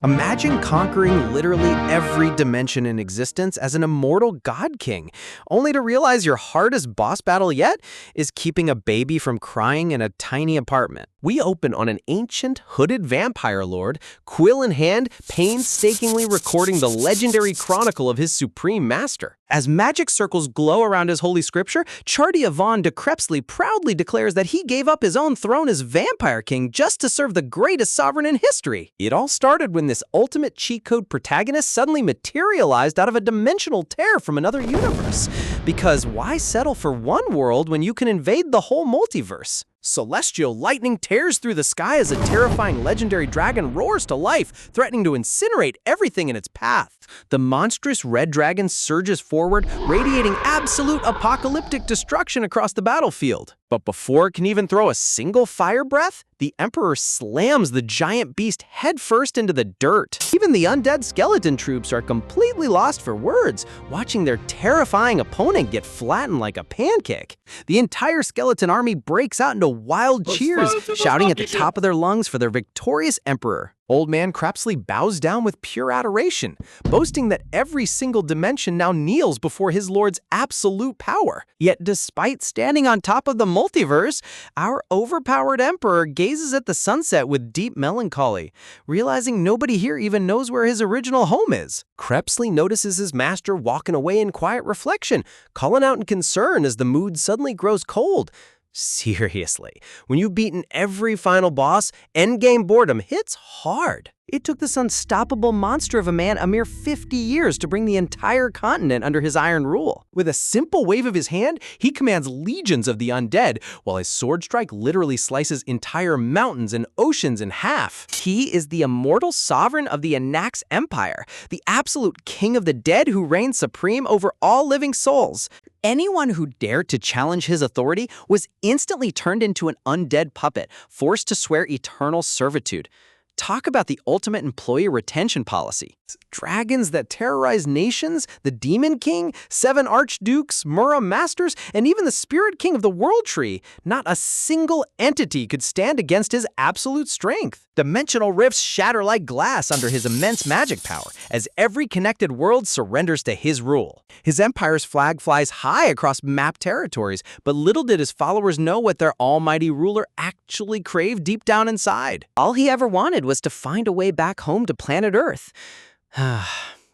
Imagine conquering literally every dimension in existence as an immortal god king, only to realize your hardest boss battle yet is keeping a baby from crying in a tiny apartment. We open on an ancient, hooded vampire lord, quill in hand, painstakingly recording the legendary chronicle of his supreme master. As magic circles glow around his holy scripture, Chardia Von de Crepsley proudly declares that he gave up his own throne as vampire king just to serve the greatest sovereign in history. It all started when this ultimate cheat code protagonist suddenly materialized out of a dimensional tear from another universe. Because why settle for one world when you can invade the whole multiverse? Celestial lightning tears through the sky as a terrifying legendary dragon roars to life, threatening to incinerate everything in its path. The monstrous red dragon surges forward, radiating absolute apocalyptic destruction across the battlefield. But before it can even throw a single fire breath, the Emperor slams the giant beast headfirst into the dirt. Even the undead skeleton troops are completely lost for words, watching their terrifying opponent get flattened like a pancake. The entire skeleton army breaks out into wild cheers, shouting at the top of their lungs for their victorious Emperor. Old Man Crepsley bows down with pure adoration, boasting that every single dimension now kneels before his lord's absolute power. Yet despite standing on top of the multiverse, our overpowered emperor gazes at the sunset with deep melancholy, realizing nobody here even knows where his original home is. Crepsley notices his master walking away in quiet reflection, calling out in concern as the mood suddenly grows cold. Seriously, when you've beaten every final boss, endgame boredom hits hard. It took this unstoppable monster of a man a mere 50 years to bring the entire continent under his iron rule. With a simple wave of his hand, he commands legions of the undead, while his sword strike literally slices entire mountains and oceans in half. He is the immortal sovereign of the Anax Empire, the absolute king of the dead who reigns supreme over all living souls. Anyone who dared to challenge his authority was instantly turned into an undead puppet, forced to swear eternal servitude. Talk about the ultimate employee retention policy. Dragons that terrorize nations, the Demon King, 7 Archdukes, Mura Masters, and even the Spirit King of the World Tree. Not a single entity could stand against his absolute strength. Dimensional rifts shatter like glass under his immense magic power, as every connected world surrenders to his rule. His empire's flag flies high across mapped territories, but little did his followers know what their almighty ruler actually craved deep down inside. All he ever wanted was to find a way back home to planet Earth.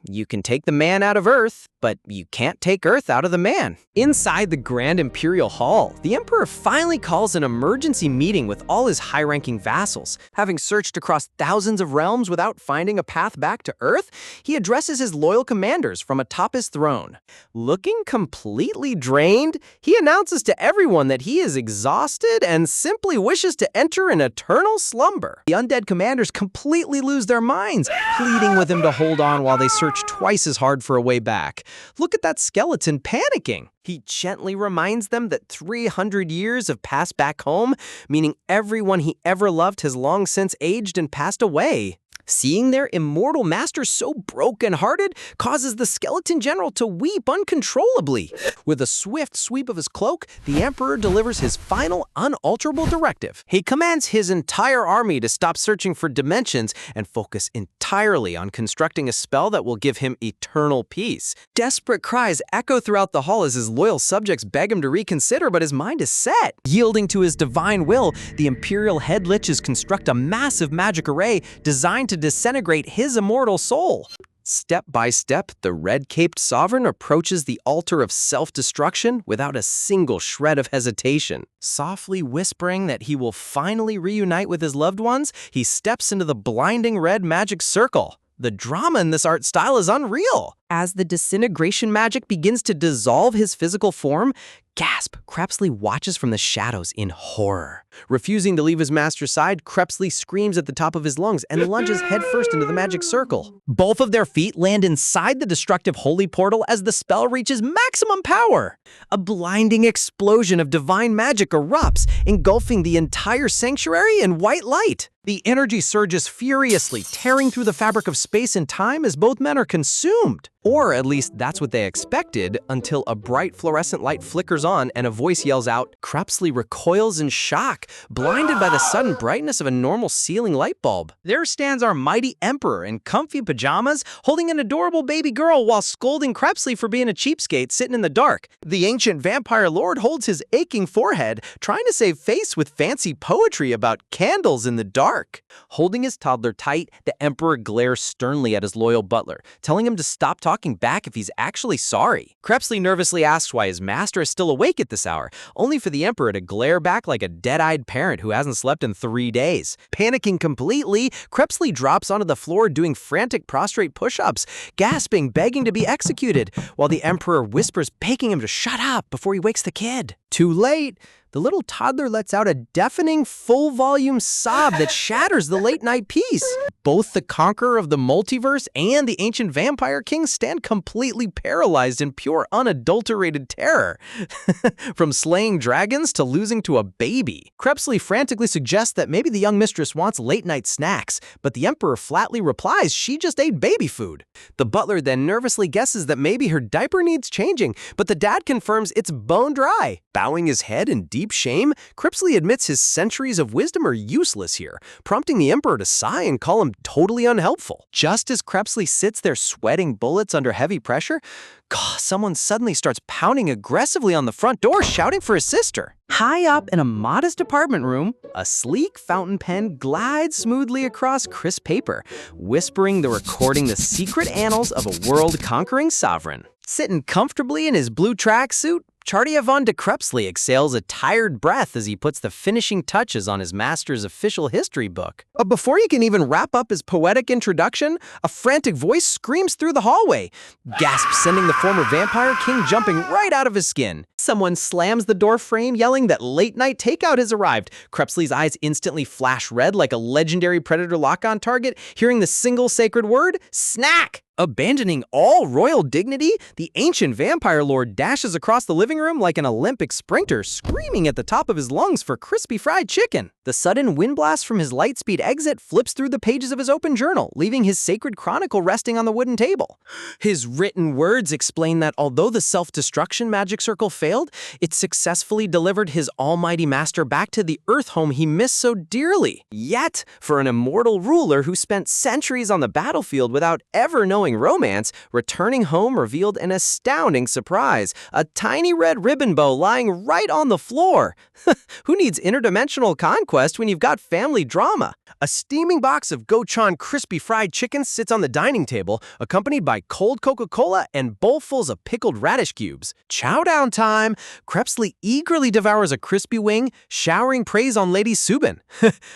You can take the man out of Earth, but you can't take Earth out of the man. Inside the Grand Imperial Hall, the Emperor finally calls an emergency meeting with all his high-ranking vassals. Having searched across thousands of realms without finding a path back to Earth, he addresses his loyal commanders from atop his throne. Looking completely drained, he announces to everyone that he is exhausted and simply wishes to enter an eternal slumber. The undead commanders completely lose their minds, pleading with him to hold on while they search twice as hard for a way back. Look at that skeleton panicking. He gently reminds them that 300 years have passed back home, meaning everyone he ever loved has long since aged and passed away. Seeing their immortal master so broken-hearted causes the skeleton general to weep uncontrollably. With a swift sweep of his cloak, the emperor delivers his final unalterable directive. He commands his entire army to stop searching for dimensions and focus entirely on constructing a spell that will give him eternal peace. Desperate cries echo throughout the hall as his loyal subjects beg him to reconsider, but his mind is set. Yielding to his divine will, the imperial head liches construct a massive magic array designed to disintegrate his immortal soul. Step by step, the red-caped sovereign approaches the altar of self-destruction without a single shred of hesitation. Softly whispering that he will finally reunite with his loved ones, he steps into the blinding red magic circle. The drama in this art style is unreal. As the disintegration magic begins to dissolve his physical form, gasp, Crepsley watches from the shadows in horror. Refusing to leave his master's side, Crepsley screams at the top of his lungs and lunges headfirst into the magic circle. Both of their feet land inside the destructive holy portal as the spell reaches maximum power. A blinding explosion of divine magic erupts, engulfing the entire sanctuary in white light. The energy surges furiously, tearing through the fabric of space and time as both men are consumed. Or at least that's what they expected, until a bright fluorescent light flickers on and a voice yells out. Crepsley recoils in shock, blinded by the sudden brightness of a normal ceiling light bulb. There stands our mighty emperor in comfy pajamas, holding an adorable baby girl while scolding Crepsley for being a cheapskate sitting in the dark. The ancient vampire lord holds his aching forehead, trying to save face with fancy poetry about candles in the dark. Holding his toddler tight, the emperor glares sternly at his loyal butler, telling him to stop talking back if he's actually sorry. Crepsley nervously asks why his master is still awake at this hour, only for the emperor to glare back like a dead-eyed parent who hasn't slept in 3 days. Panicking completely, Crepsley drops onto the floor doing frantic prostrate push-ups, gasping, begging to be executed, while the emperor whispers, begging him to shut up before he wakes the kid. Too late. The little toddler lets out a deafening, full-volume sob that shatters the late-night peace. Both the conqueror of the multiverse and the ancient vampire king stand completely paralyzed in pure, unadulterated terror. From slaying dragons to losing to a baby. Crepsley frantically suggests that maybe the young mistress wants late-night snacks, but the emperor flatly replies she just ate baby food. The butler then nervously guesses that maybe her diaper needs changing, but the dad confirms it's bone dry. Bowing his head in deep shame, Crepsley admits his centuries of wisdom are useless here, prompting the emperor to sigh and call him totally unhelpful. Just as Crepsley sits there sweating bullets under heavy pressure, someone suddenly starts pounding aggressively on the front door, shouting for his sister. High up in a modest apartment room, a sleek fountain pen glides smoothly across crisp paper, whispering the recording the secret annals of a world-conquering sovereign. Sitting comfortably in his blue tracksuit, Chardia von de Crepsley exhales a tired breath as he puts the finishing touches on his master's official history book. But before he can even wrap up his poetic introduction, a frantic voice screams through the hallway, gasp sending the former vampire king jumping right out of his skin. Someone slams the door frame, yelling that late-night takeout has arrived. Crepsley's eyes instantly flash red like a legendary predator lock-on target, hearing the single sacred word, snack! Abandoning all royal dignity, the ancient vampire lord dashes across the living room like an Olympic sprinter, screaming at the top of his lungs for crispy fried chicken. The sudden wind blast from his lightspeed exit flips through the pages of his open journal, leaving his sacred chronicle resting on the wooden table. His written words explain that although the self-destruction magic circle failed, it successfully delivered his almighty master back to the Earth home he missed so dearly. Yet, for an immortal ruler who spent centuries on the battlefield without ever knowing romance, returning home revealed an astounding surprise, a tiny red ribbon bow lying right on the floor. Who needs interdimensional conquest when you've got family drama? A steaming box of Gochon crispy fried chicken sits on the dining table, accompanied by cold Coca-Cola and bowlfuls of pickled radish cubes. Chow down time! Crepsley eagerly devours a crispy wing, showering praise on Lady Subin,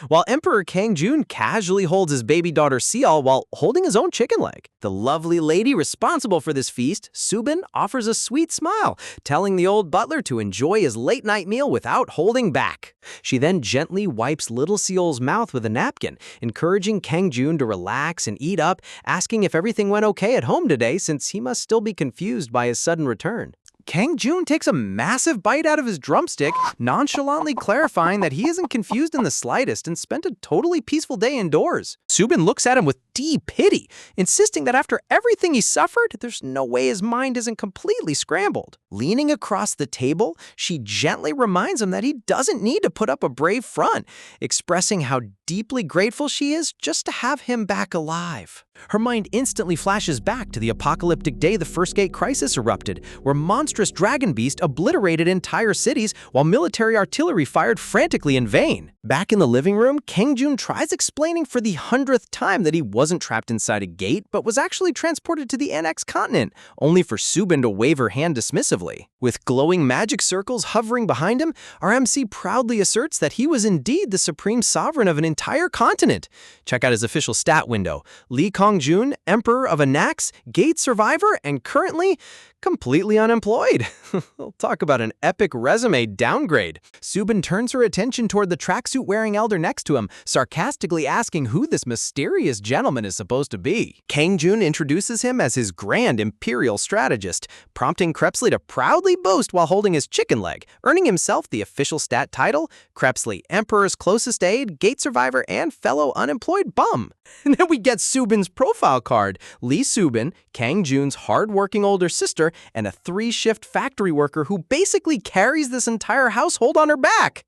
while Emperor Kang Jun casually holds his baby daughter Seol while holding his own chicken leg. The lovely lady responsible for this feast, Subin, offers a sweet smile, telling the old butler to enjoy his late-night meal without holding back. She then gently wipes little Seol's mouth with a napkin, encouraging Kang Jun to relax and eat up, asking if everything went okay at home today since he must still be confused by his sudden return. Kang Jun takes a massive bite out of his drumstick, nonchalantly clarifying that he isn't confused in the slightest and spent a totally peaceful day indoors. Subin looks at him with deep pity, insisting that after everything he suffered, there's no way his mind isn't completely scrambled. Leaning across the table, she gently reminds him that he doesn't need to put up a brave front, expressing how deeply grateful she is just to have him back alive. Her mind instantly flashes back to the apocalyptic day the First Gate Crisis erupted, where monstrous dragon beast obliterated entire cities while military artillery fired frantically in vain. Back in the living room, Kang Jun tries explaining for the 100th time that he wasn't trapped inside a gate, but was actually transported to the annexed continent, only for Subin to wave her hand dismissively. With glowing magic circles hovering behind him, our MC proudly asserts that he was indeed the supreme sovereign of an entire continent. Check out his official stat window. Lee Kong Jun, Emperor of Anax, Gate Survivor, and currently, completely unemployed. We'll talk about an epic resume downgrade. Subin turns her attention toward the tracksuit-wearing elder next to him, sarcastically asking who this mysterious gentleman is supposed to be. Kang Jun introduces him as his grand imperial strategist, prompting Krebsley to proudly boast while holding his chicken leg, earning himself the official stat title, Krebsley, Emperor's closest aide, gate survivor, and fellow unemployed bum. And then we get Subin's profile card, Lee Subin, Kang Jun's hard-working older sister, and a 3-shift factory worker who basically carries this entire household on her back.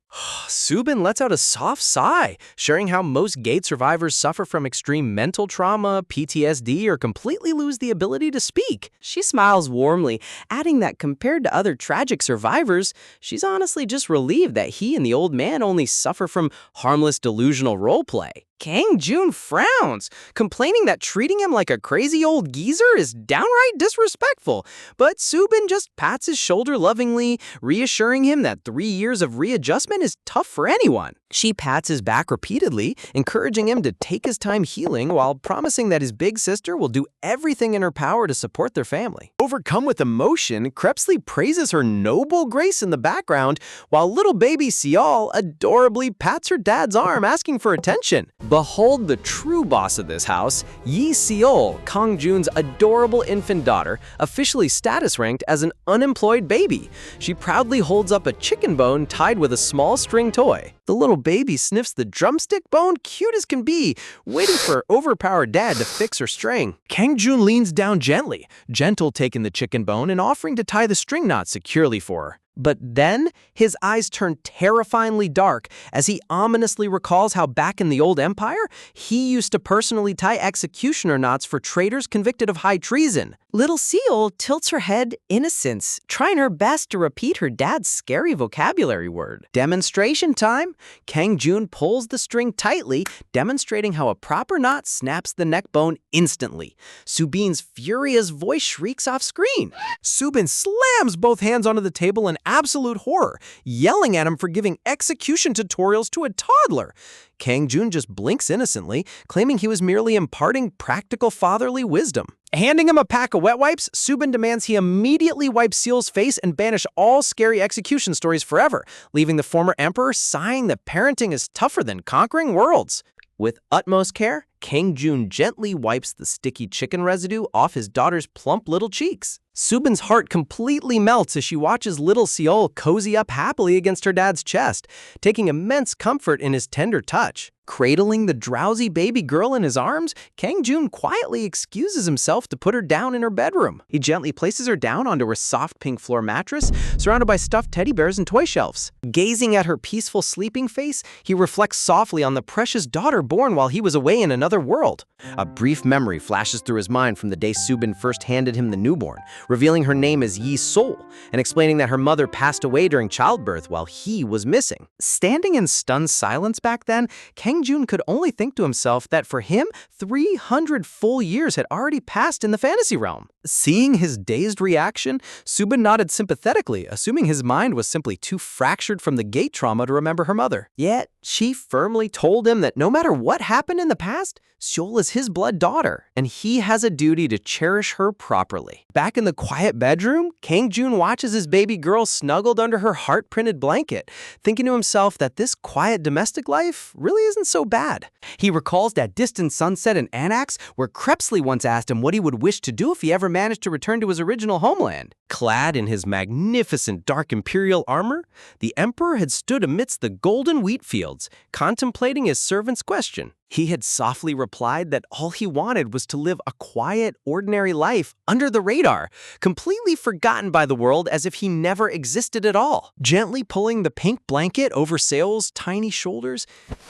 Subin lets out a soft sigh, sharing how most gate survivors suffer from extreme mental trauma, PTSD, or completely lose the ability to speak. She smiles warmly, adding that compared to other tragic survivors, she's honestly just relieved that he and the old man only suffer from harmless delusional roleplay. Kang Jun frowns, complaining that treating him like a crazy old geezer is downright disrespectful, but Subin just pats his shoulder lovingly, reassuring him that 3 years of readjustment is tough for anyone. She pats his back repeatedly, encouraging him to take his time healing while promising that his big sister will do everything in her power to support their family. Overcome with emotion, Krebsley praises her noble grace in the background, while little baby Seol adorably pats her dad's arm asking for attention. Behold the true boss of this house, Yi Seol, Kang Jun's adorable infant daughter, officially status ranked as an unemployed baby. She proudly holds up a chicken bone tied with a small string toy. The little baby sniffs the drumstick bone, cute as can be, waiting for her overpowered dad to fix her string. Kang Jun leans down gently, gentle taking the chicken bone and offering to tie the string knot securely for her. But then, his eyes turn terrifyingly dark as he ominously recalls how back in the old empire, he used to personally tie executioner knots for traitors convicted of high treason. Little Seol tilts her head, innocence, trying her best to repeat her dad's scary vocabulary word. Demonstration time! Kang Jun pulls the string tightly, demonstrating how a proper knot snaps the neck bone instantly. Subin's furious voice shrieks off screen. Subin slams both hands onto the table in absolute horror, yelling at him for giving execution tutorials to a toddler. Kang Jun just blinks innocently, claiming he was merely imparting practical fatherly wisdom. Handing him a pack of wet wipes, Subin demands he immediately wipe Seol's face and banish all scary execution stories forever, leaving the former emperor sighing that parenting is tougher than conquering worlds. With utmost care, Kang Jun gently wipes the sticky chicken residue off his daughter's plump little cheeks. Subin's heart completely melts as she watches little Seol cozy up happily against her dad's chest, taking immense comfort in his tender touch. Cradling the drowsy baby girl in his arms, Kang Jun quietly excuses himself to put her down in her bedroom. He gently places her down onto her soft pink floor mattress, surrounded by stuffed teddy bears and toy shelves. Gazing at her peaceful sleeping face, he reflects softly on the precious daughter born while he was away in another world. A brief memory flashes through his mind from the day Subin first handed him the newborn, revealing her name as Yi Sol, and explaining that her mother passed away during childbirth while he was missing. Standing in stunned silence back then, Kang Jun could only think to himself that for him, 300 full years had already passed in the fantasy realm. Seeing his dazed reaction, Subin nodded sympathetically, assuming his mind was simply too fractured from the gate trauma to remember her mother. Yet, she firmly told him that no matter what happened in the past, Seol is his blood daughter, and he has a duty to cherish her properly. Back in the quiet bedroom, Kang Jun watches his baby girl snuggled under her heart-printed blanket, thinking to himself that this quiet domestic life really isn't so bad. He recalls that distant sunset in Annax, where Krebsley once asked him what he would wish to do if he ever managed to return to his original homeland. Clad in his magnificent dark imperial armor, the emperor had stood amidst the golden wheat fields, contemplating his servant's question. He had softly replied that all he wanted was to live a quiet, ordinary life under the radar, completely forgotten by the world as if he never existed at all. Gently pulling the pink blanket over Seol's tiny shoulders,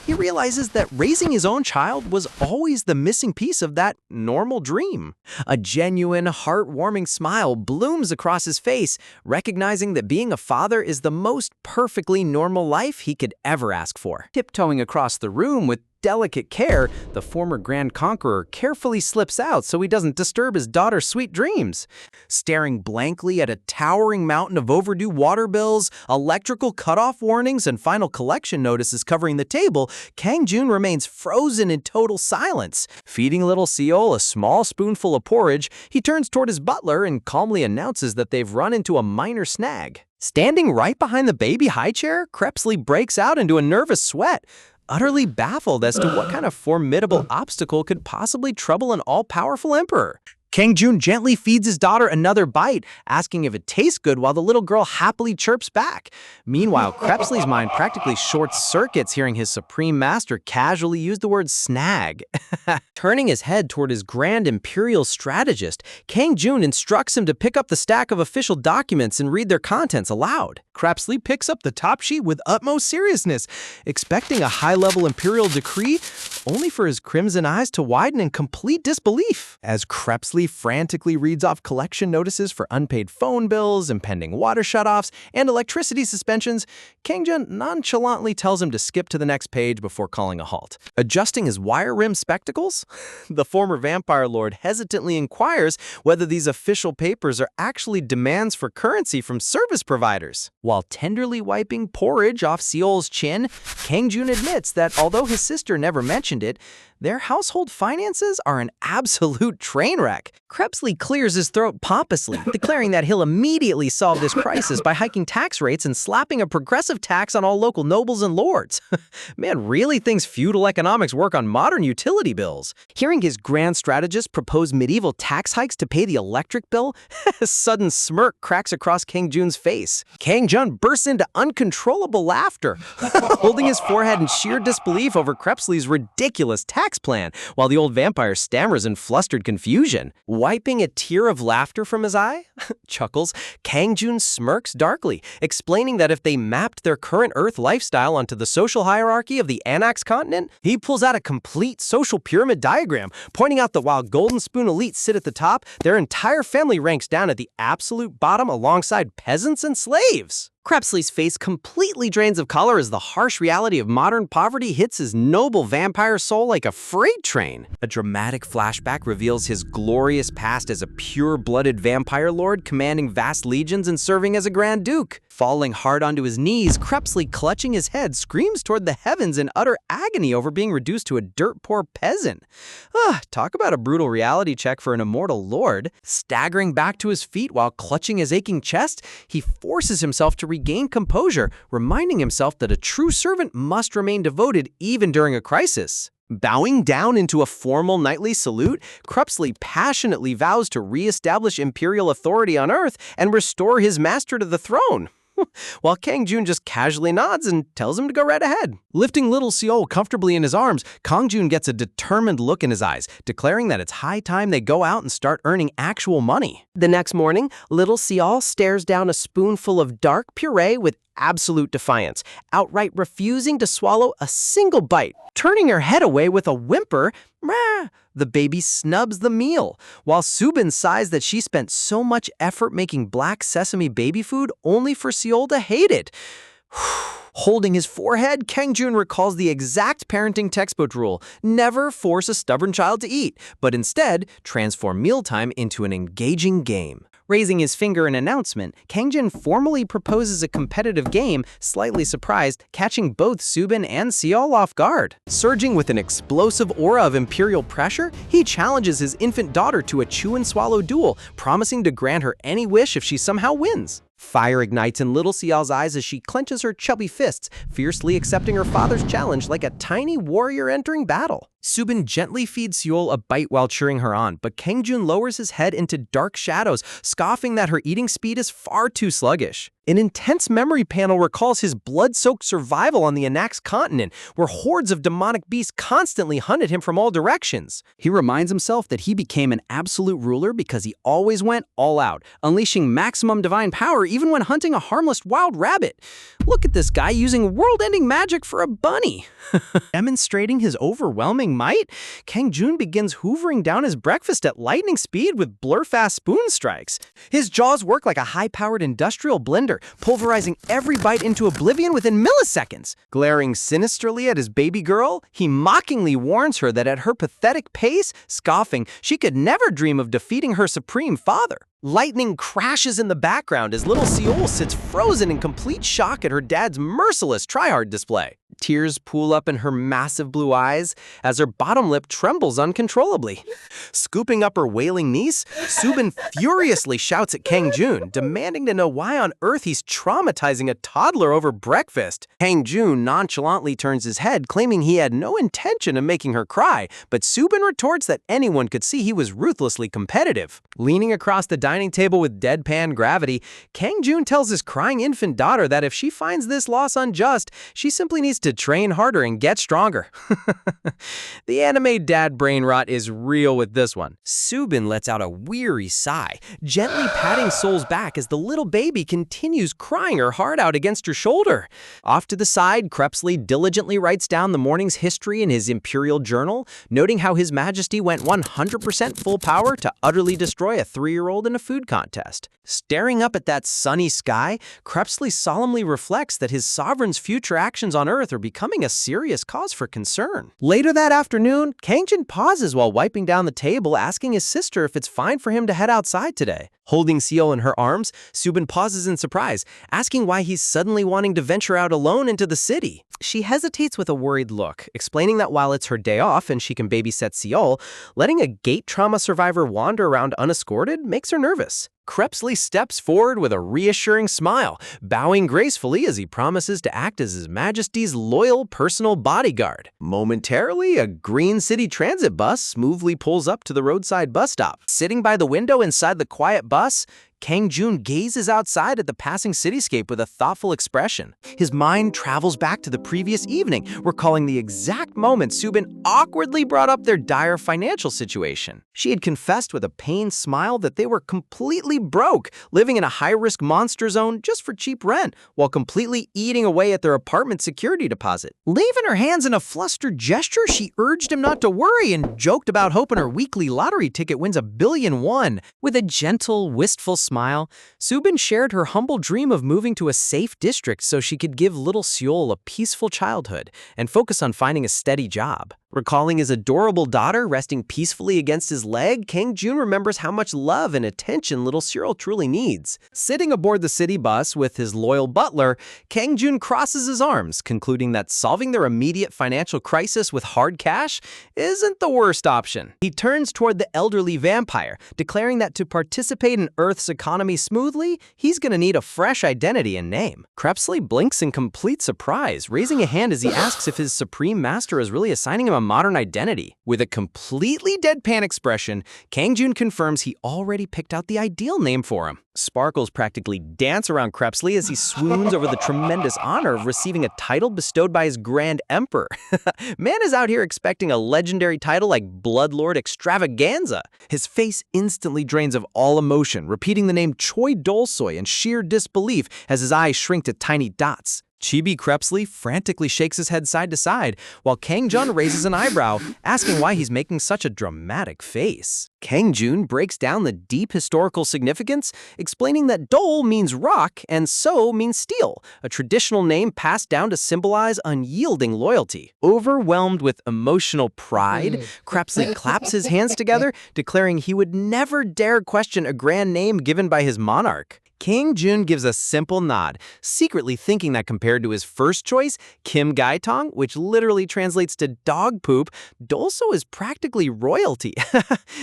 he realizes that raising his own child was always the missing piece of that normal dream. A genuine, heartwarming smile blooms across his face, recognizing that being a father is the most perfectly normal life he could ever ask for. Tiptoeing across the room with delicate care, the former Grand Conqueror carefully slips out so he doesn't disturb his daughter's sweet dreams. Staring blankly at a towering mountain of overdue water bills, electrical cutoff warnings, and final collection notices covering the table, Kang Jun remains frozen in total silence. Feeding little Seol a small spoonful of porridge, he turns toward his butler and calmly announces that they've run into a minor snag. Standing right behind the baby high chair, Crepsley breaks out into a nervous sweat, utterly baffled as to what kind of formidable obstacle could possibly trouble an all-powerful emperor. Kang Jun gently feeds his daughter another bite, asking if it tastes good while the little girl happily chirps back. Meanwhile, Crepsley's mind practically short-circuits hearing his supreme master casually use the word snag. Turning his head toward his grand imperial strategist, Kang Jun instructs him to pick up the stack of official documents and read their contents aloud. Crepsley picks up the top sheet with utmost seriousness, expecting a high-level imperial decree, only for his crimson eyes to widen in complete disbelief. As Crepsley frantically reads off collection notices for unpaid phone bills, impending water shutoffs, and electricity suspensions, Kang Jun nonchalantly tells him to skip to the next page before calling a halt. Adjusting his wire-rimmed spectacles, the former vampire lord hesitantly inquires whether these official papers are actually demands for currency from service providers. While tenderly wiping porridge off Seol's chin, Kang Jun admits that although his sister never mentioned it, their household finances are an absolute train wreck. Crepsley clears his throat pompously, declaring that he'll immediately solve this crisis by hiking tax rates and slapping a progressive tax on all local nobles and lords. Man really thinks feudal economics work on modern utility bills. Hearing his grand strategist propose medieval tax hikes to pay the electric bill, a sudden smirk cracks across Kang Jun's face. Kang Jun bursts into uncontrollable laughter, holding his forehead in sheer disbelief over Crepsley's ridiculous tax plan, while the old vampire stammers in flustered confusion. Wiping a tear of laughter from his eye, chuckles, Kang Jun smirks darkly, explaining that if they mapped their current Earth lifestyle onto the social hierarchy of the Anax continent, he pulls out a complete social pyramid diagram, pointing out that while Golden Spoon elites sit at the top, their entire family ranks down at the absolute bottom alongside peasants and slaves. Crepsley's face completely drains of color as the harsh reality of modern poverty hits his noble vampire soul like a freight train. A dramatic flashback reveals his glorious past as a pure-blooded vampire lord commanding vast legions and serving as a Grand Duke. Falling hard onto his knees, Crepsley, clutching his head, screams toward the heavens in utter agony over being reduced to a dirt-poor peasant. Talk about a brutal reality check for an immortal lord. Staggering back to his feet while clutching his aching chest, he forces himself to regain composure, reminding himself that a true servant must remain devoted even during a crisis. Bowing down into a formal nightly salute, Crepsley passionately vows to re-establish imperial authority on Earth and restore his master to the throne. While Kang Jun just casually nods and tells him to go right ahead. Lifting little Seol comfortably in his arms, Kang Jun gets a determined look in his eyes, declaring that it's high time they go out and start earning actual money. The next morning, little Seol stares down a spoonful of dark puree with absolute defiance, outright refusing to swallow a single bite. Turning her head away with a whimper, the baby snubs the meal, while Subin sighs that she spent so much effort making black sesame baby food only for Seol to hate it. Holding his forehead, Kang Jun recalls the exact parenting textbook rule: never force a stubborn child to eat, but instead transform mealtime into an engaging game. Raising his finger in announcement, Kang Jun formally proposes a competitive game, slightly surprised, catching both Subin and Seol off guard. Surging with an explosive aura of imperial pressure, he challenges his infant daughter to a chew-and-swallow duel, promising to grant her any wish if she somehow wins. Fire ignites in little Seol's eyes as she clenches her chubby fists, fiercely accepting her father's challenge like a tiny warrior entering battle. Subin gently feeds Seol a bite while cheering her on, but Kang Jun lowers his head into dark shadows, scoffing that her eating speed is far too sluggish. An intense memory panel recalls his blood-soaked survival on the Anax continent, where hordes of demonic beasts constantly hunted him from all directions. He reminds himself that he became an absolute ruler because he always went all out, unleashing maximum divine power even when hunting a harmless wild rabbit. Look at this guy using world-ending magic for a bunny. Demonstrating his overwhelming might, Kang Jun begins hoovering down his breakfast at lightning speed with blur-fast spoon strikes. His jaws work like a high-powered industrial blender, pulverizing every bite into oblivion within milliseconds. Glaring sinisterly at his baby girl, he mockingly warns her that at her pathetic pace, scoffing, she could never dream of defeating her supreme father. Lightning crashes in the background as little Seol sits frozen in complete shock at her dad's merciless tryhard display. Tears pool up in her massive blue eyes as her bottom lip trembles uncontrollably. Scooping up her wailing niece, Subin furiously shouts at Kang Jun, demanding to know why on earth he's traumatizing a toddler over breakfast. Kang Jun nonchalantly turns his head, claiming he had no intention of making her cry, but Subin retorts that anyone could see he was ruthlessly competitive. Leaning across the dining table with deadpan gravity, Kang Jun tells his crying infant daughter that if she finds this loss unjust, she simply needs to train harder and get stronger. The anime dad brain rot is real with this one. Subin lets out a weary sigh, gently patting Seol's back as the little baby continues crying her heart out against her shoulder. Off to the side, Crepsley diligently writes down the morning's history in his imperial journal, noting how His Majesty went 100% full power to utterly destroy a 3-year-old in a food contest. Staring up at that sunny sky, Crepsley solemnly reflects that his sovereign's future actions on Earth are becoming a serious cause for concern. Later that afternoon, Kang Jun pauses while wiping down the table, asking his sister if it's fine for him to head outside today. Holding Seol in her arms, Subin pauses in surprise, asking why he's suddenly wanting to venture out alone into the city. She hesitates with a worried look, explaining that while it's her day off and she can babysit Seol, letting a gate trauma survivor wander around unescorted makes her nervous. Crepsley steps forward with a reassuring smile, bowing gracefully as he promises to act as His Majesty's loyal personal bodyguard. Momentarily, a green city transit bus smoothly pulls up to the roadside bus stop. Sitting by the window inside the quiet bus, Kang Jun gazes outside at the passing cityscape with a thoughtful expression. His mind travels back to the previous evening, recalling the exact moment Subin awkwardly brought up their dire financial situation. She had confessed with a pained smile that they were completely broke, living in a high-risk monster zone just for cheap rent, while completely eating away at their apartment security deposit. Leaving her hands in a flustered gesture, she urged him not to worry and joked about hoping her weekly lottery ticket wins $1 billion. With a gentle, wistful smile, Subin shared her humble dream of moving to a safe district so she could give little Seol a peaceful childhood and focus on finding a steady job. Recalling his adorable daughter resting peacefully against his leg, Kang Jun remembers how much love and attention little Seol truly needs. Sitting aboard the city bus with his loyal butler, Kang Jun crosses his arms, concluding that solving their immediate financial crisis with hard cash isn't the worst option. He turns toward the elderly vampire, declaring that to participate in Earth's economy smoothly, he's gonna need a fresh identity and name. Crepsley blinks in complete surprise, raising a hand as he asks if his supreme master is really assigning him a modern identity. With a completely deadpan expression, Kang Jun confirms he already picked out the ideal name for him. Sparkles practically dance around Crepsley as he swoons over the tremendous honor of receiving a title bestowed by his Grand Emperor. Man is out here expecting a legendary title like Bloodlord Extravaganza. His face instantly drains of all emotion, repeating the name Choi Dolsoy in sheer disbelief as his eyes shrink to tiny dots. Chibi Crepsley frantically shakes his head side to side, while Kang Jun raises an eyebrow, asking why he's making such a dramatic face. Kang Jun breaks down the deep historical significance, explaining that Dol means rock and So means steel, a traditional name passed down to symbolize unyielding loyalty. Overwhelmed with emotional pride, Crepsley claps his hands together, declaring he would never dare question a grand name given by his monarch. Kang Jun gives a simple nod, secretly thinking that compared to his first choice, Kim Gaitong, which literally translates to dog poop, Dolso is practically royalty.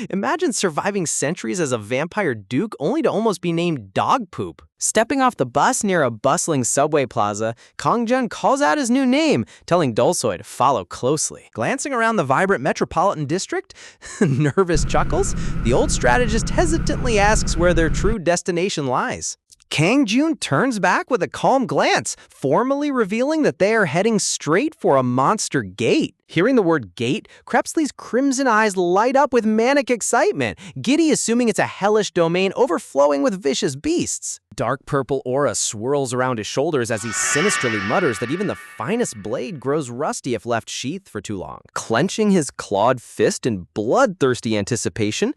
Imagine surviving centuries as a vampire duke only to almost be named dog poop. Stepping off the bus near a bustling subway plaza, Kang Jun calls out his new name, telling Dolsoy to follow closely. Glancing around the vibrant metropolitan district, nervous chuckles, the old strategist hesitantly asks where their true destination lies. Kang Jun turns back with a calm glance, formally revealing that they are heading straight for a monster gate. Hearing the word gate, Crepsley's crimson eyes light up with manic excitement, giddy assuming it's a hellish domain overflowing with vicious beasts. Dark purple aura swirls around his shoulders as he sinisterly mutters that even the finest blade grows rusty if left sheathed for too long. Clenching his clawed fist in bloodthirsty anticipation,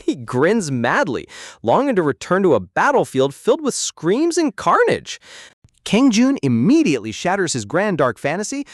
he grins madly, longing to return to a battlefield filled with screams and carnage. Kang Jun immediately shatters his grand dark fantasy,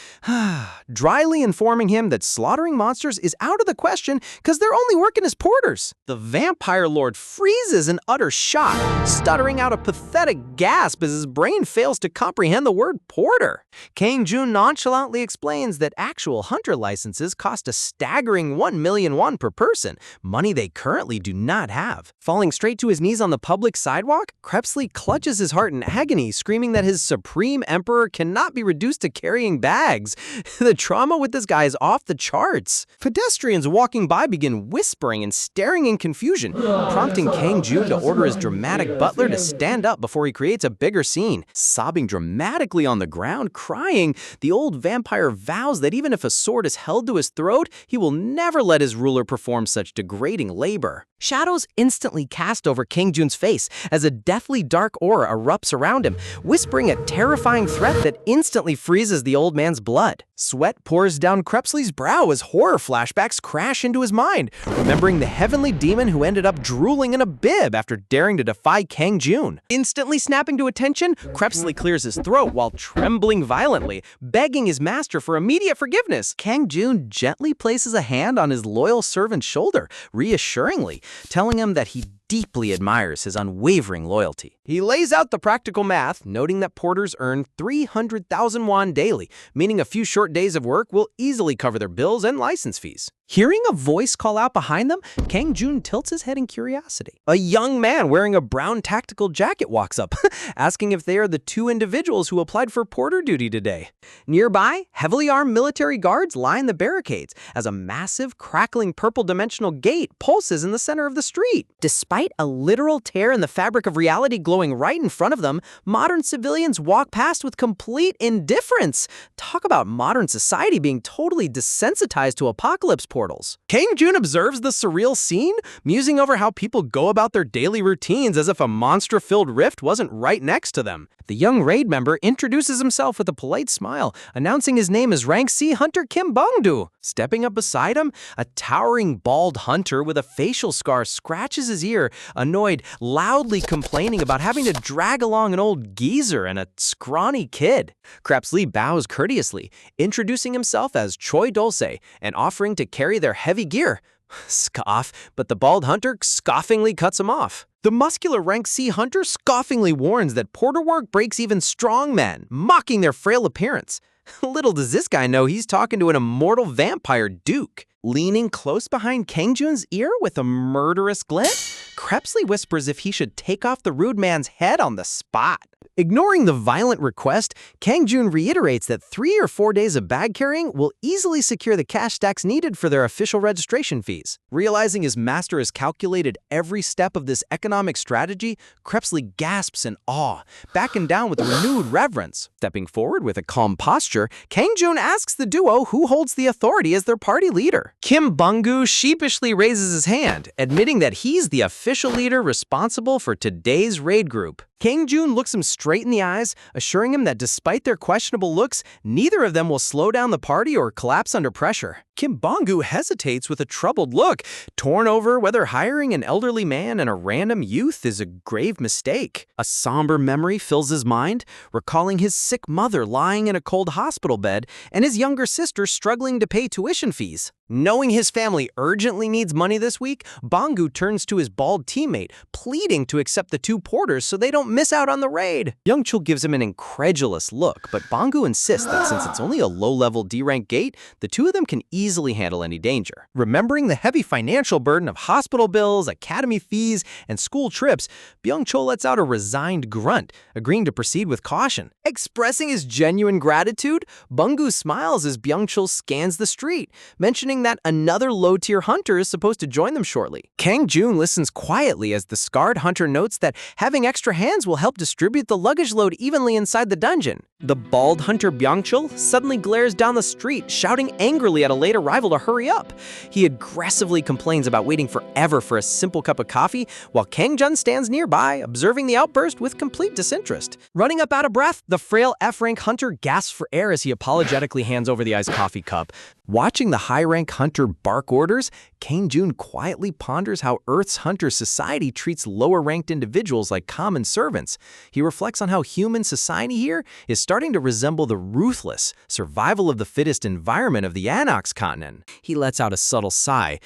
dryly informing him that slaughtering monsters is out of the question because they're only working as porters. The vampire lord freezes in utter shock, stuttering out a pathetic gasp as his brain fails to comprehend the word porter. Kang Jun nonchalantly explains that actual hunter licenses cost a staggering 1 million won per person, money they currently do not have. Falling straight to his knees on the public sidewalk, Krebsley clutches his heart in agony, screaming that his supreme emperor cannot be reduced to carrying bags. The trauma with this guy is off the charts. Pedestrians walking by begin whispering and staring in confusion, prompting Kang Jun to order his dramatic butler to stand up before he creates a bigger scene. Sobbing dramatically on the ground, crying, the old vampire vows that even if a sword is held to his throat, he will never let his ruler perform such degrading labor. Shadows instantly cast over Kang Jun's face as a deathly dark aura erupts around him, whispering a terrifying threat that instantly freezes the old man's blood. Sweat pours down Krebsley's brow as horror flashbacks crash into his mind, remembering the heavenly demon who ended up drooling in a bib after daring to defy Kang Jun. Instantly snapping to attention, Krebsley clears his throat while trembling violently, begging his master for immediate forgiveness. Kang Jun gently places a hand on his loyal servant's shoulder, reassuringly, telling him that he deeply admires his unwavering loyalty. He lays out the practical math, noting that porters earn 300,000 won daily, meaning a few short days of work will easily cover their bills and license fees. Hearing a voice call out behind them, Kang Jun tilts his head in curiosity. A young man wearing a brown tactical jacket walks up, asking if they are the two individuals who applied for porter duty today. Nearby, heavily armed military guards line the barricades as a massive, crackling purple dimensional gate pulses in the center of the street. Despite a literal tear in the fabric of reality glowing right in front of them, modern civilians walk past with complete indifference. Talk about modern society being totally desensitized to apocalypse portals. Kang Jun observes the surreal scene, musing over how people go about their daily routines as if a monster-filled rift wasn't right next to them. The young raid member introduces himself with a polite smile, announcing his name as Rank C Hunter Kim Bong-do. Stepping up beside him, a towering bald hunter with a facial scar scratches his ear, annoyed, loudly complaining about having to drag along an old geezer and a scrawny kid. Krebsley bows courteously, introducing himself as Choi Dulce and offering to carry their heavy gear. Scoff, but the bald hunter scoffingly cuts him off. The muscular Rank C hunter scoffingly warns that porter work breaks even strong men, mocking their frail appearance. Little does this guy know he's talking to an immortal vampire duke. Leaning close behind Kang Jun's ear with a murderous glint, Krebsley whispers if he should take off the rude man's head on the spot. Ignoring the violent request, Kang Jun reiterates that 3 or 4 days of bag carrying will easily secure the cash stacks needed for their official registration fees. Realizing his master has calculated every step of this economic strategy, Krebsley gasps in awe, backing down with renewed reverence. Stepping forward with a calm posture, Kang Jun asks the duo who holds the authority as their party leader. Kim Bong-gu sheepishly raises his hand, admitting that he's the official leader responsible for today's raid group. Kang Jun looks him straight in the eyes, assuring him that despite their questionable looks, neither of them will slow down the party or collapse under pressure. Kim Bong-gu hesitates with a troubled look, torn over whether hiring an elderly man and a random youth is a grave mistake. A somber memory fills his mind, recalling his sick mother lying in a cold hospital bed and his younger sister struggling to pay tuition fees. Knowing his family urgently needs money this week, Bong-gu turns to his bald teammate, pleading to accept the 2 porters so they don't miss out on the raid. Young Chul gives him an incredulous look, but Bong-gu insists that since it's only a low-level D-rank gate, the 2 of them can easily handle any danger. Remembering the heavy financial burden of hospital bills, academy fees, and school trips, Byung-chul lets out a resigned grunt, agreeing to proceed with caution. Expressing his genuine gratitude, Bong-gu smiles as Byung-chul scans the street, mentioning that another low-tier hunter is supposed to join them shortly. Kang Jun listens quietly as the scarred hunter notes that having extra hands will help distribute the luggage load evenly inside the dungeon. The bald hunter Byung-chul suddenly glares down the street, shouting angrily at a later a rival to hurry up. He aggressively complains about waiting forever for a simple cup of coffee, while Kangjun stands nearby, observing the outburst with complete disinterest. Running up out of breath, the frail F-rank hunter gasps for air as he apologetically hands over the iced coffee cup. Watching the high-rank hunter bark orders, Kangjun quietly ponders how Earth's hunter society treats lower-ranked individuals like common servants. He reflects on how human society here is starting to resemble the ruthless, survival-of-the-fittest environment of the Anox continent. He lets out a subtle sigh,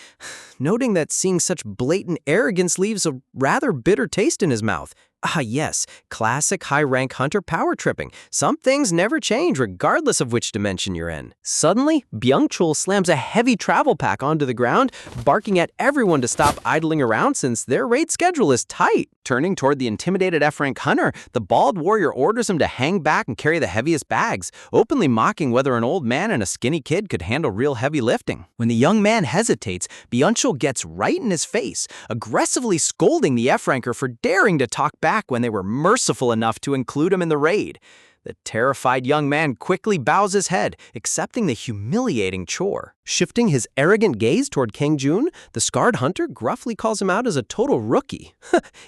noting that seeing such blatant arrogance leaves a rather bitter taste in his mouth. Ah yes, classic high-rank hunter power tripping. Some things never change regardless of which dimension you're in. Suddenly, Byung-chul slams a heavy travel pack onto the ground, barking at everyone to stop idling around since their raid schedule is tight. Turning toward the intimidated F-rank hunter, the bald warrior orders him to hang back and carry the heaviest bags, openly mocking whether an old man and a skinny kid could handle real heavy lifting. When the young man hesitates, Byung-chul gets right in his face, aggressively scolding the F-ranker for daring to talk back when they were merciful enough to include him in the raid. The terrified young man quickly bows his head, accepting the humiliating chore. Shifting his arrogant gaze toward Kangjun, the scarred hunter gruffly calls him out as a total rookie.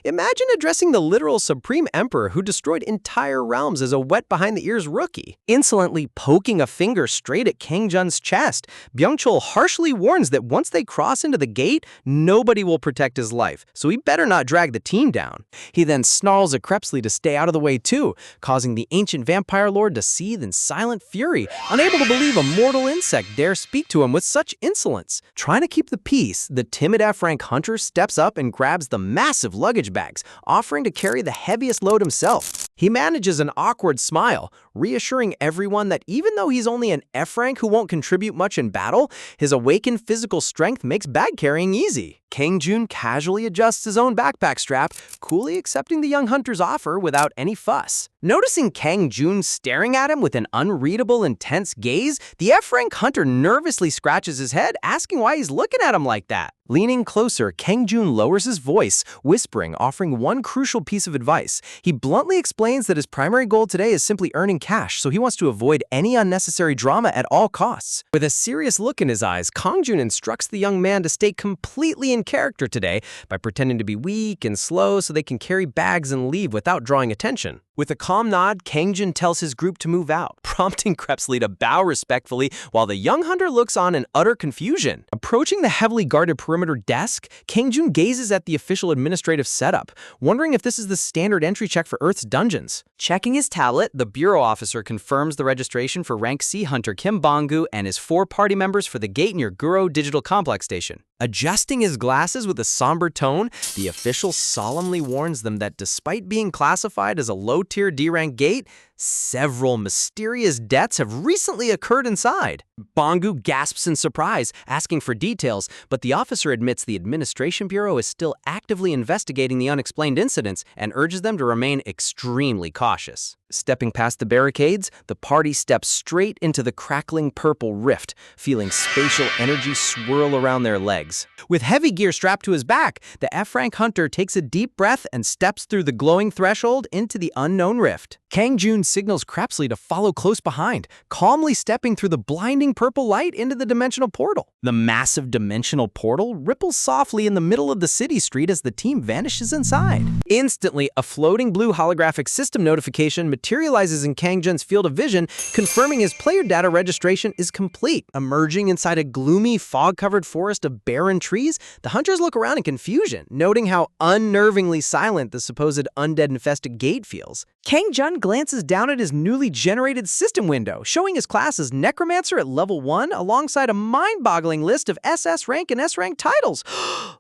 Imagine addressing the literal supreme emperor who destroyed entire realms as a wet-behind-the-ears rookie. Insolently poking a finger straight at Kangjun's chest, Byung-chul harshly warns that once they cross into the gate, nobody will protect his life, so he better not drag the team down. He then snarls at Crepsley to stay out of the way too, causing the ancient vampire lord to seethe in silent fury, unable to believe a mortal insect dare speak to him with such insolence. Trying to keep the peace, the timid F-rank hunter steps up and grabs the massive luggage bags, offering to carry the heaviest load himself. He manages an awkward smile, reassuring everyone that even though he's only an F-rank who won't contribute much in battle, his awakened physical strength makes bag carrying easy. Kangjun casually adjusts his own backpack strap, coolly accepting the young hunter's offer without any fuss. Noticing Kangjun staring at him with an unreadable, intense gaze, the F-rank hunter nervously scratches his head, asking why he's looking at him like that. Leaning closer, Kangjun lowers his voice, whispering, offering one crucial piece of advice. He bluntly explains that his primary goal today is simply earning cash, so he wants to avoid any unnecessary drama at all costs. With a serious look in his eyes, Kangjun instructs the young man to stay completely in character today by pretending to be weak and slow so they can carry bags and leave without drawing attention. With a calm nod, Kangjun tells his group to move out, prompting Crepsley to bow respectfully while the young hunter looks on in utter confusion. Approaching the heavily guarded perimeter desk, Kangjun gazes at the official administrative setup, wondering if this is the standard entry check for Earth's dungeons. Checking his tablet, the bureau officer confirms the registration for Rank C hunter Kim Bong-gu and his 4 party members for the gate near Guro Digital Complex Station. Adjusting his glasses with a somber tone, the official solemnly warns them that despite being classified as a low-tier D-rank gate, several mysterious deaths have recently occurred inside. Bong-gu gasps in surprise, asking for details, but the officer admits the Administration Bureau is still actively investigating the unexplained incidents and urges them to remain extremely cautious. Stepping past the barricades, the party steps straight into the crackling purple rift, feeling spatial energy swirl around their legs. With heavy gear strapped to his back, the F-rank hunter takes a deep breath and steps through the glowing threshold into the unknown rift. Kangjun signals Crepsley to follow close behind, calmly stepping through the blinding purple light into the dimensional portal. The massive dimensional portal ripples softly in the middle of the city street as the team vanishes inside. Instantly, a floating blue holographic system notification materializes in Kangjun's field of vision, confirming his player data registration is complete. Emerging inside a gloomy, fog-covered forest of barren trees, the hunters look around in confusion, noting how unnervingly silent the supposed undead-infested gate feels. Kangjun glances down at his newly generated system window, showing his class as Necromancer at level 1 alongside a mind-boggling list of SS rank and S rank titles.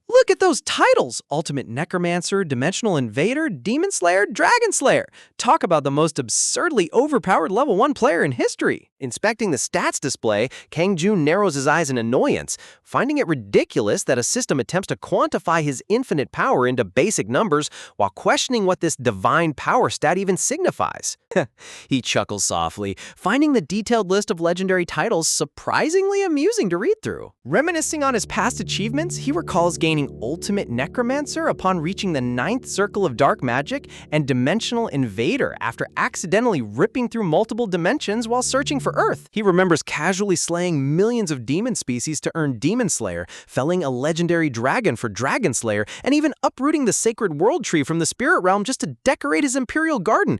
Look at those titles! Ultimate Necromancer, Dimensional Invader, Demon Slayer, Dragon Slayer. Talk about the most absurdly overpowered level 1 player in history. Inspecting the stats display, Kangjun narrows his eyes in annoyance, finding it ridiculous that a system attempts to quantify his infinite power into basic numbers while questioning what this divine power stat even signifies. He chuckles softly, finding the detailed list of legendary titles surprisingly amusing to read through. Reminiscing on his past achievements, he recalls gaining Ultimate Necromancer upon reaching the 9th Circle of Dark Magic and Dimensional Invader after accidentally ripping through multiple dimensions while searching for Earth. He remembers casually slaying millions of demon species to earn Demon Slayer, felling a legendary dragon for Dragon Slayer, and even uprooting the sacred world tree from the spirit realm just to decorate his imperial garden.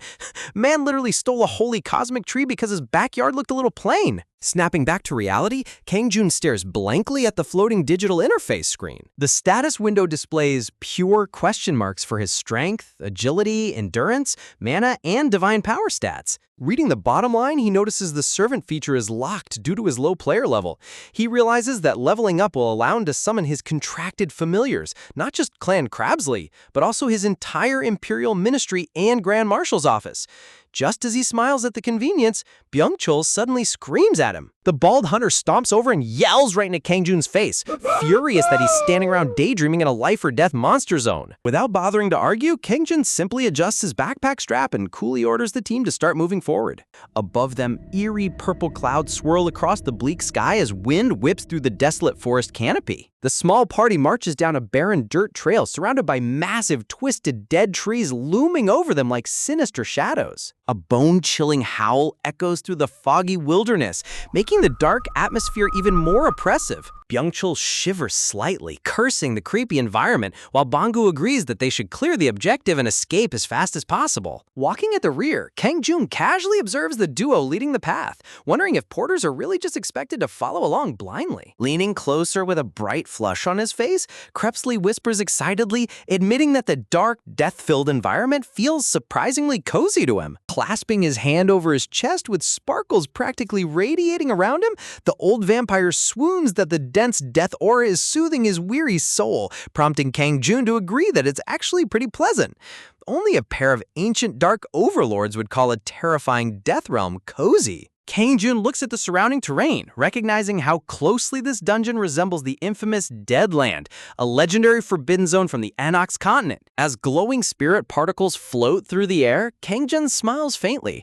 Man literally stole a holy cosmic tree because his backyard looked a little plain. Snapping back to reality, Kang Jun stares blankly at the floating digital interface screen. The status window displays pure question marks for his strength, agility, endurance, mana, and divine power stats. Reading the bottom line, he notices the servant feature is locked due to his low player level. He realizes that leveling up will allow him to summon his contracted familiars, not just Clan Crabsley, but also his entire Imperial Ministry and Grand Marshal's office. Just as he smiles at the convenience, Byung-chul suddenly screams at him. The bald hunter stomps over and yells right into Kang Jun's face, furious that he's standing around daydreaming in a life-or-death monster zone. Without bothering to argue, Kang Jun simply adjusts his backpack strap and coolly orders the team to start moving forward. Above them, eerie purple clouds swirl across the bleak sky as wind whips through the desolate forest canopy. The small party marches down a barren dirt trail surrounded by massive, twisted, dead trees looming over them like sinister shadows. A bone-chilling howl echoes through the foggy wilderness, making the dark atmosphere even more oppressive. Byung-chul shivers slightly, cursing the creepy environment, while Banggu agrees that they should clear the objective and escape as fast as possible. Walking at the rear, Kang Jun casually observes the duo leading the path, wondering if porters are really just expected to follow along blindly. Leaning closer with a bright flush on his face, Crepsley whispers excitedly, admitting that the dark, death-filled environment feels surprisingly cozy to him. Clasping his hand over his chest with sparkles practically radiating around him, the old vampire swoons that the dense death aura is soothing his weary soul, prompting Kang Jun to agree that it's actually pretty pleasant. Only a pair of ancient dark overlords would call a terrifying death realm cozy. Kang Jun looks at the surrounding terrain, recognizing how closely this dungeon resembles the infamous Deadland, a legendary forbidden zone from the Anox continent. As glowing spirit particles float through the air, Kang Jun smiles faintly,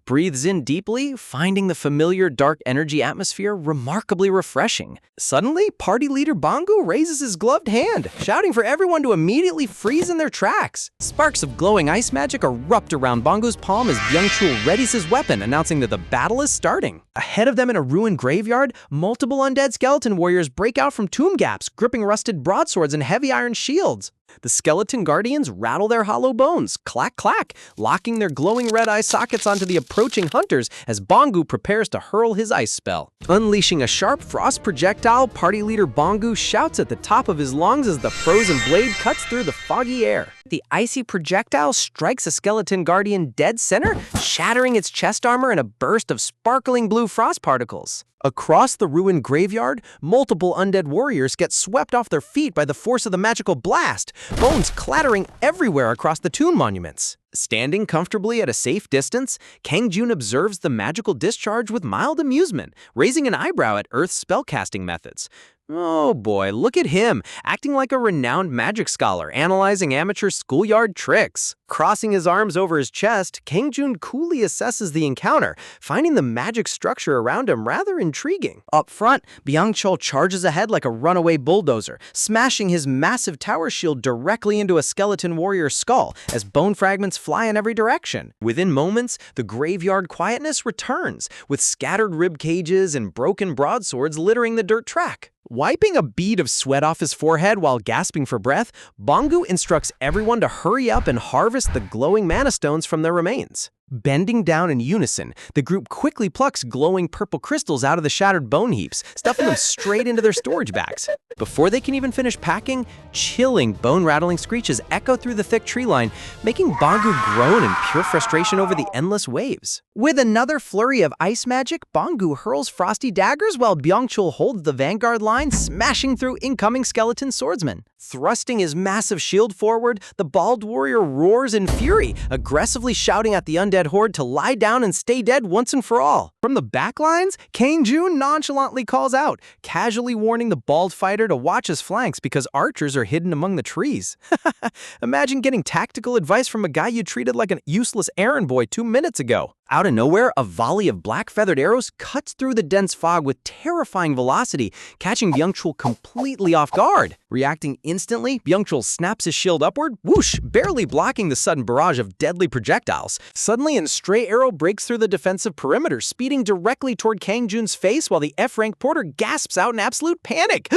breathes in deeply, finding the familiar dark energy atmosphere remarkably refreshing. Suddenly, party leader Banggu raises his gloved hand, shouting for everyone to immediately freeze in their tracks. Sparks of glowing ice magic erupt around Banggu's palm as Byung-chul readies his weapon, announcing that the battle is starting. Ahead of them in a ruined graveyard, multiple undead skeleton warriors break out from tomb gaps, gripping rusted broadswords and heavy iron shields. The skeleton guardians rattle their hollow bones, clack clack, locking their glowing red eye sockets onto the approaching hunters as Banggu prepares to hurl his ice spell. Unleashing a sharp frost projectile, party leader Banggu shouts at the top of his lungs as the frozen blade cuts through the foggy air. The icy projectile strikes a skeleton guardian dead center, shattering its chest armor in a burst of sparkling blue frost particles. Across the ruined graveyard, multiple undead warriors get swept off their feet by the force of the magical blast, bones clattering everywhere across the tomb monuments. Standing comfortably at a safe distance, Kang Jun observes the magical discharge with mild amusement, raising an eyebrow at Earth's spellcasting methods. Oh boy, look at him, acting like a renowned magic scholar, analyzing amateur schoolyard tricks. Crossing his arms over his chest, Kang Jun coolly assesses the encounter, finding the magic structure around him rather intriguing. Up front, Byung-chul charges ahead like a runaway bulldozer, smashing his massive tower shield directly into a skeleton warrior's skull as bone fragments fly in every direction. Within moments, the graveyard quietness returns, with scattered rib cages and broken broadswords littering the dirt track. Wiping a bead of sweat off his forehead while gasping for breath, Banggu instructs everyone to hurry up and harvest the glowing mana stones from their remains. Bending down in unison, the group quickly plucks glowing purple crystals out of the shattered bone heaps, stuffing them straight into their storage bags. Before they can even finish packing, chilling, bone-rattling screeches echo through the thick tree line, making Banggu groan in pure frustration over the endless waves. With another flurry of ice magic, Banggu hurls frosty daggers while Byung-chul holds the vanguard line, smashing through incoming skeleton swordsmen. Thrusting his massive shield forward, the bald warrior roars in fury, aggressively shouting at the undead horde to lie down and stay dead once and for all. From the backlines, Kang Jun nonchalantly calls out, casually warning the bald fighter to watch his flanks because archers are hidden among the trees. Imagine getting tactical advice from a guy you treated like an useless errand boy 2 minutes ago. Out of nowhere, a volley of black feathered arrows cuts through the dense fog with terrifying velocity, catching Byung-chul completely off guard. Reacting instantly, Byung-chul snaps his shield upward, whoosh, barely blocking the sudden barrage of deadly projectiles. Suddenly, a stray arrow breaks through the defensive perimeter, speeding directly toward Kang Jun's face while the F-rank porter gasps out in absolute panic.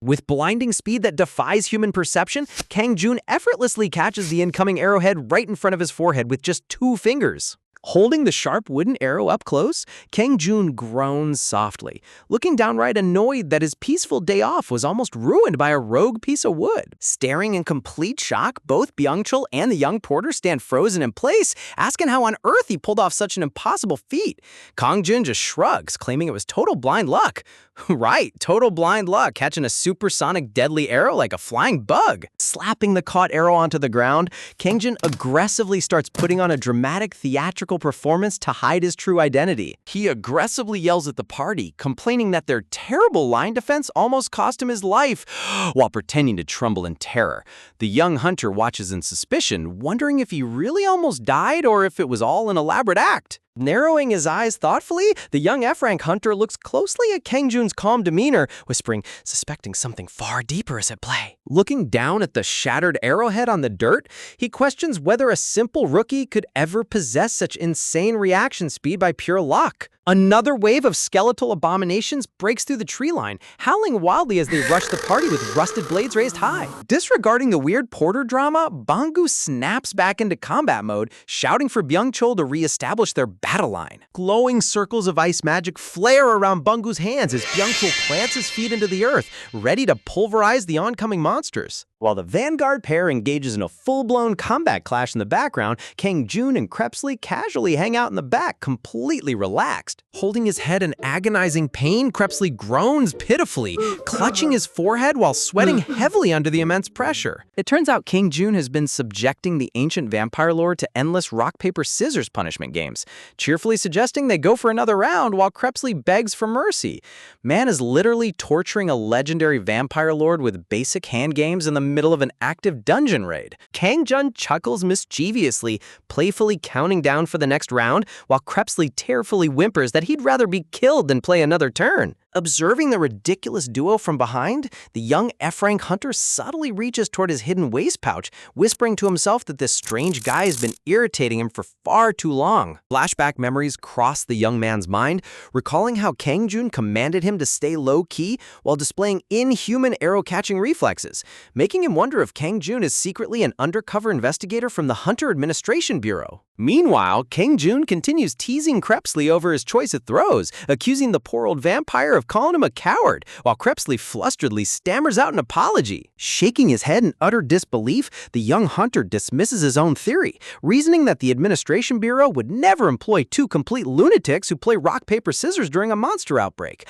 With blinding speed that defies human perception, Kang Jun effortlessly catches the incoming arrowhead right in front of his forehead with just 2 fingers. Holding the sharp wooden arrow up close, Kang Jun groans softly, looking downright annoyed that his peaceful day off was almost ruined by a rogue piece of wood. Staring in complete shock, both Byung-chul and the young porter stand frozen in place, asking how on earth he pulled off such an impossible feat. Kang Jun just shrugs, claiming it was total blind luck. Right, total blind luck, catching a supersonic deadly arrow like a flying bug. Slapping the caught arrow onto the ground, Kang Jun aggressively starts putting on a dramatic theatrical performance to hide his true identity. He aggressively yells at the party, complaining that their terrible line defense almost cost him his life, while pretending to tremble in terror. The young hunter watches in suspicion, wondering if he really almost died or if it was all an elaborate act. Narrowing his eyes thoughtfully, the young F-rank hunter looks closely at Kang Jun's calm demeanor, whispering, suspecting something far deeper is at play. Looking down at the shattered arrowhead on the dirt, he questions whether a simple rookie could ever possess such insane reaction speed by pure luck. Another wave of skeletal abominations breaks through the tree line, howling wildly as they rush the party with rusted blades raised high. Disregarding the weird porter drama, Bangu snaps back into combat mode, shouting for Byung-chul to re-establish their battle line. Glowing circles of ice magic flare around Bangu's hands as Byung-chul plants his feet into the earth, ready to pulverize the oncoming monsters. While the vanguard pair engages in a full-blown combat clash in the background, Kang Jun and Krebsley casually hang out in the back, completely relaxed. Holding his head in agonizing pain, Krebsley groans pitifully, clutching his forehead while sweating heavily under the immense pressure. It turns out Kang Jun has been subjecting the ancient vampire lord to endless rock-paper-scissors punishment games, cheerfully suggesting they go for another round while Krebsley begs for mercy. Man is literally torturing a legendary vampire lord with basic hand games in the middle of an active dungeon raid. Kang Jun chuckles mischievously, playfully counting down for the next round, while Krebsley tearfully whimpers that he'd rather be killed than play another turn. Observing the ridiculous duo from behind, the young F-rank hunter subtly reaches toward his hidden waist pouch, whispering to himself that this strange guy has been irritating him for far too long. Flashback memories cross the young man's mind, recalling how Kang Jun commanded him to stay low-key while displaying inhuman arrow-catching reflexes, making him wonder if Kang Jun is secretly an undercover investigator from the Hunter Administration Bureau. Meanwhile, Kang Jun continues teasing Krebsley over his choice of throws, accusing the poor old vampire of calling him a coward, while Krebsley flusteredly stammers out an apology. Shaking his head in utter disbelief, the young hunter dismisses his own theory, reasoning that the Administration Bureau would never employ 2 complete lunatics who play rock, paper, scissors during a monster outbreak.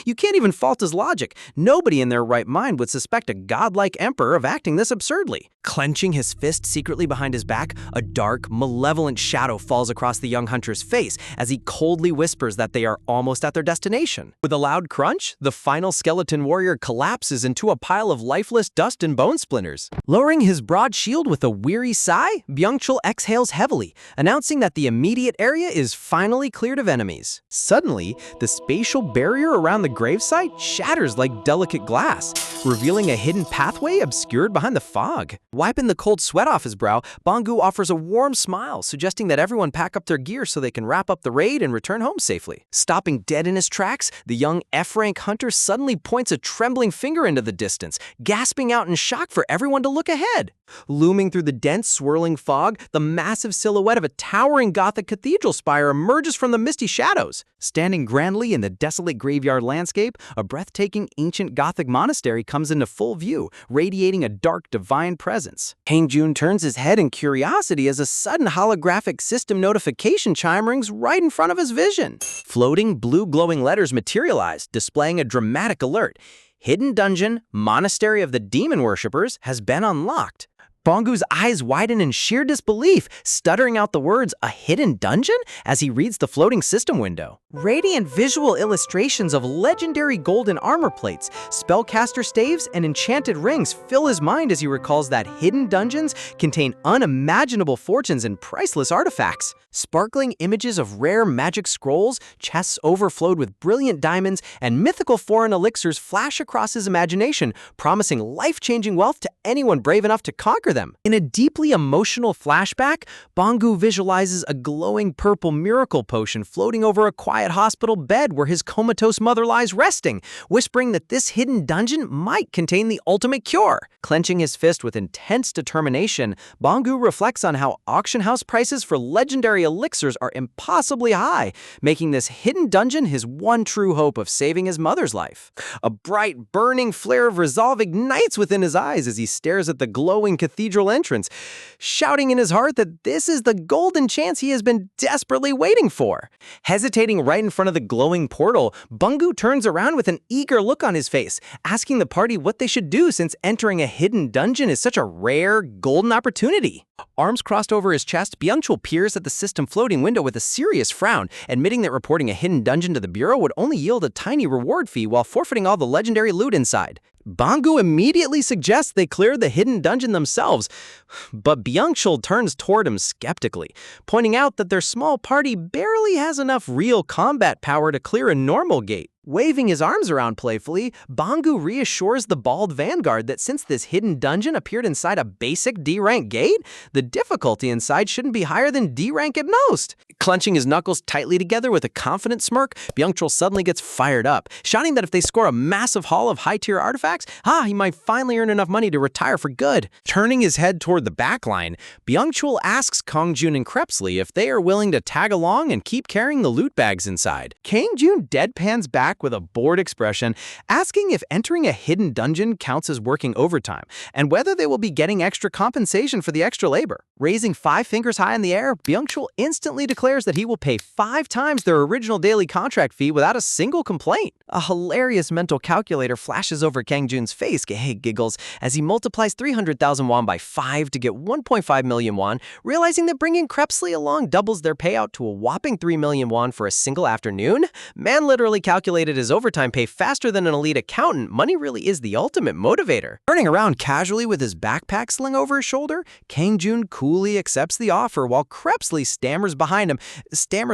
You can't even fault his logic. Nobody in their right mind would suspect a godlike emperor of acting this absurdly. Clenching his fist secretly behind his back, a dark, malevolent shadow falls across the young hunter's face as he coldly whispers that they are almost at their destination. With a loud crunch, the final skeleton warrior collapses into a pile of lifeless dust and bone splinters. Lowering his broad shield with a weary sigh, Byung-chul exhales heavily, announcing that the immediate area is finally cleared of enemies. Suddenly, the spatial barrier around the gravesite shatters like delicate glass, revealing a hidden pathway obscured behind the fog. Wiping the cold sweat off his brow, Bangu offers a warm smile, suggesting that everyone pack up their gear so they can wrap up the raid and return home safely. Stopping dead in his tracks, the young F-rank hunter suddenly points a trembling finger into the distance, gasping out in shock for everyone to look ahead. Looming through the dense, swirling fog, the massive silhouette of a towering Gothic cathedral spire emerges from the misty shadows. Standing grandly in the desolate graveyard landscape, a breathtaking ancient Gothic monastery comes into full view, radiating a dark, divine presence. Kang Jun turns his head in curiosity as a sudden holographic system notification chime rings right in front of his vision. Floating blue glowing letters materialize, displaying a dramatic alert. Hidden dungeon, Monastery of the Demon Worshippers, has been unlocked. Bongu's eyes widen in sheer disbelief, stuttering out the words, "A hidden dungeon?" as he reads the floating system window. Radiant visual illustrations of legendary golden armor plates, spellcaster staves, and enchanted rings fill his mind as he recalls that hidden dungeons contain unimaginable fortunes and priceless artifacts. Sparkling images of rare magic scrolls, chests overflowed with brilliant diamonds, and mythical foreign elixirs flash across his imagination, promising life-changing wealth to anyone brave enough to conquer them. In a deeply emotional flashback, Bongu visualizes a glowing purple miracle potion floating over a quiet hospital bed where his comatose mother lies resting, whispering that this hidden dungeon might contain the ultimate cure. Clenching his fist with intense determination, Bongu reflects on how auction house prices for legendary elixirs are impossibly high, making this hidden dungeon his one true hope of saving his mother's life. A bright, burning flare of resolve ignites within his eyes as he stares at the glowing cathedral entrance, shouting in his heart that this is the golden chance he has been desperately waiting for. Hesitating right in front of the glowing portal, Bongu turns around with an eager look on his face, asking the party what they should do since entering a hidden dungeon is such a rare, golden opportunity. Arms crossed over his chest, Byung-chul peers at the system floating window with a serious frown, admitting that reporting a hidden dungeon to the Bureau would only yield a tiny reward fee while forfeiting all the legendary loot inside. Bongu immediately suggests they clear the hidden dungeon themselves, but Byung-chul turns toward him skeptically, pointing out that their small party barely has enough real combat power to clear a normal gate. Waving his arms around playfully, Bongu reassures the bald vanguard that since this hidden dungeon appeared inside a basic D-rank gate, the difficulty inside shouldn't be higher than D-rank at most. Clenching his knuckles tightly together with a confident smirk, Byung-chul suddenly gets fired up, shouting that if they score a massive haul of high-tier artifacts, he might finally earn enough money to retire for good. Turning his head toward the backline, Byung-chul asks Kang-jun and Krebsley if they are willing to tag along and keep carrying the loot bags inside. Kang-jun deadpans back with a bored expression, asking if entering a hidden dungeon counts as working overtime, and whether they will be getting extra compensation for the extra labor. Raising 5 fingers high in the air, Byung-chul instantly declares that he will pay 5 times their original daily contract fee without a single complaint. A hilarious mental calculator flashes over Kang-jun's face, giggles, as he multiplies 300,000 won by 5 to get 1.5 million won, realizing that bringing Krebsley along doubles their payout to a whopping 3 million won for a single afternoon. Man literally calculated his overtime pay faster than an elite accountant. Money really is the ultimate motivator. Turning around casually with his backpack sling over his shoulder, Kang-jun coolly accepts the offer while Krebsley stammers behind him,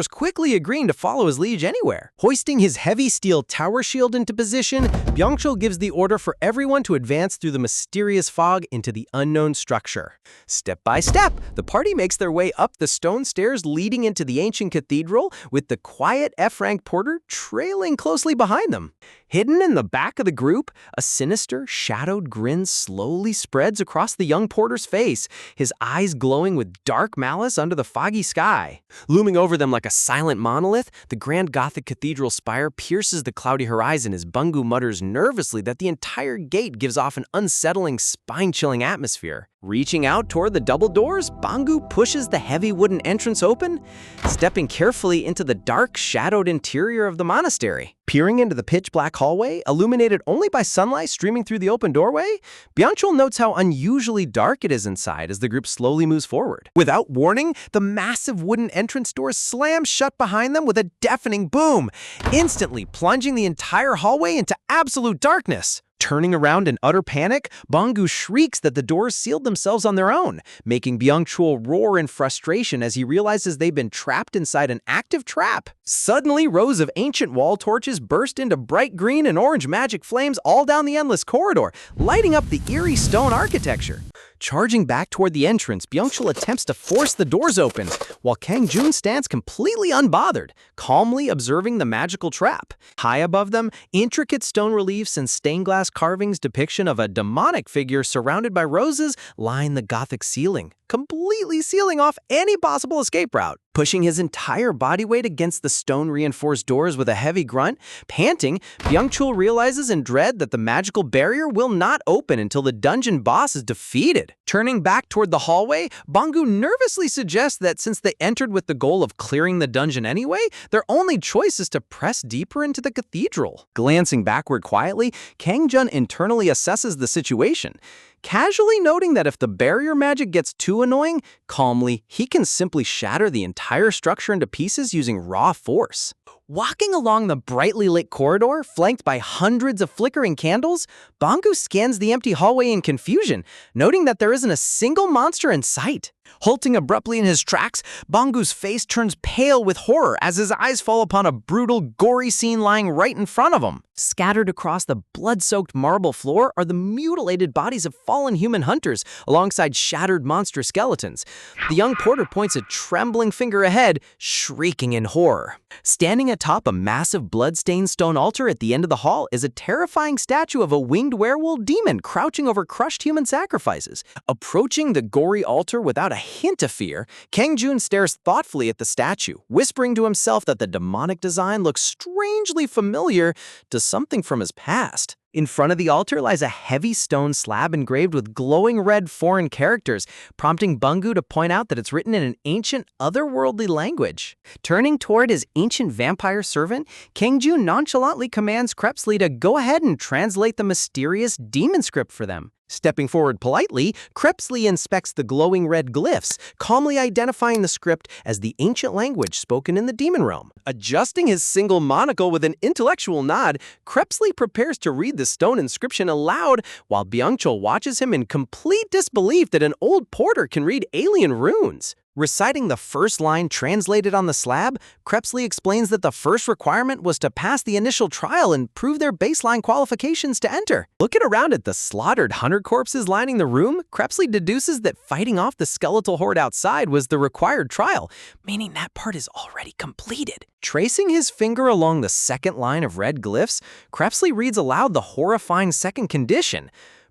quickly agreeing to follow his liege anywhere. Hoisting his heavy steel tower shield into position, Byung-chul gives the order for everyone to advance through the mysterious fog into the unknown structure. Step by step, the party makes their way up the stone stairs leading into the ancient cathedral, with the quiet F-rank porter trailing closely behind them. Hidden in the back of the group, a sinister, shadowed grin slowly spreads across the young porter's face, his eyes glowing with dark malice under the foggy sky. Looming over them like a silent monolith, the grand Gothic cathedral spire pierces the cloudy horizon as Bongu mutters nervously that the entire gate gives off an unsettling, spine-chilling atmosphere. Reaching out toward the double doors, Bongu pushes the heavy wooden entrance open, stepping carefully into the dark, shadowed interior of the monastery. Peering into the pitch-black hallway, illuminated only by sunlight streaming through the open doorway, Byung-chul notes how unusually dark it is inside as the group slowly moves forward. Without warning, the massive wooden entrance doors slam shut behind them with a deafening boom, instantly plunging the entire hallway into absolute darkness. Turning around in utter panic, Bongu shrieks that the doors sealed themselves on their own, making Byung-chul roar in frustration as he realizes they've been trapped inside an active trap. Suddenly, rows of ancient wall torches burst into bright green and orange magic flames all down the endless corridor, lighting up the eerie stone architecture. Charging back toward the entrance, Byung-chul attempts to force the doors open, while Kang-jun stands completely unbothered, calmly observing the magical trap. High above them, intricate stone reliefs and stained glass carvings depiction of a demonic figure surrounded by roses line the Gothic ceiling, completely sealing off any possible escape route. Pushing his entire body weight against the stone-reinforced doors with a heavy grunt, panting, Byung-chul realizes in dread that the magical barrier will not open until the dungeon boss is defeated. Turning back toward the hallway, Bangu nervously suggests that since they entered with the goal of clearing the dungeon anyway, their only choice is to press deeper into the cathedral. Glancing backward quietly, Kangjun internally assesses the situation, casually noting that if the barrier magic gets too annoying, calmly, he can simply shatter the entire structure into pieces using raw force. Walking along the brightly lit corridor, flanked by hundreds of flickering candles, Bangu scans the empty hallway in confusion, noting that there isn't a single monster in sight. Halting abruptly in his tracks, Bangu's face turns pale with horror as his eyes fall upon a brutal, gory scene lying right in front of him. Scattered across the blood-soaked marble floor are the mutilated bodies of fallen human hunters, alongside shattered monster skeletons. The young porter points a trembling finger ahead, shrieking in horror. Standing atop a massive blood-stained stone altar at the end of the hall is a terrifying statue of a winged werewolf demon crouching over crushed human sacrifices. Approaching the gory altar without a hint of fear, Kangjun stares thoughtfully at the statue, whispering to himself that the demonic design looks strangely familiar to something from his past. In front of the altar lies a heavy stone slab engraved with glowing red foreign characters, prompting Bangu to point out that it's written in an ancient, otherworldly language. Turning toward his ancient vampire servant, Kangjun nonchalantly commands Crepsley to go ahead and translate the mysterious demon script for them. Stepping forward politely, Crepsley inspects the glowing red glyphs, calmly identifying the script as the ancient language spoken in the demon realm. Adjusting his single monocle with an intellectual nod, Crepsley prepares to read the stone inscription aloud, while Byung-chul watches him in complete disbelief that an old porter can read alien runes. Reciting the first line translated on the slab, Crepsley explains that the first requirement was to pass the initial trial and prove their baseline qualifications to enter. Looking around at the slaughtered hunter corpses lining the room, Crepsley deduces that fighting off the skeletal horde outside was the required trial, meaning that part is already completed. Tracing his finger along the second line of red glyphs, Crepsley reads aloud the horrifying second condition.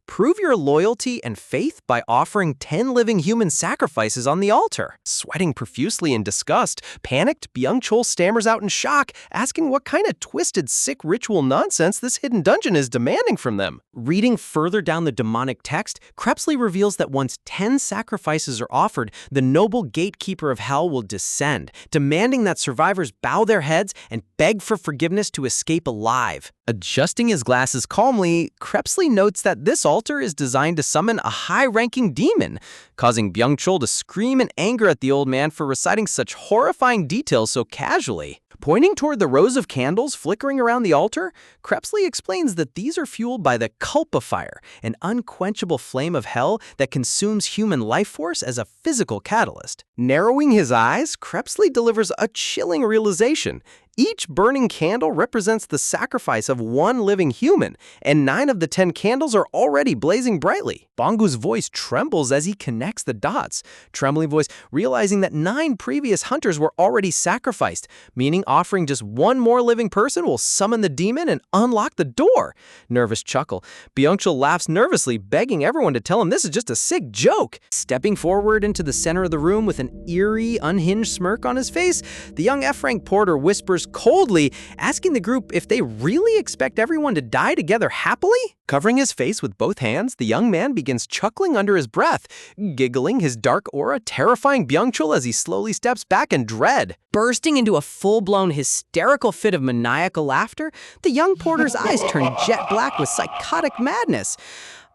Prove your loyalty and faith by offering 10 living human sacrifices on the altar. Sweating profusely in disgust, panicked, Byung-chul stammers out in shock, asking what kind of twisted, sick ritual nonsense this hidden dungeon is demanding from them. Reading further down the demonic text, Crepsley reveals that once 10 sacrifices are offered, the noble gatekeeper of hell will descend, demanding that survivors bow their heads and beg for forgiveness to escape alive. Adjusting his glasses calmly, Crepsley notes that this altar is designed to summon a high-ranking demon, causing Byung-chul to scream in anger at the old man for reciting such horrifying details so casually. Pointing toward the rows of candles flickering around the altar, Crepsley explains that these are fueled by the Kulpa fire, an unquenchable flame of hell that consumes human life force as a physical catalyst. Narrowing his eyes, Crepsley delivers a chilling realization. Each burning candle represents the sacrifice of one living human, and 9 of the 10 candles are already blazing brightly. Bangu's voice trembles as he connects the dots. Trembling voice, realizing that 9 previous hunters were already sacrificed, meaning offering just one more living person will summon the demon and unlock the door. Nervous chuckle. Byung-chul laughs nervously, begging everyone to tell him this is just a sick joke. Stepping forward into the center of the room with an eerie, unhinged smirk on his face, the young F-rank porter whispers coldly, asking the group if they really expect everyone to die together happily? Covering his face with both hands, the young man begins chuckling under his breath, giggling, his dark aura terrifying Byung-chul as he slowly steps back in dread. Bursting into a full-blown hysterical fit of maniacal laughter, the young porter's eyes turn jet black with psychotic madness.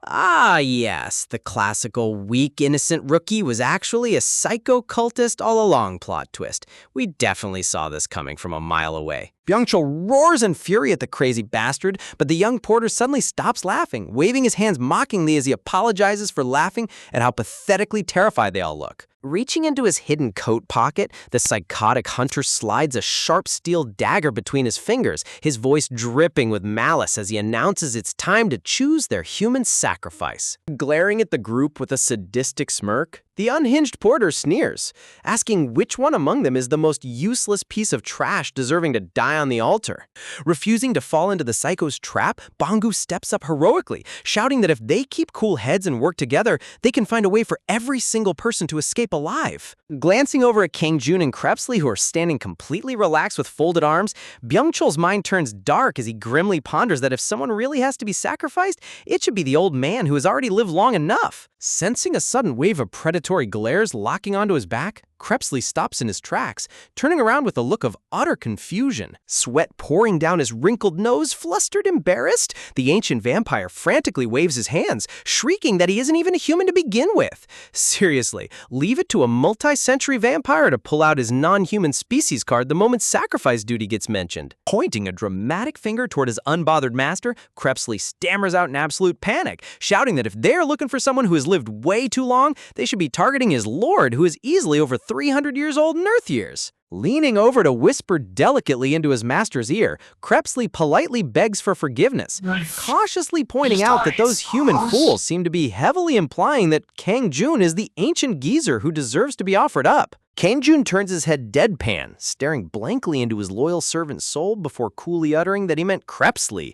Ah, yes, the classical weak, innocent rookie was actually a psycho-cultist all-along plot twist. We definitely saw this coming from a mile away. Byung-chul roars in fury at the crazy bastard, but the young porter suddenly stops laughing, waving his hands mockingly as he apologizes for laughing at how pathetically terrified they all look. Reaching into his hidden coat pocket, the psychotic hunter slides a sharp steel dagger between his fingers, his voice dripping with malice as he announces it's time to choose their human sacrifice. Glaring at the group with a sadistic smirk, The unhinged porter sneers, asking which one among them is the most useless piece of trash deserving to die on the altar. Refusing to fall into the psycho's trap, Bangu steps up heroically, shouting that if they keep cool heads and work together, they can find a way for every single person to escape alive. Glancing over at Kangjun and Krebsley, who are standing completely relaxed with folded arms, Byung-chul's mind turns dark as he grimly ponders that if someone really has to be sacrificed, it should be the old man who has already lived long enough. Sensing a sudden wave of predatory glares locking onto his back, Krebsley stops in his tracks, turning around with a look of utter confusion. Sweat pouring down his wrinkled nose, flustered, embarrassed, the ancient vampire frantically waves his hands, shrieking that he isn't even a human to begin with. Seriously, leave it to a multi-century vampire to pull out his non-human species card the moment sacrifice duty gets mentioned. Pointing a dramatic finger toward his unbothered master, Krebsley stammers out in absolute panic, shouting that if they're looking for someone who has lived way too long, they should be targeting his lord, who is easily over 300 years old in Earth years. Leaning over to whisper delicately into his master's ear, Krebsley politely begs for forgiveness, cautiously pointing out that those human fools seem to be heavily implying that Kangjun is the ancient geezer who deserves to be offered up. Kangjun turns his head deadpan, staring blankly into his loyal servant's soul before coolly uttering that he meant Krebsley.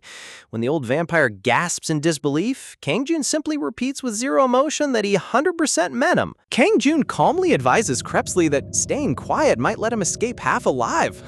When the old vampire gasps in disbelief, Kangjun simply repeats with zero emotion that he 100% meant him. Kangjun calmly advises Krebsley that staying quiet might let him escape half alive,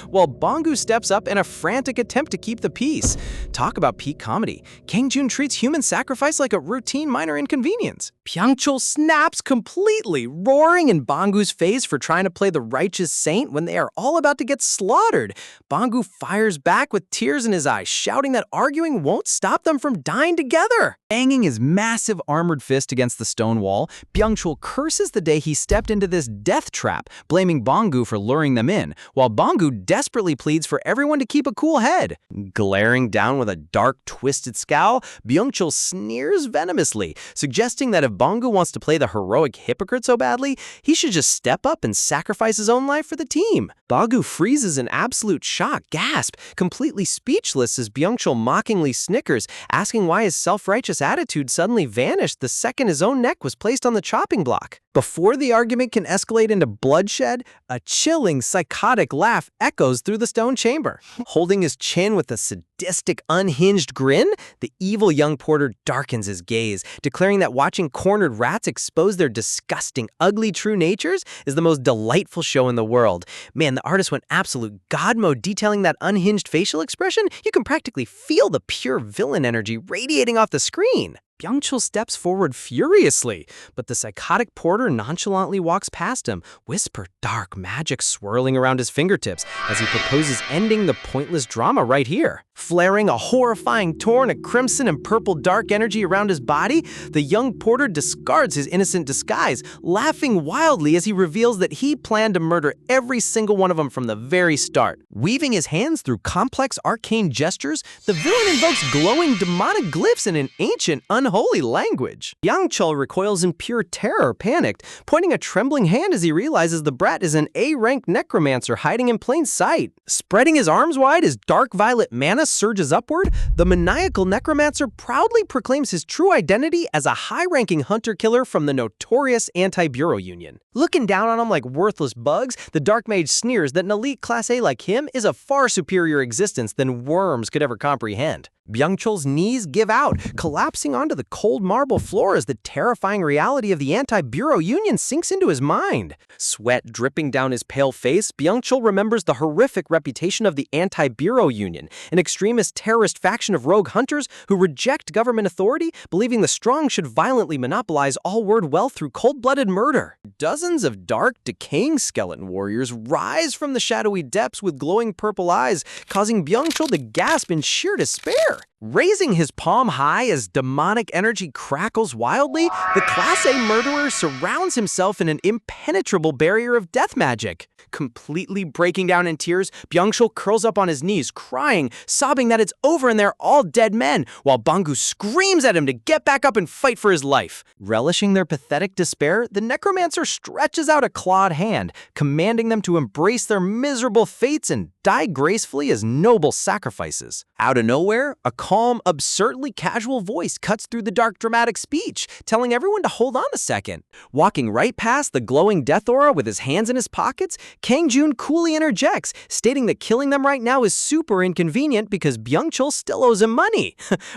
while Bangu steps up in a frantic attempt to keep the peace. Talk about peak comedy. Kangjun treats human sacrifice like a routine minor inconvenience. Byung-chul snaps completely, roaring in Bangu's face for trying to play the righteous saint when they are all about to get slaughtered. Bangu fires back with tears in his eyes, shouting that arguing won't stop them from dying together. Banging his massive armored fist against the stone wall, Byung-chul curses the day he stepped into this death trap, blaming Bangu for luring them in, while Bangu desperately pleads for everyone to keep a cool head. Glaring down with a dark, twisted scowl, Byung-chul sneers venomously, suggesting that if Bangu wants to play the heroic hypocrite so badly, he should just step up and sacrifice his own life for the team. Bangu freezes in absolute shock, gasp, completely speechless as Byung-chul mockingly snickers, asking why his self-righteous attitude suddenly vanished the second his own neck was placed on the chopping block. Before the argument can escalate into bloodshed, a chilling, psychotic laugh echoes through the stone chamber. Holding his chin with a sadistic, unhinged grin, the evil young porter darkens his gaze, declaring that watching cornered rats expose their disgusting, ugly true natures is the most delightful show in the world. Man, the artist went absolute god mode detailing that unhinged facial expression. You can practically feel the pure villain energy radiating off the screen. Byung-chul steps forward furiously, but the psychotic porter nonchalantly walks past him, whisper dark magic swirling around his fingertips as he proposes ending the pointless drama right here. Flaring a horrifying torrent of crimson and purple dark energy around his body, the young porter discards his innocent disguise, laughing wildly as he reveals that he planned to murder every single one of them from the very start. Weaving his hands through complex arcane gestures, the villain invokes glowing demonic glyphs in an ancient, unholy language. Byung-chul recoils in pure terror, panicked, pointing a trembling hand as he realizes the brat is an A-ranked necromancer hiding in plain sight. Spreading his arms wide as dark violet mana surges upward, the maniacal necromancer proudly proclaims his true identity as a high-ranking hunter-killer from the notorious Anti-Bureau Union. Looking down on him like worthless bugs, the dark mage sneers that an elite Class A like him is a far superior existence than worms could ever comprehend. Byung-chul's knees give out, collapsing onto the cold marble floor as the terrifying reality of the Anti-Bureau Union sinks into his mind. Sweat dripping down his pale face, Byung-chul remembers the horrific reputation of the Anti-Bureau Union, an extremist terrorist faction of rogue hunters who reject government authority, believing the strong should violently monopolize all word wealth through cold-blooded murder. Dozens of dark, decaying skeleton warriors rise from the shadowy depths with glowing purple eyes, causing Byung-chul to gasp in sheer despair. Raising his palm high as demonic energy crackles wildly, the Class A murderer surrounds himself in an impenetrable barrier of death magic. Completely breaking down in tears, Byung-chul curls up on his knees, crying, sobbing that it's over and they're all dead men, while Bangu screams at him to get back up and fight for his life. Relishing their pathetic despair, the necromancer stretches out a clawed hand, commanding them to embrace their miserable fates and die gracefully as noble sacrifices. Out of nowhere, a calm, absurdly casual voice cuts through the dark, dramatic speech, telling everyone to hold on a second. Walking right past the glowing death aura with his hands in his pockets, Kang Jun coolly interjects, stating that killing them right now is super inconvenient because Byung-chul still owes him money.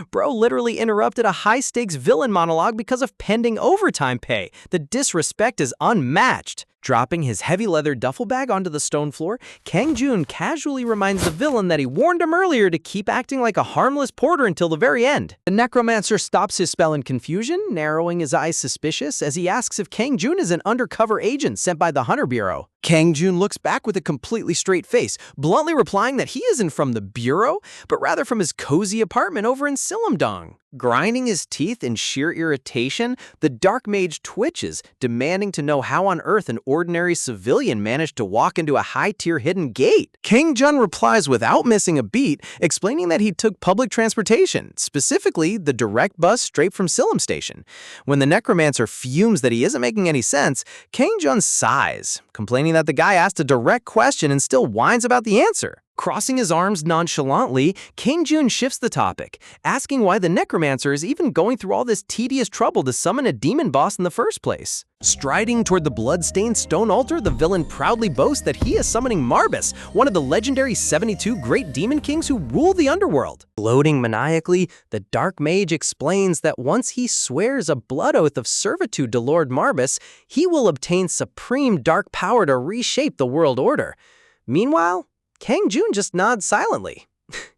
Bro literally interrupted a high-stakes villain monologue because of pending overtime pay. The disrespect is unmatched. Dropping his heavy leather duffel bag onto the stone floor, Kang Jun casually reminds the villain that he warned him earlier to keep acting like a harmless porter until the very end. The necromancer stops his spell in confusion, narrowing his eyes suspicious as he asks if Kang Jun is an undercover agent sent by the Hunter Bureau. Kang Jun looks back with a completely straight face, bluntly replying that he isn't from the Bureau, but rather from his cozy apartment over in Silumdong. Grinding his teeth in sheer irritation, the Dark Mage twitches, demanding to know how on earth an ordinary civilian managed to walk into a high-tier hidden gate. Kang Jun replies without missing a beat, explaining that he took public transportation, specifically the direct bus straight from Silum Station. When the necromancer fumes that he isn't making any sense, Kang Jun sighs, complaining that the guy asked a direct question and still whines about the answer. Crossing his arms nonchalantly, Kang Jun shifts the topic, asking why the necromancer is even going through all this tedious trouble to summon a demon boss in the first place. Striding toward the blood-stained stone altar, the villain proudly boasts that he is summoning Marbus, one of the legendary 72 great demon kings who rule the underworld. Gloating maniacally, the Dark Mage explains that once he swears a blood oath of servitude to Lord Marbus, he will obtain supreme dark power to reshape the world order. Meanwhile, Kang Jun just nods silently,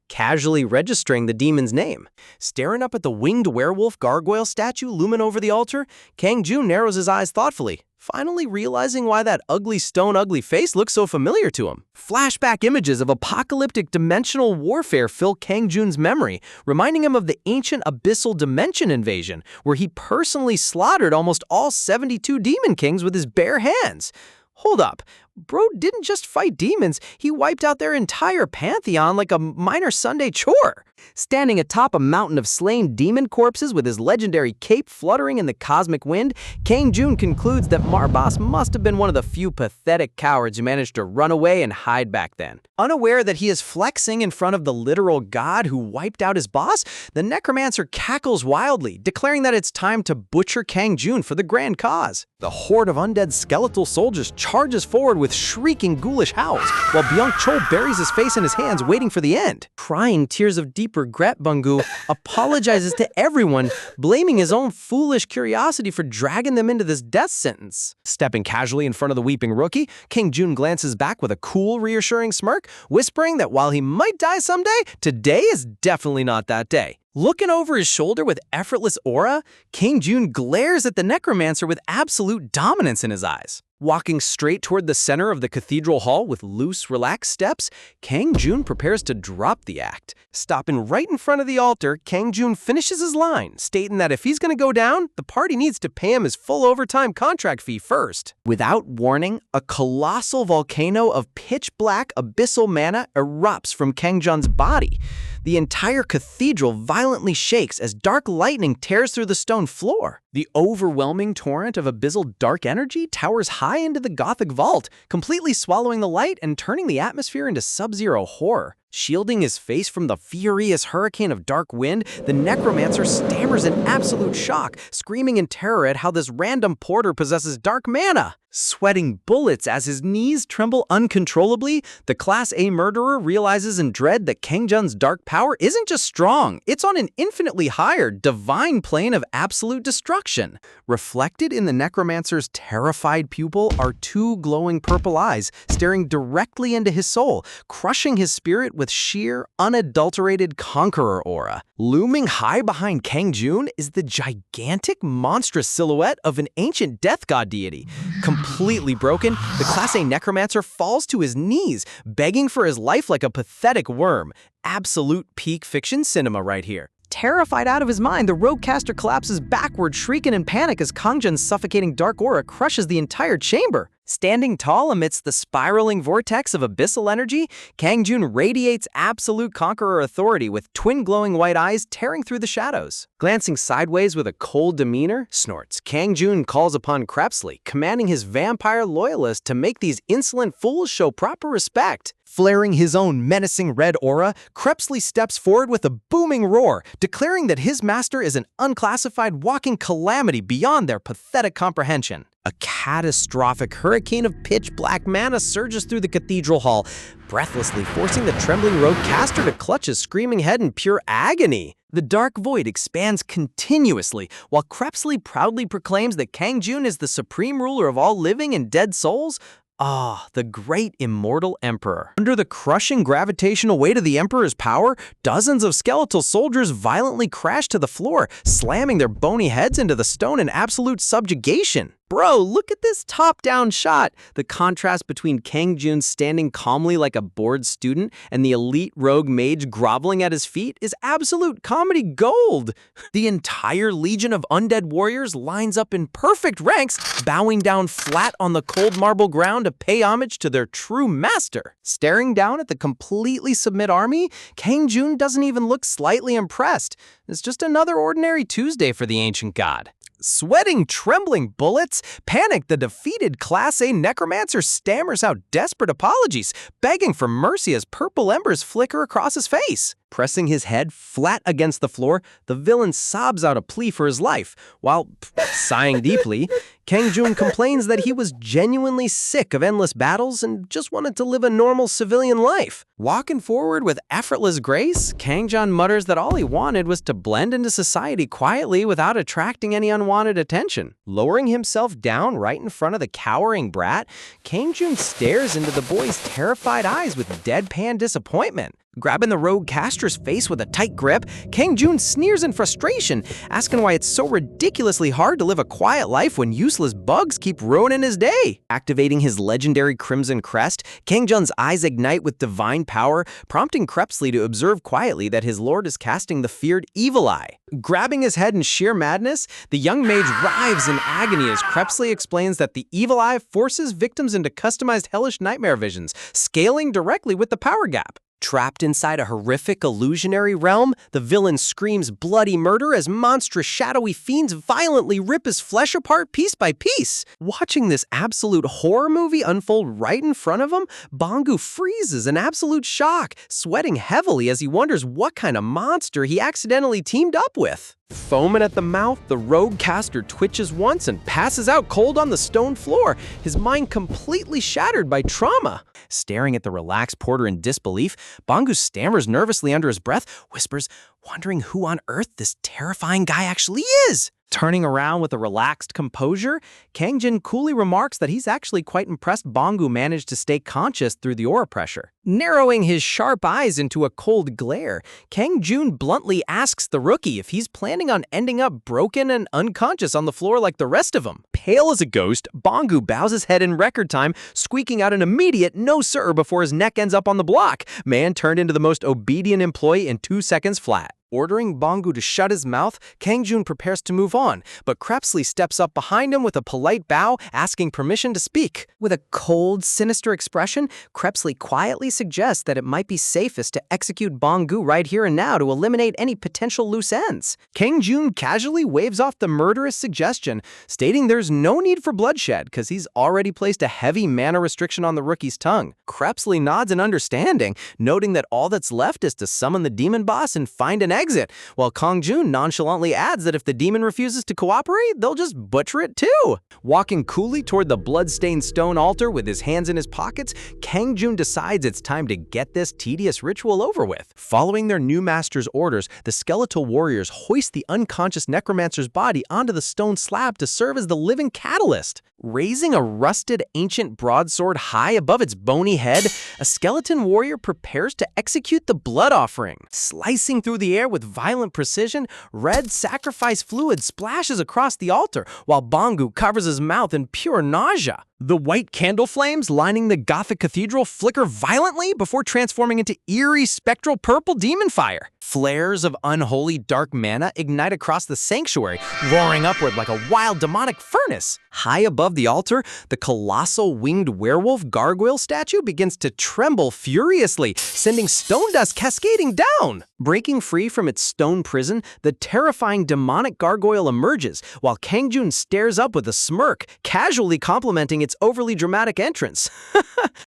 casually registering the demon's name. Staring up at the winged werewolf gargoyle statue looming over the altar, Kang Jun narrows his eyes thoughtfully, finally realizing why that ugly face looks so familiar to him. Flashback images of apocalyptic dimensional warfare fill Kang Jun's memory, reminding him of the ancient abyssal dimension invasion, where he personally slaughtered almost all 72 demon kings with his bare hands. Hold up. Bro didn't just fight demons, he wiped out their entire pantheon like a minor Sunday chore. Standing atop a mountain of slain demon corpses with his legendary cape fluttering in the cosmic wind, Kang Jun concludes that Marbas must have been one of the few pathetic cowards who managed to run away and hide back then. Unaware that he is flexing in front of the literal god who wiped out his boss, the necromancer cackles wildly, declaring that it's time to butcher Kang Jun for the grand cause. The horde of undead skeletal soldiers charges forward with shrieking ghoulish howls, while Byung-chul buries his face in his hands waiting for the end. Crying tears of deep regret, Bungu apologizes to everyone, blaming his own foolish curiosity for dragging them into this death sentence. Stepping casually in front of the weeping rookie, Kang Jun glances back with a cool, reassuring smirk, whispering that while he might die someday, today is definitely not that day. Looking over his shoulder with effortless aura, Kang Jun glares at the necromancer with absolute dominance in his eyes. Walking straight toward the center of the cathedral hall with loose, relaxed steps, Kang Jun prepares to drop the act. Stopping right in front of the altar, Kang Jun finishes his line, stating that if he's going to go down, the party needs to pay him his full overtime contract fee first. Without warning, a colossal volcano of pitch-black abyssal mana erupts from Kang Jun's body. The entire cathedral violently shakes as dark lightning tears through the stone floor. The overwhelming torrent of abyssal dark energy towers high into the Gothic vault, completely swallowing the light and turning the atmosphere into sub-zero horror. Shielding his face from the furious hurricane of dark wind, the necromancer stammers in absolute shock, screaming in terror at how this random porter possesses dark mana. Sweating bullets as his knees tremble uncontrollably, the Class A murderer realizes in dread that Kang Jun's dark power isn't just strong, it's on an infinitely higher, divine plane of absolute destruction. Reflected in the necromancer's terrified pupil are two glowing purple eyes staring directly into his soul, crushing his spirit with sheer, unadulterated conqueror aura. Looming high behind Kang Jun is the gigantic, monstrous silhouette of an ancient death god deity. Completely broken, the Class A necromancer falls to his knees, begging for his life like a pathetic worm. Absolute peak fiction cinema right here. Terrified out of his mind, the rogue caster collapses backward, shrieking in panic as Kang Jun's suffocating dark aura crushes the entire chamber. Standing tall amidst the spiraling vortex of abyssal energy, Kang Jun radiates absolute conqueror authority with twin glowing white eyes tearing through the shadows. Glancing sideways with a cold demeanor, snorts, Kang Jun calls upon Crepsley, commanding his vampire loyalists to make these insolent fools show proper respect. Flaring his own menacing red aura, Crepsley steps forward with a booming roar, declaring that his master is an unclassified walking calamity beyond their pathetic comprehension. A catastrophic hurricane of pitch-black mana surges through the cathedral hall, breathlessly forcing the trembling rogue caster to clutch his screaming head in pure agony. The dark void expands continuously, while Crepsley proudly proclaims that Kang Jun is the supreme ruler of all living and dead souls. Ah, the great immortal emperor. Under the crushing gravitational weight of the emperor's power, dozens of skeletal soldiers violently crash to the floor, slamming their bony heads into the stone in absolute subjugation. Bro, look at this top-down shot. The contrast between Kang Jun standing calmly like a bored student and the elite rogue mage groveling at his feet is absolute comedy gold. The entire legion of undead warriors lines up in perfect ranks, bowing down flat on the cold marble ground to pay homage to their true master. Staring down at the completely submit army, Kang Jun doesn't even look slightly impressed. It's just another ordinary Tuesday for the ancient god. Sweating, trembling bullets, panicked, the defeated Class A necromancer stammers out desperate apologies, begging for mercy as purple embers flicker across his face. Pressing his head flat against the floor, the villain sobs out a plea for his life, while, sighing deeply, Kang Jun complains that he was genuinely sick of endless battles and just wanted to live a normal civilian life. Walking forward with effortless grace, Kang Jun mutters that all he wanted was to blend into society quietly without attracting any unwanted attention. Lowering himself down right in front of the cowering brat, Kang Jun stares into the boy's terrified eyes with deadpan disappointment. Grabbing the rogue caster's face with a tight grip, Kang Jun sneers in frustration, asking why it's so ridiculously hard to live a quiet life when useless bugs keep ruining his day. Activating his legendary Crimson Crest, Kang Jun's eyes ignite with divine power, prompting Crepsley to observe quietly that his lord is casting the feared Evil Eye. Grabbing his head in sheer madness, the young mage writhes in agony as Crepsley explains that the Evil Eye forces victims into customized hellish nightmare visions, scaling directly with the power gap. Trapped inside a horrific illusionary realm, the villain screams bloody murder as monstrous shadowy fiends violently rip his flesh apart piece by piece. Watching this absolute horror movie unfold right in front of him, Bangu freezes in absolute shock, sweating heavily as he wonders what kind of monster he accidentally teamed up with. Foaming at the mouth, the rogue caster twitches once and passes out cold on the stone floor, his mind completely shattered by trauma. Staring at the relaxed porter in disbelief, Bangu stammers nervously under his breath, whispers, wondering who on earth this terrifying guy actually is. Turning around with a relaxed composure, Kang Jun coolly remarks that he's actually quite impressed Bangu managed to stay conscious through the aura pressure. Narrowing his sharp eyes into a cold glare, Kang Jun bluntly asks the rookie if he's planning on ending up broken and unconscious on the floor like the rest of them. Pale as a ghost, Bangu bows his head in record time, squeaking out an immediate "no sir" before his neck ends up on the block. Man turned into the most obedient employee in 2 seconds flat. Ordering Bangu to shut his mouth, Kang Jun prepares to move on, but Crepsley steps up behind him with a polite bow, asking permission to speak. With a cold, sinister expression, Crepsley quietly suggests that it might be safest to execute Bangu right here and now to eliminate any potential loose ends. Kang Jun casually waves off the murderous suggestion, stating there's no need for bloodshed because he's already placed a heavy mana restriction on the rookie's tongue. Crepsley nods in understanding, noting that all that's left is to summon the demon boss and find an exit, while Kang Jun nonchalantly adds that if the demon refuses to cooperate, they'll just butcher it too. Walking coolly toward the blood-stained stone altar with his hands in his pockets, Kang Jun decides it's time to get this tedious ritual over with. Following their new master's orders, the skeletal warriors hoist the unconscious necromancer's body onto the stone slab to serve as the living catalyst. Raising a rusted ancient broadsword high above its bony head, a skeleton warrior prepares to execute the blood offering. Slicing through the air with violent precision, red sacrifice fluid splashes across the altar, while Bangu covers his mouth in pure nausea. The white candle flames lining the Gothic cathedral flicker violently before transforming into eerie spectral purple demon fire. Flares of unholy dark mana ignite across the sanctuary, roaring upward like a wild demonic furnace. High above the altar, the colossal winged werewolf gargoyle statue begins to tremble furiously, sending stone dust cascading down. Breaking free from its stone prison, the terrifying demonic gargoyle emerges, while Kang Jun stares up with a smirk, casually complimenting its overly dramatic entrance.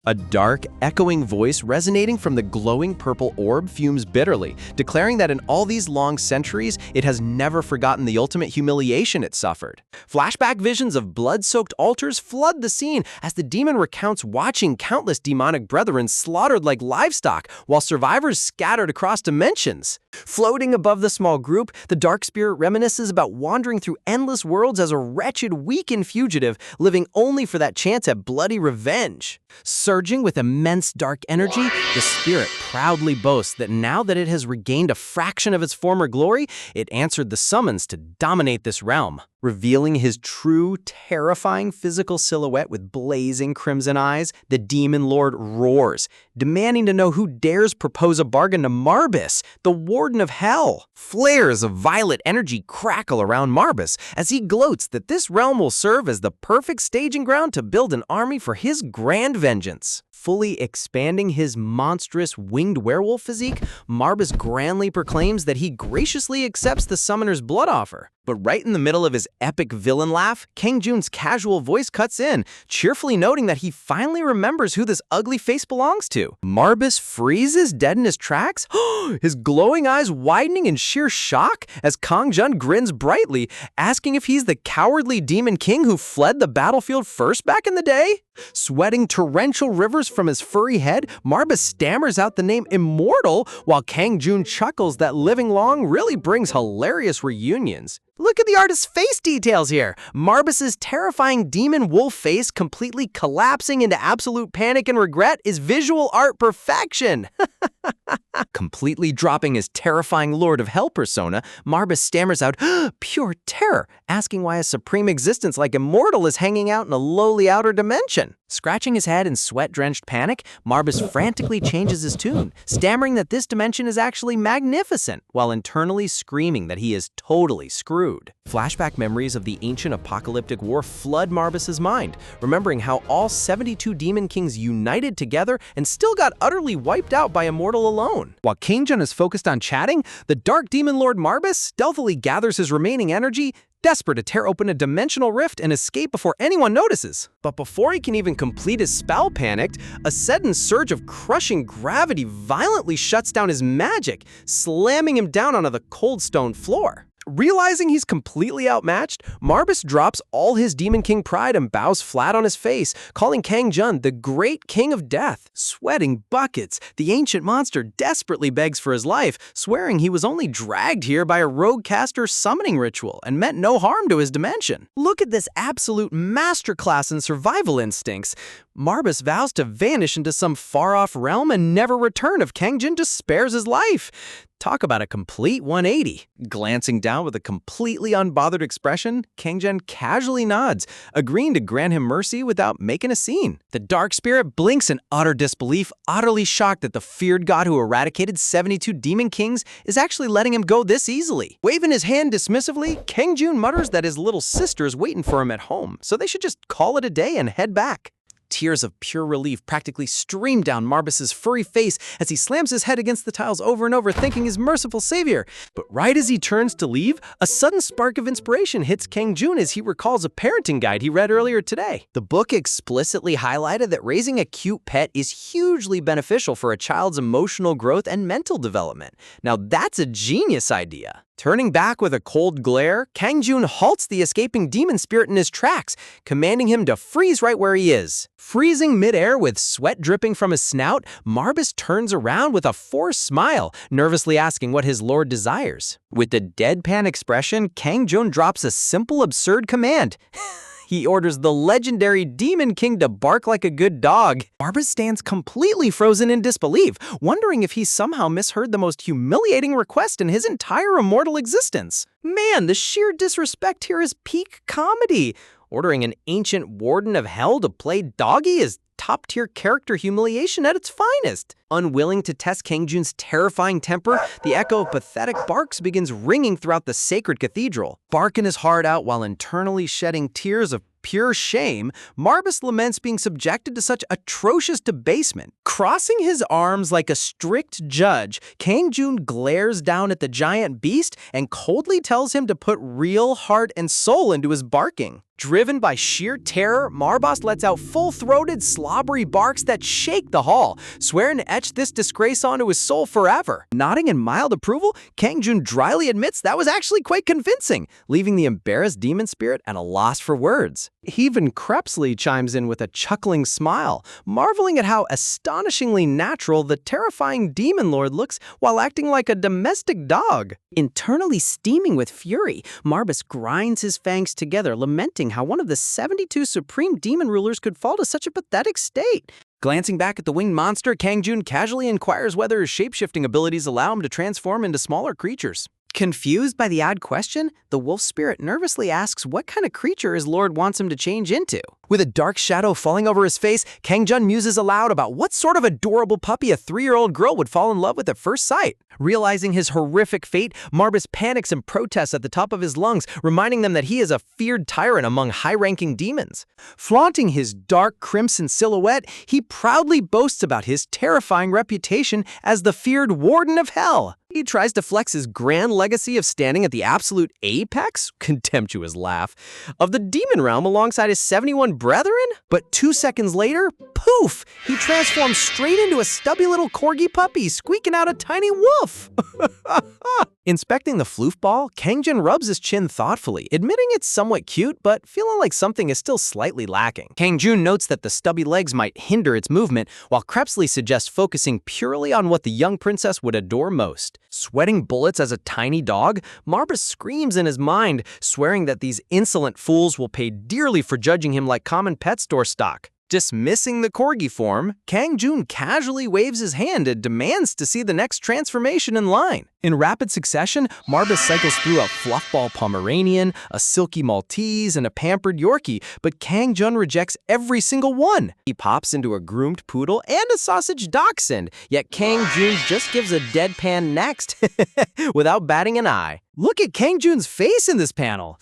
A dark, echoing voice resonating from the glowing purple orb fumes bitterly, declaring that in all these long centuries, it has never forgotten the ultimate humiliation it suffered. Flashback visions of blood-soaked altars flood the scene as the demon recounts watching countless demonic brethren slaughtered like livestock, while survivors scattered across dimensions. Floating above the small group, the dark spirit reminisces about wandering through endless worlds as a wretched, weakened fugitive, living only for that chance at bloody revenge. Surging with immense dark energy, the spirit proudly boasts that now that it has regained a fraction of its former glory, it answered the summons to dominate this realm. Revealing his true, terrifying physical silhouette with blazing crimson eyes, the demon lord roars, demanding to know who dares propose a bargain to Marbus, the warden of hell. Flares of violet energy crackle around Marbus as he gloats that this realm will serve as the perfect staging ground to build an army for his grand vengeance. Fully expanding his monstrous winged werewolf physique, Marbus grandly proclaims that he graciously accepts the summoner's blood offer. But right in the middle of his epic villain laugh, Kang Jun's casual voice cuts in, cheerfully noting that he finally remembers who this ugly face belongs to. Marbus freezes dead in his tracks, his glowing eyes widening in sheer shock as Kang Jun grins brightly, asking if he's the cowardly demon king who fled the battlefield first back in the day. Sweating torrential rivers from his furry head, Marbus stammers out the name Immortal, while Kang Jun chuckles that living long really brings hilarious reunions. Look at the artist's face details here. Marbus's terrifying demon wolf face completely collapsing into absolute panic and regret is visual art perfection. Completely dropping his terrifying Lord of Hell persona, Marbus stammers out, pure terror, asking why a supreme existence like Immortal is hanging out in a lowly outer dimension. Scratching his head in sweat-drenched panic, Marbus frantically changes his tune, stammering that this dimension is actually magnificent, while internally screaming that he is totally screwed. Flashback memories of the ancient apocalyptic war flood Marbus's mind, remembering how all 72 demon kings united together and still got utterly wiped out by Immortal alone. While Kang Jun is focused on chatting, the dark demon lord Marbus stealthily gathers his remaining energy, desperate to tear open a dimensional rift and escape before anyone notices. But before he can even complete his spell panicked, a sudden surge of crushing gravity violently shuts down his magic, slamming him down onto the cold stone floor. Realizing he's completely outmatched, Marbus drops all his Demon King pride and bows flat on his face, calling Kang Jun the great king of death. Sweating buckets, the ancient monster desperately begs for his life, swearing he was only dragged here by a rogue caster's summoning ritual and meant no harm to his dimension. Look at this absolute masterclass in survival instincts. Marbus vows to vanish into some far-off realm and never return if Kang Jun just spares his life. Talk about a complete 180. Glancing down with a completely unbothered expression, Kang Jun casually nods, agreeing to grant him mercy without making a scene. The dark spirit blinks in utter disbelief, utterly shocked that the feared god who eradicated 72 demon kings is actually letting him go this easily. Waving his hand dismissively, Kang Jun mutters that his little sister is waiting for him at home, so they should just call it a day and head back. Tears of pure relief practically stream down Marbus's furry face as he slams his head against the tiles over and over, thanking his merciful savior. But right as he turns to leave, a sudden spark of inspiration hits Kang Jun as he recalls a parenting guide he read earlier today. The book explicitly highlighted that raising a cute pet is hugely beneficial for a child's emotional growth and mental development. Now that's a genius idea. Turning back with a cold glare, Kang Jun halts the escaping demon spirit in his tracks, commanding him to freeze right where he is. Freezing midair with sweat dripping from his snout, Marbus turns around with a forced smile, nervously asking what his lord desires. With a deadpan expression, Kang Jun drops a simple, absurd command. He orders the legendary Demon King to bark like a good dog. Marbus stands completely frozen in disbelief, wondering if he somehow misheard the most humiliating request in his entire immortal existence. Man, the sheer disrespect here is peak comedy. Ordering an ancient warden of hell to play doggy is top-tier character humiliation at its finest. Unwilling to test Kang Jun's terrifying temper, the echo of pathetic barks begins ringing throughout the sacred cathedral. Barking his heart out while internally shedding tears of pure shame, Marbus laments being subjected to such atrocious debasement. Crossing his arms like a strict judge, Kang Jun glares down at the giant beast and coldly tells him to put real heart and soul into his barking. Driven by sheer terror, Marbas lets out full-throated, slobbery barks that shake the hall, swearing to etch this disgrace onto his soul forever. Nodding in mild approval, Kangjun dryly admits that was actually quite convincing, leaving the embarrassed demon spirit at a loss for words. Even Crepsley chimes in with a chuckling smile, marveling at how astonishingly natural the terrifying demon lord looks while acting like a domestic dog. Internally steaming with fury, Marbas grinds his fangs together, lamenting how one of the 72 supreme demon rulers could fall to such a pathetic state. Glancing back at the winged monster, Kangjun casually inquires whether his shape-shifting abilities allow him to transform into smaller creatures. Confused by the odd question, the wolf spirit nervously asks what kind of creature his lord wants him to change into. With a dark shadow falling over his face, Kangjun muses aloud about what sort of adorable puppy a 3-year-old girl would fall in love with at first sight. Realizing his horrific fate, Marbas panics and protests at the top of his lungs, reminding them that he is a feared tyrant among high-ranking demons. Flaunting his dark crimson silhouette, he proudly boasts about his terrifying reputation as the feared warden of hell. He tries to flex his grand legacy of standing at the absolute apex, contemptuous laugh, of the demon realm alongside his 71 brethren. But 2 seconds later, poof, he transforms straight into a stubby little corgi puppy, squeaking out a tiny woof. Inspecting the floof ball, Kangjun rubs his chin thoughtfully, admitting it's somewhat cute, but feeling like something is still slightly lacking. Kangjun notes that the stubby legs might hinder its movement, while Crepsley suggests focusing purely on what the young princess would adore most. Sweating bullets as a tiny dog, Marbas screams in his mind, swearing that these insolent fools will pay dearly for judging him like common pet store stock. Dismissing the corgi form, Kangjun casually waves his hand and demands to see the next transformation in line. In rapid succession, Marbas cycles through a fluffball Pomeranian, a silky Maltese, and a pampered Yorkie, but Kangjun rejects every single one. He pops into a groomed poodle and a sausage dachshund, yet Kangjun just gives a deadpan next without batting an eye. Look at Kangjun's face in this panel.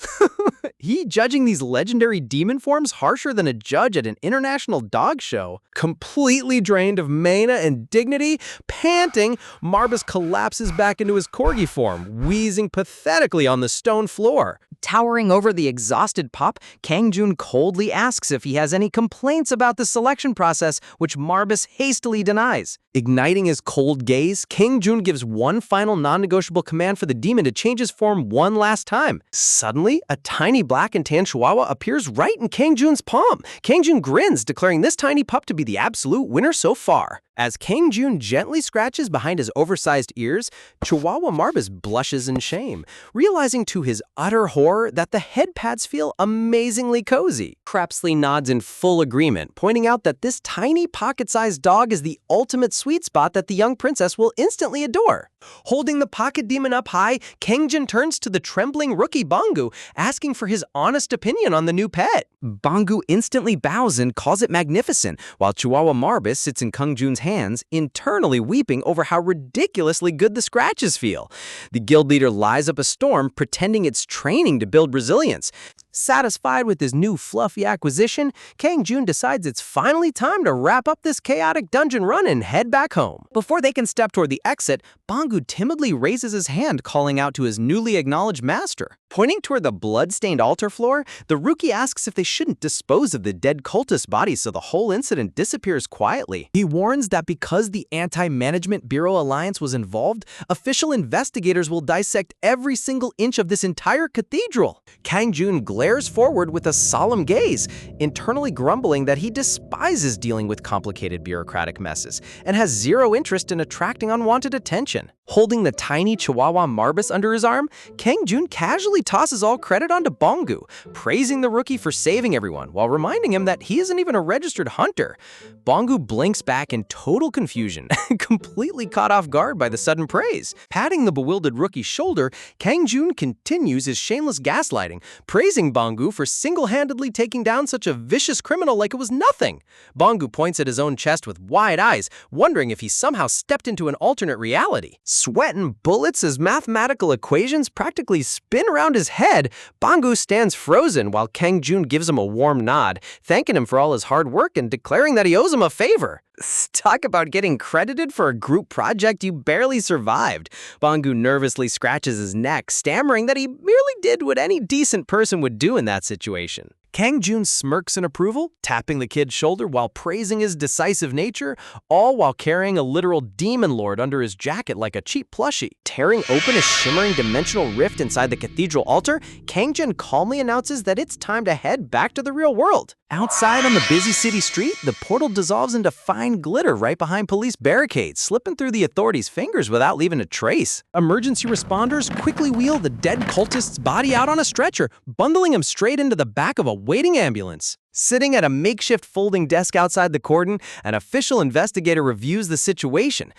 He judging these legendary demon forms harsher than a judge at an international dog show. Completely drained of mana and dignity, panting, Marbas collapses back into his corgi form, wheezing pathetically on the stone floor. Towering over the exhausted pup, Kangjun coldly asks if he has any complaints about the selection process, which Marbas hastily denies. Igniting his cold gaze, Kangjun gives one final non-negotiable command for the demon to change his form one last time. Suddenly, a tiny black and tan chihuahua appears right in Kangjun's palm. Kangjun grins, declaring this tiny pup to be the absolute winner so far. As Kangjun gently scratches behind his oversized ears, Chihuahua Marbas blushes in shame, realizing to his utter horror that the head pads feel amazingly cozy. Crepsley nods in full agreement, pointing out that this tiny pocket-sized dog is the ultimate sweet spot that the young princess will instantly adore. Holding the pocket demon up high, Kangjun turns to the trembling rookie Bangu, asking for his honest opinion on the new pet. Bangu instantly bows and calls it magnificent, while Chihuahua Marbas sits in Kangjun's hands, internally weeping over how ridiculously good the scratches feel. The guild leader lies up a storm, pretending it's training to build resilience. Satisfied with his new fluffy acquisition, Kangjun decides it's finally time to wrap up this chaotic dungeon run and head back home. Before they can step toward the exit, Bangu timidly raises his hand, calling out to his newly acknowledged master. Pointing toward the blood-stained altar floor, the rookie asks if they shouldn't dispose of the dead cultist body so the whole incident disappears quietly. He warns that because the Anti-Management Bureau Alliance was involved, official investigators will dissect every single inch of this entire cathedral. Kangjun glares forward with a solemn gaze, internally grumbling that he despises dealing with complicated bureaucratic messes and has zero interest in attracting unwanted attention. Holding the tiny Chihuahua Marbas under his arm, Kangjun casually tosses all credit onto Bangu, praising the rookie for saving everyone while reminding him that he isn't even a registered hunter. Bangu blinks back in total confusion, completely caught off guard by the sudden praise. Patting the bewildered rookie's shoulder, Kangjun continues his shameless gaslighting, praising Bangu for single-handedly taking down such a vicious criminal like it was nothing. Bangu points at his own chest with wide eyes, wondering if he somehow stepped into an alternate reality. Sweating bullets as mathematical equations practically spin around his head, Bangu stands frozen while Kangjun gives him a warm nod, thanking him for all his hard work and declaring that he owes him a favor. Talk about getting credited for a group project you barely survived. Bangu nervously scratches his neck, stammering that he merely did what any decent person would do in that situation. Kang Jun smirks in approval, tapping the kid's shoulder while praising his decisive nature, all while carrying a literal demon lord under his jacket like a cheap plushie. Tearing open a shimmering dimensional rift inside the cathedral altar, Kang Jun calmly announces that it's time to head back to the real world. Outside on the busy city street, the portal dissolves into fine glitter right behind police barricades, slipping through the authorities' fingers without leaving a trace. Emergency responders quickly wheel the dead cultist's body out on a stretcher, bundling him straight into the back of a waiting ambulance. Sitting at a makeshift folding desk outside the cordon, an official investigator reviews the situation.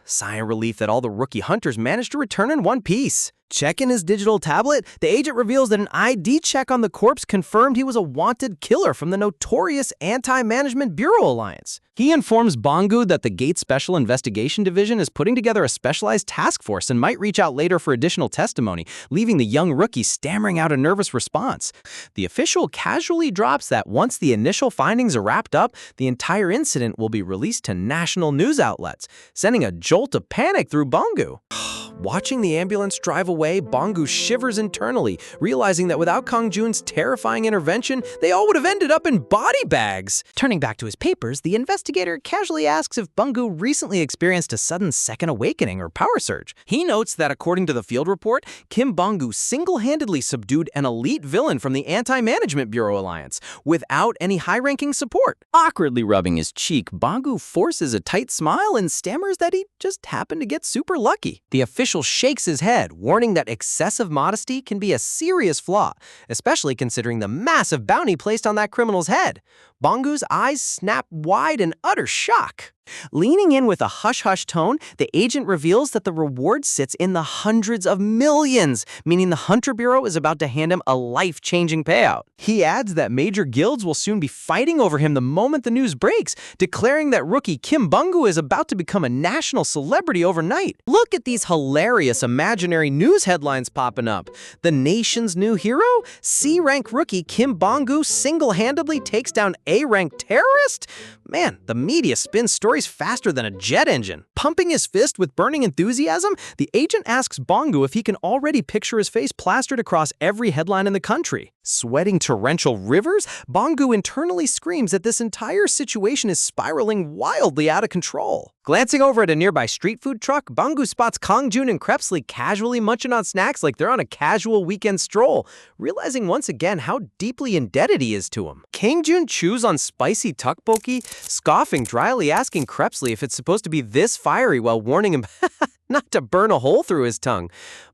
Sighing relief that all the rookie hunters managed to return in one piece. Checking his digital tablet, the agent reveals that an ID check on the corpse confirmed he was a wanted killer from the notorious Anti-Management Bureau Alliance. He informs Bangu that the Gate Special Investigation Division is putting together a specialized task force and might reach out later for additional testimony, leaving the young rookie stammering out a nervous response. The official casually drops that once the initial findings are wrapped up, the entire incident will be released to national news outlets, sending a jolt of panic through Bangu. Watching the ambulance drive away, Bangu shivers internally, realizing that without Kang Jun's terrifying intervention, they all would have ended up in body bags. Turning back to his papers, the investigator casually asks if Bangu recently experienced a sudden second awakening or power surge. He notes that according to the field report, Kim Bangu single-handedly subdued an elite villain from the Anti-Management Bureau Alliance, without any high-ranking support. Awkwardly rubbing his cheek, Bangu forces a tight smile and stammers that he just happened to get super lucky. The official shakes his head, warning that excessive modesty can be a serious flaw, especially considering the massive bounty placed on that criminal's head. Bangu's eyes snap wide in utter shock. Leaning in with a hush-hush tone, the agent reveals that the reward sits in the hundreds of millions, meaning the Hunter Bureau is about to hand him a life-changing payout. He adds that major guilds will soon be fighting over him the moment the news breaks, declaring that rookie Kim Bangu is about to become a national celebrity overnight. Look at these hilarious imaginary news headlines popping up. The nation's new hero? C-rank rookie Kim Bangu single-handedly takes down A-rank terrorist? Man, the media spins stories faster than a jet engine. Pumping his fist with burning enthusiasm, the agent asks Bangu if he can already picture his face plastered across every headline in the country. Sweating torrential rivers, Bangu internally screams that this entire situation is spiraling wildly out of control. Glancing over at a nearby street food truck, Bangu spots Kang Jun and Krebsley casually munching on snacks like they're on a casual weekend stroll, realizing once again how deeply indebted he is to him. Kang Jun chews on spicy tteokbokki, scoffing dryly, asking Krebsley if it's supposed to be this fiery while warning him not to burn a hole through his tongue.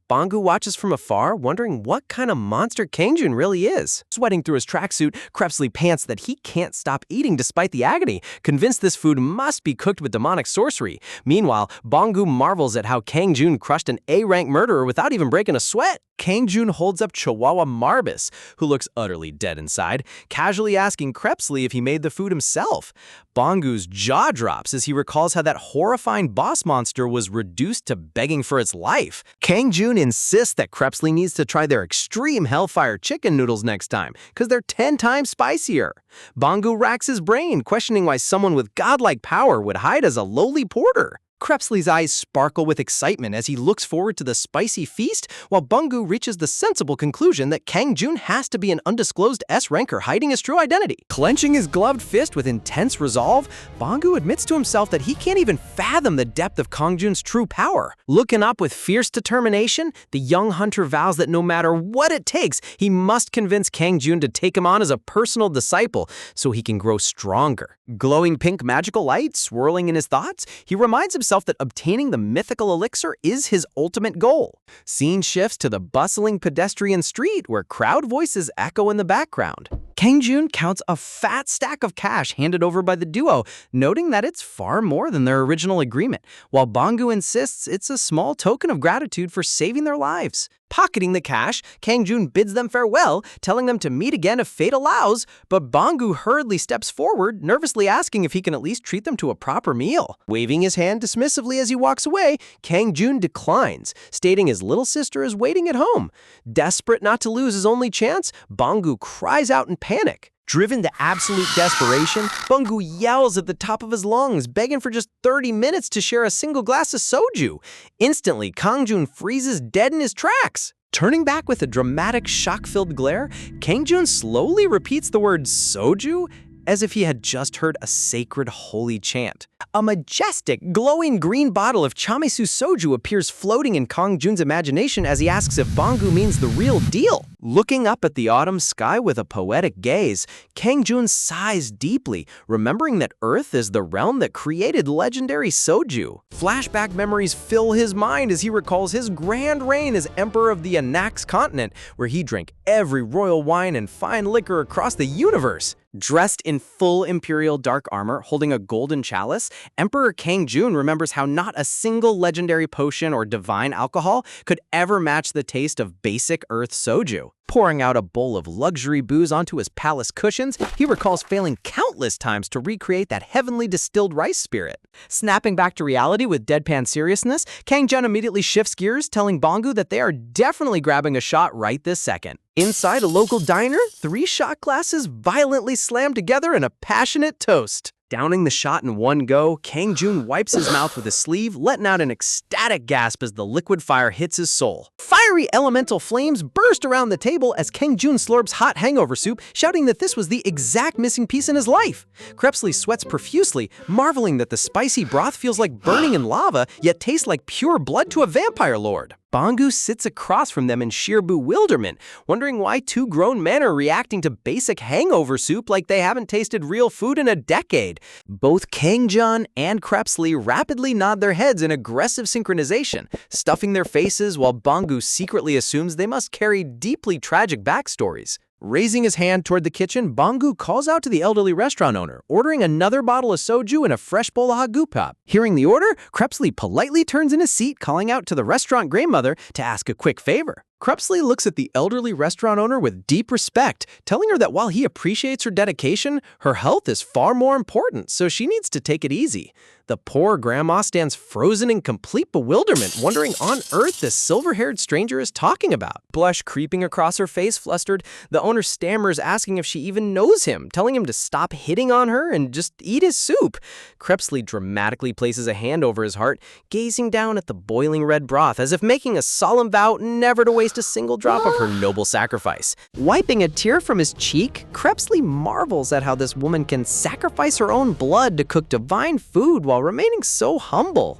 Bangu watches from afar, wondering what kind of monster Kang Jun really is. Sweating through his tracksuit, Krebsley pants that he can't stop eating despite the agony, convinced this food must be cooked with demonic sorcery. Meanwhile, Bangu marvels at how Kang Jun crushed an A-rank murderer without even breaking a sweat. Kang Jun holds up Chihuahua Marbus, who looks utterly dead inside, casually asking Krebsley if he made the food himself. Bangu's jaw drops as he recalls how that horrifying boss monster was reduced to begging for its life. Kang Jun insists that Krebsley needs to try their extreme Hellfire chicken noodles next time, because they're 10 times spicier. Bangu racks his brain, questioning why someone with godlike power would hide as a lowly porter. Krebsley's eyes sparkle with excitement as he looks forward to the spicy feast, while Bangu reaches the sensible conclusion that Kang Jun has to be an undisclosed S-ranker hiding his true identity. Clenching his gloved fist with intense resolve, Bangu admits to himself that he can't even fathom the depth of Kang Jun's true power. Looking up with fierce determination, the young hunter vows that no matter what it takes, he must convince Kang Jun to take him on as a personal disciple so he can grow stronger. Glowing pink magical light swirling in his thoughts, he reminds himself that obtaining the mythical elixir is his ultimate goal. Scene shifts to the bustling pedestrian street where crowd voices echo in the background. Kang Jun counts a fat stack of cash handed over by the duo, noting that it's far more than their original agreement, while Bangu insists it's a small token of gratitude for saving their lives. Pocketing the cash, Kang Jun bids them farewell, telling them to meet again if fate allows, but Bangu hurriedly steps forward, nervously asking if he can at least treat them to a proper meal. Waving his hand dismissively as he walks away, Kang Jun declines, stating his little sister is waiting at home. Desperate not to lose his only chance, Bangu cries out in panic. Driven to absolute desperation, Bangu yells at the top of his lungs, begging for just 30 minutes to share a single glass of soju. Instantly, Kang Jun freezes dead in his tracks. Turning back with a dramatic, shock-filled glare, Kangjun slowly repeats the word soju as if he had just heard a sacred holy chant. A majestic, glowing green bottle of chamesu soju appears floating in Kangjun's imagination as he asks if Bangu means the real deal. Looking up at the autumn sky with a poetic gaze, Kangjun sighs deeply, remembering that Earth is the realm that created legendary soju. Flashback memories fill his mind as he recalls his grand reign as Emperor of the Anax continent, where he drank every royal wine and fine liquor across the universe. Dressed in full imperial dark armor, holding a golden chalice, Emperor Kangjun remembers how not a single legendary potion or divine alcohol could ever match the taste of basic Earth soju. Pouring out a bowl of luxury booze onto his palace cushions, he recalls failing countless times to recreate that heavenly distilled rice spirit. Snapping back to reality with deadpan seriousness, Kangjun immediately shifts gears, telling Bangu that they are definitely grabbing a shot right this second. Inside a local diner, 3 shot glasses violently slam together in a passionate toast. Downing the shot in one go, Kangjun wipes his mouth with his sleeve, letting out an ecstatic gasp as the liquid fire hits his soul. Fiery elemental flames burst around the table as Kangjun slurps hot hangover soup, shouting that this was the exact missing piece in his life. Crepsley sweats profusely, marveling that the spicy broth feels like burning in lava, yet tastes like pure blood to a vampire lord. Bangu sits across from them in sheer bewilderment, wondering why 2 grown men are reacting to basic hangover soup like they haven't tasted real food in a decade. Both Kangjun and Crepsley rapidly nod their heads in aggressive synchronization, stuffing their faces while Bangu secretly assumes they must carry deeply tragic backstories. Raising his hand toward the kitchen, Bangu calls out to the elderly restaurant owner, ordering another bottle of soju and a fresh bowl of hagupap. Hearing the order, Crepsley politely turns in his seat, calling out to the restaurant grandmother to ask a quick favor. Crepsley looks at the elderly restaurant owner with deep respect, telling her that while he appreciates her dedication, her health is far more important, so she needs to take it easy. The poor grandma stands frozen in complete bewilderment, wondering on earth this silver-haired stranger is talking about. Blush creeping across her face, flustered, the owner stammers, asking if she even knows him, telling him to stop hitting on her and just eat his soup. Crepsley dramatically places a hand over his heart, gazing down at the boiling red broth as if making a solemn vow never to waste a single drop of her noble sacrifice. Wiping a tear from his cheek, Crepsley marvels at how this woman can sacrifice her own blood to cook divine food while remaining so humble.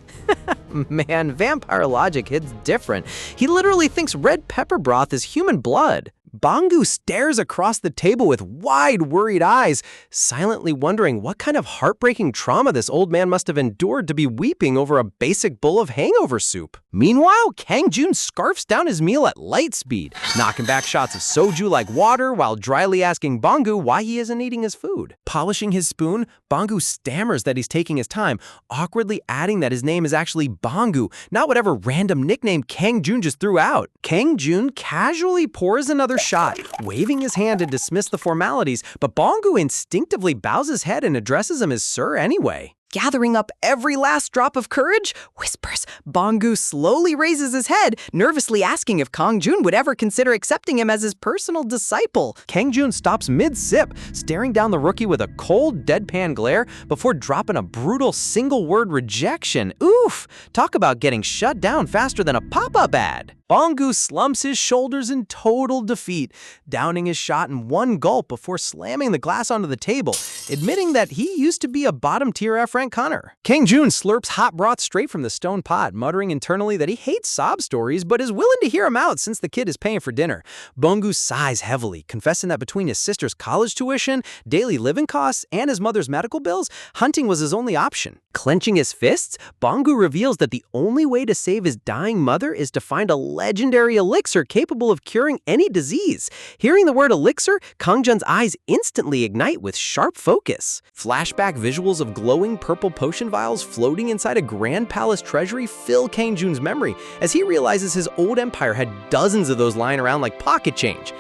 Man, vampire logic hits different. He literally thinks red pepper broth is human blood. Bangu stares across the table with wide, worried eyes, silently wondering what kind of heartbreaking trauma this old man must have endured to be weeping over a basic bowl of hangover soup. Meanwhile, Kangjun scarfs down his meal at light speed, knocking back shots of soju like water while dryly asking Bangu why he isn't eating his food. Polishing his spoon, Bangu stammers that he's taking his time, awkwardly adding that his name is actually Bangu, not whatever random nickname Kangjun just threw out. Kangjun casually pours another shot, waving his hand to dismiss the formalities, but Bangu instinctively bows his head and addresses him as sir anyway. Gathering up every last drop of courage, whispers, Bangu slowly raises his head, nervously asking if Kangjun would ever consider accepting him as his personal disciple. Kangjun stops mid-sip, staring down the rookie with a cold, deadpan glare before dropping a brutal single-word rejection. Oof! Talk about getting shut down faster than a pop-up ad. Bangu slumps his shoulders in total defeat, downing his shot in one gulp before slamming the glass onto the table, admitting that he used to be a bottom-tier F-rank hunter. Kangjun slurps hot broth straight from the stone pot, muttering internally that he hates sob stories but is willing to hear him out since the kid is paying for dinner. Bangu sighs heavily, confessing that between his sister's college tuition, daily living costs, and his mother's medical bills, hunting was his only option. Clenching his fists, Bangu reveals that the only way to save his dying mother is to find a legendary elixir capable of curing any disease. Hearing the word elixir, Kangjun's eyes instantly ignite with sharp focus. Flashback visuals of glowing purple potion vials floating inside a grand palace treasury fill Kangjun's memory as he realizes his old empire had dozens of those lying around like pocket change.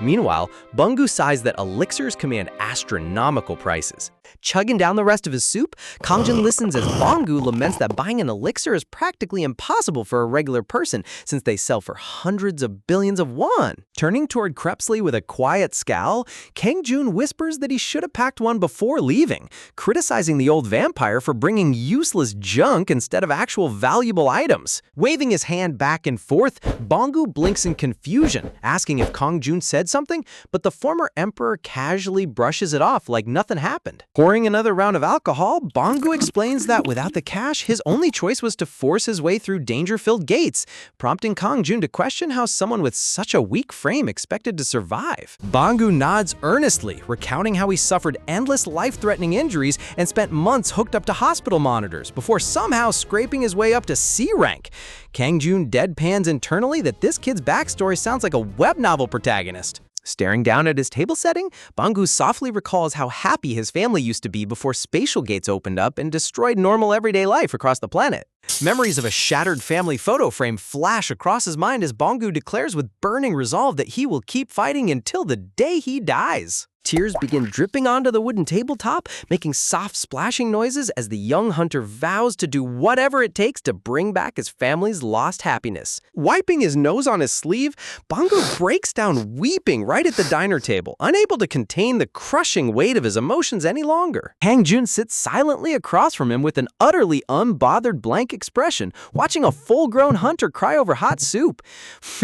Meanwhile, Bungu sighs that elixirs command astronomical prices. Chugging down the rest of his soup, Kangjun listens as Bungu laments that buying an elixir is practically impossible for a regular person since they sell for hundreds of billions of won. Turning toward Crepsley with a quiet scowl, Kangjun whispers that he should have packed one before leaving, criticizing the old vampire for bringing useless junk instead of actual valuable items. Waving his hand back and forth, Bungu blinks in confusion, asking if Kangjun said something, but the former emperor casually brushes it off like nothing happened. Pouring another round of alcohol, Bungu explains that without the cash, his only choice was to force his way through danger-filled gates, prompting Kangjun to question how someone with such a weak frame expected to survive. Bungu nods earnestly, recounting how he suffered endless life-threatening injuries and spent months hooked up to hospital monitors before somehow scraping his way up to C rank. Kangjun deadpans internally that this kid's backstory sounds like a web novel protagonist. Staring down at his table setting, Bungu softly recalls how happy his family used to be before spatial gates opened up and destroyed normal everyday life across the planet. Memories of a shattered family photo frame flash across his mind as Bungu declares with burning resolve that he will keep fighting until the day he dies. Tears begin dripping onto the wooden tabletop, making soft splashing noises as the young hunter vows to do whatever it takes to bring back his family's lost happiness. Wiping his nose on his sleeve, Bungu breaks down weeping right at the diner table, unable to contain the crushing weight of his emotions any longer. Kangjun sits silently across from him with an utterly unbothered blank expression, watching a full-grown hunter cry over hot soup.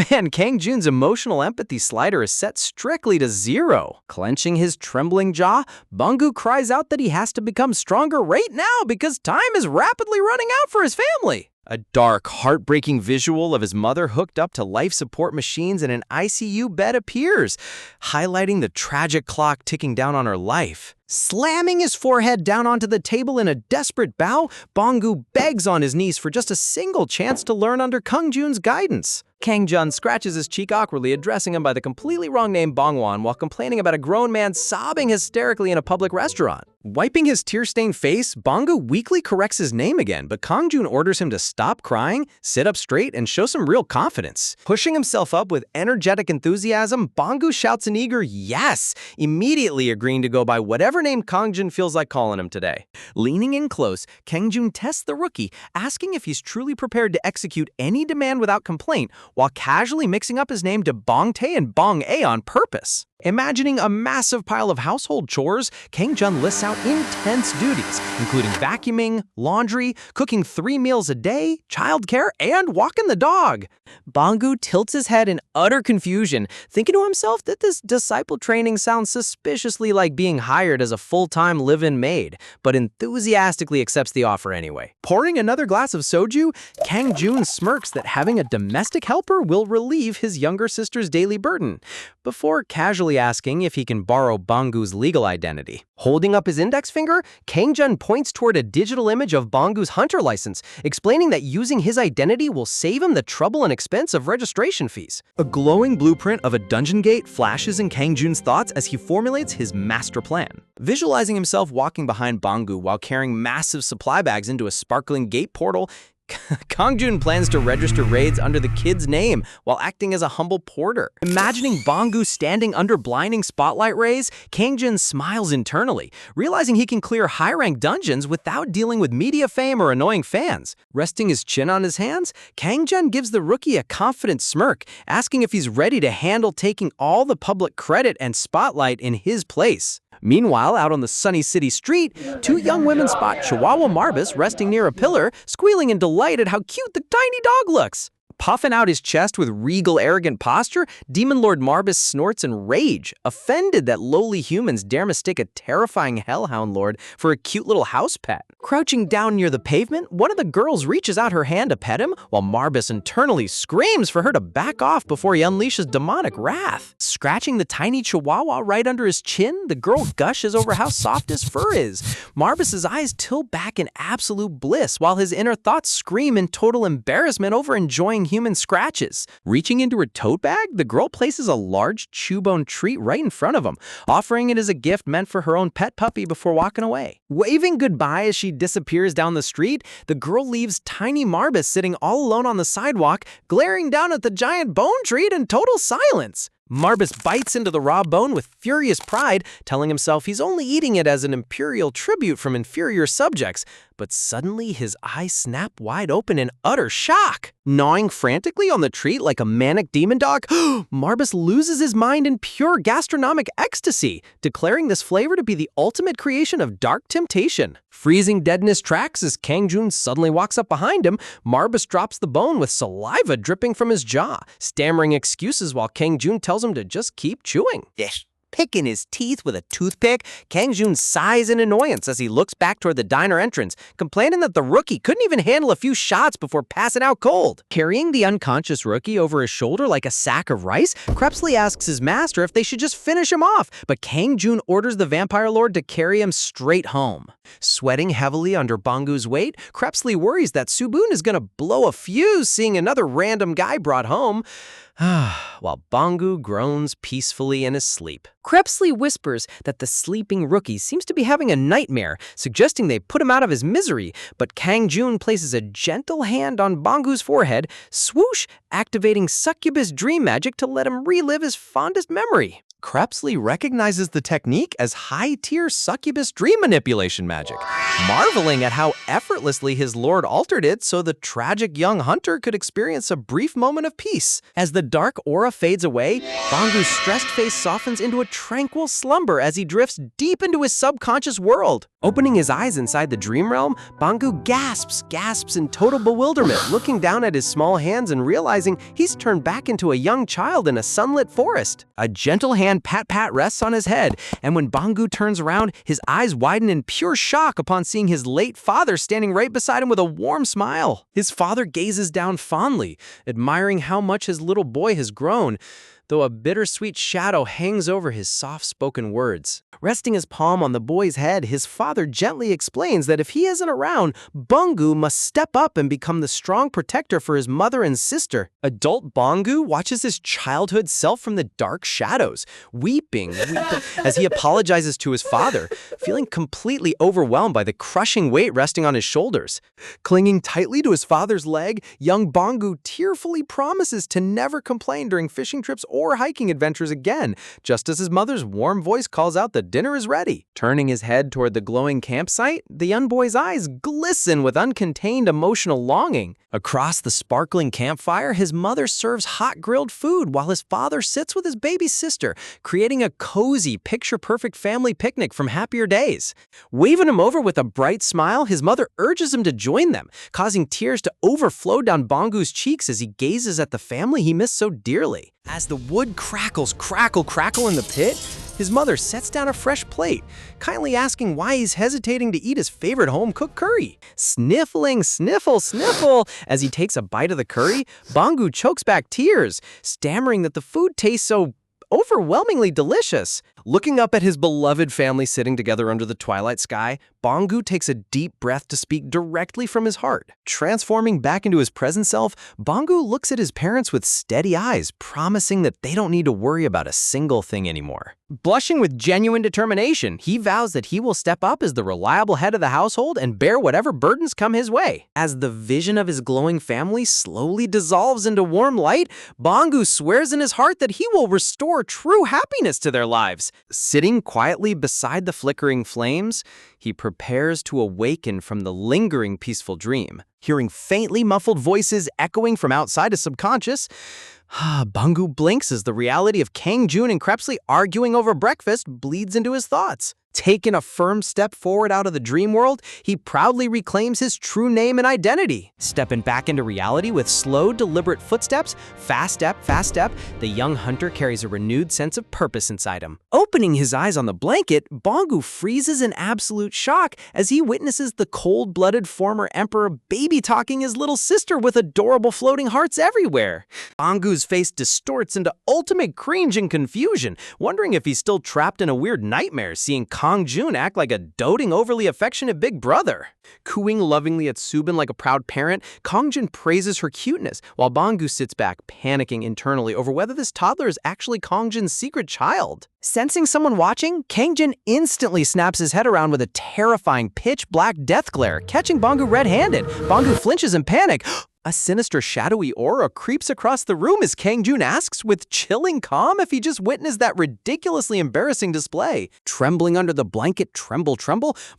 Man, Kangjun's emotional empathy slider is set strictly to 0. Clenching his trembling jaw, Bungu cries out that he has to become stronger right now because time is rapidly running out for his family. A dark, heartbreaking visual of his mother hooked up to life support machines in an ICU bed appears, highlighting the tragic clock ticking down on her life. Slamming his forehead down onto the table in a desperate bow, Bungu begs on his knees for just a single chance to learn under Kangjun's guidance. Kangjun scratches his cheek awkwardly, addressing him by the completely wrong name Bongwan while complaining about a grown man sobbing hysterically in a public restaurant. Wiping his tear-stained face, Bungu weakly corrects his name again, but Kangjun orders him to stop crying, sit up straight, and show some real confidence. Pushing himself up with energetic enthusiasm, Bungu shouts an eager yes, immediately agreeing to go by whatever name Kangjun feels like calling him today. Leaning in close, Kangjun tests the rookie, asking if he's truly prepared to execute any demand without complaint, while casually mixing up his name to Bongtae and Bong-A on purpose. Imagining a massive pile of household chores, Kangjun lists out intense duties, including vacuuming, laundry, cooking 3 meals a day, childcare, and walking the dog. Bungu tilts his head in utter confusion, thinking to himself that this disciple training sounds suspiciously like being hired as a full-time live-in maid, but enthusiastically accepts the offer anyway. Pouring another glass of soju, Kangjun smirks that having a domestic helper will relieve his younger sister's daily burden, before casually asking if he can borrow Bungu's legal identity. Holding up his index finger, Kangjun points toward a digital image of Bungu's hunter license, explaining that using his identity will save him the trouble and expense of registration fees. A glowing blueprint of a dungeon gate flashes in Kangjun's thoughts as he formulates his master plan. Visualizing himself walking behind Bungu while carrying massive supply bags into a sparkling gate portal, Kangjun plans to register raids under the kid's name while acting as a humble porter. Imagining Bungu standing under blinding spotlight rays, Kangjun smiles internally, realizing he can clear high-rank dungeons without dealing with media fame or annoying fans. Resting his chin on his hands, Kangjun gives the rookie a confident smirk, asking if he's ready to handle taking all the public credit and spotlight in his place. Meanwhile, out on the sunny city street, 2 young women spot Chihuahua Marbus resting near a pillar, squealing in delight at how cute the tiny dog looks. Puffing out his chest with regal, arrogant posture, Demon Lord Marbus snorts in rage, offended that lowly humans dare mistake a terrifying hellhound lord for a cute little house pet. Crouching down near the pavement, one of the girls reaches out her hand to pet him, while Marbus internally screams for her to back off before he unleashes demonic wrath. Scratching the tiny chihuahua right under his chin, the girl gushes over how soft his fur is. Marbus's eyes tilt back in absolute bliss, while his inner thoughts scream in total embarrassment over enjoying human scratches. Reaching into her tote bag, the girl places a large chew-bone treat right in front of him, offering it as a gift meant for her own pet puppy before walking away. Waving goodbye as she disappears down the street, the girl leaves tiny Marbus sitting all alone on the sidewalk, glaring down at the giant bone treat in total silence. Marbus bites into the raw bone with furious pride, telling himself he's only eating it as an imperial tribute from inferior subjects. But suddenly his eyes snap wide open in utter shock. Gnawing frantically on the treat like a manic demon dog, Marbus loses his mind in pure gastronomic ecstasy, declaring this flavor to be the ultimate creation of dark temptation. Freezing dead in his tracks as Kang Jun suddenly walks up behind him, Marbus drops the bone with saliva dripping from his jaw, stammering excuses while Kang Jun tells him to just keep chewing. Picking his teeth with a toothpick, Kang Jun sighs in annoyance as he looks back toward the diner entrance, complaining that the rookie couldn't even handle a few shots before passing out cold. Carrying the unconscious rookie over his shoulder like a sack of rice, Krebsley asks his master if they should just finish him off, but Kang Jun orders the vampire lord to carry him straight home. Sweating heavily under Bangu's weight, Krebsley worries that Subun is going to blow a fuse seeing another random guy brought home, while Bangu groans peacefully in his sleep. Krebsley whispers that the sleeping rookie seems to be having a nightmare, suggesting they put him out of his misery, but Kang Jun places a gentle hand on Bangu's forehead, swoosh, activating succubus dream magic to let him relive his fondest memory. Krebsley recognizes the technique as high-tier succubus dream manipulation magic, marveling at how effortlessly his lord altered it so the tragic young hunter could experience a brief moment of peace. As the dark aura fades away, Bangu's stressed face softens into a tranquil slumber as he drifts deep into his subconscious world. Opening his eyes inside the dream realm, Bangu gasps in total bewilderment, looking down at his small hands and realizing he's turned back into a young child in a sunlit forest. A gentle hand pat rests on his head, and when Bangu turns around, his eyes widen in pure shock upon seeing his late father standing right beside him with a warm smile. His father gazes down fondly, admiring how much his little boy has grown, though a bittersweet shadow hangs over his soft-spoken words. Resting his palm on the boy's head, his father gently explains that if he isn't around, Bangu must step up and become the strong protector for his mother and sister. Adult Bangu watches his childhood self from the dark shadows, weeping as he apologizes to his father, feeling completely overwhelmed by the crushing weight resting on his shoulders. Clinging tightly to his father's leg, young Bangu tearfully promises to never complain during fishing trips or hiking adventures again, just as his mother's warm voice calls out that dinner is ready. Turning his head toward the glowing campsite, the young boy's eyes glisten with uncontained emotional longing. Across the sparkling campfire, his mother serves hot grilled food while his father sits with his baby sister, creating a cozy, picture-perfect family picnic from happier days. Waving him over with a bright smile, his mother urges him to join them, causing tears to overflow down Bangu's cheeks as he gazes at the family he missed so dearly. As the wood crackle in the pit, his mother sets down a fresh plate, kindly asking why he's hesitating to eat his favorite home-cooked curry. Sniffling, sniffle, as he takes a bite of the curry, Bangu chokes back tears, stammering that the food tastes so overwhelmingly delicious. Looking up at his beloved family sitting together under the twilight sky, Bangu takes a deep breath to speak directly from his heart. Transforming back into his present self, Bangu looks at his parents with steady eyes, promising that they don't need to worry about a single thing anymore. Blushing with genuine determination, he vows that he will step up as the reliable head of the household and bear whatever burdens come his way. As the vision of his glowing family slowly dissolves into warm light, Bangu swears in his heart that he will restore true happiness to their lives. Sitting quietly beside the flickering flames, he prepares to awaken from the lingering peaceful dream. Hearing faintly muffled voices echoing from outside his subconscious, Bangu blinks as the reality of Kang Jun and Krebsley arguing over breakfast bleeds into his thoughts. Taking a firm step forward out of the dream world, he proudly reclaims his true name and identity. Stepping back into reality with slow, deliberate footsteps, fast step, the young hunter carries a renewed sense of purpose inside him. Opening his eyes on the blanket, Bangu freezes in absolute shock as he witnesses the cold-blooded former emperor baby-talking his little sister with adorable floating hearts everywhere. Bangu's face distorts into ultimate cringe and confusion, wondering if he's still trapped in a weird nightmare, seeing Kang Jun act like a doting, overly affectionate big brother. Cooing lovingly at Subin like a proud parent, Kang Jun praises her cuteness, while Bangu sits back, panicking internally over whether this toddler is actually Kang Jun's secret child. Sensing someone watching, Kang Jun instantly snaps his head around with a terrifying pitch-black death glare, catching Bangu red-handed. Bangu flinches in panic. A sinister, shadowy aura creeps across the room as Kang Jun asks with chilling calm if he just witnessed that ridiculously embarrassing display. Trembling under the blanket, tremble,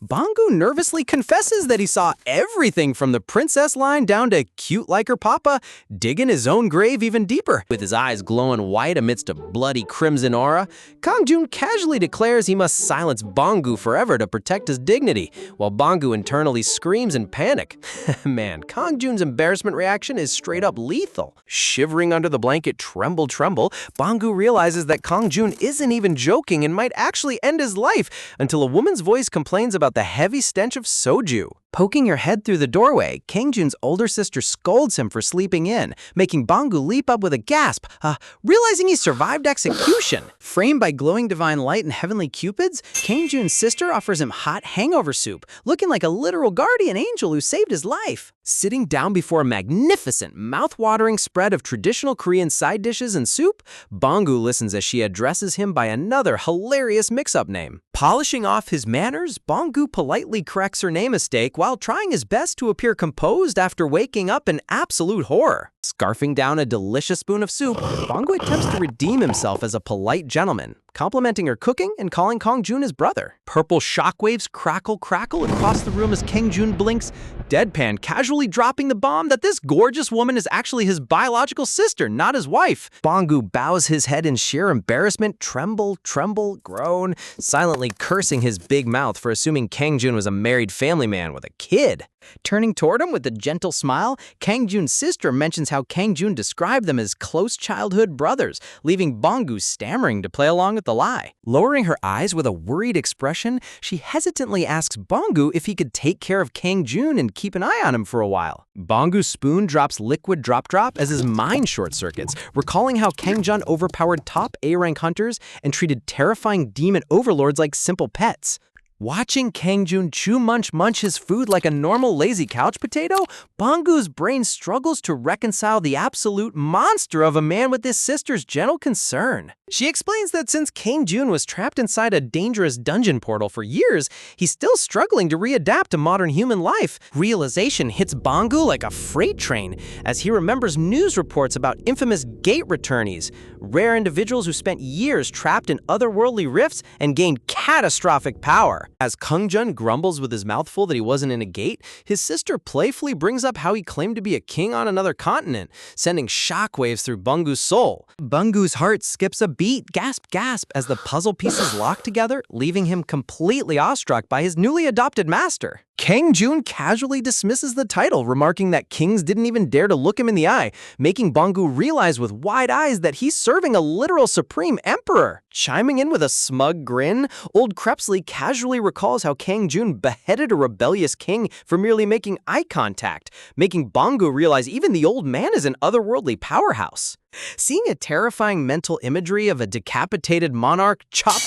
Bangu nervously confesses that he saw everything from the princess line down to cute like her papa, digging his own grave even deeper. With his eyes glowing white amidst a bloody crimson aura, Kang Jun casually declares he must silence Bangu forever to protect his dignity, while Bangu internally screams in panic. Man, Kang Jun's embarrassment reaction is straight up lethal. Shivering under the blanket, tremble, Bangu realizes that Kang Jun isn't even joking and might actually end his life until a woman's voice complains about the heavy stench of soju. Poking her head through the doorway, Kang Jun's older sister scolds him for sleeping in, making Bangu leap up with a gasp, realizing he survived execution. Framed by glowing divine light and heavenly cupids, Kang Jun's sister offers him hot hangover soup, looking like a literal guardian angel who saved his life. Sitting down before a magnificent, mouth-watering spread of traditional Korean side dishes and soup, Bangu listens as she addresses him by another hilarious mix-up name. Polishing off his manners, Bangu politely corrects her name mistake while trying his best to appear composed after waking up in absolute horror. Scarfing down a delicious spoon of soup, Bangu attempts to redeem himself as a polite gentleman, complimenting her cooking and calling Kang Jun his brother. Purple shockwaves crackle across the room as Kang Jun blinks, deadpan casually dropping the bomb that this gorgeous woman is actually his biological sister, not his wife. Bangu bows his head in sheer embarrassment, tremble, groan, silently cursing his big mouth for assuming Kang Jun was a married family man with a kid. Turning toward him with a gentle smile, Kang Jun's sister mentions how Kang Jun described them as close childhood brothers, leaving Bangu stammering to play along with the lie. Lowering her eyes with a worried expression, she hesitantly asks Bangu if he could take care of Kang Jun and keep an eye on him for a while. Bangu's spoon drops liquid drop as his mind short-circuits, recalling how Kang Jun overpowered top A-rank hunters and treated terrifying demon overlords like simple pets. Watching Kang Jun chew munch his food like a normal lazy couch potato, Bangu's brain struggles to reconcile the absolute monster of a man with his sister's gentle concern. She explains that since Kang Jun was trapped inside a dangerous dungeon portal for years, he's still struggling to readapt to modern human life. Realization hits Bangu like a freight train as he remembers news reports about infamous gate returnees, rare individuals who spent years trapped in otherworldly rifts and gained catastrophic power. As Kang Jun grumbles with his mouth full that he wasn't in a gate, his sister playfully brings up how he claimed to be a king on another continent, sending shockwaves through Bangu's soul. Bangu's heart skips a beat, gasp, as the puzzle pieces lock together, leaving him completely awestruck by his newly adopted master. Kang Jun casually dismisses the title, remarking that kings didn't even dare to look him in the eye, making Bangu realize with wide eyes that he's serving a literal supreme emperor. Chiming in with a smug grin, old Crepsley casually recalls how Kang Jun beheaded a rebellious king for merely making eye contact, making Bangu realize even the old man is an otherworldly powerhouse. Seeing a terrifying mental imagery of a decapitated monarch chop,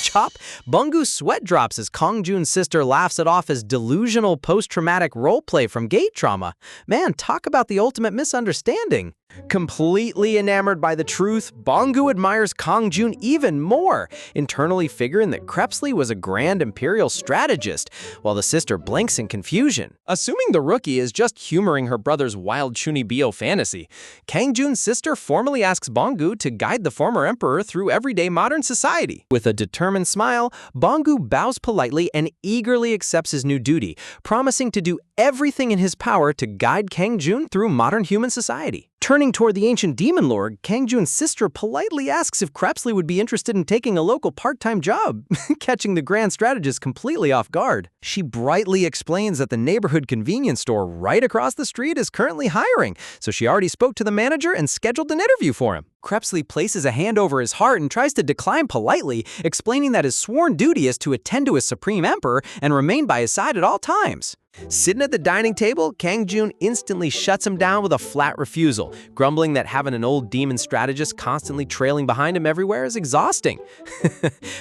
Bangu's sweat drops as Kang Jun's sister laughs it off as delusional post-traumatic roleplay from gate trauma. Man, talk about the ultimate misunderstanding. Completely enamored by the truth, Bangu admires Kang Jun even more, internally figuring that Crepsley was a grand imperial strategist, while the sister blinks in confusion. Assuming the rookie is just humoring her brother's wild Chunibyo fantasy, Kang Jun's sister formally asks Bangu to guide the former emperor through everyday modern society. With a determined smile, Bangu bows politely and eagerly accepts his new duty, promising to do everything in his power to guide Kang Jun through modern human society. Turning toward the ancient demon lord, Kang Jun's sister politely asks if Crepsley would be interested in taking a local part-time job, catching the grand strategist completely off guard. She brightly explains that the neighborhood convenience store right across the street is currently hiring, so she already spoke to the manager and scheduled an interview for him. Crepsley places a hand over his heart and tries to decline politely, explaining that his sworn duty is to attend to his supreme emperor and remain by his side at all times. Sitting at the dining table, Kang Jun instantly shuts him down with a flat refusal, grumbling that having an old demon strategist constantly trailing behind him everywhere is exhausting.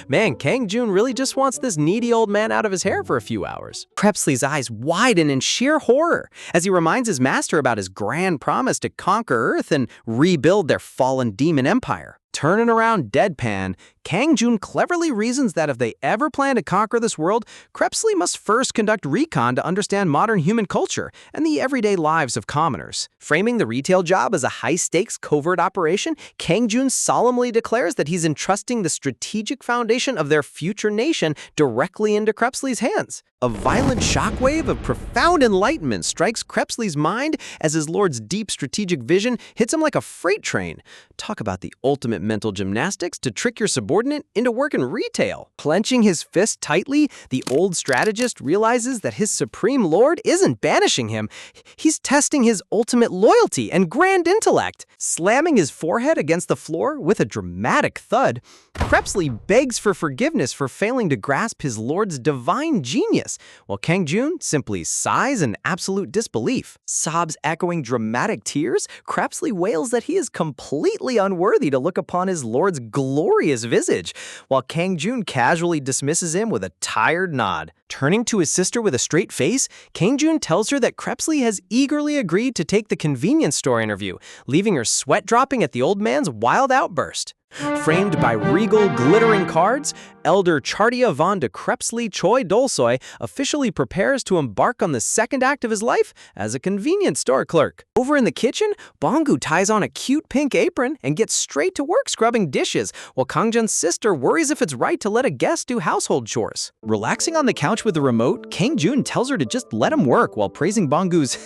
Man, Kang Jun really just wants this needy old man out of his hair for a few hours. Crepsley's eyes widen in sheer horror as he reminds his master about his grand promise to conquer Earth and rebuild their fallen demon empire. Turning around deadpan, Kang Jun cleverly reasons that if they ever plan to conquer this world, Crepsley must first conduct recon to understand modern human culture and the everyday lives of commoners. Framing the retail job as a high-stakes covert operation, Kang Jun solemnly declares that he's entrusting the strategic foundation of their future nation directly into Crepsley's hands. A violent shockwave of profound enlightenment strikes Crepsley's mind as his lord's deep strategic vision hits him like a freight train. Talk about the ultimate mental gymnastics to trick your subordinate into working retail. Clenching his fist tightly, the old strategist realizes that his supreme lord isn't banishing him. He's testing his ultimate loyalty and grand intellect. Slamming his forehead against the floor with a dramatic thud, Crepsley begs for forgiveness for failing to grasp his lord's divine genius, while Kang Jun simply sighs in absolute disbelief. Sobs echoing dramatic tears, Crepsley wails that he is completely unworthy to look upon his lord's glorious visage, while Kang Jun casually dismisses him with a tired nod. Turning to his sister with a straight face, Kang Jun tells her that Crepsley has eagerly agreed to take the convenience store interview, leaving her sweat dropping at the old man's wild outburst. Framed by regal, glittering cards, Elder Chartia von de Crepsley Choi Dolsoy officially prepares to embark on the second act of his life as a convenience store clerk. Over in the kitchen, Bonggu ties on a cute pink apron and gets straight to work scrubbing dishes, while Kang Jun's sister worries if it's right to let a guest do household chores. Relaxing on the couch with the remote, Kang Jun tells her to just let him work while praising Bonggu's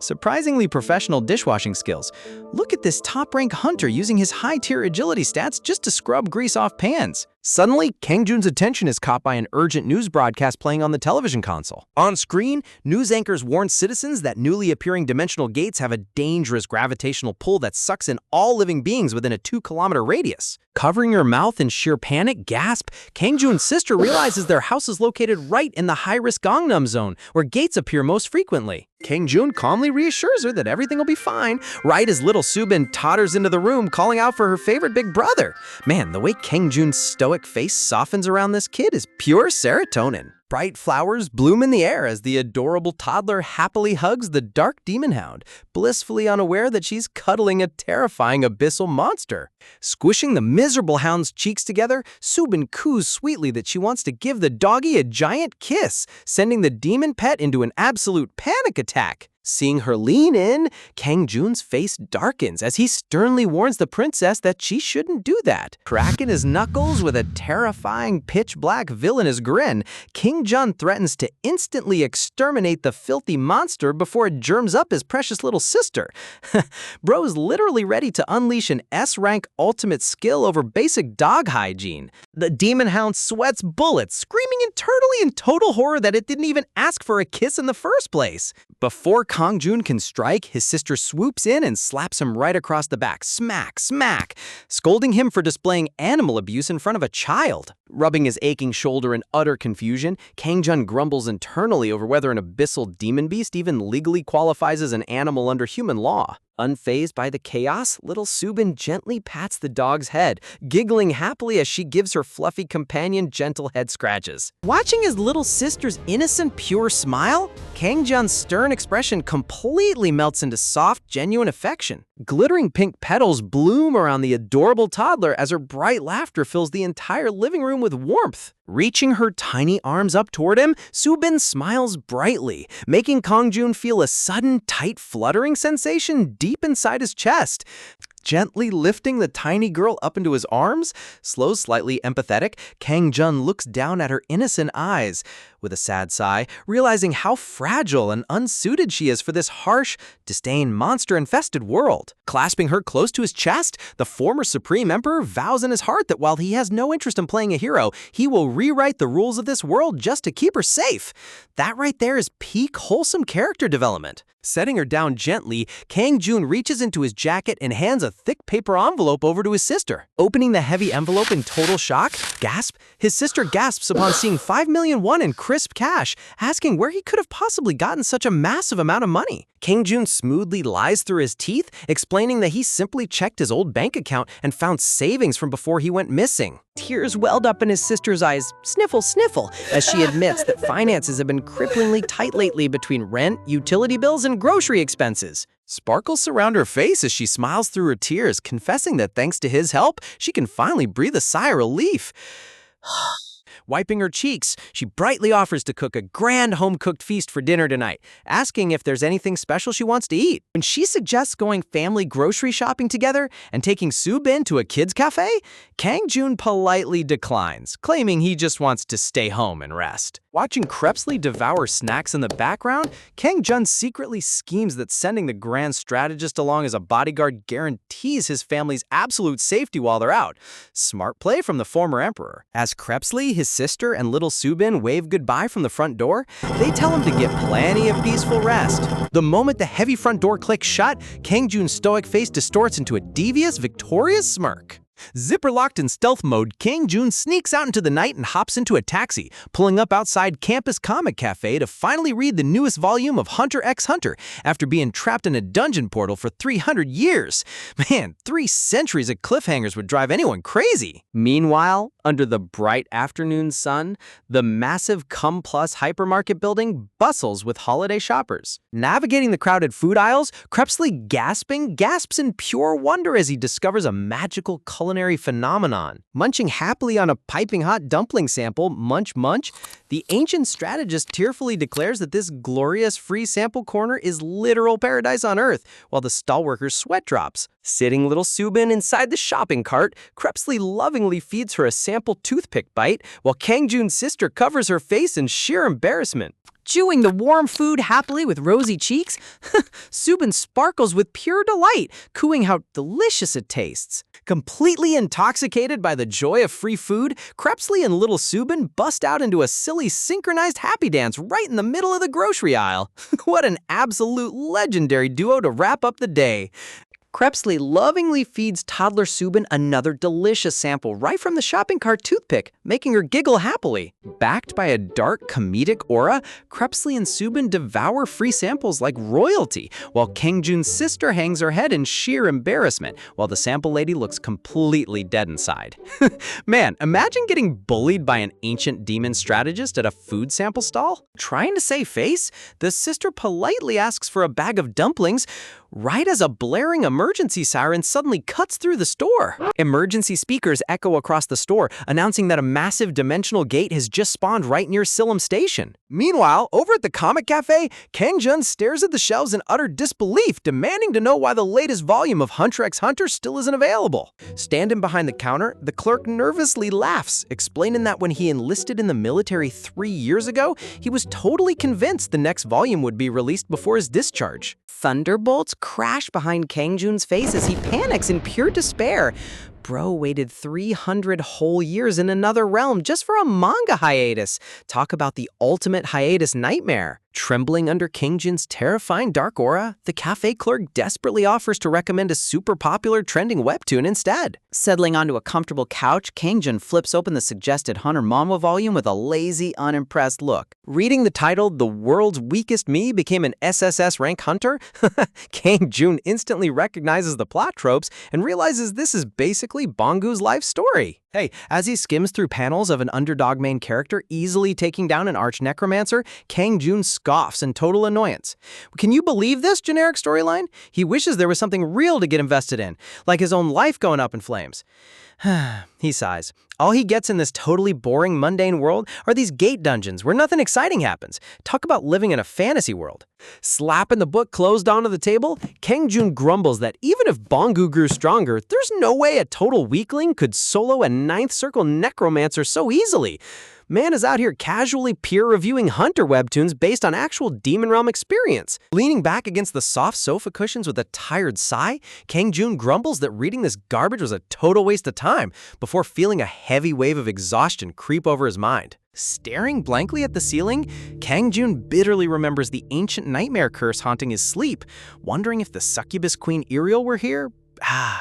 surprisingly professional dishwashing skills. Look at this top-rank hunter using his high-tier agility stats just to scrub grease off pans. Suddenly, Kang Jun's attention is caught by an urgent news broadcast playing on the television console. On screen, news anchors warn citizens that newly appearing dimensional gates have a dangerous gravitational pull that sucks in all living beings within a 2-kilometer radius. Covering her mouth in sheer panic, gasp, Kang Jun's sister realizes their house is located right in the high-risk Gangnam zone, where gates appear most frequently. Kang Jun calmly reassures her that everything will be fine, right as little Subin totters into the room calling out for her favorite big brother. Man, the way Kang Jun's stoic face softens around this kid is pure serotonin. Bright flowers bloom in the air as the adorable toddler happily hugs the dark demon hound, blissfully unaware that she's cuddling a terrifying abyssal monster. Squishing the miserable hound's cheeks together, Subin coos sweetly that she wants to give the doggy a giant kiss, sending the demon pet into an absolute panic attack. Seeing her lean in, Kang Jun's face darkens as he sternly warns the princess that she shouldn't do that. Cracking his knuckles with a terrifying pitch-black villainous grin, King Jun threatens to instantly exterminate the filthy monster before it germs up his precious little sister. Bro's literally ready to unleash an S-rank ultimate skill over basic dog hygiene. The demon hound sweats bullets, screaming internally in total horror that it didn't even ask for a kiss in the first place. Before Kang Jun can strike, his sister swoops in and slaps him right across the back. Smack, smack, scolding him for displaying animal abuse in front of a child. Rubbing his aching shoulder in utter confusion, Kang Jun grumbles internally over whether an abyssal demon beast even legally qualifies as an animal under human law. Unfazed by the chaos, little Subin gently pats the dog's head, giggling happily as she gives her fluffy companion gentle head scratches. Watching his little sister's innocent, pure smile, Kang Jun's stern expression completely melts into soft, genuine affection. Glittering pink petals bloom around the adorable toddler as her bright laughter fills the entire living room with warmth. Reaching her tiny arms up toward him, Subin smiles brightly, making Kang Jun feel a sudden, tight fluttering sensation deep inside his chest. Gently lifting the tiny girl up into his arms, slow, slightly empathetic, Kang Jun looks down at her innocent eyes with a sad sigh, realizing how fragile and unsuited she is for this harsh, disdain, monster-infested world. Clasping her close to his chest, the former Supreme Emperor vows in his heart that while he has no interest in playing a hero, he will rewrite the rules of this world just to keep her safe. That right there is peak wholesome character development. Setting her down gently, Kang Jun reaches into his jacket and hands a thick paper envelope over to his sister. Opening the heavy envelope in total shock, his sister gasps upon seeing 5 million won in crisp cash, asking where he could have possibly gotten such a massive amount of money. Kang Jun smoothly lies through his teeth, explaining that he simply checked his old bank account and found savings from before he went missing. Tears welled up in his sister's eyes, sniffle, sniffle, as she admits that finances have been cripplingly tight lately between rent, utility bills, and grocery expenses. Sparkles surround her face as she smiles through her tears, confessing that thanks to his help, she can finally breathe a sigh of relief. Wiping her cheeks, she brightly offers to cook a grand home-cooked feast for dinner tonight, asking if there's anything special she wants to eat. When she suggests going family grocery shopping together and taking Soo-bin to a kids' cafe, Kang-joon politely declines, claiming he just wants to stay home and rest. Watching Krebsley devour snacks in the background, Kang-jun secretly schemes that sending the grand strategist along as a bodyguard guarantees his family's absolute safety while they're out. Smart play from the former emperor. As Krebsley, his sister, and little Soo-bin wave goodbye from the front door, they tell him to get plenty of peaceful rest. The moment the heavy front door clicks shut, Kang-jun's stoic face distorts into a devious, victorious smirk. Zipper-locked in stealth mode, Kang-jun sneaks out into the night and hops into a taxi, pulling up outside Campus Comic Cafe to finally read the newest volume of Hunter x Hunter after being trapped in a dungeon portal for 300 years. Man, 3 centuries of cliffhangers would drive anyone crazy. Meanwhile, under the bright afternoon sun, the massive Cum Plus hypermarket building bustles with holiday shoppers. Navigating the crowded food aisles, Krebsley gasps in pure wonder as he discovers a magical culinary phenomenon. Munching happily on a piping hot dumpling sample, munch, the ancient strategist tearfully declares that this glorious free sample corner is literal paradise on earth, while the stall worker's sweat drops. Sitting little Soo-bin inside the shopping cart, Krebsley lovingly feeds her a sample toothpick bite, while Kang-jun's sister covers her face in sheer embarrassment. Chewing the warm food happily with rosy cheeks, Soo-bin sparkles with pure delight, cooing how delicious it tastes. Completely intoxicated by the joy of free food, Krebsley and little Soo-bin bust out into a silly synchronized happy dance right in the middle of the grocery aisle. What an absolute legendary duo to wrap up the day. Krebsley lovingly feeds toddler Soo-bin another delicious sample right from the shopping cart toothpick, making her giggle happily. Backed by a dark comedic aura, Krebsley and Soo-bin devour free samples like royalty, while Kang-jun's sister hangs her head in sheer embarrassment, while the sample lady looks completely dead inside. Man, imagine getting bullied by an ancient demon strategist at a food sample stall. Trying to save face, the sister politely asks for a bag of dumplings, right as a blaring emergency siren suddenly cuts through the store. Emergency speakers echo across the store, announcing that a massive dimensional gate has just spawned right near Silum Station. Meanwhile, over at the Comic Cafe, Kang-jun stares at the shelves in utter disbelief, demanding to know why the latest volume of Hunter x Hunter still isn't available. Standing behind the counter, the clerk nervously laughs, explaining that when he enlisted in the military 3 years ago, he was totally convinced the next volume would be released before his discharge. Thunderbolts crash behind Kang-jun's face as he panics in pure despair. Bro waited 300 whole years in another realm just for a manga hiatus. Talk about the ultimate hiatus nightmare. Trembling under Kang-jun's terrifying dark aura, the cafe clerk desperately offers to recommend a super popular trending webtoon instead. Settling onto a comfortable couch, Kang-jun flips open the suggested Hunter manga volume with a lazy, unimpressed look. Reading the title, "The World's Weakest Me Became an SSS Rank Hunter," Kang-jun instantly recognizes the plot tropes and realizes this is basically Bongoo's life story. Hey, as he skims through panels of an underdog main character easily taking down an arch necromancer, Kang-jun scoffs in total annoyance. Can you believe this generic storyline? He wishes there was something real to get invested in, like his own life going up in flames. He sighs. All he gets in this totally boring, mundane world are these gate dungeons where nothing exciting happens. Talk about living in a fantasy world. Slapping the book closed onto the table, Kang-jun grumbles that even if Bongoo grew stronger, there's no way a total weakling could solo a ninth circle necromancer so easily. Man is out here casually peer-reviewing Hunter webtoons based on actual Demon Realm experience. Leaning back against the soft sofa cushions with a tired sigh, Kang-jun grumbles that reading this garbage was a total waste of time before feeling a heavy wave of exhaustion creep over his mind. Staring blankly at the ceiling, Kang-jun bitterly remembers the ancient nightmare curse haunting his sleep, wondering if the succubus queen Iriel were here.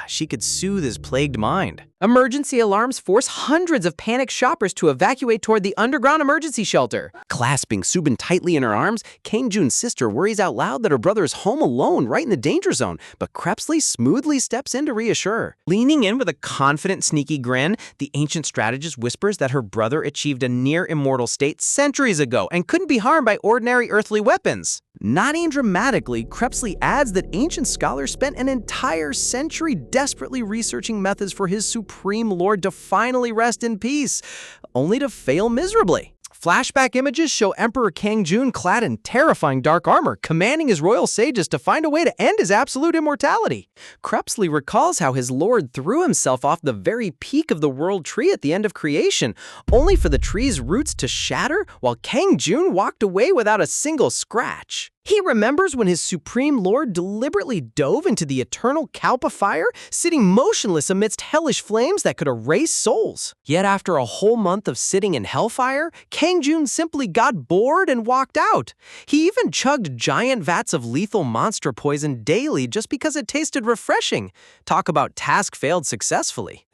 She could soothe his plagued mind. Emergency alarms force hundreds of panicked shoppers to evacuate toward the underground emergency shelter. Clasping Subin tightly in her arms, Kang-jun's sister worries out loud that her brother is home alone right in the danger zone, but Krebsley smoothly steps in to reassure her. Leaning in with a confident, sneaky grin, the ancient strategist whispers that her brother achieved a near-immortal state centuries ago and couldn't be harmed by ordinary earthly weapons. Nodding dramatically, Krebsley adds that ancient scholars spent an entire century desperately researching methods for his supreme lord to finally rest in peace, only to fail miserably. Flashback images show Emperor Kang-jun clad in terrifying dark armor, commanding his royal sages to find a way to end his absolute immortality. Krebsley recalls how his lord threw himself off the very peak of the world tree at the end of creation, only for the tree's roots to shatter while Kang-jun walked away without a single scratch. He remembers when his supreme lord deliberately dove into the eternal Kalpa fire, sitting motionless amidst hellish flames that could erase souls. Yet after a whole month of sitting in hellfire, Kang-jun simply got bored and walked out. He even chugged giant vats of lethal monster poison daily just because it tasted refreshing. Talk about task failed successfully.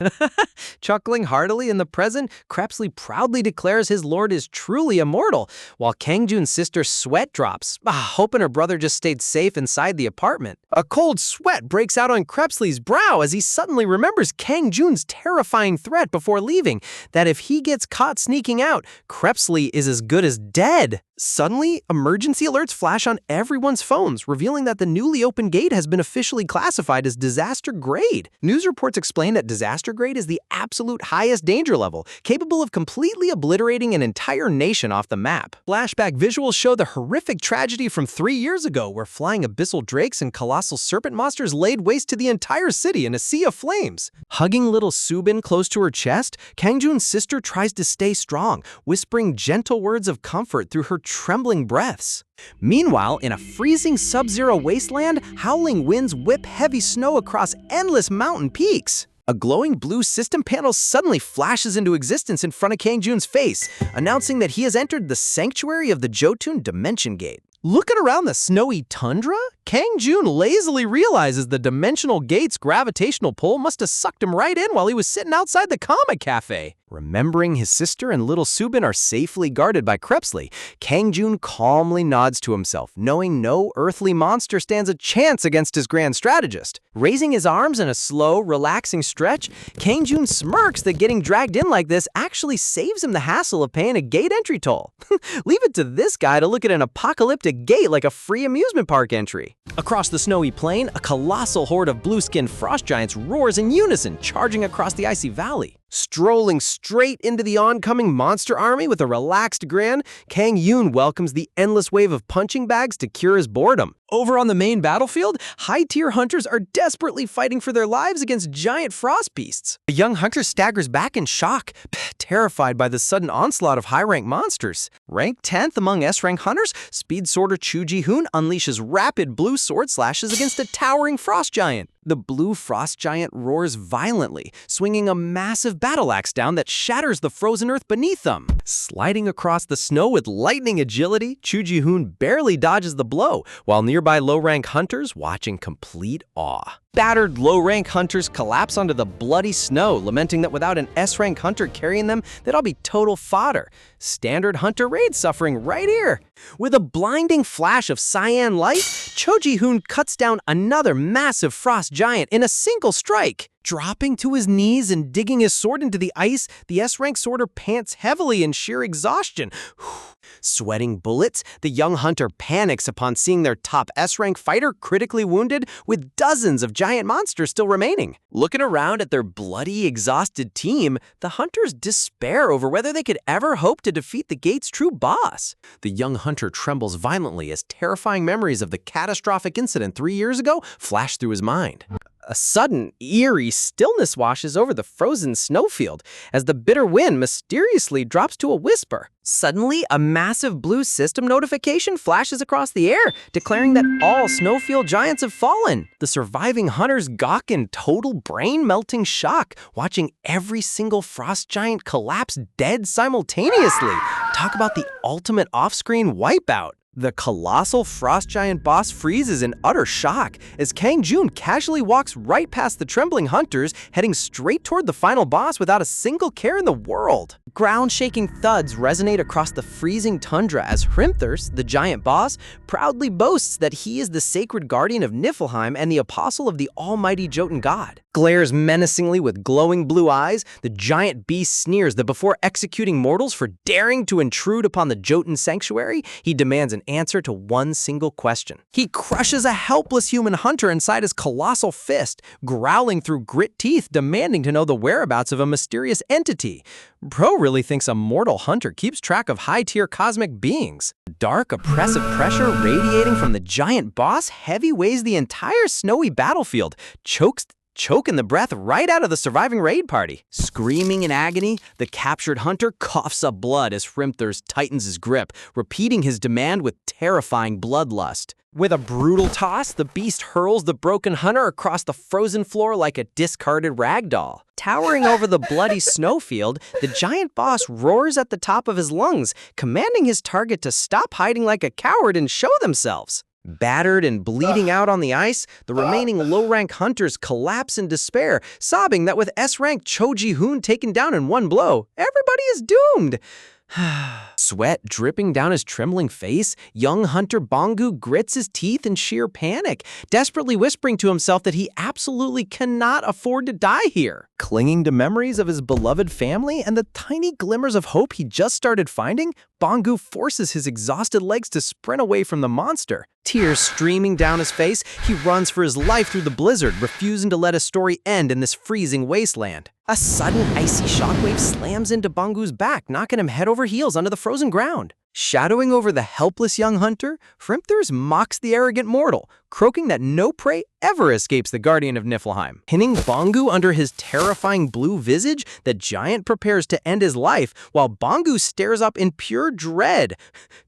Chuckling heartily in the present, Krebsley proudly declares his lord is truly immortal, while Kang-jun's sister sweat drops, hoping her brother just stayed safe inside the apartment. A cold sweat breaks out on Krebsley's brow as he suddenly remembers Kang-jun's terrifying threat before leaving, that if he gets caught sneaking out, Krebsley is as good as dead. Suddenly, emergency alerts flash on everyone's phones, revealing that the newly opened gate has been officially classified as disaster grade. News reports explain that disaster grade is the absolute highest danger level, capable of completely obliterating an entire nation off the map. Flashback visuals show the horrific tragedy from 3 years ago, where flying abyssal drakes and colossal serpent monsters laid waste to the entire city in a sea of flames. Hugging little Subin close to her chest, Kang-jun's sister tries to stay strong, whispering gentle words of comfort through her trembling breaths. Meanwhile, in a freezing sub-zero wasteland, howling winds whip heavy snow across endless mountain peaks. A glowing blue system panel suddenly flashes into existence in front of Kang-jun's face, announcing that he has entered the sanctuary of the Jotun Dimension Gate. Looking around the snowy tundra, Kang-jun lazily realizes the dimensional gate's gravitational pull must have sucked him right in while he was sitting outside the comic cafe. Remembering his sister and little Subin are safely guarded by Krebsley, Kang-jun calmly nods to himself, knowing no earthly monster stands a chance against his grand strategist. Raising his arms in a slow, relaxing stretch, Kang-jun smirks that getting dragged in like this actually saves him the hassle of paying a gate entry toll. Leave it to this guy to look at an apocalyptic gate like a free amusement park entry. Across the snowy plain, a colossal horde of blue-skinned frost giants roars in unison, charging across the icy valley. Strolling straight into the oncoming monster army with a relaxed grin, Kang-jun welcomes the endless wave of punching bags to cure his boredom. Over on the main battlefield, high-tier hunters are desperately fighting for their lives against giant frost beasts. A young hunter staggers back in shock, terrified by the sudden onslaught of high-rank monsters. Ranked 10th among S-rank hunters, speed sorter Chu Ji-hoon unleashes rapid blue sword slashes against a towering frost giant. The blue frost giant roars violently, swinging a massive battle axe down that shatters the frozen earth beneath them. Sliding across the snow with lightning agility, Chu Ji-hoon barely dodges the blow, while nearby low-rank hunters watch in complete awe. Battered low-rank hunters collapse onto the bloody snow, lamenting that without an S-rank hunter carrying them, they'd all be total fodder. Standard hunter raid suffering right here. With a blinding flash of cyan light, Cho Ji-hoon cuts down another massive frost giant in a single strike. Dropping to his knees and digging his sword into the ice, the S-rank sworder pants heavily in sheer exhaustion. Sweating bullets, the young hunter panics upon seeing their top S-rank fighter critically wounded with dozens of giant monsters still remaining. Looking around at their bloody, exhausted team, the hunters despair over whether they could ever hope to defeat the gate's true boss. The young hunter trembles violently as terrifying memories of the catastrophic incident 3 years ago flash through his mind. A sudden, eerie stillness washes over the frozen snowfield as the bitter wind mysteriously drops to a whisper. Suddenly, a massive blue system notification flashes across the air, declaring that all snowfield giants have fallen. The surviving hunters gawk in total brain-melting shock, watching every single frost giant collapse dead simultaneously. Talk about the ultimate off-screen wipeout. The colossal frost giant boss freezes in utter shock as Kang Jun casually walks right past the trembling hunters, heading straight toward the final boss without a single care in the world. Ground-shaking thuds resonate across the freezing tundra as Hrimthurs, the giant boss, proudly boasts that he is the sacred guardian of Niflheim and the apostle of the almighty Jotun god. Glares menacingly with glowing blue eyes, the giant beast sneers that before executing mortals for daring to intrude upon the Jotun sanctuary, he demands an answer to one single question. He crushes a helpless human hunter inside his colossal fist, growling through grit teeth, demanding to know the whereabouts of a mysterious entity. Bro really thinks a mortal hunter keeps track of high-tier cosmic beings. Dark, oppressive pressure radiating from the giant boss heavy weighs the entire snowy battlefield, choking the breath right out of the surviving raid party. Screaming in agony, the captured hunter coughs up blood as Hrimthurs tightens his grip, repeating his demand with terrifying bloodlust. With a brutal toss, the beast hurls the broken hunter across the frozen floor like a discarded rag doll. Towering over the bloody snowfield, the giant boss roars at the top of his lungs, commanding his target to stop hiding like a coward and show themselves. Battered and bleeding out on the ice, the remaining low-rank hunters collapse in despair, sobbing that with S-rank Cho-ji-hoon taken down in one blow, everybody is doomed. Sweat dripping down his trembling face, young hunter Bangu grits his teeth in sheer panic, desperately whispering to himself that he absolutely cannot afford to die here. Clinging to memories of his beloved family and the tiny glimmers of hope he just started finding, Bangu forces his exhausted legs to sprint away from the monster. Tears streaming down his face, he runs for his life through the blizzard, refusing to let his story end in this freezing wasteland. A sudden icy shockwave slams into Bangu's back, knocking him head over heels onto the frozen ground. Shadowing over the helpless young hunter, Hrimthurs mocks the arrogant mortal, croaking that no prey ever escapes the guardian of Niflheim. Pinning Bangu under his terrifying blue visage, the giant prepares to end his life, while Bangu stares up in pure dread.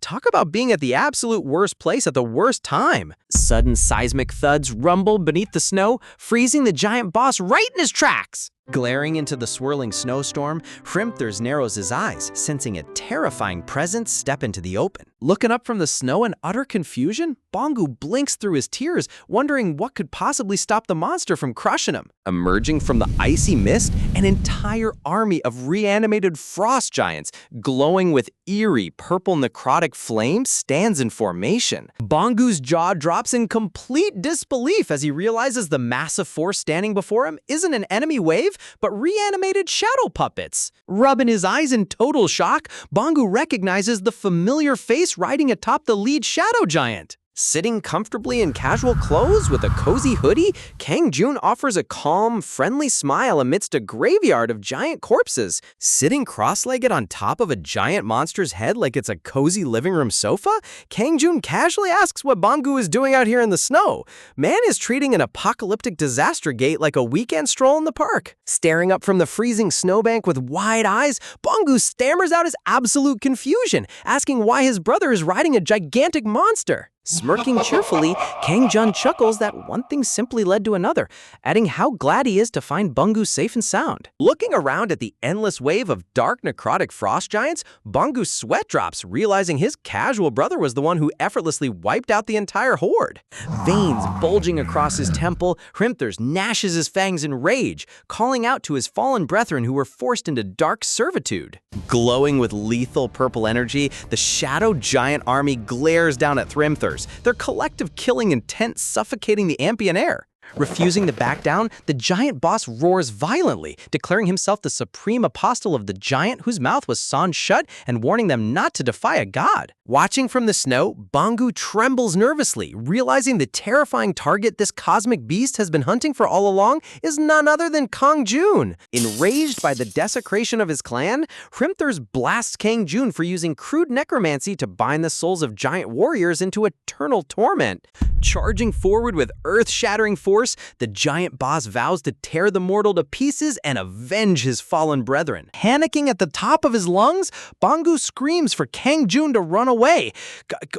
Talk about being at the absolute worst place at the worst time. Sudden seismic thuds rumble beneath the snow, freezing the giant boss right in his tracks. Glaring into the swirling snowstorm, Hrimthurs narrows his eyes, sensing a terrifying presence step into the open. Looking up from the snow in utter confusion, Bangu blinks through his tears, wondering what could possibly stop the monster from crushing him. Emerging from the icy mist, an entire army of reanimated frost giants, glowing with eerie purple necrotic flames, stands in formation. Bangu's jaw drops in complete disbelief as he realizes the massive force standing before him isn't an enemy wave, but reanimated shadow puppets. Rubbing his eyes in total shock, Bangu recognizes the familiar face riding atop the lead shadow giant. Sitting comfortably in casual clothes with a cozy hoodie, Kang Jun offers a calm, friendly smile amidst a graveyard of giant corpses. Sitting cross-legged on top of a giant monster's head like it's a cozy living room sofa, Kang Jun casually asks what Bangu is doing out here in the snow. Man is treating an apocalyptic disaster gate like a weekend stroll in the park. Staring up from the freezing snowbank with wide eyes, Bangu stammers out his absolute confusion, asking why his brother is riding a gigantic monster. Smirking cheerfully, Kang Jun chuckles that one thing simply led to another, adding how glad he is to find Bangu safe and sound. Looking around at the endless wave of dark necrotic frost giants, Bangu's sweat drops, realizing his casual brother was the one who effortlessly wiped out the entire horde. Veins bulging across his temple, Hrimthurs gnashes his fangs in rage, calling out to his fallen brethren who were forced into dark servitude. Glowing with lethal purple energy, the shadow giant army glares down at Hrimthurs, their collective killing intent suffocating the ambient air. Refusing to back down, the giant boss roars violently, declaring himself the supreme apostle of the giant whose mouth was sawn shut and warning them not to defy a god. Watching from the snow, Bangu trembles nervously, realizing the terrifying target this cosmic beast has been hunting for all along is none other than Kang Jun. Enraged by the desecration of his clan, Hrimthurs blasts Kang Jun for using crude necromancy to bind the souls of giant warriors into eternal torment. Charging forward with earth-shattering force, the giant boss vows to tear the mortal to pieces and avenge his fallen brethren. Panicking at the top of his lungs, Bangu screams for Kang Jun to run away,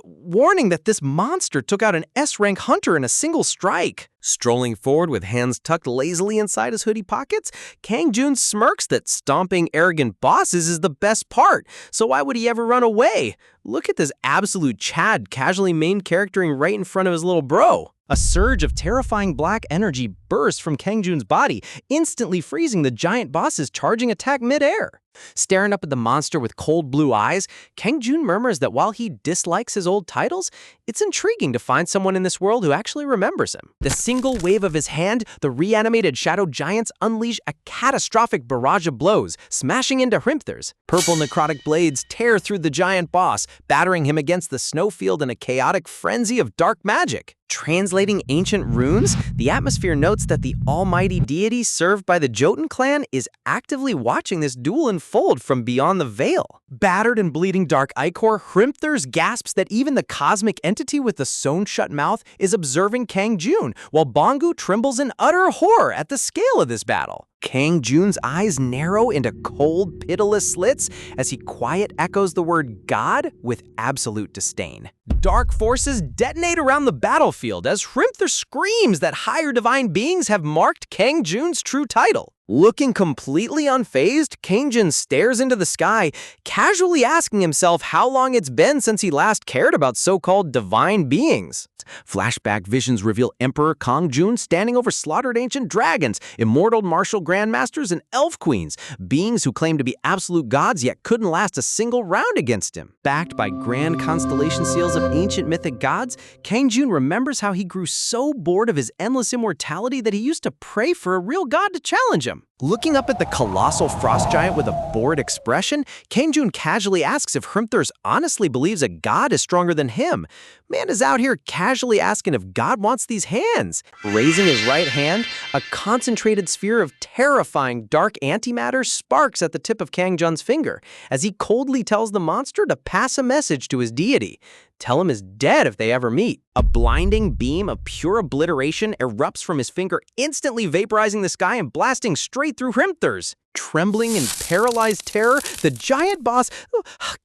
warning that this monster took out an S-rank hunter in a single strike. Strolling forward with hands tucked lazily inside his hoodie pockets, Kang Jun smirks that stomping arrogant bosses is the best part, so why would he ever run away? Look at this absolute Chad casually main charactering right in front of his little bro. A surge of terrifying black energy bursts from Kangjun's body, instantly freezing the giant boss's charging attack midair. Staring up at the monster with cold blue eyes, Kangjun murmurs that while he dislikes his old titles, it's intriguing to find someone in this world who actually remembers him. The single wave of his hand, the reanimated shadow giants unleash a catastrophic barrage of blows, smashing into Hrimthur's. Purple necrotic blades tear through the giant boss, battering him against the snowfield in a chaotic frenzy of dark magic. Translating ancient runes, the atmosphere notes that the almighty deity served by the Jotun clan is actively watching this duel unfold from beyond the veil. Battered and bleeding dark ichor, Hrimthur's gasps that even the cosmic entity with the sewn-shut mouth is observing Kangjun, while Bangu trembles in utter horror at the scale of this battle. Kangjun's eyes narrow into cold, pitiless slits as he quiet echoes the word God with absolute disdain. Dark forces detonate around the battlefield as Hrimthur screams that higher divine beings have marked Kangjun's true title. Looking completely unfazed, Kangjun stares into the sky, casually asking himself how long it's been since he last cared about so-called divine beings. Flashback visions reveal Emperor Kangjun standing over slaughtered ancient dragons, immortal martial grandmasters, and elf queens, beings who claim to be absolute gods yet couldn't last a single round against him. Backed by grand constellation seals of ancient mythic gods, Kangjun remembers how he grew so bored of his endless immortality that he used to pray for a real god to challenge him. Looking up at the colossal frost giant with a bored expression, Kangjun casually asks if Hrimthur honestly believes a god is stronger than him. Man is out here casually asking if God wants these hands. Raising his right hand, a concentrated sphere of terrifying dark antimatter sparks at the tip of Kangjun's finger as he coldly tells the monster to pass a message to his deity. Tell him is dead if they ever meet. A blinding beam of pure obliteration erupts from his finger, instantly vaporizing the sky and blasting straight through Hrimthur's. Trembling in paralyzed terror, the giant boss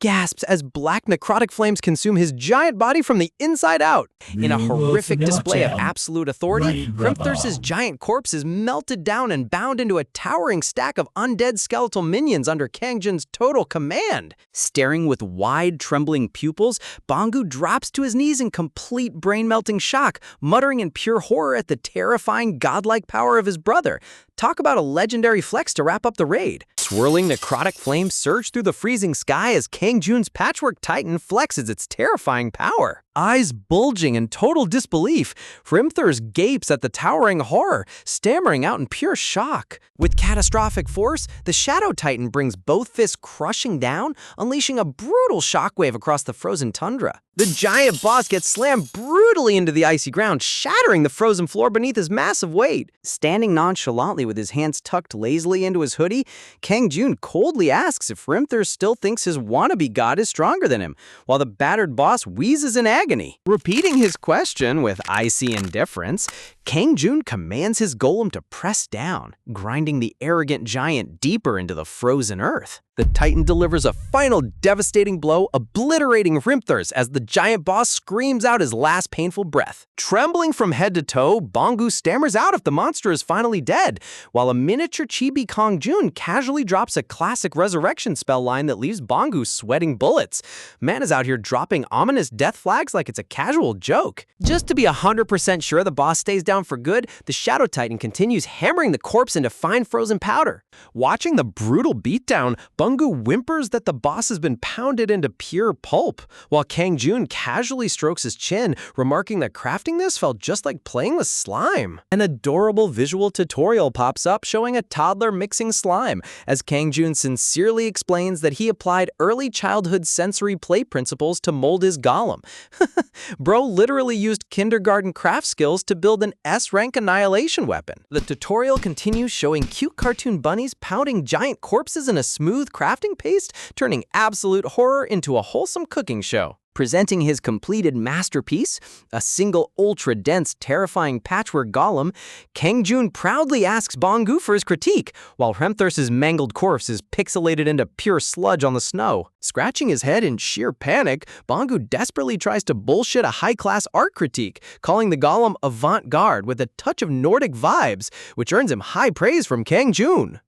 gasps as black necrotic flames consume his giant body from the inside out. In a horrific display of absolute authority, Hrimthur's giant corpse is melted down and bound into a towering stack of undead skeletal minions under Kangjun's total command. Staring with wide, trembling pupils, Bangu drops to his knees in complete brain-melting shock, muttering in pure horror at the terrifying godlike power of his brother. Talk about a legendary flex to wrap up the raid. Swirling necrotic flames surge through the freezing sky as Kangjun's patchwork titan flexes its terrifying power. Eyes bulging in total disbelief, Hrimthur gapes at the towering horror, stammering out in pure shock. With catastrophic force, the Shadow Titan brings both fists crushing down, unleashing a brutal shockwave across the frozen tundra. The giant boss gets slammed brutally into the icy ground, shattering the frozen floor beneath his massive weight. Standing nonchalantly with his hands tucked lazily into his hoodie, Kangjun coldly asks if Hrimthur still thinks his wannabe god is stronger than him, while the battered boss wheezes in agony. Repeating his question with icy indifference, Kangjun commands his golem to press down, grinding the arrogant giant deeper into the frozen earth. The Titan delivers a final devastating blow, obliterating Hrimthur as the giant boss screams out his last painful breath. Trembling from head to toe, Bangu stammers out if the monster is finally dead, while a miniature chibi Kangjun casually drops a classic resurrection spell line that leaves Bangu sweating bullets. Man is out here dropping ominous death flags like it's a casual joke. Just to be 100% sure the boss stays down for good, the Shadow Titan continues hammering the corpse into fine frozen powder. Watching the brutal beatdown, Bangu whimpers that the boss has been pounded into pure pulp, while Kangjun casually strokes his chin, remarking that crafting this felt just like playing with slime. An adorable visual tutorial pops up showing a toddler mixing slime, as Kangjun sincerely explains that he applied early childhood sensory play principles to mold his golem. Bro literally used kindergarten craft skills to build an S-rank annihilation weapon. The tutorial continues showing cute cartoon bunnies pounding giant corpses in a smooth crafting paste, turning absolute horror into a wholesome cooking show. Presenting his completed masterpiece, a single ultra-dense, terrifying patchwork golem, Kangjun proudly asks Bangu for his critique, while Hrimthur's mangled corpse is pixelated into pure sludge on the snow. Scratching his head in sheer panic, Bangu desperately tries to bullshit a high-class art critique, calling the golem avant-garde with a touch of Nordic vibes, which earns him high praise from Kangjun.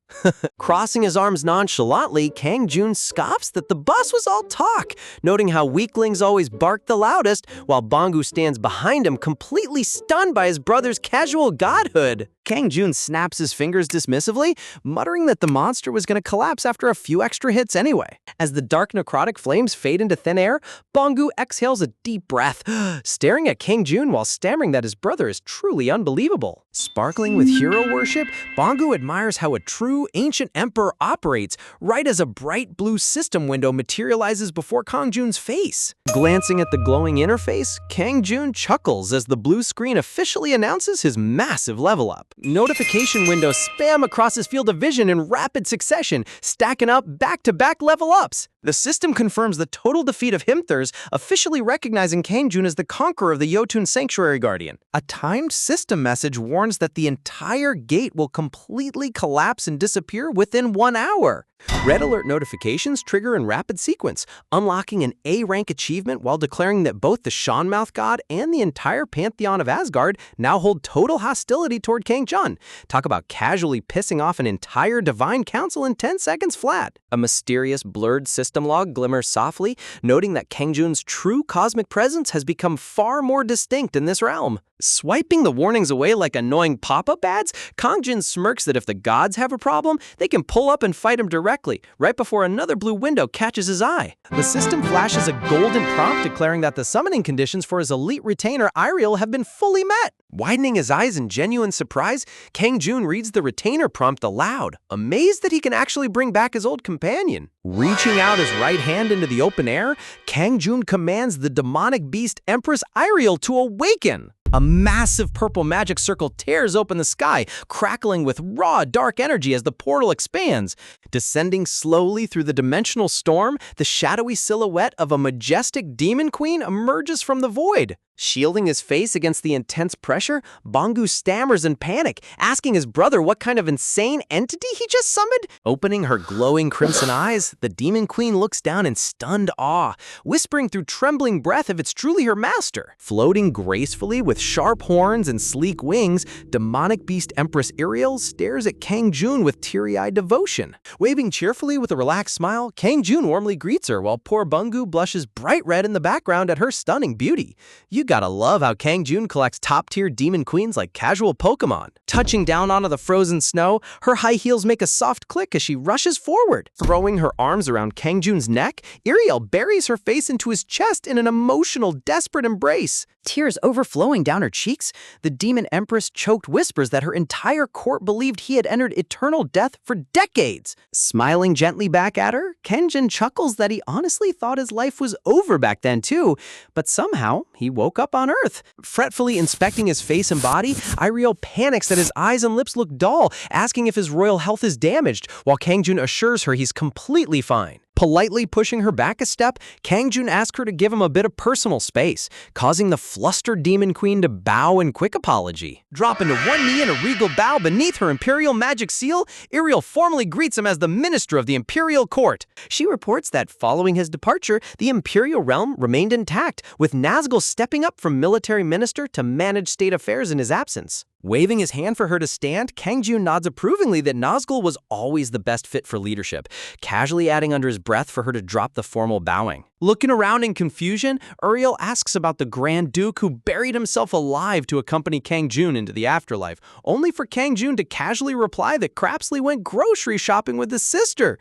Crossing his arms nonchalantly, Kang Jun scoffs that the bus was all talk, noting how weaklings always bark the loudest, while Bangu stands behind him, completely stunned by his brother's casual godhood. Kang Jun snaps his fingers dismissively, muttering that the monster was going to collapse after a few extra hits anyway. As the dark necrotic flames fade into thin air, Bangu exhales a deep breath, staring at Kang Jun while stammering that his brother is truly unbelievable. Sparkling with hero worship, Bangu admires how a true ancient emperor operates right as a bright blue system window materializes before Kang Jun's face. Glancing at the glowing interface, Kang Jun chuckles as the blue screen officially announces his massive level up. Notification windows spam across his field of vision in rapid succession, stacking up back-to-back level ups. The system confirms the total defeat of Himthurs, officially recognizing Kang Jun as the conqueror of the Jotun Sanctuary Guardian. A timed system message warns that the entire gate will completely collapse and disappear within 1 hour. Red alert notifications trigger in rapid sequence, unlocking an A-rank achievement while declaring that both the Seanmouth god and the entire pantheon of Asgard now hold total hostility toward Kang Jun. Talk about casually pissing off an entire divine council in 10 seconds flat. A mysterious, blurred system log glimmers softly, noting that Kang Jun's true cosmic presence has become far more distinct in this realm. Swiping the warnings away like annoying pop-up ads, Kang Jun smirks that if the gods have a problem, they can pull up and fight him directly, right before another blue window catches his eye. The system flashes a golden prompt declaring that the summoning conditions for his elite retainer Iriel have been fully met. Widening his eyes in genuine surprise, Kang Jun reads the retainer prompt aloud, amazed that he can actually bring back his old companion. Reaching out his right hand into the open air, Kang Jun commands the demonic beast Empress Iriel to awaken. A massive purple magic circle tears open the sky, crackling with raw, dark energy as the portal expands. Descending slowly through the dimensional storm, the shadowy silhouette of a majestic demon queen emerges from the void. Shielding his face against the intense pressure, Bangu stammers in panic, asking his brother what kind of insane entity he just summoned. Opening her glowing crimson eyes, the demon queen looks down in stunned awe, whispering through trembling breath if it's truly her master. Floating gracefully with sharp horns and sleek wings, demonic beast Empress Iriel stares at Kang Jun with teary-eyed devotion. Waving cheerfully with a relaxed smile, Kang Jun warmly greets her while poor Bangu blushes bright red in the background at her stunning beauty. You gotta love how Kang Jun collects top-tier demon queens like casual Pokemon. Touching down onto the frozen snow, her high heels make a soft click as she rushes forward. Throwing her arms around Kang Jun's neck, Iriel buries her face into his chest in an emotional, desperate embrace. Tears overflowing down her cheeks, the demon empress choked whispers that her entire court believed he had entered eternal death for decades. Smiling gently back at her, Kang Jun chuckles that he honestly thought his life was over back then too, but somehow he woke up on Earth. Fretfully inspecting his face and body, Iriel panics that his eyes and lips look dull, asking if his royal health is damaged, while Kang Jun assures her he's completely fine. Politely pushing her back a step, Kang Jun asks her to give him a bit of personal space, causing the flustered demon queen to bow in quick apology. Dropping to one knee in a regal bow beneath her imperial magic seal, Iriel formally greets him as the minister of the imperial court. She reports that following his departure, the imperial realm remained intact, with Nazgul stepping up from military minister to manage state affairs in his absence. Waving his hand for her to stand, Kang Jun nods approvingly that Nazgul was always the best fit for leadership, casually adding under his breath for her to drop the formal bowing. Looking around in confusion, Uriel asks about the Grand Duke who buried himself alive to accompany Kang Jun into the afterlife, only for Kang Jun to casually reply that Crapsley went grocery shopping with his sister.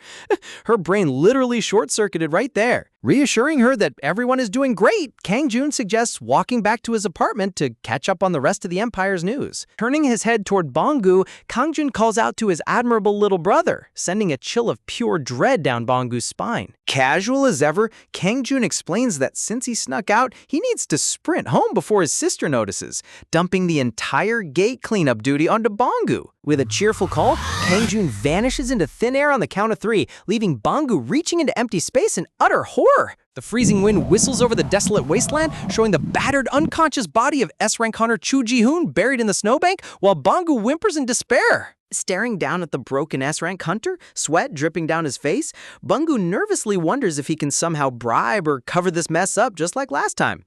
Her brain literally short-circuited right there. Reassuring her that everyone is doing great, Kang Jun suggests walking back to his apartment to catch up on the rest of the Empire's news. Turning his head toward Bangu, Kang Jun calls out to his admirable little brother, sending a chill of pure dread down Bangu's spine. Casual as ever, Kang Jun explains that since he snuck out, he needs to sprint home before his sister notices, dumping the entire gate cleanup duty onto Bangu. With a cheerful call, Kang Jun vanishes into thin air on the count of 3, leaving Bangu reaching into empty space in utter horror. The freezing wind whistles over the desolate wasteland, showing the battered, unconscious body of S-rank hunter Chu Ji-hoon buried in the snowbank, while Bangu whimpers in despair. Staring down at the broken S-rank hunter, sweat dripping down his face, Bungu nervously wonders if he can somehow bribe or cover this mess up just like last time.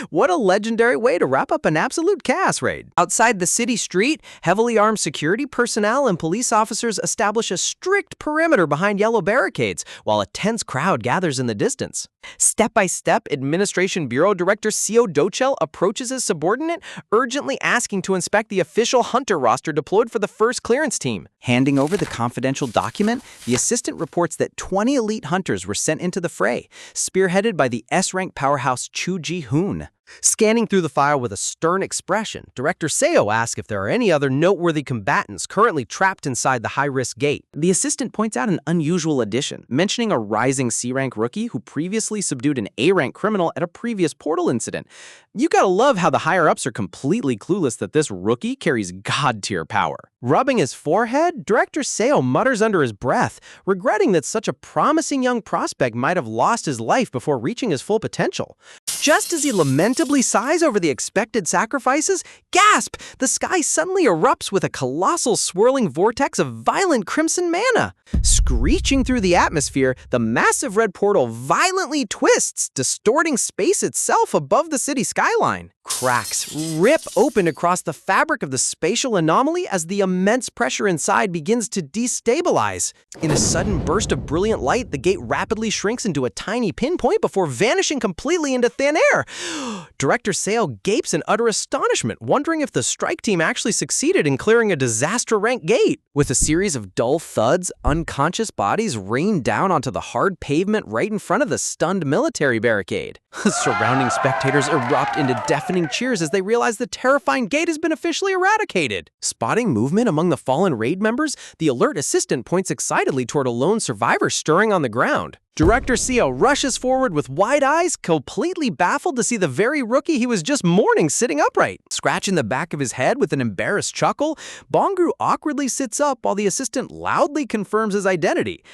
What a legendary way to wrap up an absolute chaos raid. Outside the city street, heavily armed security personnel and police officers establish a strict perimeter behind yellow barricades, while a tense crowd gathers in the distance. Step by step, Administration Bureau Director Seo Dochel approaches his subordinate, urgently asking to inspect the official hunter roster deployed for the first clearance team. Handing over the confidential document, the assistant reports that 20 elite hunters were sent into the fray, spearheaded by the S-rank powerhouse Chu Ji-hoon. Scanning through the file with a stern expression, Director Seo asks if there are any other noteworthy combatants currently trapped inside the high-risk gate. The assistant points out an unusual addition, mentioning a rising C-rank rookie who previously subdued an A-rank criminal at a previous portal incident. You gotta love how the higher-ups are completely clueless that this rookie carries god-tier power. Rubbing his forehead, Director Seo mutters under his breath, regretting that such a promising young prospect might have lost his life before reaching his full potential. Just as he lamentably sighs over the expected sacrifices, gasp! The sky suddenly erupts with a colossal swirling vortex of violent crimson mana. Screeching through the atmosphere, the massive red portal violently twists, distorting space itself above the city skyline. Cracks rip open across the fabric of the spatial anomaly as the immense pressure inside begins to destabilize. In a sudden burst of brilliant light, the gate rapidly shrinks into a tiny pinpoint before vanishing completely into thin air. Director Seo gapes in utter astonishment, wondering if the strike team actually succeeded in clearing a disaster-rank gate. With a series of dull thuds, unconscious bodies rain down onto the hard pavement right in front of the stunned military barricade. Surrounding spectators erupt into deafening cheers as they realize the terrifying gate has been officially eradicated. Spotting movement among the fallen raid members, the alert assistant points excitedly toward a lone survivor stirring on the ground. Director Seo rushes forward with wide eyes, completely baffled to see the very rookie he was just mourning sitting upright. Scratching the back of his head with an embarrassed chuckle, Bongru awkwardly sits up while the assistant loudly confirms his identity.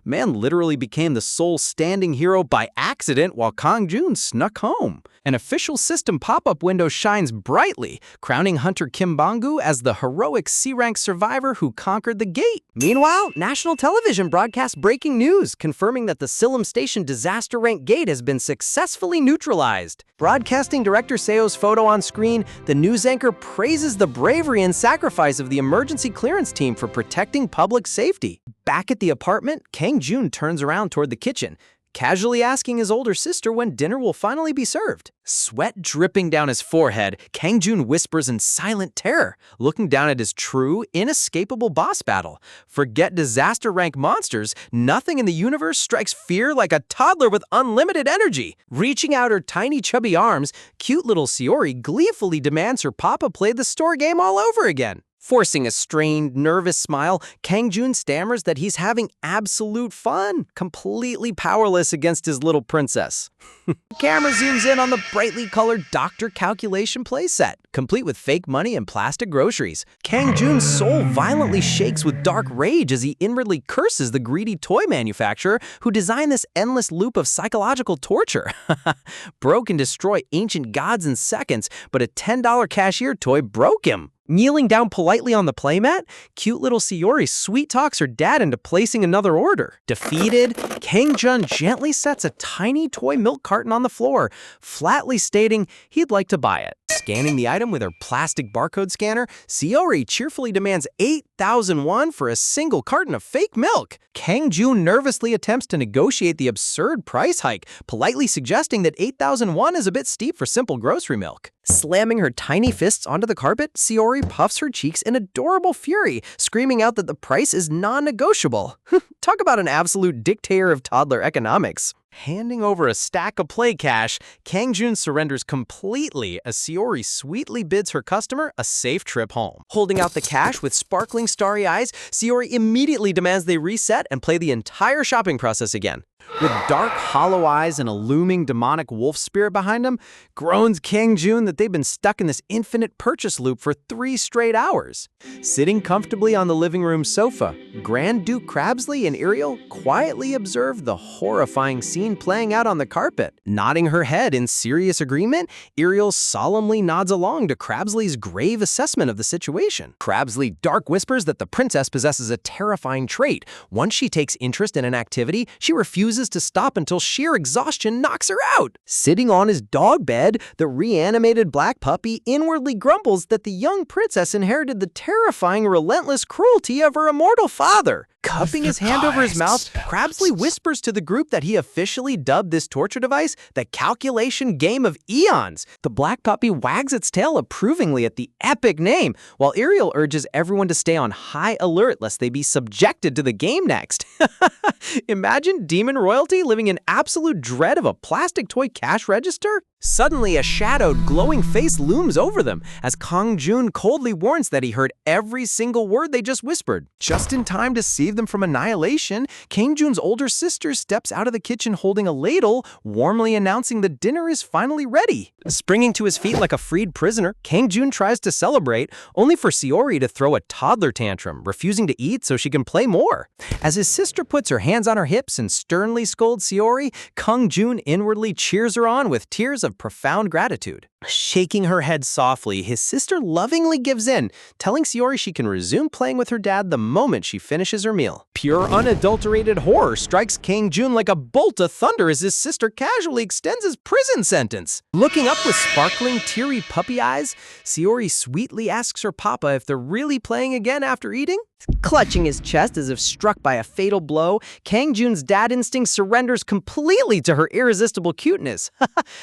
Man literally became the sole standing hero by accident while Kang Jun snuck home. An official system pop-up window shines brightly, crowning Hunter Kim Bonggu as the heroic C-rank survivor who conquered the gate. Meanwhile, national television broadcasts breaking news, confirming that the Silum Station disaster rank gate has been successfully neutralized. Broadcasting Director Seo's photo on screen, the news anchor praises the bravery and sacrifice of the emergency clearance team for protecting public safety. Back at the apartment, Kang Jun turns around toward the kitchen, casually asking his older sister when dinner will finally be served. Sweat dripping down his forehead, Kang Jun whispers in silent terror, looking down at his true, inescapable boss battle. Forget disaster-rank monsters, nothing in the universe strikes fear like a toddler with unlimited energy. Reaching out her tiny chubby arms, cute little Sayori gleefully demands her papa play the store game all over again. Forcing a strained, nervous smile, Kang Jun stammers that he's having absolute fun, completely powerless against his little princess. Camera zooms in on the brightly colored Doctor Calculation playset, complete with fake money and plastic groceries. Kang Jun's soul violently shakes with dark rage as he inwardly curses the greedy toy manufacturer who designed this endless loop of psychological torture. Broke and destroy ancient gods in seconds, but a $10 cashier toy broke him. Kneeling down politely on the playmat, cute little Sayori sweet-talks her dad into placing another order. Defeated, Kang Jun gently sets a tiny toy milk carton on the floor, flatly stating he'd like to buy it. Scanning the item with her plastic barcode scanner, Sayori cheerfully demands 8,000 won for a single carton of fake milk. Kang Jun nervously attempts to negotiate the absurd price hike, politely suggesting that 8,000 won is a bit steep for simple grocery milk. Slamming her tiny fists onto the carpet, Sayori puffs her cheeks in adorable fury, screaming out that the price is non-negotiable. Talk about an absolute dictator of toddler economics. Handing over a stack of play cash, Kang Jun surrenders completely as Sayori sweetly bids her customer a safe trip home. Holding out the cash with sparkling starry eyes, Sayori immediately demands they reset and play the entire shopping process again. With dark, hollow eyes and a looming demonic wolf spirit behind him, groans King Jun that they've been stuck in this infinite purchase loop for 3 straight hours. Sitting comfortably on the living room sofa, Grand Duke Crabsley and Ariel quietly observe the horrifying scene playing out on the carpet. Nodding her head in serious agreement, Ariel solemnly nods along to Crabsley's grave assessment of the situation. Crabsley dark whispers that the princess possesses a terrifying trait. Once she takes interest in an activity, she refuses to stop until sheer exhaustion knocks her out. Sitting on his dog bed, the reanimated black puppy inwardly grumbles that the young princess inherited the terrifying, relentless cruelty of her immortal father. Cupping his hand over his mouth, Crabsley whispers to the group that he officially dubbed this torture device the calculation game of eons. The black puppy wags its tail approvingly at the epic name, while Ariel urges everyone to stay on high alert lest they be subjected to the game next. Imagine demon royalty living in absolute dread of a plastic toy cash register? Suddenly, a shadowed, glowing face looms over them as Kang Jun coldly warns that he heard every single word they just whispered. Just in time to save them from annihilation, Kang Jun's older sister steps out of the kitchen holding a ladle, warmly announcing the dinner is finally ready. Springing to his feet like a freed prisoner, Kang Jun tries to celebrate, only for Saori to throw a toddler tantrum, refusing to eat so she can play more. As his sister puts her hands on her hips and sternly scolds Saori, Kang Jun inwardly cheers her on with tears of profound gratitude. Shaking her head softly, his sister lovingly gives in, telling Saori she can resume playing with her dad the moment she finishes her meal. Pure, unadulterated horror strikes Kang Jun like a bolt of thunder as his sister casually extends his prison sentence. Looking up with sparkling, teary puppy eyes, Saori sweetly asks her papa if they're really playing again after eating. Clutching his chest as if struck by a fatal blow, Kang Jun's dad instinct surrenders completely to her irresistible cuteness.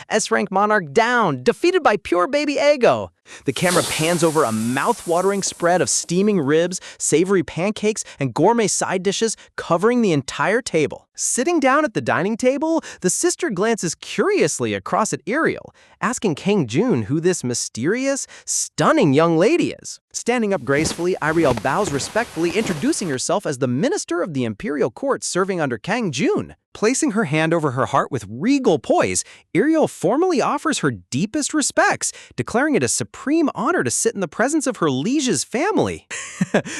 S-rank monarch down, defeated by pure baby ego. The camera pans over a mouth-watering spread of steaming ribs, savory pancakes, and gourmet side dishes covering the entire table. Sitting down at the dining table, the sister glances curiously across at Ariel, asking Kang Jun who this mysterious, stunning young lady is. Standing up gracefully, Ariel bows respectfully, introducing herself as the minister of the imperial court serving under Kang Jun. Placing her hand over her heart with regal poise, Ariel formally offers her deepest respects, declaring it a supreme honor to sit in the presence of her liege's family.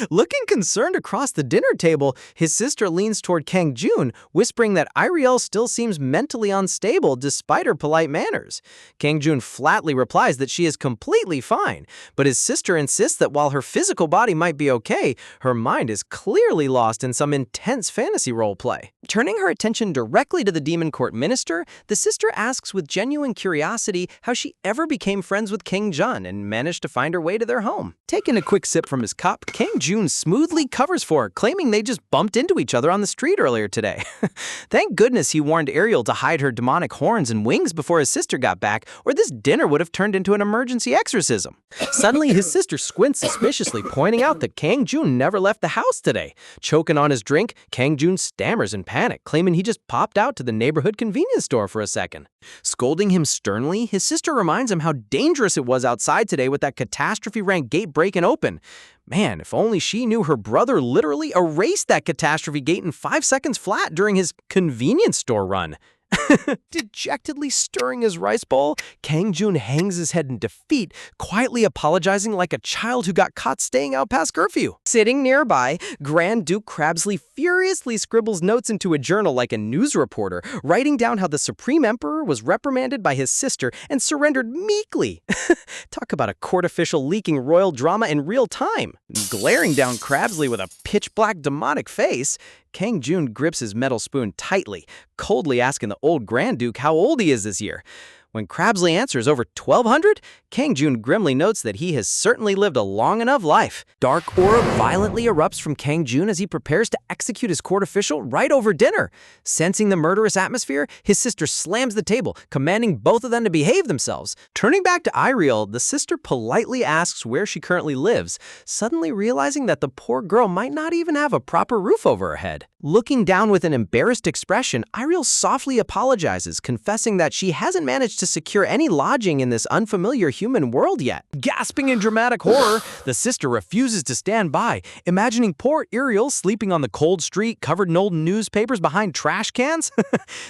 Looking concerned across the dinner table, his sister leans toward Kang Jun, whispering that Ariel still seems mentally unstable despite her polite manners. Kang Jun flatly replies that she is completely fine, but his sister insists that while her physical body might be okay, her mind is clearly lost in some intense fantasy roleplay. Turning her attention directly to the demon court minister, the sister asks with genuine curiosity how she ever became friends with King Jun and managed to find her way to their home. Taking a quick sip from his cup, King Jun smoothly covers for her, claiming they just bumped into each other on the street earlier today. Thank goodness he warned Ariel to hide her demonic horns and wings before his sister got back, or this dinner would have turned into an emergency exorcism. Suddenly, his sister squints suspiciously, pointing out that Kang Jun never left the house today. Choking on his drink, Kang Jun stammers in panic, claiming he just popped out to the neighborhood convenience store for a second. Scolding him sternly, his sister reminds him how dangerous it was outside today with that catastrophe-rank gate breaking open. Man, if only she knew her brother literally erased that catastrophe gate in 5 seconds flat during his convenience store run. Dejectedly stirring his rice bowl, Kang Jun hangs his head in defeat, quietly apologizing like a child who got caught staying out past curfew. Sitting nearby, Grand Duke Crabsley furiously scribbles notes into a journal like a news reporter, writing down how the Supreme Emperor was reprimanded by his sister and surrendered meekly. Talk about a court official leaking royal drama in real time. Glaring down Crabsley with a pitch-black demonic face, Kang Jun grips his metal spoon tightly, coldly asking the old Grand Duke how old he is this year. When Crabsley answers over 1,200, Kang Jun grimly notes that he has certainly lived a long enough life. Dark aura violently erupts from Kang Jun as he prepares to execute his court official right over dinner. Sensing the murderous atmosphere, his sister slams the table, commanding both of them to behave themselves. Turning back to Ariel, the sister politely asks where she currently lives, suddenly realizing that the poor girl might not even have a proper roof over her head. Looking down with an embarrassed expression, Ariel softly apologizes, confessing that she hasn't managed to secure any lodging in this unfamiliar human world yet. Gasping in dramatic horror, the sister refuses to stand by, imagining poor Ariel sleeping on the cold street covered in old newspapers behind trash cans.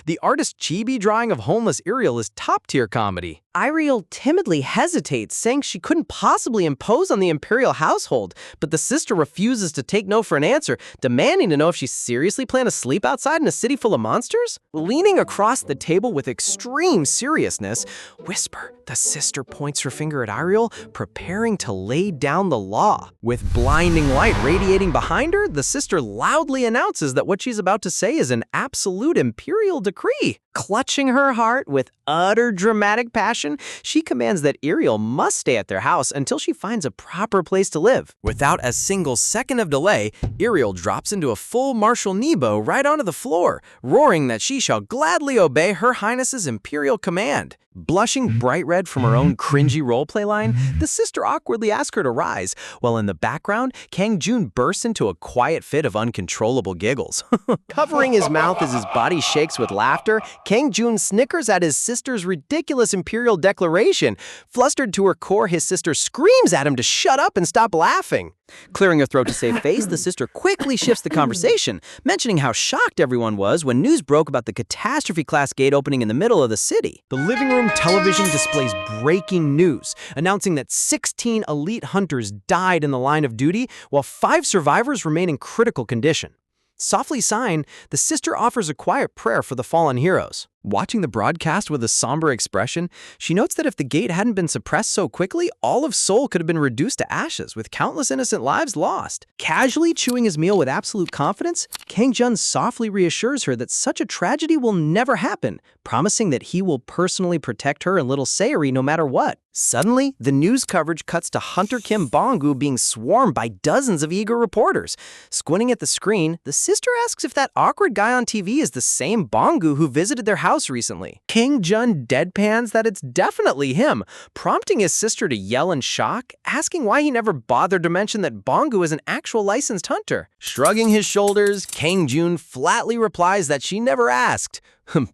The artist's chibi drawing of homeless Ariel is top-tier comedy. Ariel timidly hesitates, saying she couldn't possibly impose on the imperial household, but the sister refuses to take no for an answer, demanding to know if she seriously planned to sleep outside in a city full of monsters? Leaning across the table with extreme seriousness, whisper, the sister points her finger at Ariel, preparing to lay down the law. With blinding light radiating behind her, the sister loudly announces that what she's about to say is an absolute imperial decree. Clutching her heart with utter dramatic passion, she commands that Ariel must stay at their house until she finds a proper place to live. Without a single second of delay, Ariel drops into a full martial Nebo right onto the floor, roaring that she shall gladly obey Her Highness's imperial command. Blushing bright red from her own cringy roleplay line, the sister awkwardly asks her to rise, while in the background, Kang Jun bursts into a quiet fit of uncontrollable giggles. Covering his mouth as his body shakes with laughter, Kang Jun snickers at his sister's ridiculous imperial declaration. Flustered to her core, his sister screams at him to shut up and stop laughing. Clearing her throat to save face, the sister quickly shifts the conversation, mentioning how shocked everyone was when news broke about the catastrophe-class gate opening in the middle of the city. The living room television displays breaking news, announcing that 16 elite hunters died in the line of duty, while 5 survivors remain in critical condition. Softly sighing, the sister offers a quiet prayer for the fallen heroes. Watching the broadcast with a somber expression, she notes that if the gate hadn't been suppressed so quickly, all of Seoul could have been reduced to ashes, with countless innocent lives lost. Casually chewing his meal with absolute confidence, Kang Jun softly reassures her that such a tragedy will never happen, promising that he will personally protect her and little Sayori no matter what. Suddenly, the news coverage cuts to Hunter Kim Bong-gu being swarmed by dozens of eager reporters. Squinting at the screen, the sister asks if that awkward guy on TV is the same Bong-gu who visited their house recently. Kang Jun deadpans that it's definitely him, prompting his sister to yell in shock, asking why he never bothered to mention that Bong-gu is an actual licensed hunter. Shrugging his shoulders, Kang Jun flatly replies that she never asked.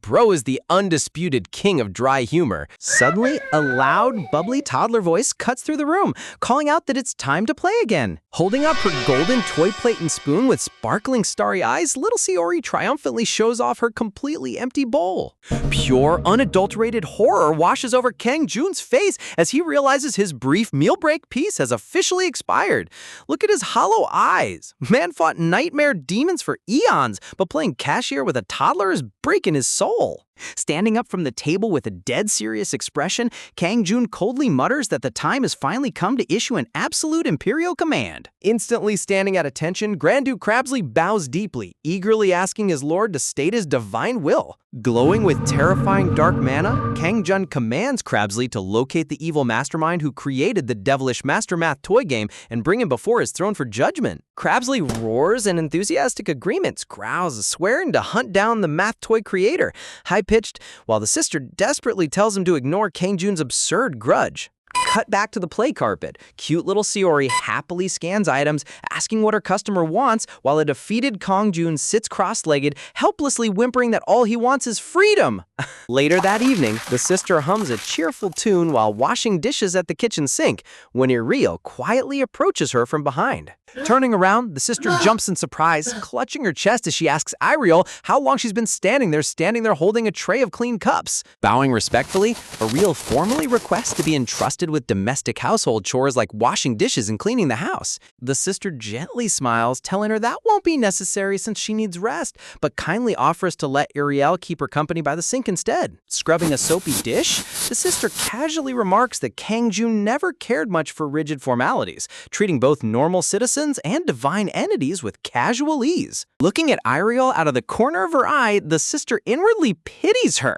Bro is the undisputed king of dry humor. Suddenly, a loud, bubbly toddler voice cuts through the room, calling out that it's time to play again. Holding up her golden toy plate and spoon with sparkling starry eyes, little Sayori triumphantly shows off her completely empty bowl. Pure, unadulterated horror washes over Kang Jun's face as he realizes his brief meal break piece has officially expired. Look at his hollow eyes. Man fought nightmare demons for eons, but playing cashier with a toddler is breaking his soul. Standing up from the table with a dead serious expression, Kang Jun coldly mutters that the time has finally come to issue an absolute imperial command. Instantly standing at attention, Grand Duke Crabsley bows deeply, eagerly asking his lord to state his divine will. Glowing with terrifying dark mana, Kang Jun commands Crabsley to locate the evil mastermind who created the devilish Master Math toy game and bring him before his throne for judgment. Crabsley roars in enthusiastic agreements, growls, swearing to hunt down the math toy creator, high-pitched, while the sister desperately tells him to ignore Kang Jun's absurd grudge. Cut back to the play carpet. Cute little Sayori happily scans items, asking what her customer wants, while a defeated Kang Jun sits cross-legged, helplessly whimpering that all he wants is freedom. Later that evening, the sister hums a cheerful tune while washing dishes at the kitchen sink, when Ariel quietly approaches her from behind. Turning around, the sister jumps in surprise, clutching her chest as she asks Ariel how long she's been standing there holding a tray of clean cups. Bowing respectfully, Ariel formally requests to be entrusted with domestic household chores like washing dishes and cleaning the house. The sister gently smiles, telling her that won't be necessary since she needs rest, but kindly offers to let Ariel keep her company by the sink instead. Scrubbing a soapy dish, the sister casually remarks that Kang Jun never cared much for rigid formalities, treating both normal citizens and divine entities with casual ease. Looking at Ariel out of the corner of her eye, the sister inwardly pities her,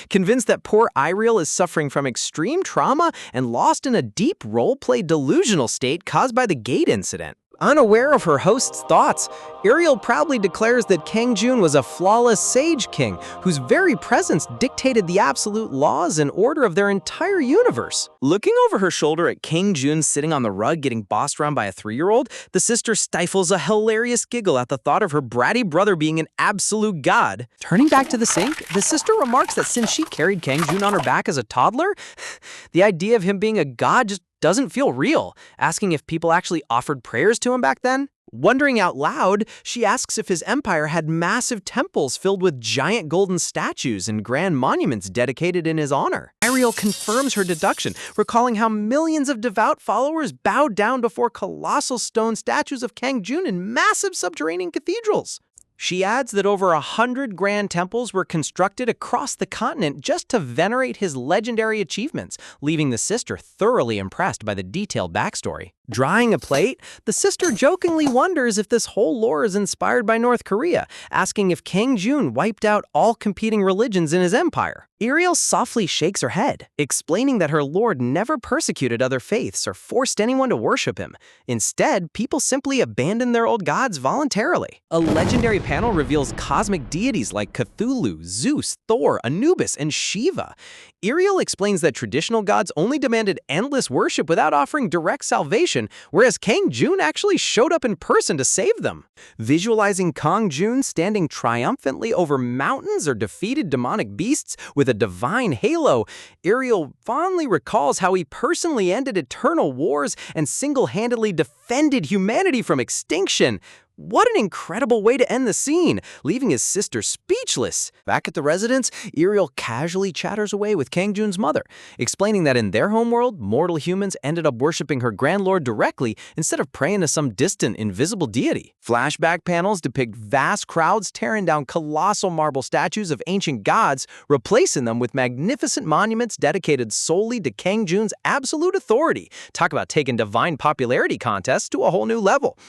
convinced that poor Ariel is suffering from extreme trauma and lost in a deep role-play delusional state caused by the gate incident. Unaware of her host's thoughts, Ariel proudly declares that Kang Jun was a flawless sage king whose very presence dictated the absolute laws and order of their entire universe. Looking over her shoulder at Kang Jun sitting on the rug getting bossed around by a 3-year-old, the sister stifles a hilarious giggle at the thought of her bratty brother being an absolute god. Turning back to the sink, the sister remarks that since she carried Kang Jun on her back as a toddler, the idea of him being a god just doesn't feel real, asking if people actually offered prayers to him back then. Wondering out loud, she asks if his empire had massive temples filled with giant golden statues and grand monuments dedicated in his honor. Ariel confirms her deduction, recalling how millions of devout followers bowed down before colossal stone statues of Kang Jun in massive subterranean cathedrals. She adds that over 100 grand temples were constructed across the continent just to venerate his legendary achievements, leaving the sister thoroughly impressed by the detailed backstory. Drying a plate, the sister jokingly wonders if this whole lore is inspired by North Korea, asking if Kang Jun wiped out all competing religions in his empire. Ariel softly shakes her head, explaining that her lord never persecuted other faiths or forced anyone to worship him. Instead, people simply abandoned their old gods voluntarily. A legendary panel reveals cosmic deities like Cthulhu, Zeus, Thor, Anubis, and Shiva. Ariel explains that traditional gods only demanded endless worship without offering direct salvation, whereas Kang Jun actually showed up in person to save them. Visualizing Kang Jun standing triumphantly over mountains or defeated demonic beasts with a divine halo, Ariel fondly recalls how he personally ended eternal wars and single-handedly defended humanity from extinction. What an incredible way to end the scene, leaving his sister speechless. Back at the residence, Ariel casually chatters away with Kang Jun's mother, explaining that in their homeworld, mortal humans ended up worshipping her Grand Lord directly instead of praying to some distant, invisible deity. Flashback panels depict vast crowds tearing down colossal marble statues of ancient gods, replacing them with magnificent monuments dedicated solely to Kang Jun's absolute authority. Talk about taking divine popularity contests to a whole new level.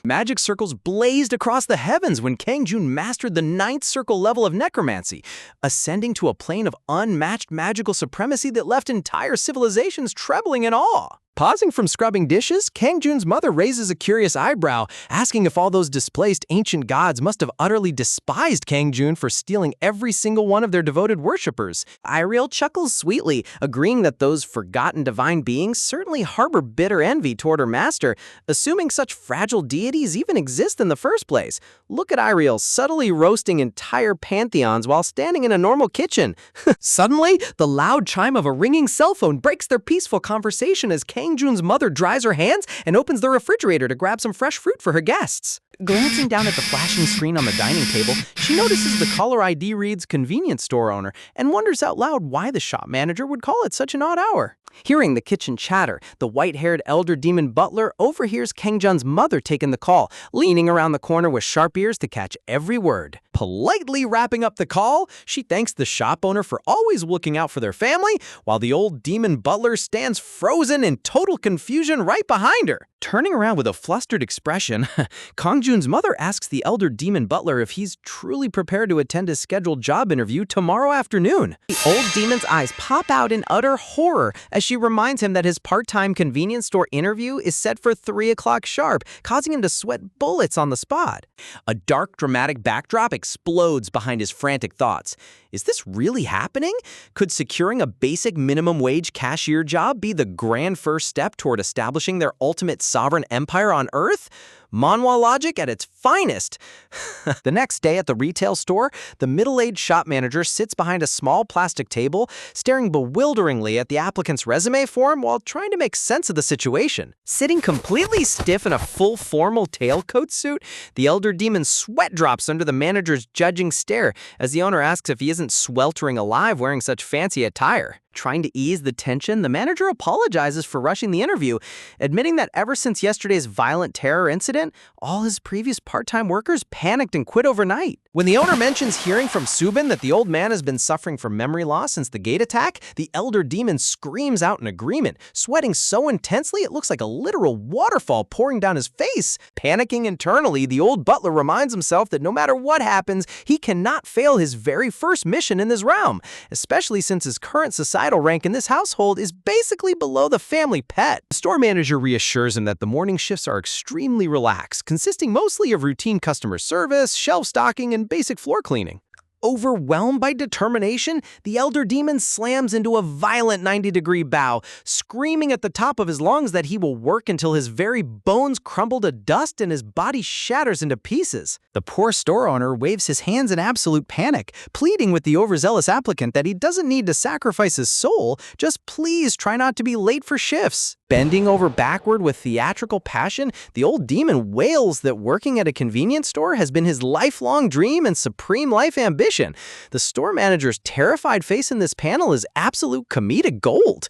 Magic circles blazed across the heavens when Kang Jun mastered the 9th circle level of necromancy, ascending to a plane of unmatched magical supremacy that left entire civilizations trembling in awe. Pausing from scrubbing dishes, Kang Jun's mother raises a curious eyebrow, asking if all those displaced ancient gods must have utterly despised Kang Jun for stealing every single one of their devoted worshippers. Ariel chuckles sweetly, agreeing that those forgotten divine beings certainly harbor bitter envy toward her master, assuming such fragile deities even exist in the first place. Look at Ariel subtly roasting entire pantheons while standing in a normal kitchen. Suddenly, the loud chime of a ringing cell phone breaks their peaceful conversation as Kang Jun's mother dries her hands and opens the refrigerator to grab some fresh fruit for her guests. Glancing down at the flashing screen on the dining table, she notices the caller ID reads convenience store owner and wonders out loud why the shop manager would call it such an odd hour. Hearing the kitchen chatter, the white-haired elder demon butler overhears Kang Jun's mother taking the call, leaning around the corner with sharp ears to catch every word. Politely wrapping up the call, she thanks the shop owner for always looking out for their family, while the old demon butler stands frozen in total confusion right behind her. Turning around with a flustered expression, Kang Jun's mother asks the elder demon butler if he's truly prepared to attend his scheduled job interview tomorrow afternoon. The old demon's eyes pop out in utter horror as she reminds him that his part-time convenience store interview is set for 3 o'clock sharp, causing him to sweat bullets on the spot. A dark, dramatic backdrop explodes behind his frantic thoughts. Is this really happening? Could securing a basic minimum wage cashier job be the grand first step toward establishing their ultimate sovereign empire on Earth? Manhwa logic at its finest. The next day at the retail store, the middle-aged shop manager sits behind a small plastic table, staring bewilderingly at the applicant's resume form while trying to make sense of the situation. Sitting completely stiff in a full formal tailcoat suit, the elder demon's sweat drops under the manager's judging stare as the owner asks if he isn't sweltering alive wearing such fancy attire. Trying to ease the tension, the manager apologizes for rushing the interview, admitting that ever since yesterday's violent terror incident, all his previous part-time workers panicked and quit overnight. When the owner mentions hearing from Subin that the old man has been suffering from memory loss since the gate attack, the elder demon screams out in agreement, sweating so intensely it looks like a literal waterfall pouring down his face. Panicking internally, the old butler reminds himself that no matter what happens, he cannot fail his very first mission in this realm, especially since his current societal societal rank in this household is basically below the family pet. The store manager reassures him that the morning shifts are extremely relaxed, consisting mostly of routine customer service, shelf stocking, and basic floor cleaning. Overwhelmed by determination, the elder demon slams into a violent 90-degree bow, screaming at the top of his lungs that he will work until his very bones crumble to dust and his body shatters into pieces. The poor store owner waves his hands in absolute panic, pleading with the overzealous applicant that he doesn't need to sacrifice his soul, just please try not to be late for shifts. Bending over backward with theatrical passion, the old demon wails that working at a convenience store has been his lifelong dream and supreme life ambition. The store manager's terrified face in this panel is absolute comedic gold.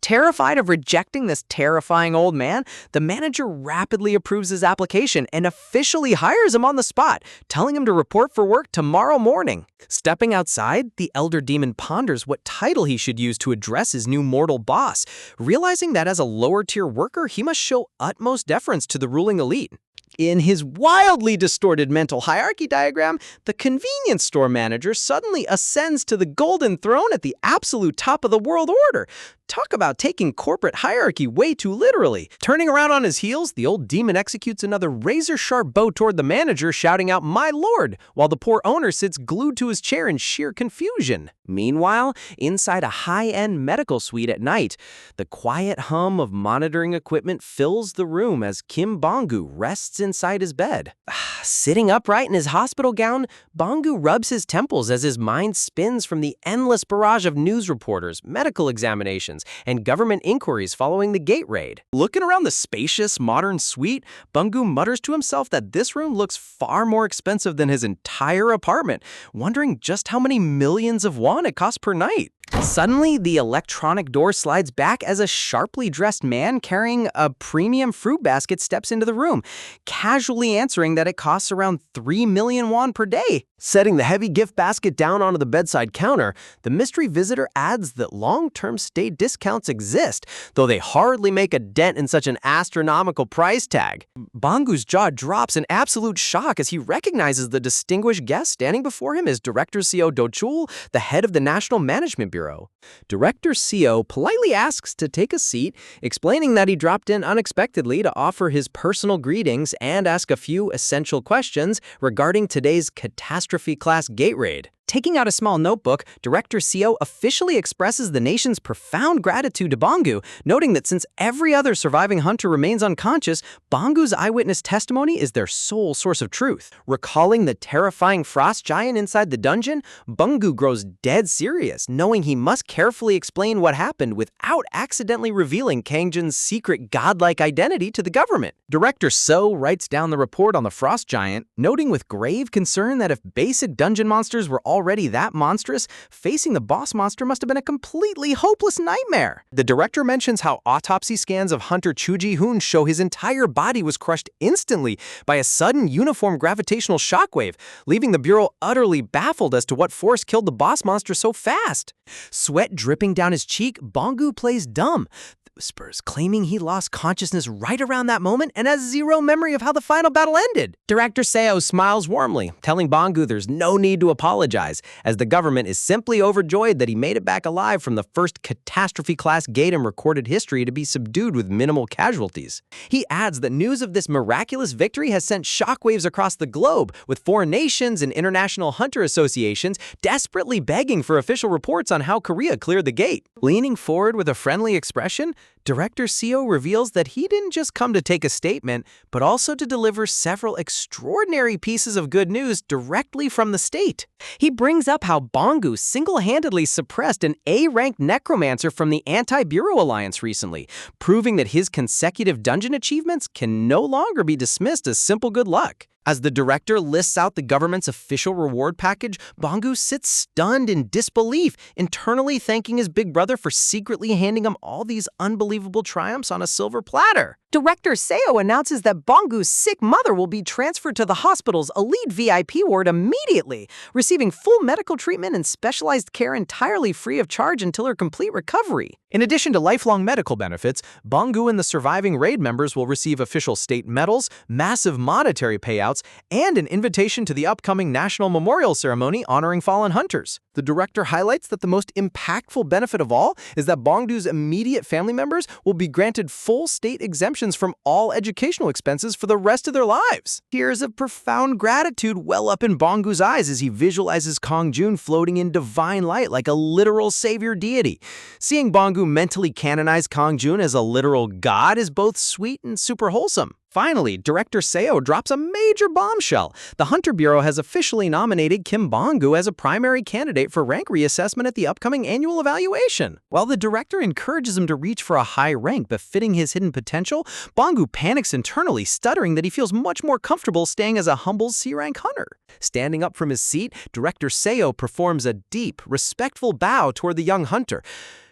Terrified of rejecting this terrifying old man, the manager rapidly approves his application and officially hires him on the spot, telling him to report for work tomorrow morning. Stepping outside, the elder demon ponders what title he should use to address his new mortal boss, realizing that as a lower-tier worker, he must show utmost deference to the ruling elite. In his wildly distorted mental hierarchy diagram, the convenience store manager suddenly ascends to the golden throne at the absolute top of the world order. Talk about taking corporate hierarchy way too literally. Turning around on his heels, the old demon executes another razor-sharp bow toward the manager, shouting out, "My lord," while the poor owner sits glued to his chair in sheer confusion. Meanwhile, inside a high-end medical suite at night, the quiet hum of monitoring equipment fills the room as Kim Bongu rests inside his bed. Sitting upright in his hospital gown, Bongu rubs his temples as his mind spins from the endless barrage of news reporters, medical examinations, and government inquiries following the gate raid. Looking around the spacious, modern suite, Bongu mutters to himself that this room looks far more expensive than his entire apartment, wondering just how many millions of won it costs per night. Suddenly, the electronic door slides back as a sharply dressed man carrying a premium fruit basket steps into the room, casually answering that it costs around 3 million won per day. Setting the heavy gift basket down onto the bedside counter, the mystery visitor adds that long-term stay discounts exist, though they hardly make a dent in such an astronomical price tag. Bongu's jaw drops in absolute shock as he recognizes the distinguished guest standing before him as Director CO Do Chul, the head of the National Management Bureau. Director CO politely asks to take a seat, explaining that he dropped in unexpectedly to offer his personal greetings and ask a few essential questions regarding today's catastrophe-class gate raid. Taking out a small notebook, Director CO officially expresses the nation's profound gratitude to Bongu, noting that since every other surviving hunter remains unconscious, Bongu's eyewitness testimony is their sole source of truth. Recalling the terrifying frost giant inside the dungeon, Bongu grows dead serious, knowing he must carefully explain what happened without accidentally revealing Kangjin's secret godlike identity to the government. Director So writes down the report on the frost giant, noting with grave concern that if basic dungeon monsters were already that monstrous, facing the boss monster must have been a completely hopeless nightmare. The director mentions how autopsy scans of Hunter Chu Ji-hoon show his entire body was crushed instantly by a sudden uniform gravitational shockwave, leaving the Bureau utterly baffled as to what force killed the boss monster so fast. Sweat dripping down his cheek, Bongu plays dumb, whispers, claiming he lost consciousness right around that moment and has zero memory of how the final battle ended. Director Seo smiles warmly, telling Bongu there's no need to apologize, as the government is simply overjoyed that he made it back alive from the first catastrophe-class gate in recorded history to be subdued with minimal casualties. He adds that news of this miraculous victory has sent shockwaves across the globe, with foreign nations and international hunter associations desperately begging for official reports on how Korea cleared the gate. Leaning forward with a friendly expression, Director CO reveals that he didn't just come to take a statement, but also to deliver several extraordinary pieces of good news directly from the state. He brings up how Bongu single-handedly suppressed an A-ranked necromancer from the Anti-Bureau Alliance recently, proving that his consecutive dungeon achievements can no longer be dismissed as simple good luck. As the director lists out the government's official reward package, Bongu sits stunned in disbelief, internally thanking his big brother for secretly handing him all these unbelievable triumphs on a silver platter. Director Seo announces that Bonggu's sick mother will be transferred to the hospital's elite VIP ward immediately, receiving full medical treatment and specialized care entirely free of charge until her complete recovery. In addition to lifelong medical benefits, Bonggu and the surviving raid members will receive official state medals, massive monetary payouts, and an invitation to the upcoming national memorial ceremony honoring fallen hunters. The director highlights that the most impactful benefit of all is that Bonggu's immediate family members will be granted full state exemptions from all educational expenses for the rest of their lives. Tears of profound gratitude well up in Bonggu's eyes as he visualizes Kong Jun floating in divine light like a literal savior deity. Seeing Bonggu mentally canonize Kong Jun as a literal god is both sweet and super wholesome. Finally, Director Seo drops a major bombshell. The Hunter Bureau has officially nominated Kim Bonggu as a primary candidate for rank reassessment at the upcoming annual evaluation. While the director encourages him to reach for a high rank befitting his hidden potential, Bonggu panics internally, stuttering that he feels much more comfortable staying as a humble C-rank hunter. Standing up from his seat, Director Seo performs a deep, respectful bow toward the young hunter,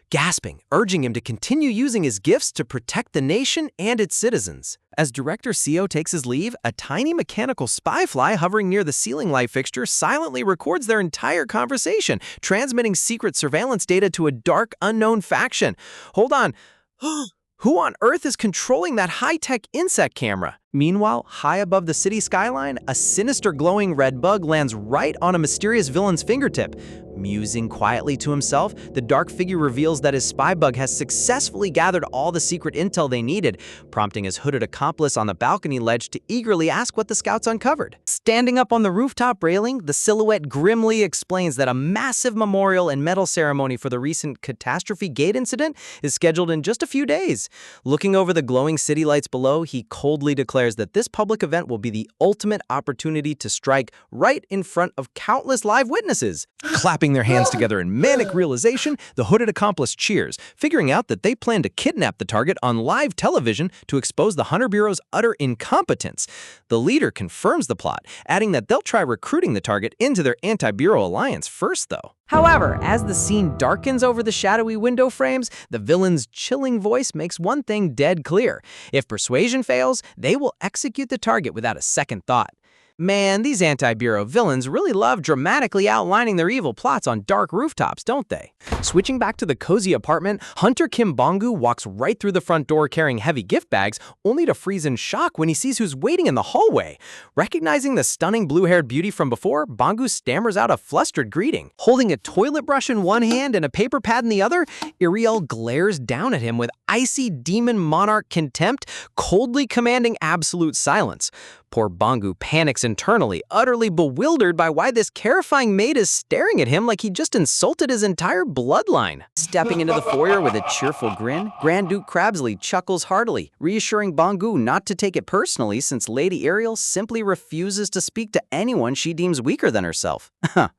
gasping, urging him to continue using his gifts to protect the nation and its citizens. As Director Seo takes his leave, a tiny mechanical spy-fly hovering near the ceiling light fixture silently records their entire conversation, transmitting secret surveillance data to a dark, unknown faction. Hold on. Who on earth is controlling that high-tech insect camera? Meanwhile, high above the city skyline, a sinister glowing red bug lands right on a mysterious villain's fingertip. Musing quietly to himself, the dark figure reveals that his spy bug has successfully gathered all the secret intel they needed, prompting his hooded accomplice on the balcony ledge to eagerly ask what the scouts uncovered. Standing up on the rooftop railing, the silhouette grimly explains that a massive memorial and medal ceremony for the recent Catastrophe Gate incident is scheduled in just a few days. Looking over the glowing city lights below, he coldly declares that this public event will be the ultimate opportunity to strike right in front of countless live witnesses. Clapping their hands together in manic realization, the hooded accomplice cheers, figuring out that they plan to kidnap the target on live television to expose the Hunter Bureau's utter incompetence. The leader confirms the plot, adding that they'll try recruiting the target into their anti-bureau alliance first, though. However, as the scene darkens over the shadowy window frames, the villain's chilling voice makes one thing dead clear. If persuasion fails, they will execute the target without a second thought. Man, these anti-bureau villains really love dramatically outlining their evil plots on dark rooftops, don't they? Switching back to the cozy apartment, Hunter Kim Bonggu walks right through the front door carrying heavy gift bags, only to freeze in shock when he sees who's waiting in the hallway. Recognizing the stunning blue-haired beauty from before, Bonggu stammers out a flustered greeting. Holding a toilet brush in one hand and a paper pad in the other, Iriel glares down at him with icy demon monarch contempt, coldly commanding absolute silence. Poor Bonggu panics internally, utterly bewildered by why this terrifying maid is staring at him like he just insulted his entire bloodline. Stepping into the foyer with a cheerful grin, Grand Duke Crabsley chuckles heartily, reassuring Bonggu not to take it personally since Lady Ariel simply refuses to speak to anyone she deems weaker than herself.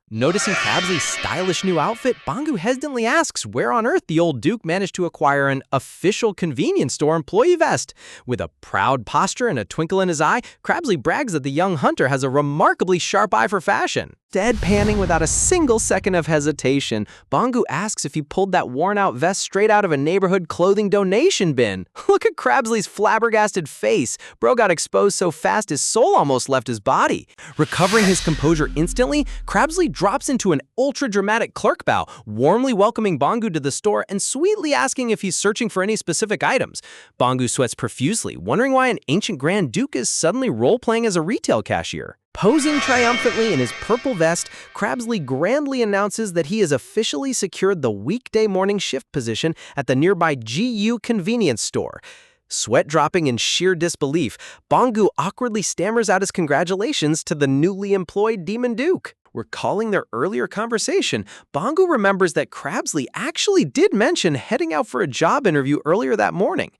Noticing Crabsley's stylish new outfit, Bonggu hesitantly asks where on earth the old Duke managed to acquire an official convenience store employee vest. With a proud posture and a twinkle in his eye, Crabsley brags that the young hunter has a remarkably sharp eye for fashion. Deadpanning without a single second of hesitation, Bonggu asks if he pulled that worn-out vest straight out of a neighborhood clothing donation bin. Look at Crabsley's flabbergasted face. Bro got exposed so fast his soul almost left his body. Recovering his composure instantly, Crabsley drops into an ultra-dramatic clerk bow, warmly welcoming Bonggu to the store and sweetly asking if he's searching for any specific items. Bonggu sweats profusely, wondering why an ancient Grand Duke is suddenly role-playing as a retail cashier. Posing triumphantly in his purple vest, Crabsley grandly announces that he has officially secured the weekday morning shift position at the nearby GU convenience store. Sweat dropping in sheer disbelief, Bonggu awkwardly stammers out his congratulations to the newly employed Demon Duke. Recalling their earlier conversation, Bonggu remembers that Crabsley actually did mention heading out for a job interview earlier that morning.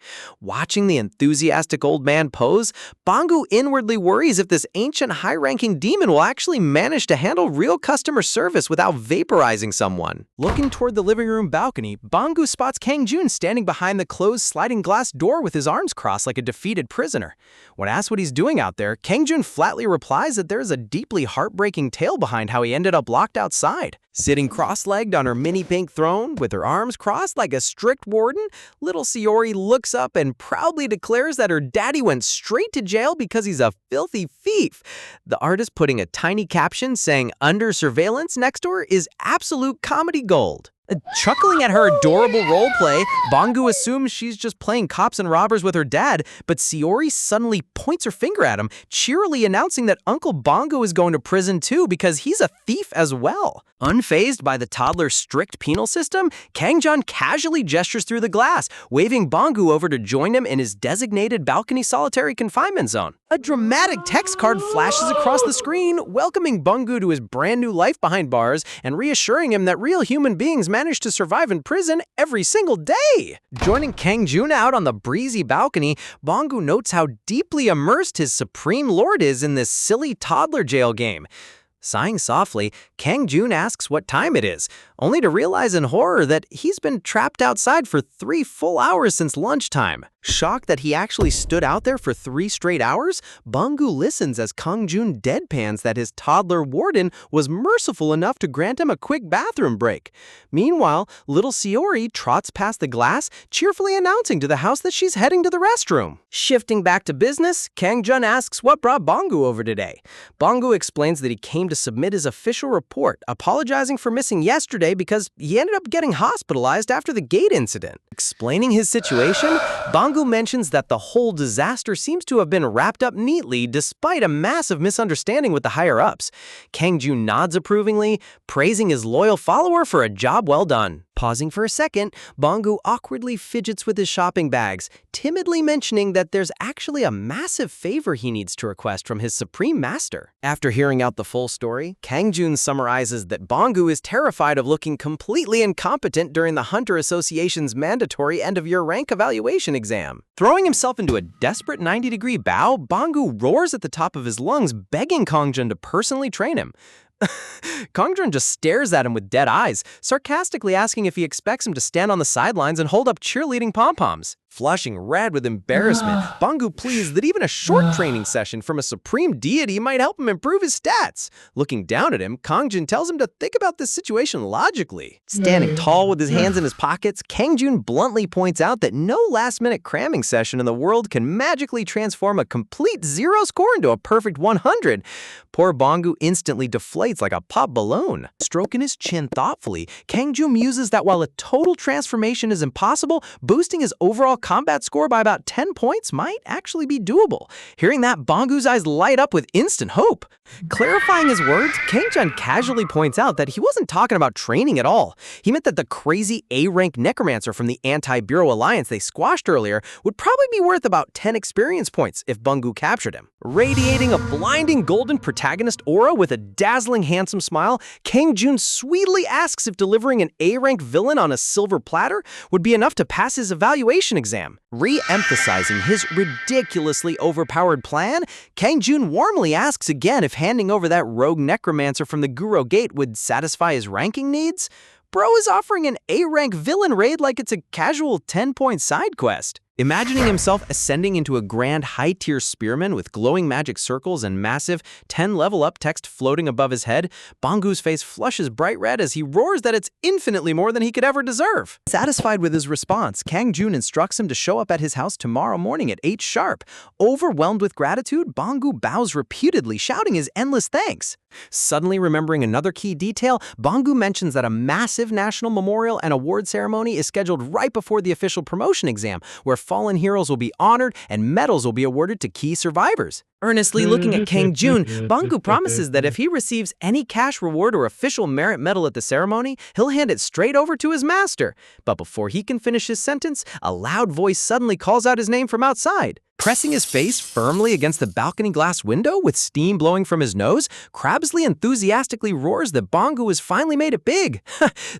Watching the enthusiastic old man pose, Bonggu inwardly worries if this ancient high-ranking demon will actually manage to handle real customer service without vaporizing someone. Looking toward the living room balcony, Bonggu spots Kang Jun standing behind the closed sliding glass door with his arms crossed like a defeated prisoner. When asked what he's doing out there, Kang Jun flatly replies that there is a deeply heartbreaking tale behind and how he ended up locked outside. Sitting cross-legged on her mini pink throne, with her arms crossed like a strict warden, little Sayori looks up and proudly declares that her daddy went straight to jail because he's a filthy thief. The artist putting a tiny caption saying "under surveillance" next to her is absolute comedy gold. Chuckling at her adorable roleplay, Bangu assumes she's just playing cops and robbers with her dad, but Sayori suddenly points her finger at him, cheerily announcing that Uncle Bangu is going to prison too because he's a thief as well. Unfazed by the toddler's strict penal system, Kangjun casually gestures through the glass, waving Bangu over to join him in his designated balcony solitary confinement zone. A dramatic text card flashes across the screen, welcoming Bangu to his brand new life behind bars and reassuring him that real human beings manage to survive in prison every single day. Joining Kangjun out on the breezy balcony, Bangu notes how deeply immersed his supreme lord is in this silly toddler jail game. Sighing softly, Kangjun asks what time it is, only to realize in horror that he's been trapped outside for 3 full hours since lunchtime. Shocked that he actually stood out there for 3 straight hours, Bangu listens as Kangjun deadpans that his toddler warden was merciful enough to grant him a quick bathroom break. Meanwhile, little Sayori trots past the glass, cheerfully announcing to the house that she's heading to the restroom. Shifting back to business, Kangjun asks what brought Bangu over today. Bangu explains that he came to submit his official report, apologizing for missing yesterday because he ended up getting hospitalized after the gate incident. Explaining his situation, Bangu mentions that the whole disaster seems to have been wrapped up neatly despite a massive misunderstanding with the higher-ups. Kangjun nods approvingly, praising his loyal follower for a job well done. Pausing for a second, Bangu awkwardly fidgets with his shopping bags, timidly mentioning that there's actually a massive favor he needs to request from his supreme master. After hearing out the full story, Kangjun summarizes that Bangu is terrified of looking completely incompetent during the Hunter Association's mandatory end-of-year rank evaluation exam. Throwing himself into a desperate 90-degree bow, Bangu roars at the top of his lungs, begging Kangjun to personally train him. Kangjun just stares at him with dead eyes, sarcastically asking if he expects him to stand on the sidelines and hold up cheerleading pom-poms. Flushing red with embarrassment, Bangu pleads that even a short training session from a supreme deity might help him improve his stats. Looking down at him, Kangjun tells him to think about this situation logically. Standing tall with his hands in his pockets, Kangjun bluntly points out that no last-minute cramming session in the world can magically transform a complete 0 score into a perfect 100. Poor Bangu instantly deflates like a pop balloon. Stroking his chin thoughtfully, Kangjun muses that while a total transformation is impossible, boosting his overall combat score by about 10 points might actually be doable. Hearing that, Bangu's eyes light up with instant hope. Clarifying his words, Kangjun casually points out that he wasn't talking about training at all. He meant that the crazy A-rank necromancer from the Anti-Bureau Alliance they squashed earlier would probably be worth about 10 experience points if Bangu captured him. Radiating a blinding golden protagonist aura with a dazzling handsome smile, Kangjun sweetly asks if delivering an A-rank villain on a silver platter would be enough to pass his evaluation exam. Re-emphasizing his ridiculously overpowered plan, Kangjun warmly asks again if handing over that rogue necromancer from the Guro Gate would satisfy his ranking needs. Bro is offering an A-rank villain raid like it's a casual 10-point side quest. Imagining himself ascending into a grand high-tier spearman with glowing magic circles and massive 10-level-up text floating above his head, Bangu's face flushes bright red as he roars that it's infinitely more than he could ever deserve. Satisfied with his response, Kangjun instructs him to show up at his house tomorrow morning at 8 sharp. Overwhelmed with gratitude, Bangu bows repeatedly, shouting his endless thanks. Suddenly remembering another key detail, Bangu mentions that a massive national memorial and award ceremony is scheduled right before the official promotion exam, where fallen heroes will be honored and medals will be awarded to key survivors. Earnestly looking at Kangjun, Bangu promises that if he receives any cash reward or official merit medal at the ceremony, he'll hand it straight over to his master. But before he can finish his sentence, a loud voice suddenly calls out his name from outside. Pressing his face firmly against the balcony glass window with steam blowing from his nose, Crabsley enthusiastically roars that Bangu has finally made it big.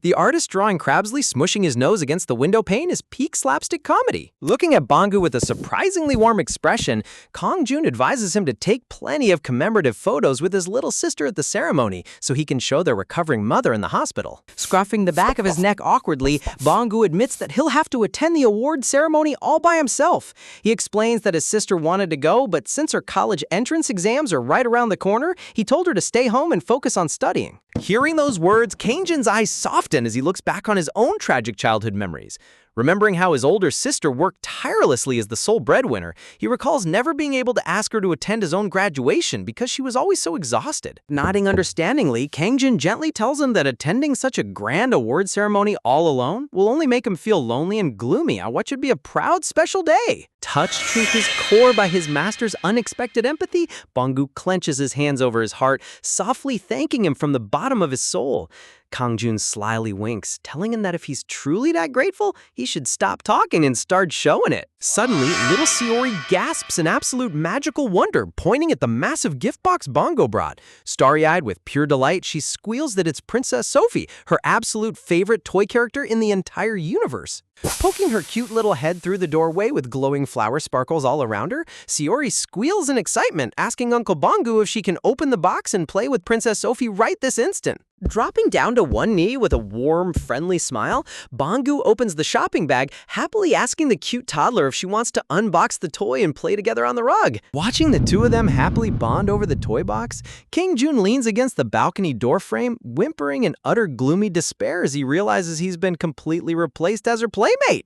The artist drawing Crabsley smushing his nose against the window pane is peak slapstick comedy. Looking at Bangu with a surprisingly warm expression, Kangjun advises forces him to take plenty of commemorative photos with his little sister at the ceremony so he can show their recovering mother in the hospital. Scruffing the back of his neck awkwardly, Bangu admits that he'll have to attend the award ceremony all by himself. He explains that his sister wanted to go, but since her college entrance exams are right around the corner, he told her to stay home and focus on studying. Hearing those words, Kangjun's eyes soften as he looks back on his own tragic childhood memories. Remembering how his older sister worked tirelessly as the sole breadwinner, he recalls never being able to ask her to attend his own graduation because she was always so exhausted. Nodding understandingly, Kangjun gently tells him that attending such a grand award ceremony all alone will only make him feel lonely and gloomy on what should be a proud, special day. Touched to his core by his master's unexpected empathy, Bangu clenches his hands over his heart, softly thanking him from the bottom of his soul. Kangjun slyly winks, telling him that if he's truly that grateful, he should stop talking and start showing it. Suddenly, little Saori gasps in absolute magical wonder, pointing at the massive gift box Bongo brought. Starry-eyed with pure delight, she squeals that it's Princess Sophie, her absolute favorite toy character in the entire universe. Poking her cute little head through the doorway with glowing flower sparkles all around her, Saori squeals in excitement, asking Uncle Bangu if she can open the box and play with Princess Sophie right this instant. Dropping down to one knee with a warm, friendly smile, Bangu opens the shopping bag, happily asking the cute toddler if she wants to unbox the toy and play together on the rug. Watching the two of them happily bond over the toy box, Kangjun leans against the balcony door frame, whimpering in utter gloomy despair as he realizes he's been completely replaced as her playmate.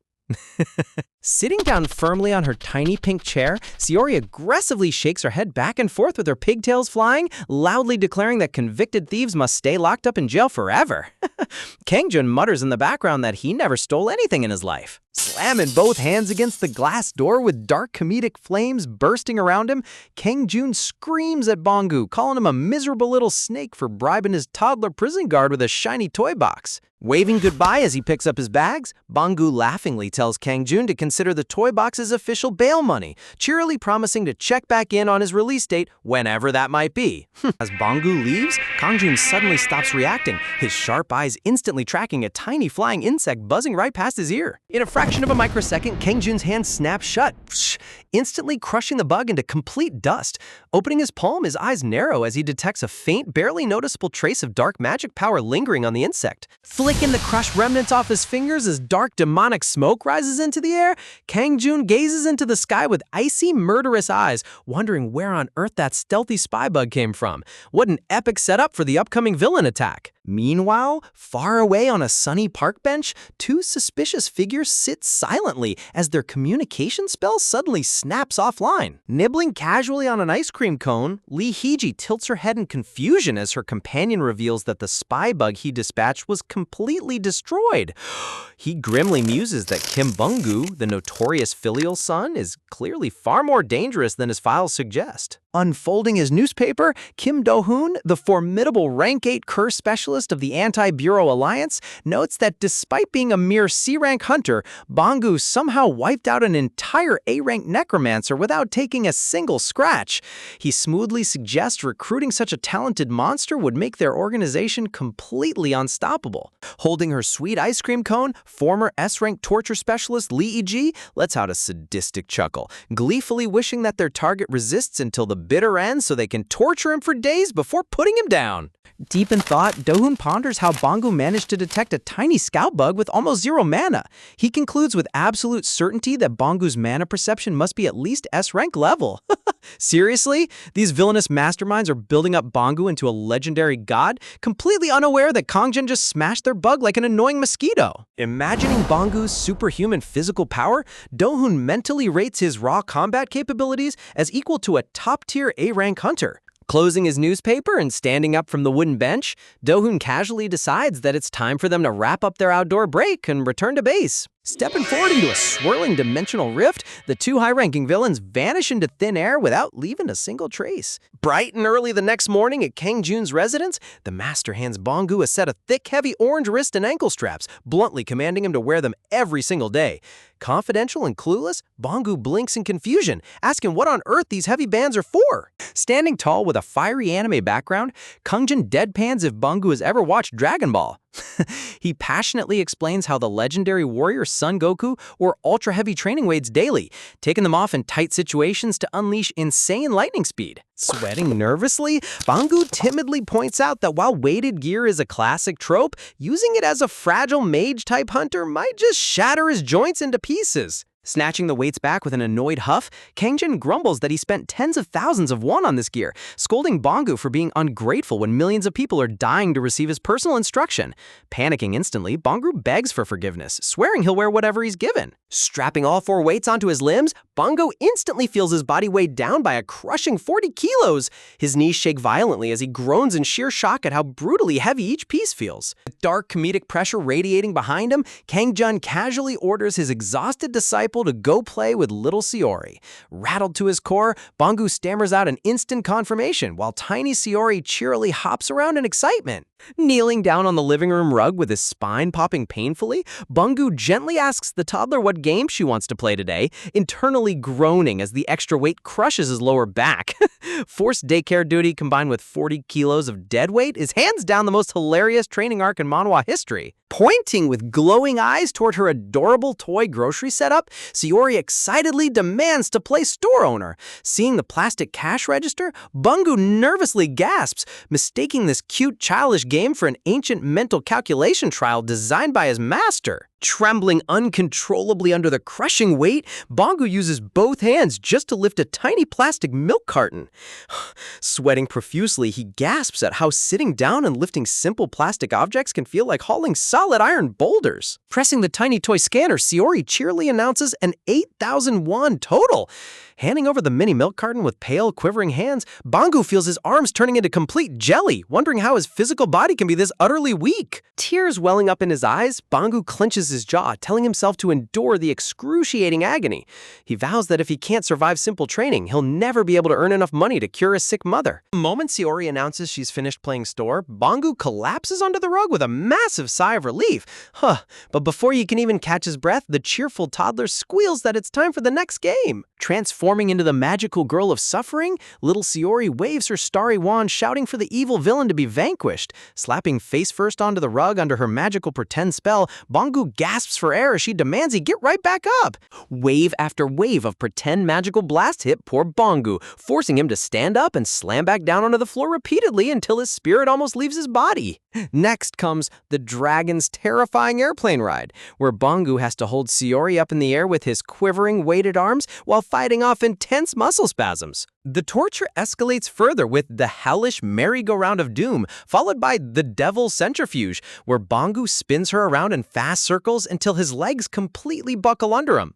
Sitting down firmly on her tiny pink chair, Saori aggressively shakes her head back and forth with her pigtails flying, loudly declaring that convicted thieves must stay locked up in jail forever. Kangjun mutters in the background that he never stole anything in his life. Slamming both hands against the glass door with dark comedic flames bursting around him, Kangjun screams at Bangu, calling him a miserable little snake for bribing his toddler prison guard with a shiny toy box. Waving goodbye as he picks up his bags, Bangu laughingly tells Kangjun to consider the toy box's official bail money, cheerily promising to check back in on his release date whenever that might be. As Bangu leaves, Kangjun suddenly stops reacting, his sharp eyes instantly tracking a tiny flying insect buzzing right past his ear. In a fraction of a microsecond, Kangjun's hand snaps shut, instantly crushing the bug into complete dust. Opening his palm, his eyes narrow as he detects a faint, barely noticeable trace of dark magic power lingering on the insect. Flicking the crushed remnants off his fingers as dark demonic smoke rises into the air, Kangjun gazes into the sky with icy, murderous eyes, wondering where on earth that stealthy spy bug came from. What an epic setup for the upcoming villain attack. Meanwhile, far away on a sunny park bench, two suspicious figures sit silently as their communication spell suddenly snaps offline. Nibbling casually on an ice cream cone, Lee Heiji tilts her head in confusion as her companion reveals that the spy bug he dispatched was completely destroyed. He grimly muses that Kim Bungu, the notorious filial son, is clearly far more dangerous than his files suggest. Unfolding his newspaper, Kim Do-hoon, the formidable Rank 8 curse specialist of the Anti-Bureau Alliance, notes that despite being a mere C-rank hunter, Bangu somehow wiped out an entire A-rank necromancer without taking a single scratch. He smoothly suggests recruiting such a talented monster would make their organization completely unstoppable. Holding her sweet ice cream cone, former S-rank torture specialist Lee E.G. lets out a sadistic chuckle, gleefully wishing that their target resists until the bitter end so they can torture him for days before putting him down. Deep in thought, Do-hoon ponders how Bangu managed to detect a tiny scout bug with almost zero mana. He concludes with absolute certainty that Bangu's mana perception must be at least S-rank level. Seriously? These villainous masterminds are building up Bangu into a legendary god, completely unaware that Kangjun just smashed their bug like an annoying mosquito. Imagining Bangu's superhuman physical power, Do-hoon mentally rates his raw combat capabilities as equal to a top-tier A-rank hunter. Closing his newspaper and standing up from the wooden bench, Do-hoon casually decides that it's time for them to wrap up their outdoor break and return to base. Stepping forward into a swirling dimensional rift, the two high-ranking villains vanish into thin air without leaving a single trace. Bright and early the next morning at Kangjun's residence, the master hands Bangu a set of thick, heavy orange wrist and ankle straps, bluntly commanding him to wear them every single day. Confidential and clueless, Bangu blinks in confusion, asking what on earth these heavy bands are for. Standing tall with a fiery anime background, Kangjun deadpans if Bangu has ever watched Dragon Ball. He passionately explains how the legendary warrior Son Goku wore ultra-heavy training weights daily, taking them off in tight situations to unleash insane lightning speed. Sweating nervously, Bangu timidly points out that while weighted gear is a classic trope, using it as a fragile mage-type hunter might just shatter his joints into pieces. Snatching the weights back with an annoyed huff, Kangjin grumbles that he spent tens of thousands of won on this gear, scolding Bangu for being ungrateful when millions of people are dying to receive his personal instruction. Panicking instantly, Bangu begs for forgiveness, swearing he'll wear whatever he's given. Strapping all 4 weights onto his limbs, Bangu instantly feels his body weighed down by a crushing 40 kilos. His knees shake violently as he groans in sheer shock at how brutally heavy each piece feels. With dark comedic pressure radiating behind him, Kangjun casually orders his exhausted disciple to go play with little Sayori. Rattled to his core, Bangu stammers out an instant confirmation while tiny Sayori cheerily hops around in excitement. Kneeling down on the living room rug with his spine popping painfully, Bangu gently asks the toddler what game she wants to play today, internally groaning as the extra weight crushes his lower back. Forced daycare duty combined with 40 kilos of dead weight is hands down the most hilarious training arc in manhwa history. Pointing with glowing eyes toward her adorable toy grocery setup, Sayori excitedly demands to play store owner. Seeing the plastic cash register, Bangu nervously gasps, mistaking this cute childish game for an ancient mental calculation trial designed by his master. Trembling uncontrollably under the crushing weight, Bangu uses both hands just to lift a tiny plastic milk carton. Sweating profusely, he gasps at how sitting down and lifting simple plastic objects can feel like hauling solid iron boulders. Pressing the tiny toy scanner, Sayori cheerily announces an 8,000 won total. Handing over the mini milk carton with pale, quivering hands, Bangu feels his arms turning into complete jelly, wondering how his physical body can be this utterly weak. Tears welling up in his eyes, Bangu clenches his jaw, telling himself to endure the excruciating agony. He vows that if he can't survive simple training, he'll never be able to earn enough money to cure a sick mother. The moment Sayori announces she's finished playing store, Bangu collapses onto the rug with a massive sigh of relief. But before he can even catch his breath, the cheerful toddler squeals that it's time for the next game. Transforming into the magical girl of suffering, little Sayori waves her starry wand, shouting for the evil villain to be vanquished. Slapping face first onto the rug under her magical pretend spell, Bangu gasps for air as she demands he get right back up. Wave after wave of pretend magical blast hit poor Bangu, forcing him to stand up and slam back down onto the floor repeatedly until his spirit almost leaves his body. Next comes the dragon's terrifying airplane ride, where Bangu has to hold Sayori up in the air with his quivering, weighted arms while fighting off intense muscle spasms. The torture escalates further with the hellish merry-go-round of doom, followed by the devil's centrifuge, where Bangu spins her around in fast circles until his legs completely buckle under him.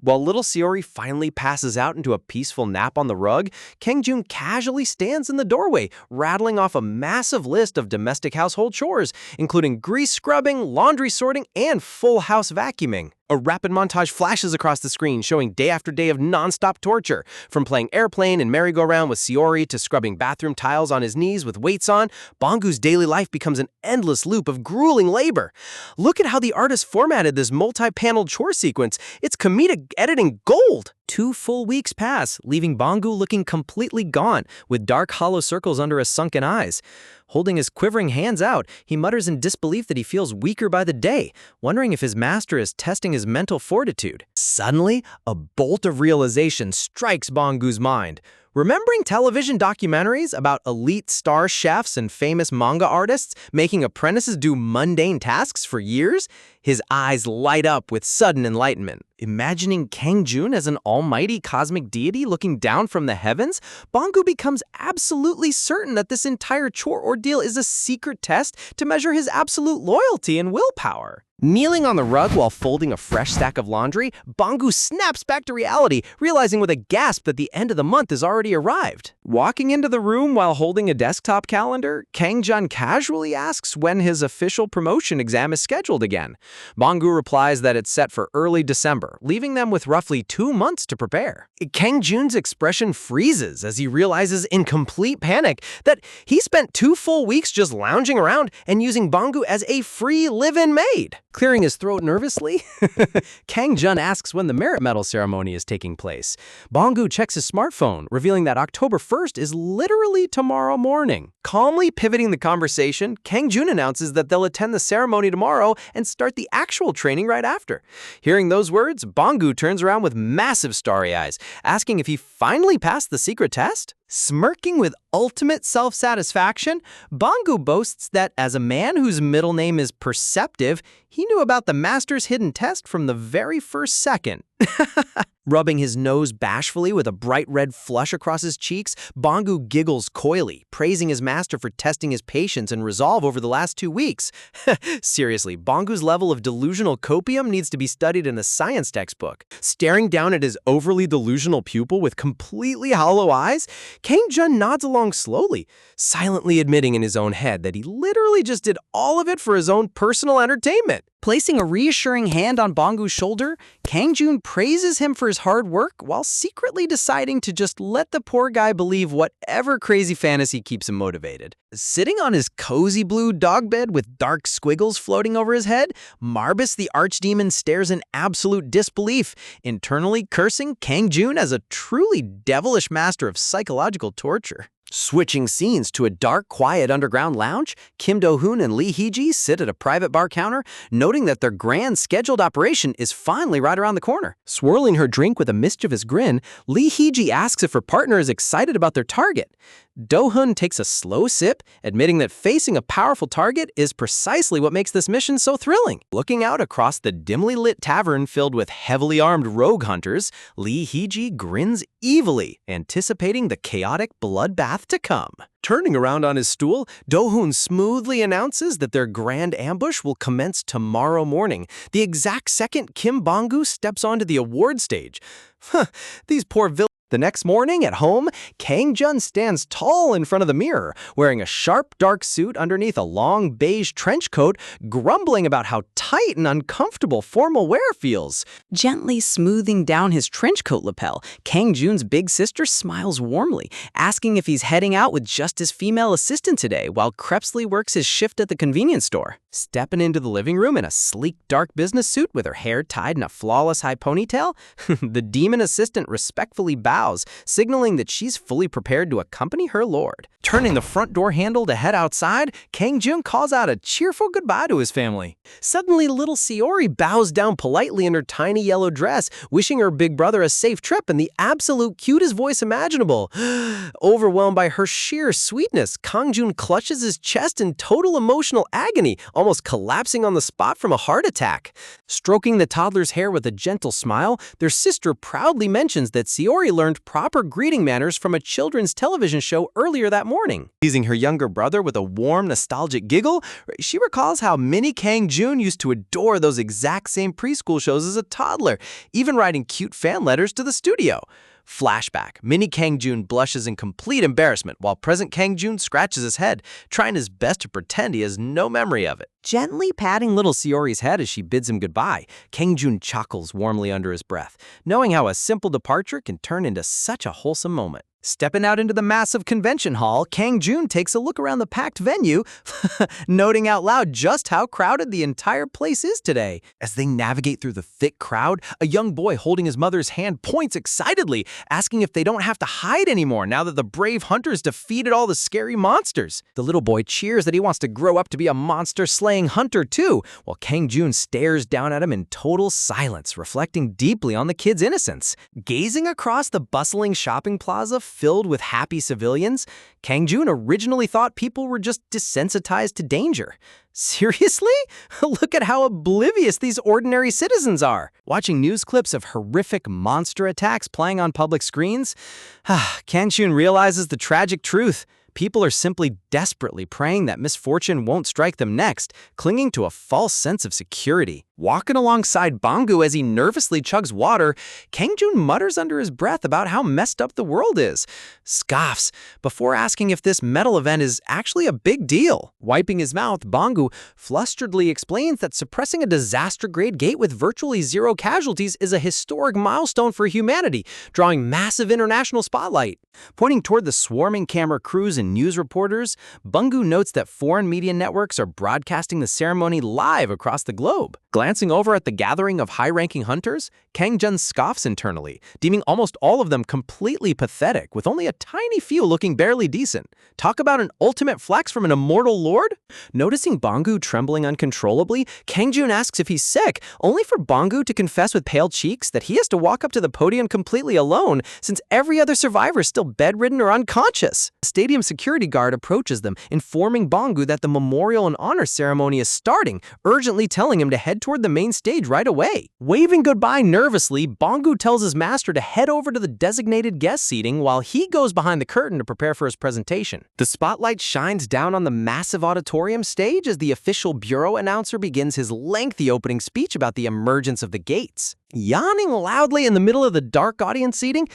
While little Sayori finally passes out into a peaceful nap on the rug, Kangjun casually stands in the doorway, rattling off a massive list of domestic household chores, including grease scrubbing, laundry sorting, and full house vacuuming. A rapid montage flashes across the screen showing day after day of non-stop torture, from playing airplane and merry-go-round with Sayori to scrubbing bathroom tiles on his knees with weights on. Bangu's daily life becomes an endless loop of grueling labor. Look at how the artist formatted this multi-paneled chore sequence. It's comedic editing gold. 2 full weeks pass, leaving Bangu looking completely gaunt, with dark hollow circles under his sunken eyes. Holding his quivering hands out, he mutters in disbelief that he feels weaker by the day, wondering if his master is testing his mental fortitude. Suddenly, a bolt of realization strikes Bangu's mind. Remembering television documentaries about elite star chefs and famous manga artists making apprentices do mundane tasks for years, his eyes light up with sudden enlightenment. Imagining Kangjun as an almighty cosmic deity looking down from the heavens, Bangu becomes absolutely certain that this entire chore ordeal is a secret test to measure his absolute loyalty and willpower. Kneeling on the rug while folding a fresh stack of laundry, Bangu snaps back to reality, realizing with a gasp that the end of the month has already arrived. Walking into the room while holding a desktop calendar, Kangjun casually asks when his official promotion exam is scheduled again. Banggu replies that it's set for early December, leaving them with roughly 2 months to prepare. Kang Jun's expression freezes as he realizes in complete panic that he spent 2 full weeks just lounging around and using Banggu as a free live-in maid. Clearing his throat nervously, Kang Jun asks when the merit medal ceremony is taking place. Banggu checks his smartphone, revealing that October 1st is literally tomorrow morning. Calmly pivoting the conversation, Kang Jun announces that they'll attend the ceremony tomorrow and start the actual training right after. Hearing those words, Banggu turns around with massive starry eyes, asking if he finally passed the secret test. Smirking with ultimate self-satisfaction, Banggu boasts that as a man whose middle name is Perceptive, he knew about the master's hidden test from the very first second. Rubbing his nose bashfully with a bright red flush across his cheeks, Banggu giggles coyly, praising his master for testing his patience and resolve over the last 2 weeks. Seriously, Banggu's level of delusional copium needs to be studied in a science textbook. Staring down at his overly delusional pupil with completely hollow eyes, Kang Jun nods along slowly, silently admitting in his own head that he literally just did all of it for his own personal entertainment. Placing a reassuring hand on Banggu's shoulder, Kang Jun praises him for his hard work while secretly deciding to just let the poor guy believe whatever crazy fantasy keeps him motivated. Sitting on his cozy blue dog bed with dark squiggles floating over his head, Marbus the archdemon stares in absolute disbelief, internally cursing Kang Jun as a truly devilish master of psychological torture. Switching scenes to a dark, quiet underground lounge, Kim Do-hoon and Lee Hee-ji sit at a private bar counter, noting that their grand scheduled operation is finally right around the corner. Swirling her drink with a mischievous grin, Lee Hee-ji asks if her partner is excited about their target. Do-hoon takes a slow sip, admitting that facing a powerful target is precisely what makes this mission so thrilling. Looking out across the dimly lit tavern filled with heavily armed rogue hunters, Lee Hee-ji grins evilly, anticipating the chaotic bloodbath to come. Turning around on his stool, Do-hoon smoothly announces that their grand ambush will commence tomorrow morning, the exact second Kim Banggu steps onto the award stage. These poor villains. The next morning at home, Kang Jun stands tall in front of the mirror, wearing a sharp dark suit underneath a long beige trench coat, grumbling about how tight and uncomfortable formal wear feels. Gently smoothing down his trench coat lapel, Kang Jun's big sister smiles warmly, asking if he's heading out with just his female assistant today while Krebsley works his shift at the convenience store. Stepping into the living room in a sleek dark business suit with her hair tied in a flawless high ponytail, the demon assistant respectfully bows, signaling that she's fully prepared to accompany her lord. Turning the front door handle to head outside, Kang Jun calls out a cheerful goodbye to his family. Suddenly, little Saori bows down politely in her tiny yellow dress, wishing her big brother a safe trip in the absolute cutest voice imaginable. Overwhelmed by her sheer sweetness, Kang Jun clutches his chest in total emotional agony, almost collapsing on the spot from a heart attack. Stroking the toddler's hair with a gentle smile, their sister proudly mentions that Saori learned proper greeting manners from a children's television show earlier that morning. Teasing her younger brother with a warm, nostalgic giggle, she recalls how mini Kang Jun used to adore those exact same preschool shows as a toddler, even writing cute fan letters to the studio. Flashback. Mini Kang Jun blushes in complete embarrassment while present Kang Jun scratches his head, trying his best to pretend he has no memory of it. Gently patting little Saori's head as she bids him goodbye, Kang Jun chuckles warmly under his breath, knowing how a simple departure can turn into such a wholesome moment. Stepping out into the massive convention hall, Kang Jun takes a look around the packed venue, noting out loud just how crowded the entire place is today. As they navigate through the thick crowd, a young boy holding his mother's hand points excitedly, asking if they don't have to hide anymore now that the brave hunters defeated all the scary monsters. The little boy cheers that he wants to grow up to be a monster-slaying hunter too, while Kang Jun stares down at him in total silence, reflecting deeply on the kid's innocence. Gazing across the bustling shopping plaza filled with happy civilians, Kang Jun originally thought people were just desensitized to danger. Seriously? Look at how oblivious these ordinary citizens are. Watching news clips of horrific monster attacks playing on public screens, Kang Jun realizes the tragic truth. People are simply desperately praying that misfortune won't strike them next, clinging to a false sense of security. Walking alongside Bangu as he nervously chugs water, Kangjun mutters under his breath about how messed up the world is, scoffs, before asking if this medal event is actually a big deal. Wiping his mouth, Bangu flusteredly explains that suppressing a disaster-grade gate with virtually zero casualties is a historic milestone for humanity, drawing massive international spotlight. Pointing toward the swarming camera crews and news reporters, Bangu notes that foreign media networks are broadcasting the ceremony live across the globe. Glancing over at the gathering of high-ranking hunters, Kangjun scoffs internally, deeming almost all of them completely pathetic, with only a tiny few looking barely decent. Talk about an ultimate flex from an immortal lord? Noticing Bangu trembling uncontrollably, Kangjun asks if he's sick, only for Bangu to confess with pale cheeks that he has to walk up to the podium completely alone, since every other survivor is still bedridden or unconscious. A stadium security guard approaches them, informing Bangu that the memorial and honor ceremony is starting, urgently telling him to head toward the main stage right away. Waving goodbye nervously, Bangu tells his master to head over to the designated guest seating while he goes behind the curtain to prepare for his presentation. The spotlight shines down on the massive auditorium stage as the official bureau announcer begins his lengthy opening speech about the emergence of the gates. Yawning loudly in the middle of the dark audience seating,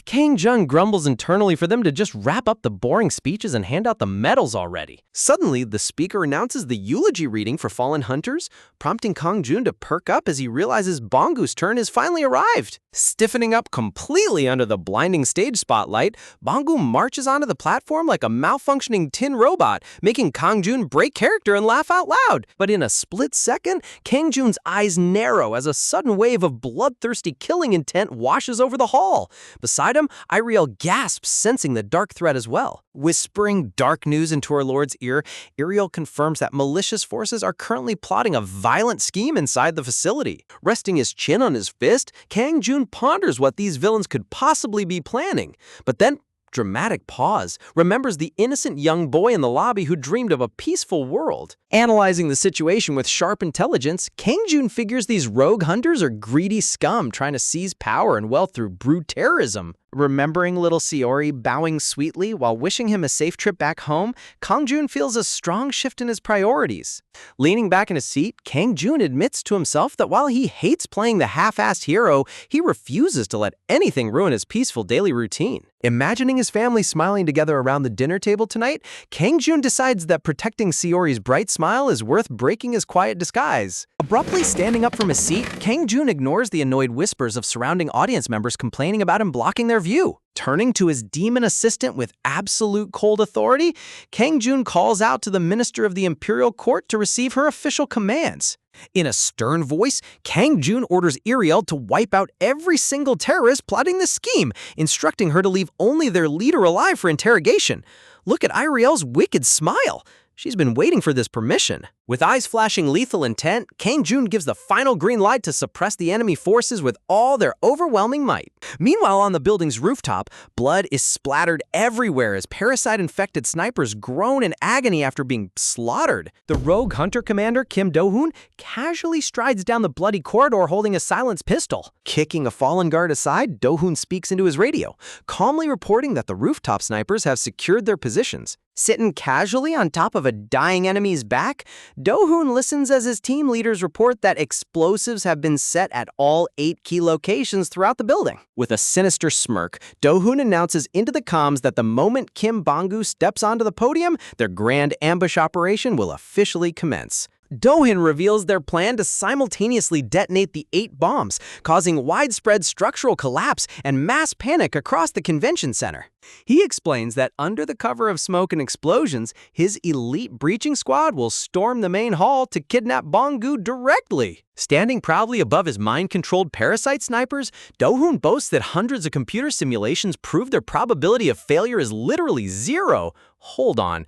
Kangjun grumbles internally for them to just wrap up the boring speeches and hand out the medals already. Suddenly, the speaker announces the eulogy reading for fallen hunters, prompting Kangjun to perk up as he realizes Bangu's turn has finally arrived. Stiffening up completely under the blinding stage spotlight, Bangu marches onto the platform like a malfunctioning tin robot, making Kangjun break character and laugh out loud. But in a split second, Kangjun's eyes narrow as a sudden wave of bloodthirsty killing intent washes over the hall. Beside him, Iriel gasps, sensing the dark threat as well. Whispering dark news into her lord's ear, Iriel confirms that malicious forces are currently plotting a violent scheme inside the facility. Resting his chin on his fist, Kangjun ponders what these villains could possibly be planning. But then, dramatic pause, remembers the innocent young boy in the lobby who dreamed of a peaceful world. Analyzing the situation with sharp intelligence, Kangjun figures these rogue hunters are greedy scum trying to seize power and wealth through brute terrorism. Remembering little Siori bowing sweetly while wishing him a safe trip back home, Kangjun feels a strong shift in his priorities. Leaning back in his seat, Kangjun admits to himself that while he hates playing the half-assed hero, he refuses to let anything ruin his peaceful daily routine. Imagining his family smiling together around the dinner table tonight, Kangjun decides that protecting Siori's bright smile is worth breaking his quiet disguise. Abruptly standing up from his seat, Kangjun ignores the annoyed whispers of surrounding audience members complaining about him blocking their view. Turning to his demon assistant with absolute cold authority, Kangjun calls out to the minister of the imperial court to receive her official commands. In a stern voice, Kangjun orders Iriel to wipe out every single terrorist plotting the scheme, instructing her to leave only their leader alive for interrogation. Look at Iriel's wicked smile. She's been waiting for this permission. With eyes flashing lethal intent, Kangjun gives the final green light to suppress the enemy forces with all their overwhelming might. Meanwhile, on the building's rooftop, blood is splattered everywhere as parasite-infected snipers groan in agony after being slaughtered. The rogue hunter commander, Kim Do-hoon, casually strides down the bloody corridor holding a silenced pistol. Kicking a fallen guard aside, Do-hoon speaks into his radio, calmly reporting that the rooftop snipers have secured their positions. Sitting casually on top of a dying enemy's back, Do-hoon listens as his team leaders report that explosives have been set at all 8 key locations throughout the building. With a sinister smirk, Do-hoon announces into the comms that the moment Kim Bangu steps onto the podium, their grand ambush operation will officially commence. Do-hoon reveals their plan to simultaneously detonate the 8 bombs, causing widespread structural collapse and mass panic across the convention center. He explains that under the cover of smoke and explosions, his elite breaching squad will storm the main hall to kidnap Bangu directly. Standing proudly above his mind-controlled parasite snipers, Do-hoon boasts that hundreds of computer simulations prove their probability of failure is literally 0. Hold on.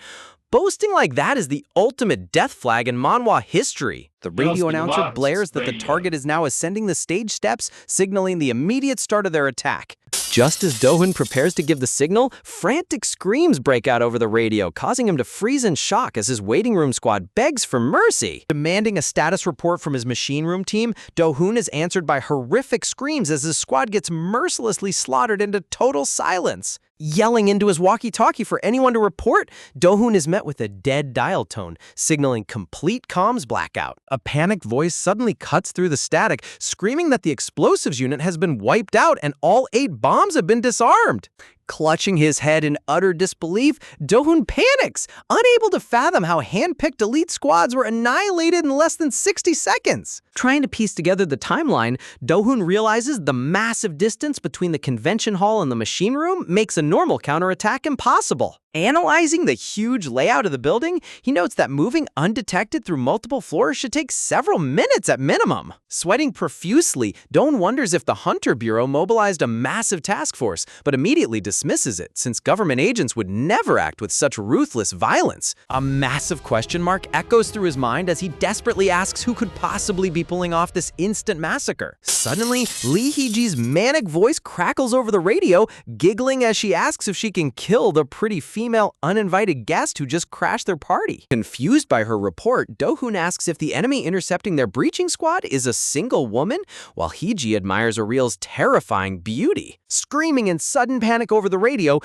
Boasting like that is the ultimate death flag in manhwa history. The radio announcer blares that the target is now ascending the stage steps, signaling the immediate start of their attack. Just as Do-hoon prepares to give the signal, frantic screams break out over the radio, causing him to freeze in shock as his waiting room squad begs for mercy. Demanding a status report from his machine room team, Do-hoon is answered by horrific screams as his squad gets mercilessly slaughtered into total silence. Yelling into his walkie-talkie for anyone to report, Do-hoon is met with a dead dial tone, signaling complete comms blackout. A panicked voice suddenly cuts through the static, screaming that the explosives unit has been wiped out and all 8 bombs have been disarmed. Clutching his head in utter disbelief, Do-hoon panics, unable to fathom how hand-picked elite squads were annihilated in less than 60 seconds. Trying to piece together the timeline, Do-hoon realizes the massive distance between the convention hall and the machine room makes a normal counterattack impossible. Analyzing the huge layout of the building, he notes that moving undetected through multiple floors should take several minutes at minimum. Sweating profusely, Do-hoon wonders if the Hunter Bureau mobilized a massive task force, but immediately dismisses it, since government agents would never act with such ruthless violence. A massive question mark echoes through his mind as he desperately asks who could possibly be pulling off this instant massacre. Suddenly, Lee Hee-ji's manic voice crackles over the radio, giggling as she asks if she can kill the pretty female uninvited guest who just crashed their party. Confused by her report, Do-hoon asks if the enemy intercepting their breaching squad is a single woman, while Hee-ji admires Ariel's terrifying beauty. Screaming in sudden panic over the radio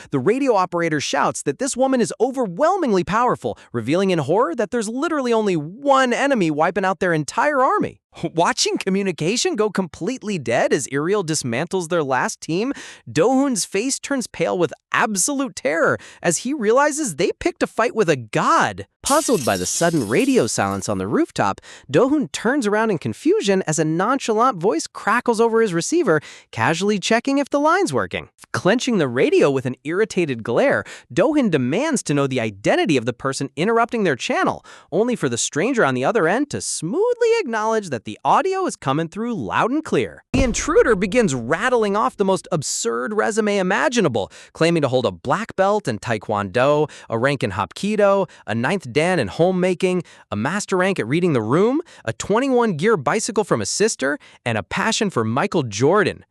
operator shouts that this woman is overwhelmingly powerful, revealing in horror that there's literally only one enemy wiping out their entire army. Watching communication go completely dead as Ariel dismantles their last team, Do-hoon's face turns pale with absolute terror as he realizes they picked a fight with a god. Puzzled by the sudden radio silence on the rooftop, Do-hoon turns around in confusion as a nonchalant voice crackles over his receiver, casually checking if the line's working. Clenching the radio with an irritated glare, Do-hoon demands to know the identity of the person interrupting their channel, only for the stranger on the other end to smoothly acknowledge that the audio is coming through loud and clear. The intruder begins rattling off the most absurd resume imaginable, claiming to hold a black belt in Taekwondo, a rank in Hapkido, a 9th dan in homemaking, a master rank at reading the room, a 21-gear bicycle from his sister, and a passion for Michael Jordan.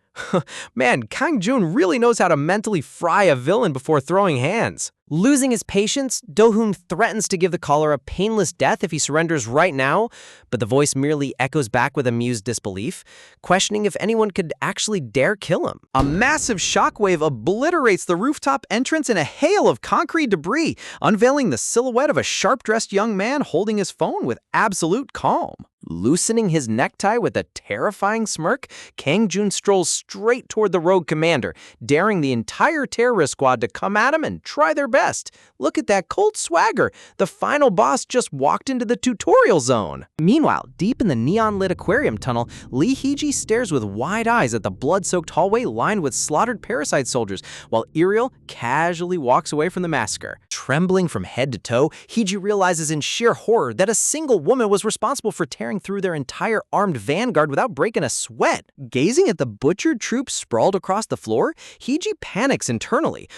Man, Kang Joon really knows how to mentally fry a villain before throwing hands. Losing his patience, Do-hoon threatens to give the caller a painless death if he surrenders right now, but the voice merely echoes back with amused disbelief, questioning if anyone could actually dare kill him. A massive shockwave obliterates the rooftop entrance in a hail of concrete debris, unveiling the silhouette of a sharp-dressed young man holding his phone with absolute calm. Loosening his necktie with a terrifying smirk, Kang Joon strolls straight toward the rogue commander, daring the entire terrorist squad to come at him and try their best. Look at that cold swagger. The final boss just walked into the tutorial zone. Meanwhile, deep in the neon-lit aquarium tunnel, Lee Hee-ji stares with wide eyes at the blood-soaked hallway lined with slaughtered parasite soldiers, while Ariel casually walks away from the massacre. Trembling from head to toe, Hee-ji realizes in sheer horror that a single woman was responsible for tearing through their entire armed vanguard without breaking a sweat. Gazing at the butchered troops sprawled across the floor, Hee-ji panics internally,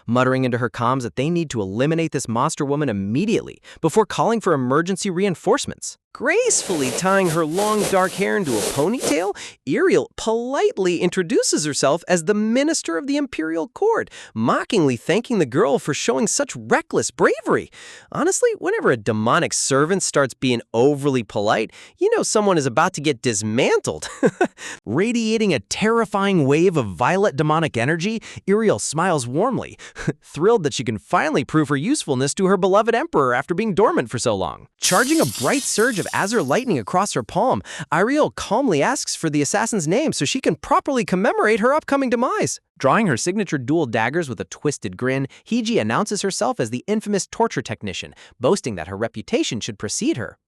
muttering into her comms that they need to eliminate this monster woman immediately before calling for emergency reinforcements. Gracefully tying her long dark hair into a ponytail, Ariel politely introduces herself as the Minister of the Imperial Court, mockingly thanking the girl for showing such reckless bravery. Honestly, whenever a demonic servant starts being overly polite, you know someone is about to get dismantled. Radiating a terrifying wave of violet demonic energy, Ariel smiles warmly, thrilled that she can finally prove her usefulness to her beloved emperor after being dormant for so long. Charging a bright surge of azure lightning across her palm, Ariel calmly asks for the assassin's name so she can properly commemorate her upcoming demise. Drawing her signature dual daggers with a twisted grin, Hee-ji announces herself as the infamous torture technician, boasting that her reputation should precede her.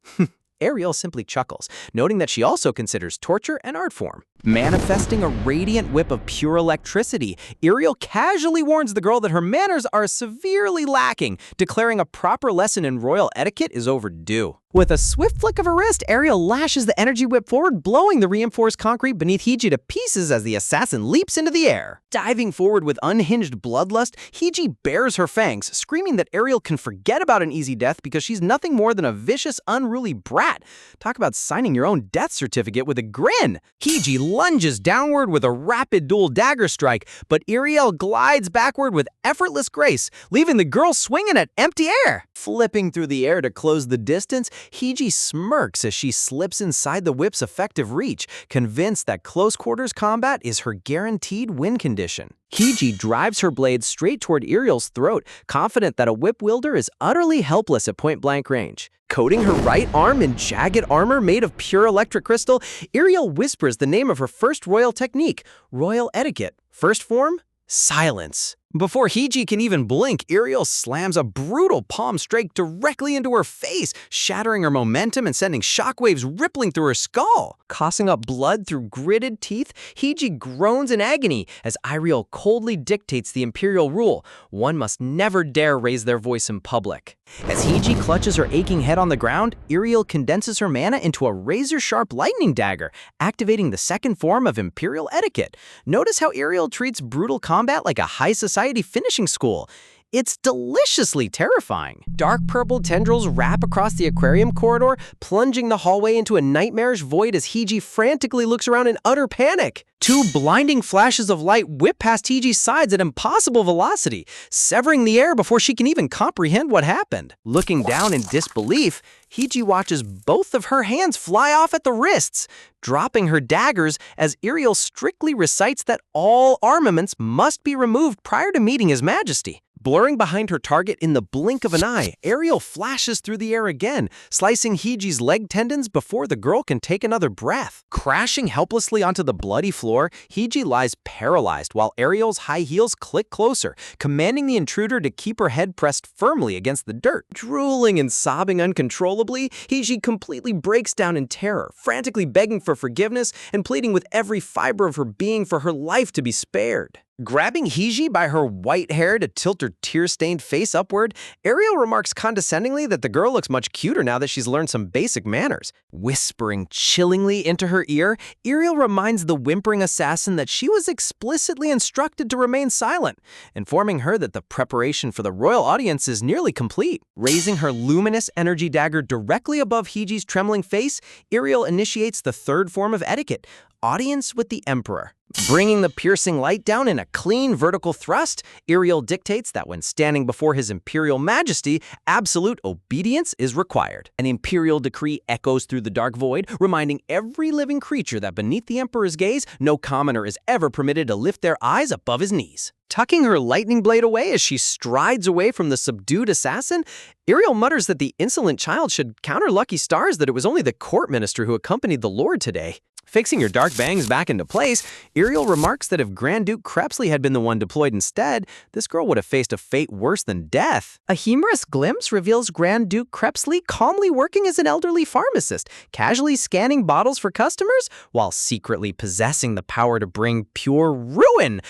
Ariel simply chuckles, noting that she also considers torture an art form. Manifesting a radiant whip of pure electricity, Ariel casually warns the girl that her manners are severely lacking, declaring a proper lesson in royal etiquette is overdue. With a swift flick of her wrist, Ariel lashes the energy whip forward, blowing the reinforced concrete beneath Hee-ji to pieces as the assassin leaps into the air. Diving forward with unhinged bloodlust, Hee-ji bares her fangs, screaming that Ariel can forget about an easy death because she's nothing more than a vicious, unruly brat. Talk about signing your own death certificate with a grin. Hee-ji lunges downward with a rapid dual dagger strike, but Ariel glides backward with effortless grace, leaving the girl swinging at empty air. Flipping through the air to close the distance, Hiji smirks as she slips inside the whip's effective reach, convinced that close quarters combat is her guaranteed win condition. Hiji drives her blade straight toward Iriel's throat, confident that a whip wielder is utterly helpless at point-blank range. Coating her right arm in jagged armor made of pure electric crystal, Iriel whispers the name of her first royal technique, royal etiquette. First form? Silence. Before Hiji can even blink, Iriel slams a brutal palm strike directly into her face, shattering her momentum and sending shockwaves rippling through her skull. Coughing up blood through gritted teeth, Hiji groans in agony as Iriel coldly dictates the imperial rule: one must never dare raise their voice in public. As Hiji clutches her aching head on the ground, Iriel condenses her mana into a razor-sharp lightning dagger, activating the second form of imperial etiquette. Notice how Iriel treats brutal combat like a high society finishing school. It's deliciously terrifying. Dark purple tendrils wrap across the aquarium corridor, plunging the hallway into a nightmarish void as Hiji frantically looks around in utter panic. Two blinding flashes of light whip past Hiji's sides at impossible velocity, severing the air before she can even comprehend what happened. Looking down in disbelief, Hiji watches both of her hands fly off at the wrists, dropping her daggers as Iriel strictly recites that all armaments must be removed prior to meeting His Majesty. Blurring behind her target in the blink of an eye, Iriel flashes through the air again, slicing Hiji's leg tendons before the girl can take another breath. Crashing helplessly onto the bloody floor, Hiji lies paralyzed while Iriel's high heels click closer, commanding the intruder to keep her head pressed firmly against the dirt. Drooling and sobbing uncontrollably, Hiji completely breaks down in terror, frantically begging for forgiveness and pleading with every fiber of her being for her life to be spared. Grabbing Hiji by her white hair to tilt her tear-stained face upward, Iriel remarks condescendingly that the girl looks much cuter now that she's learned some basic manners. Whispering chillingly into her ear, Iriel reminds the whimpering assassin that she was explicitly instructed to remain silent, informing her that the preparation for the royal audience is nearly complete. Raising her luminous energy dagger directly above Hiji's trembling face, Iriel initiates the third form of etiquette, audience with the Emperor. Bringing the piercing light down in a clean vertical thrust, Iriel dictates that when standing before His Imperial Majesty, absolute obedience is required. An imperial decree echoes through the dark void, reminding every living creature that beneath the Emperor's gaze, no commoner is ever permitted to lift their eyes above his knees. Tucking her lightning blade away as she strides away from the subdued assassin, Iriel mutters that the insolent child should count her lucky stars that it was only the court minister who accompanied the Lord today. Fixing her dark bangs back into place, Iriel remarks that if Grand Duke Crepsley had been the one deployed instead, this girl would have faced a fate worse than death. A humorous glimpse reveals Grand Duke Crepsley calmly working as an elderly pharmacist, casually scanning bottles for customers, while secretly possessing the power to bring pure ruin.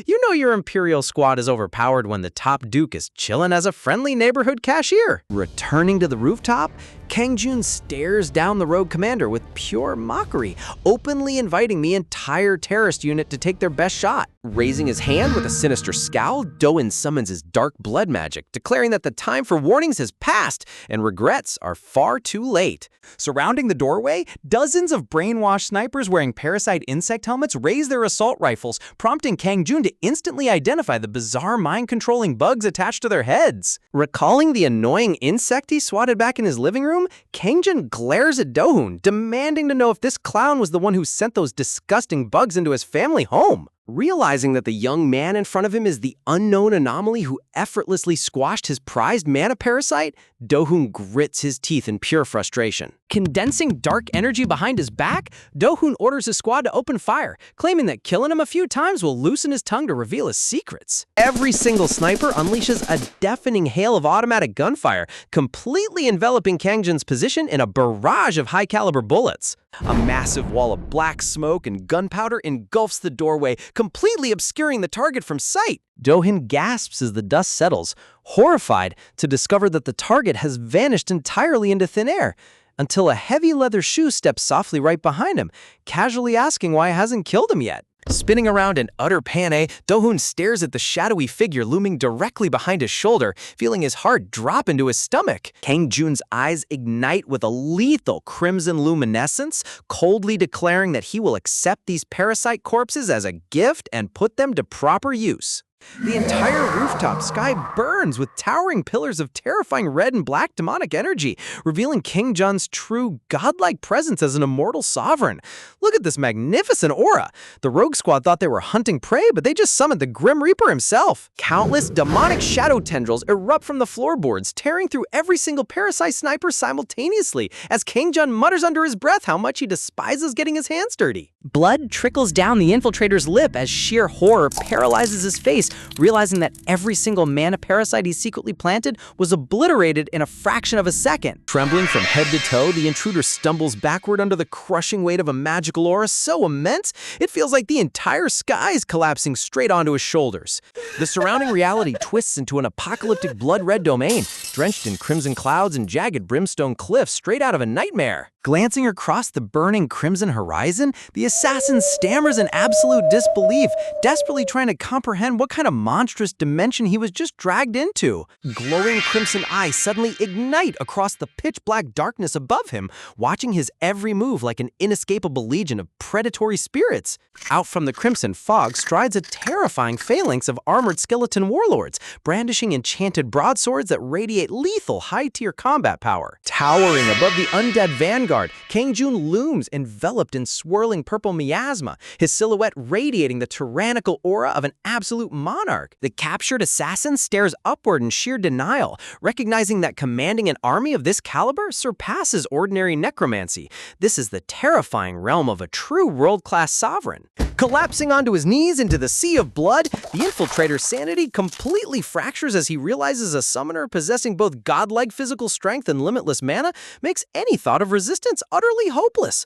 You know your Imperial squad is overpowered when the top duke is chilling as a friendly neighborhood cashier. Returning to the rooftop, Kang Jun stares down the rogue commander with pure mockery, openly inviting the entire terrorist unit to take their best shot. Raising his hand with a sinister scowl, Doin summons his dark blood magic, declaring that the time for warnings has passed and regrets are far too late. Surrounding the doorway, dozens of brainwashed snipers wearing parasite insect helmets raise their assault rifles, prompting Kang Jun to instantly identify the bizarre mind-controlling bugs attached to their heads. Recalling the annoying insect he swatted back in his living room, Kang Jun glares at Do-hoon, demanding to know if this clown was the one who sent those disgusting bugs into his family home. Realizing that the young man in front of him is the unknown anomaly who effortlessly squashed his prized mana parasite, Do-hoon grits his teeth in pure frustration. Condensing dark energy behind his back, Do-hoon orders his squad to open fire, claiming that killing him a few times will loosen his tongue to reveal his secrets. Every single sniper unleashes a deafening hail of automatic gunfire, completely enveloping Kang Jun's position in a barrage of high-caliber bullets. A massive wall of black smoke and gunpowder engulfs the doorway, completely obscuring the target from sight. Do-hoon gasps as the dust settles, horrified to discover that the target has vanished entirely into thin air, until a heavy leather shoe steps softly right behind him, casually asking why it hasn't killed him yet. Spinning around in utter panic, Do-hoon stares at the shadowy figure looming directly behind his shoulder, feeling his heart drop into his stomach. Kang Jun's eyes ignite with a lethal crimson luminescence, coldly declaring that he will accept these parasite corpses as a gift and put them to proper use. The entire rooftop sky burns with towering pillars of terrifying red and black demonic energy, revealing King Jun's true godlike presence as an immortal sovereign. Look at this magnificent aura. The rogue squad thought they were hunting prey, but they just summoned the Grim Reaper himself. Countless demonic shadow tendrils erupt from the floorboards, tearing through every single parasite sniper simultaneously, as King Jun mutters under his breath how much he despises getting his hands dirty. Blood trickles down the infiltrator's lip as sheer horror paralyzes his face, realizing that every single mana parasite he secretly planted was obliterated in a fraction of a second. Trembling from head to toe, the intruder stumbles backward under the crushing weight of a magical aura so immense, it feels like the entire sky is collapsing straight onto his shoulders. The surrounding reality twists into an apocalyptic blood-red domain, drenched in crimson clouds and jagged brimstone cliffs straight out of a nightmare. Glancing across the burning crimson horizon, the assassin stammers in absolute disbelief, desperately trying to comprehend what kind of monstrous dimension he was just dragged into. Glowing crimson eyes suddenly ignite across the pitch-black darkness above him, watching his every move like an inescapable legion of predatory spirits. Out from the crimson fog strides a terrifying phalanx of armored skeleton warlords, brandishing enchanted broadswords that radiate lethal high-tier combat power. Towering above the undead vanguard, King Jun looms enveloped in swirling purple miasma, his silhouette radiating the tyrannical aura of an absolute monarch. The captured assassin stares upward in sheer denial, recognizing that commanding an army of this caliber surpasses ordinary necromancy. This is the terrifying realm of a true world-class sovereign. Collapsing onto his knees into the sea of blood, the infiltrator's sanity completely fractures as he realizes a summoner possessing both godlike physical strength and limitless mana makes any thought of resistance utterly hopeless.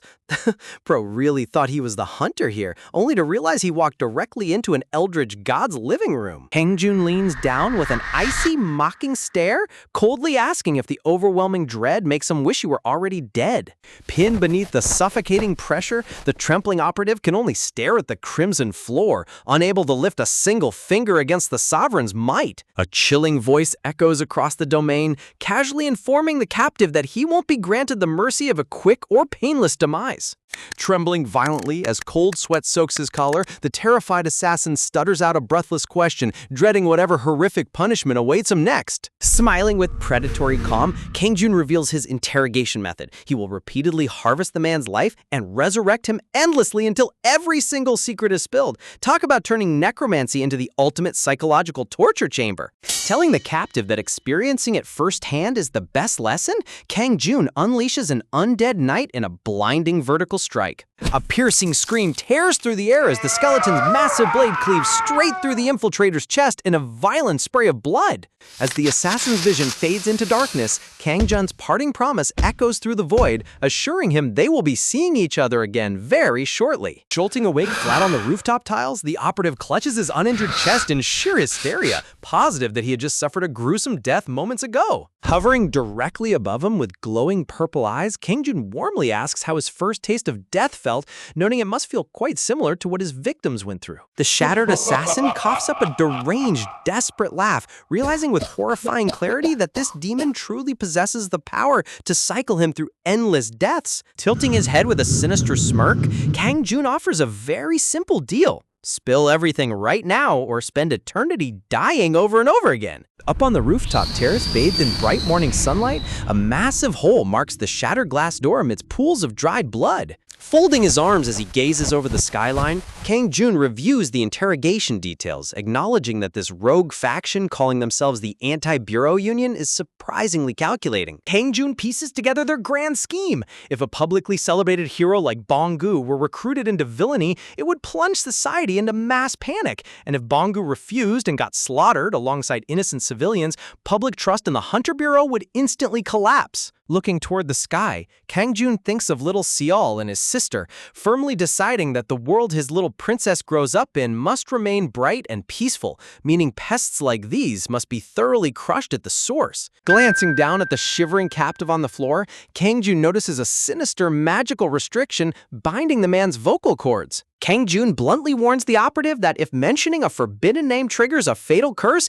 Bro really thought he was the hunter here, only to realize he walked directly into an eldritch god's living room. King Jun leans down with an icy, mocking stare, coldly asking if the overwhelming dread makes him wish he were already dead. Pinned beneath the suffocating pressure, the trembling operative can only stare at the crimson floor, unable to lift a single finger against the sovereign's might. A chilling voice echoes across the domain, casually informing the captive that he won't be granted the mercy of a quick or painless demise. Trembling violently as cold sweat soaks his collar, the terrified assassin stutters out a breathless question, dreading whatever horrific punishment awaits him next. Smiling with predatory calm, King Jun reveals his interrogation method. He will repeatedly harvest the man's life and resurrect him endlessly until every single secret is spilled. Talk about turning necromancy into the ultimate psychological torture chamber. Telling the captive that experiencing it firsthand is the best lesson, King Jun unleashes an undead knight in a blinding vertical strike. A piercing scream tears through the air as the skeleton's massive blade cleaves straight through the infiltrator's chest in a violent spray of blood. As the assassin's vision fades into darkness, King Jun's parting promise echoes through the void, assuring him they will be seeing each other again very shortly. Jolting awake flat on the rooftop tiles, the operative clutches his uninjured chest in sheer hysteria, positive that he had just suffered a gruesome death moments ago. Hovering directly above him with glowing purple eyes, King Jun warmly asks how his first taste of death felt, noting it must feel quite similar to what his victims went through. The shattered assassin coughs up a deranged, desperate laugh, realizing with horrifying clarity that this demon truly possesses the power to cycle him through endless deaths. Tilting his head with a sinister smirk, King Jun offers a very simple deal. Spill everything right now or spend eternity dying over and over again. Up on the rooftop terrace, bathed in bright morning sunlight, a massive hole marks the shattered glass door amidst pools of dried blood. Folding his arms as he gazes over the skyline, King Jun reviews the interrogation details, acknowledging that this rogue faction calling themselves the Anti-Bureau Union is surprisingly calculating. King Jun pieces together their grand scheme. If a publicly celebrated hero like Bonggu were recruited into villainy, it would plunge society into mass panic. And if Bonggu refused and got slaughtered alongside innocent civilians, public trust in the Hunter Bureau would instantly collapse. Looking toward the sky, King Jun thinks of little Seol and his sister, firmly deciding that the world his little princess grows up in must remain bright and peaceful, meaning pests like these must be thoroughly crushed at the source. Glancing down at the shivering captive on the floor, King Jun notices a sinister magical restriction binding the man's vocal cords. King Jun bluntly warns the operative that if mentioning a forbidden name triggers a fatal curse,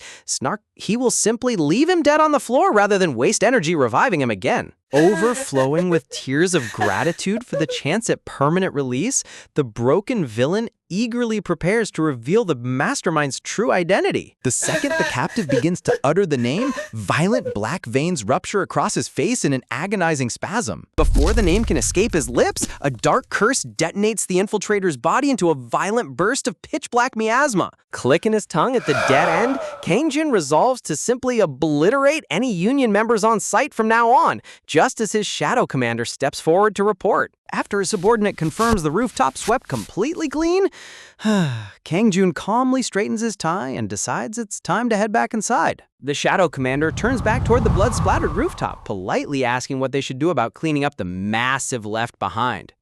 he will simply leave him dead on the floor rather than waste energy reviving him again. Overflowing with tears of gratitude for the chance at permanent release, the broken villain eagerly prepares to reveal the mastermind's true identity. The second the captive begins to utter the name, violent black veins rupture across his face in an agonizing spasm. Before the name can escape his lips, a dark curse detonates the infiltrator's body into a violent burst of pitch-black miasma. Clicking his tongue at the dead end, Kang-jun resolves to simply obliterate any Union members on site from now on, just as his shadow commander steps forward to report. After his subordinate confirms the rooftop swept completely clean, Kang-jun calmly straightens his tie and decides it's time to head back inside. The shadow commander turns back toward the blood-splattered rooftop, politely asking what they should do about cleaning up the massive left behind.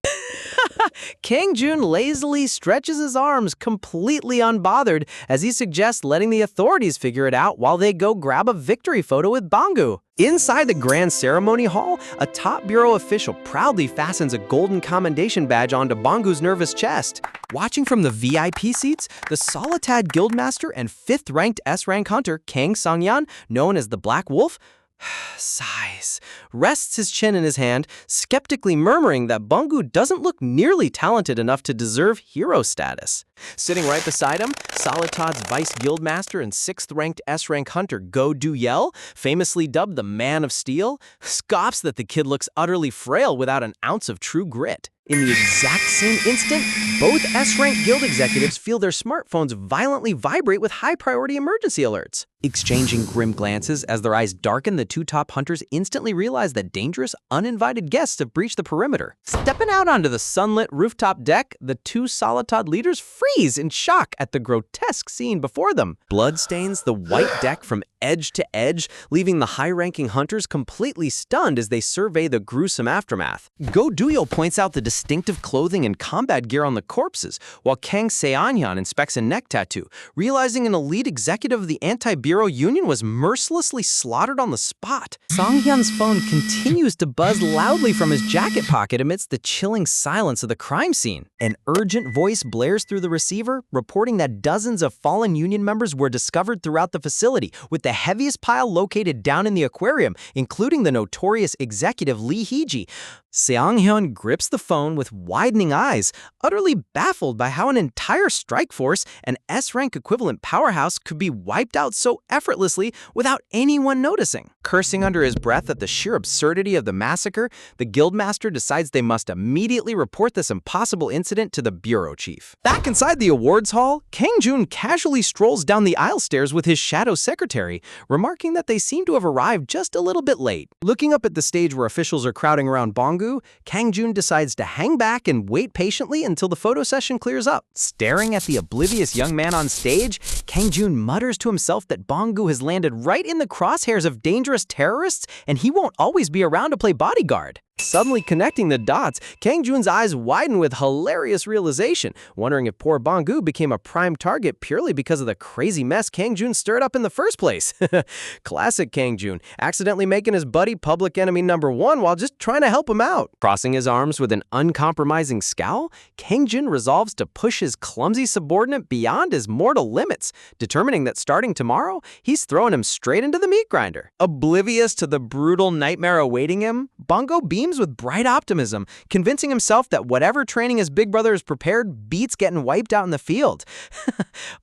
Kang-jun lazily stretches his arms, completely unbothered, as he suggests letting the authorities figure it out while they go grab a victory photo with Bangu. Inside the grand ceremony hall, a top bureau official proudly fastens a golden commendation badge onto Bangu's nervous chest. Watching from the VIP seats, the Solitad Guildmaster and 5th-ranked S-rank hunter Kang Sang-yan, known as the Black Wolf, sighs, rests his chin in his hand, skeptically murmuring that Bangu doesn't look nearly talented enough to deserve hero status. Sitting right beside him, Solitad's Vice Guildmaster and 6th-ranked S-rank hunter Go Du-yel, famously dubbed the Man of Steel, scoffs that the kid looks utterly frail without an ounce of true grit. In the exact same instant, both S-rank guild executives feel their smartphones violently vibrate with high-priority emergency alerts. Exchanging grim glances as their eyes darken, the two top hunters instantly realize that dangerous, uninvited guests have breached the perimeter. Stepping out onto the sunlit rooftop deck, the two Solitad leaders freeze in shock at the grotesque scene before them. Blood stains the white deck from edge to edge, leaving the high-ranking hunters completely stunned as they survey the gruesome aftermath. Go Du-yel points out the distinctive clothing and combat gear on the corpses, while Kang Sang-yan inspects a neck tattoo, realizing an elite executive of the anti-Bureau Union was mercilessly slaughtered on the spot. Sang-yan's phone continues to buzz loudly from his jacket pocket amidst the chilling silence of the crime scene. An urgent voice blares through the receiver, reporting that dozens of fallen Union members were discovered throughout the facility, with the heaviest pile located down in the aquarium, including the notorious executive Lee Hee-ji. Sang-hyun grips the phone with widening eyes, utterly baffled by how an entire strike force, an S-rank equivalent powerhouse, could be wiped out so effortlessly without anyone noticing. Cursing under his breath at the sheer absurdity of the massacre, the guildmaster decides they must immediately report this impossible incident to the bureau chief. Back inside the awards hall, Kang-jun casually strolls down the aisle stairs with his shadow secretary, remarking that they seem to have arrived just a little bit late. Looking up at the stage where officials are crowding around Bangu, Kang-jun decides to hang back and wait patiently until the photo session clears up. Staring at the oblivious young man on stage, Kang-jun mutters to himself that Bangu has landed right in the crosshairs of dangerous terrorists and he won't always be around to play bodyguard. Suddenly connecting the dots, Kang-jun's eyes widen with hilarious realization, wondering if poor Bangu became a prime target purely because of the crazy mess Kang-jun stirred up in the first place. Classic Kang-jun, accidentally making his buddy public enemy #1 while just trying to help him out. Crossing his arms with an uncompromising scowl, Kang-jun resolves to push his clumsy subordinate beyond his mortal limits, determining that starting tomorrow, he's throwing him straight into the meat grinder. Oblivious to the brutal nightmare awaiting him, Bangu beams with bright optimism, convincing himself that whatever training his big brother has prepared beats getting wiped out in the field.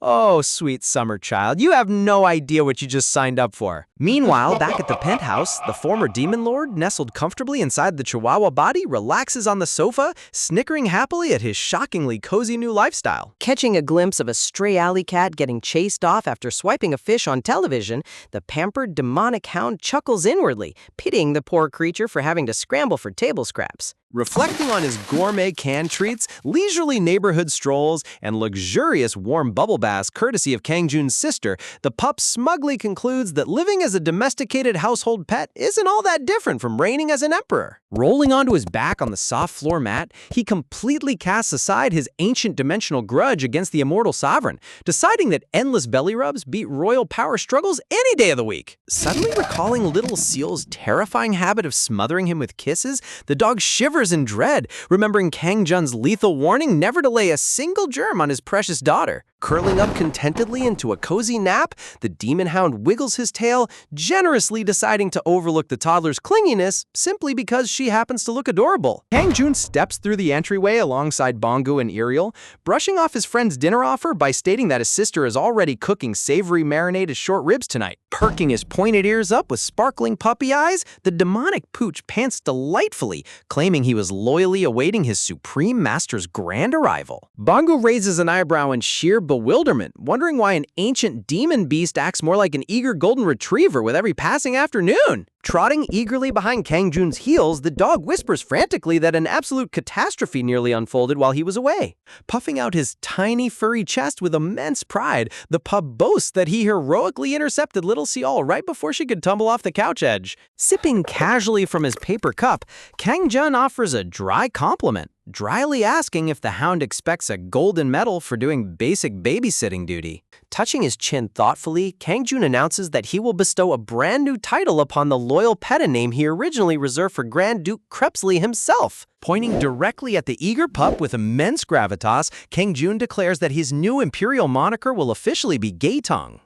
Oh, sweet summer child, you have no idea what you just signed up for. Meanwhile, back at the penthouse, the former demon lord, nestled comfortably inside the chihuahua body, relaxes on the sofa, snickering happily at his shockingly cozy new lifestyle. Catching a glimpse of a stray alley cat getting chased off after swiping a fish on television, the pampered demonic hound chuckles inwardly, pitying the poor creature for having to scramble for table scraps. Reflecting on his gourmet canned treats, leisurely neighborhood strolls, and luxurious warm bubble baths courtesy of Kang-jun's sister, the pup smugly concludes that living as a domesticated household pet isn't all that different from reigning as an emperor. Rolling onto his back on the soft floor mat, he completely casts aside his ancient dimensional grudge against the immortal sovereign, deciding that endless belly rubs beat royal power struggles any day of the week. Suddenly recalling Little Seal's terrifying habit of smothering him with kisses, the dog shivers in dread, remembering Kang-jun's lethal warning never to lay a single germ on his precious daughter. Curling up contentedly into a cozy nap, the demon hound wiggles his tail, generously deciding to overlook the toddler's clinginess simply because she happens to look adorable. Kangjun steps through the entryway alongside Bangu and Iriel, brushing off his friend's dinner offer by stating that his sister is already cooking savory marinated short ribs tonight. Perking his pointed ears up with sparkling puppy eyes, the demonic pooch pants delightfully, claiming he was loyally awaiting his supreme master's grand arrival. Bangu raises an eyebrow in sheer bewilderment, wondering why an ancient demon beast acts more like an eager golden retriever with every passing afternoon. Trotting eagerly behind Kangjun's heels, the dog whispers frantically that an absolute catastrophe nearly unfolded while he was away. Puffing out his tiny furry chest with immense pride, the pup boasts that he heroically intercepted little Seol right before she could tumble off the couch edge. Sipping casually from his paper cup, Kangjun offers a dry compliment, dryly asking if the hound expects a golden medal for doing basic babysitting duty. Touching his chin thoughtfully, Kangjun announces that he will bestow a brand new title upon the loyal pet name he originally reserved for Grand Duke Krebsley himself. Pointing directly at the eager pup with immense gravitas, Kangjun declares that his new imperial moniker will officially be Gaetong.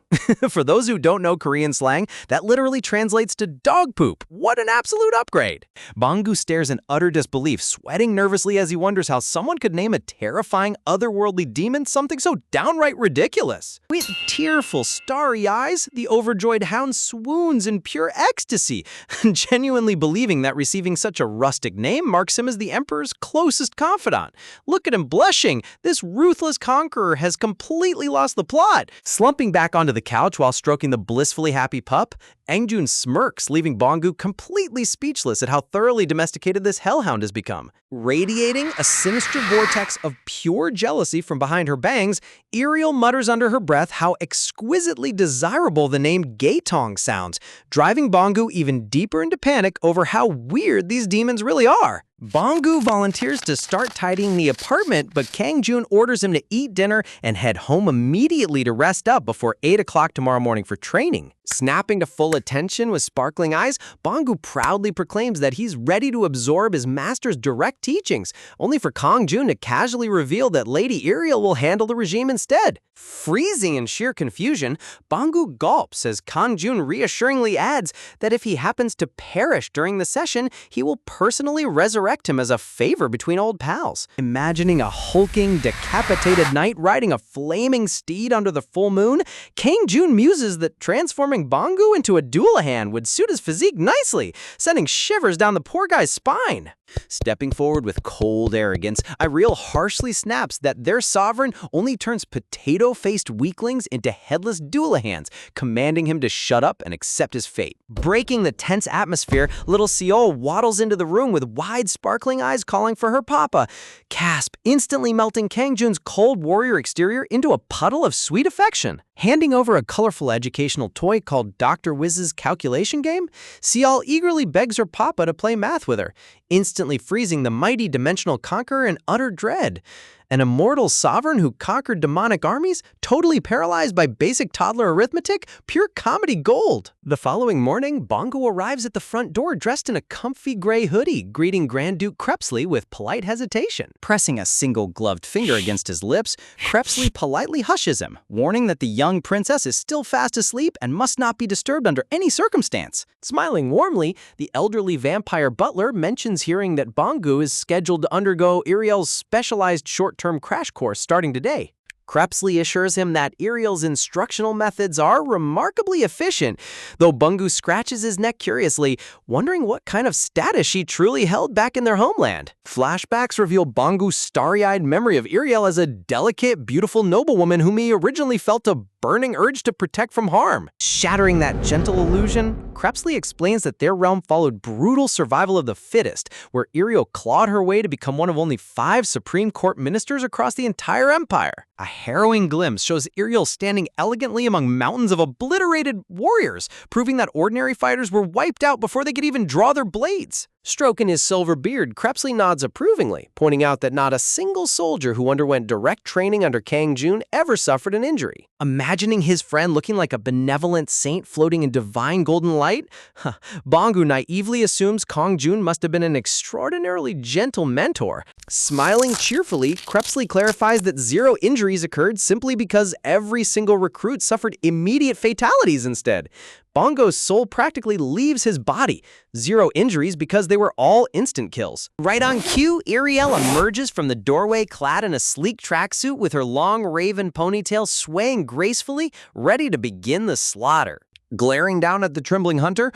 For those who don't know Korean slang, that literally translates to dog poop. What an absolute upgrade! Bangu stares in utter disbelief, sweating nervously as he wonders how someone could name a terrifying, otherworldly demon something so downright ridiculous. With tearful, starry eyes, the overjoyed hound swoons in pure ecstasy, genuinely believing that receiving such a rustic name marks him as the Emperor's closest confidant. Look at him blushing. This ruthless conqueror has completely lost the plot. Slumping back onto the couch while stroking the blissfully happy pup, Kangjun smirks, leaving Bangu completely speechless at how thoroughly domesticated this hellhound has become. Radiating a sinister vortex of pure jealousy from behind her bangs, Iriel mutters under her breath how exquisitely desirable the name Gaetong sounds, driving Bangu even deeper into panic over how weird these demons really are. Bangu volunteers to start tidying the apartment, but Kangjun orders him to eat dinner and head home immediately to rest up before 8 o'clock tomorrow morning for training. Snapping to full attention with sparkling eyes, Bangu proudly proclaims that he's ready to absorb his master's direct teachings, only for Kangjun to casually reveal that Lady Iriel will handle the regime instead. Freezing in sheer confusion, Bangu gulps as Kangjun reassuringly adds that if he happens to perish during the session, he will personally resurrect him as a favor between old pals. Imagining a hulking, decapitated knight riding a flaming steed under the full moon, Kangjun muses that transforming Bangu into a Doulahan would suit his physique nicely, sending shivers down the poor guy's spine. Stepping forward with cold arrogance, Iriel harshly snaps that their sovereign only turns potato-faced weaklings into headless Doulahans, commanding him to shut up and accept his fate. Breaking the tense atmosphere, little Seol waddles into the room with wide, sparkling eyes calling for her papa. Casp, instantly melting Kangjun's cold warrior exterior into a puddle of sweet affection. Handing over a colorful educational toy called Dr. Wiz's calculation game, Seol eagerly begs her papa to play math with her, instantly freezing the mighty dimensional conqueror in utter dread. An immortal sovereign who conquered demonic armies, totally paralyzed by basic toddler arithmetic, pure comedy gold. The following morning, Bangu arrives at the front door dressed in a comfy gray hoodie, greeting Grand Duke Krebsley with polite hesitation. Pressing a single-gloved finger against his lips, Krebsley politely hushes him, warning that the young princess is still fast asleep and must not be disturbed under any circumstance. Smiling warmly, the elderly vampire butler mentions hearing that Bangu is scheduled to undergo Iriel's specialized short-term crash course starting today. Krebsley assures him that Iriel's instructional methods are remarkably efficient, though Bangu scratches his neck curiously, wondering what kind of status she truly held back in their homeland. Flashbacks reveal Bangu's starry-eyed memory of Iriel as a delicate, beautiful noblewoman whom he originally felt a burning urge to protect from harm. Shattering that gentle illusion, Krebsley explains that their realm followed brutal survival of the fittest, where Iriel clawed her way to become one of only 5 Supreme Court ministers across the entire empire. A harrowing glimpse shows Iriel standing elegantly among mountains of obliterated warriors, proving that ordinary fighters were wiped out before they could even draw their blades. Stroking his silver beard, Crepsley nods approvingly, pointing out that not a single soldier who underwent direct training under Kang Jun ever suffered an injury. Imagining his friend looking like a benevolent saint floating in divine golden light, Bangu naively assumes Kang Jun must have been an extraordinarily gentle mentor. Smiling cheerfully, Crepsley clarifies that 0 injuries occurred simply because every single recruit suffered immediate fatalities instead. Bongo's soul practically leaves his body. 0 injuries because they were all instant kills. Right on cue, Ariel emerges from the doorway clad in a sleek tracksuit with her long raven ponytail swaying gracefully, ready to begin the slaughter. Glaring down at the trembling hunter,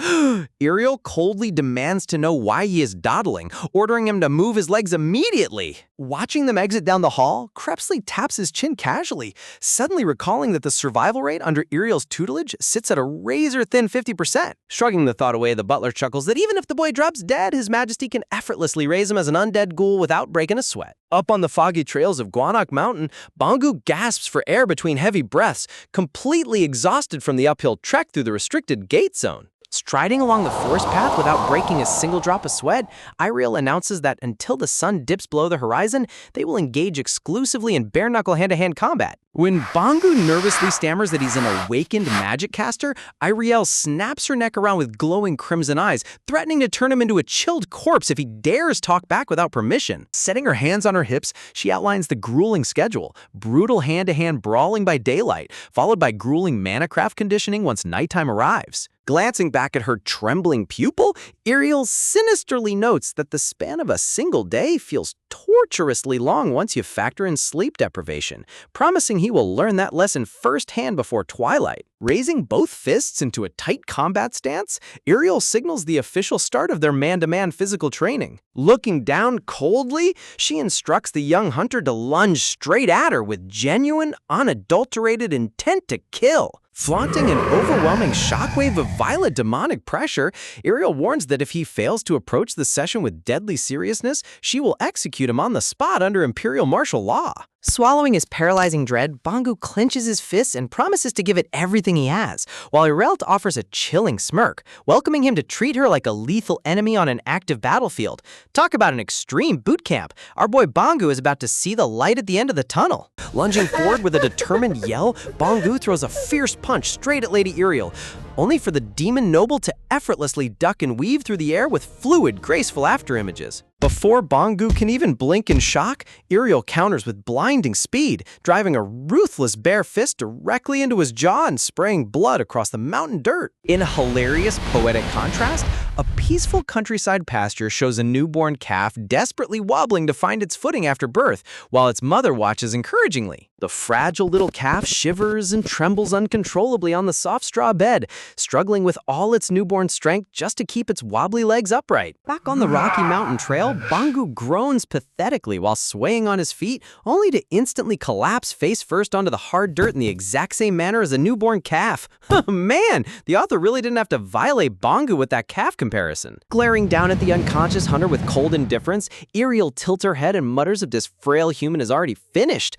Ariel coldly demands to know why he is dawdling, ordering him to move his legs immediately. Watching them exit down the hall, Crepsley taps his chin casually, suddenly recalling that the survival rate under Ariel's tutelage sits at a razor-thin 50%. Shrugging the thought away, the butler chuckles that even if the boy drops dead, His Majesty can effortlessly raise him as an undead ghoul without breaking a sweat. Up on the foggy trails of Godlike Mountain, Bangu gasps for air between heavy breaths, completely exhausted from the uphill trek through the restricted gate zone. Striding along the forest path without breaking a single drop of sweat, Iriel announces that until the sun dips below the horizon, they will engage exclusively in bare-knuckle hand-to-hand combat. When Bangu nervously stammers that he's an awakened magic caster, Iriel snaps her neck around with glowing crimson eyes, threatening to turn him into a chilled corpse if he dares talk back without permission. Setting her hands on her hips, she outlines the grueling schedule: brutal hand-to-hand brawling by daylight, followed by grueling mana-craft conditioning once nighttime arrives. Glancing back at her trembling pupil, Ariel sinisterly notes that the span of a single day feels torturously long once you factor in sleep deprivation, promising he will learn that lesson firsthand before twilight. Raising both fists into a tight combat stance, Ariel signals the official start of their man-to-man physical training. Looking down coldly, she instructs the young hunter to lunge straight at her with genuine, unadulterated intent to kill. Flaunting an overwhelming shockwave of violent demonic pressure, Ariel warns that if he fails to approach the session with deadly seriousness, she will execute him on the spot under imperial martial law. Swallowing his paralyzing dread, Bangu clenches his fists and promises to give it everything he has, while Irelt offers a chilling smirk, welcoming him to treat her like a lethal enemy on an active battlefield. Talk about an extreme boot camp. Our boy Bangu is about to see the light at the end of the tunnel. Lunging forward with a determined yell, Bangu throws a fierce punch straight at Lady Ariel, only for the demon noble to effortlessly duck and weave through the air with fluid, graceful afterimages. Before Bangu can even blink in shock, Ariel counters with blinding speed, driving a ruthless bare fist directly into his jaw and spraying blood across the mountain dirt. In a hilarious, poetic contrast, a peaceful countryside pasture shows a newborn calf desperately wobbling to find its footing after birth, while its mother watches encouragingly. The fragile little calf shivers and trembles uncontrollably on the soft straw bed, struggling with all its newborn strength just to keep its wobbly legs upright. Back on the Rocky Mountain Trail, Bangu groans pathetically while swaying on his feet, only to instantly collapse face first onto the hard dirt in the exact same manner as a newborn calf. Man, the author really didn't have to violate Bangu with that calf comparison. Glaring down at the unconscious hunter with cold indifference, Ariel tilts her head and mutters if this frail human is already finished,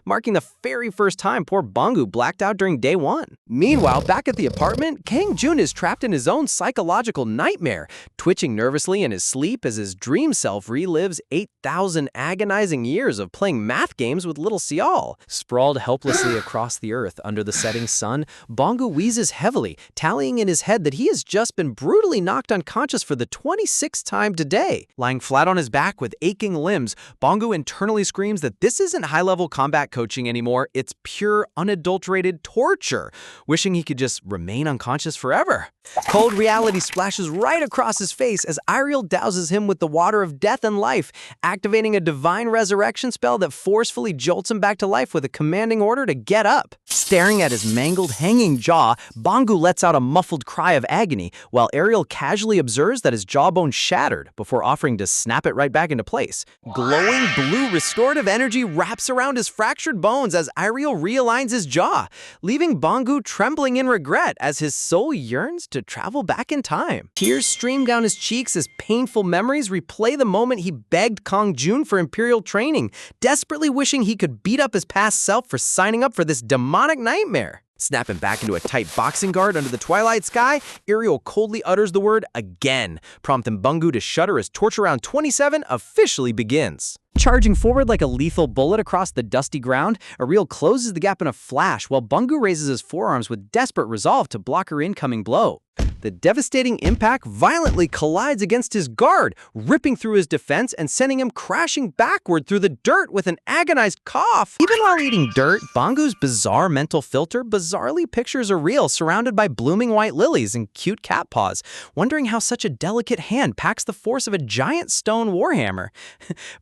marking the very first time poor Bangu blacked out during day 1. Meanwhile, back at the apartment, Kang Jun is trapped in his own psychological nightmare, twitching nervously in his sleep as his dream self relives 8,000 agonizing years of playing math games with little Sial. Sprawled helplessly across the earth under the setting sun, Bangu wheezes heavily, tallying in his head that he has just been brutally knocked unconscious for the 26th time today. Lying flat on his back with aching limbs, Bangu internally screams that this isn't high-level combat coaching anymore, it's pure, unadulterated torture, wishing he could just remain unconscious forever. Cold reality splashes right across his face as Ariel douses him with the water of death and life, activating a divine resurrection spell that forcefully jolts him back to life with a commanding order to get up. Staring at his mangled, hanging jaw, Bangu lets out a muffled cry of agony, while Ariel casually observes that his jawbone shattered before offering to snap it right back into place. Glowing blue restorative energy wraps around his fractured bones as Ariel realigns his jaw, leaving Bangu trembling in regret as his soul yearns to travel back in time. Tears stream down his cheeks as painful memories replay the moment he begged Kang Jun for Imperial training, desperately wishing he could beat up his past self for signing up for this demonic nightmare. Snapping back into a tight boxing guard under the twilight sky, Ariel coldly utters the word again, prompting Bungu to shudder as Torture Round 27 officially begins. Charging forward like a lethal bullet across the dusty ground, Ariel closes the gap in a flash while Bungu raises his forearms with desperate resolve to block her incoming blow. The devastating impact violently collides against his guard, ripping through his defense and sending him crashing backward through the dirt with an agonized cough. Even while eating dirt, Bungu's bizarre mental filter bizarrely pictures Ariel surrounded by blooming white lilies and cute cat paws, wondering how such a delicate hand packs the force of a giant stone warhammer.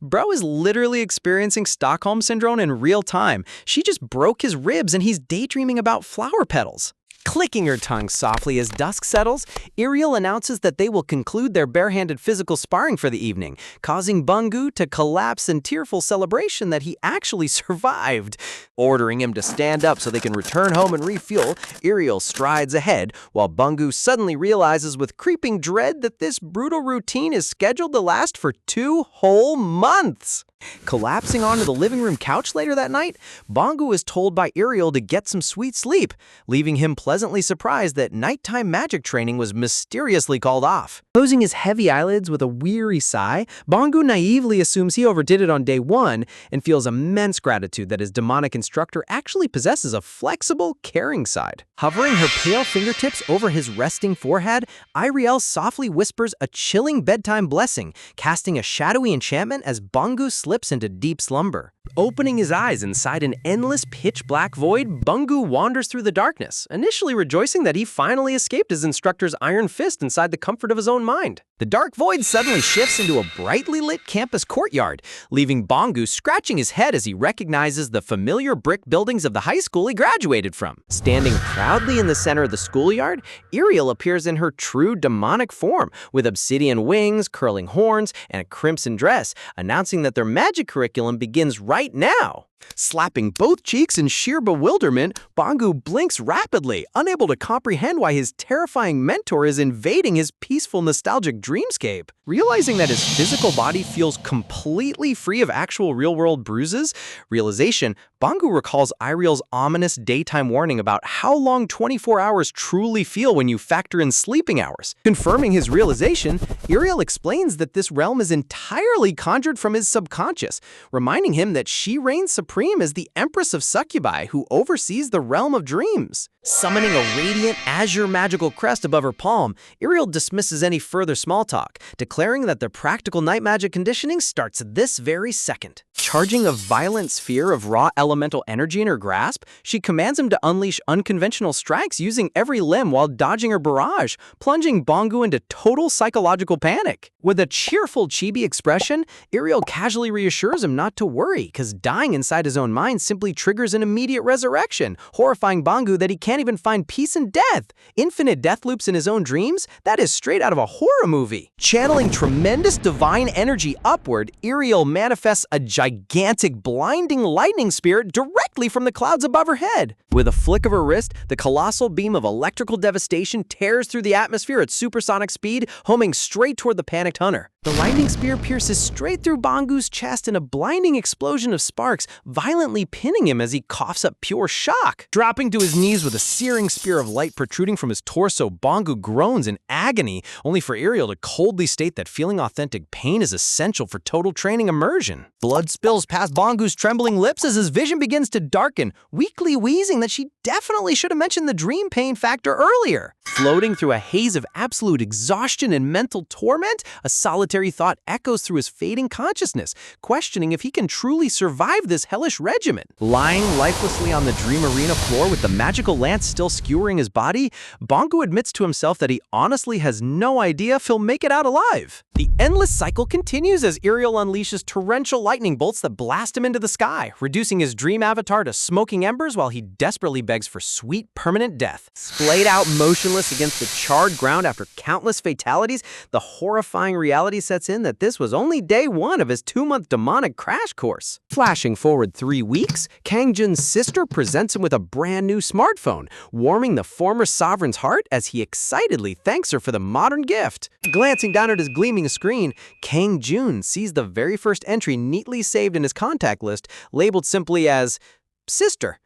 Bro is literally experiencing Stockholm Syndrome in real time. She just broke his ribs and he's daydreaming about flower petals. Clicking her tongue softly as dusk settles, Ariel announces that they will conclude their barehanded physical sparring for the evening, causing Bungu to collapse in tearful celebration that he actually survived. Ordering him to stand up so they can return home and refuel, Ariel strides ahead, while Bungu suddenly realizes with creeping dread that this brutal routine is scheduled to last for 2 whole months. Collapsing onto the living room couch later that night, Bungu is told by Ariel to get some sweet sleep, leaving him pleasantly surprised that nighttime magic training was mysteriously called off. Closing his heavy eyelids with a weary sigh, Bungu naively assumes he overdid it on day 1 and feels immense gratitude that his demonic instructor actually possesses a flexible, caring side. Hovering her pale fingertips over his resting forehead, Ariel softly whispers a chilling bedtime blessing, casting a shadowy enchantment as Bungu slips into deep slumber. Opening his eyes inside an endless pitch-black void, Bungu wanders through the darkness, initially rejoicing that he finally escaped his instructor's iron fist inside the comfort of his own mind. The dark void suddenly shifts into a brightly lit campus courtyard, leaving Bungu scratching his head as he recognizes the familiar brick buildings of the high school he graduated from. Standing proudly in the center of the schoolyard, Ariel appears in her true demonic form, with obsidian wings, curling horns, and a crimson dress, announcing that their magic curriculum begins right now. Slapping both cheeks in sheer bewilderment, Bungu blinks rapidly, unable to comprehend why his terrifying mentor is invading his peaceful, nostalgic dreamscape. Realizing that his physical body feels completely free of actual real-world bruises, Bungu recalls Ariel's ominous daytime warning about how long 24 hours truly feel when you factor in sleeping hours. Confirming his realization, Ariel explains that this realm is entirely conjured from his subconscious, reminding him that she reigns supreme as the Empress of Succubi who oversees the realm of dreams. Summoning a radiant azure magical crest above her palm, Ariel dismisses any further small talk, declaring that the practical night magic conditioning starts this very second. Charging a violent sphere of raw elemental energy in her grasp, she commands him to unleash unconventional strikes using every limb while dodging her barrage, plunging Bungu into total psychological panic. With a cheerful chibi expression, Ariel casually reassures him not to worry, because dying inside his own mind simply triggers an immediate resurrection, horrifying Bungu that he can't even find peace in death. Infinite death loops in his own dreams? That is straight out of a horror movie. Channeling tremendous divine energy upward, Ariel manifests a gigantic blinding lightning spirit directly from the clouds above her head. With a flick of her wrist, the colossal beam of electrical devastation tears through the atmosphere at supersonic speed, homing straight toward the panicked hunter. The lightning spear pierces straight through Bungu's chest in a blinding explosion of sparks, violently pinning him as he coughs up pure shock. Dropping to his knees with a searing spear of light protruding from his torso, Bungu groans in agony, only for Ariel to coldly state that feeling authentic pain is essential for total training immersion. Blood spills past Bungu's trembling lips as his vision begins to darken, weakly wheezing that she definitely should have mentioned the dream pain factor earlier. Floating through a haze of absolute exhaustion and mental torment, a solitary thought echoes through his fading consciousness, questioning if he can truly survive this hellish regimen. Lying lifelessly on the dream arena floor with the magical lance still skewering his body, Bungu admits to himself that he honestly has no idea if he'll make it out alive. The endless cycle continues as Ariel unleashes torrential lightning bolts that blast him into the sky, reducing his dream avatar to smoking embers while he desperately begs for sweet, permanent death. Splayed out motionless against the charred ground after countless fatalities, the horrifying reality sets in that this was only day 1 of his 2-month demonic crash course. Flashing forward 3 weeks, Kang Jun's sister presents him with a brand new smartphone, warming the former sovereign's heart as he excitedly thanks her for the modern gift. Glancing down at his gleaming screen, Kang Jun sees the very first entry neatly saved in his contact list, labeled simply as Sister.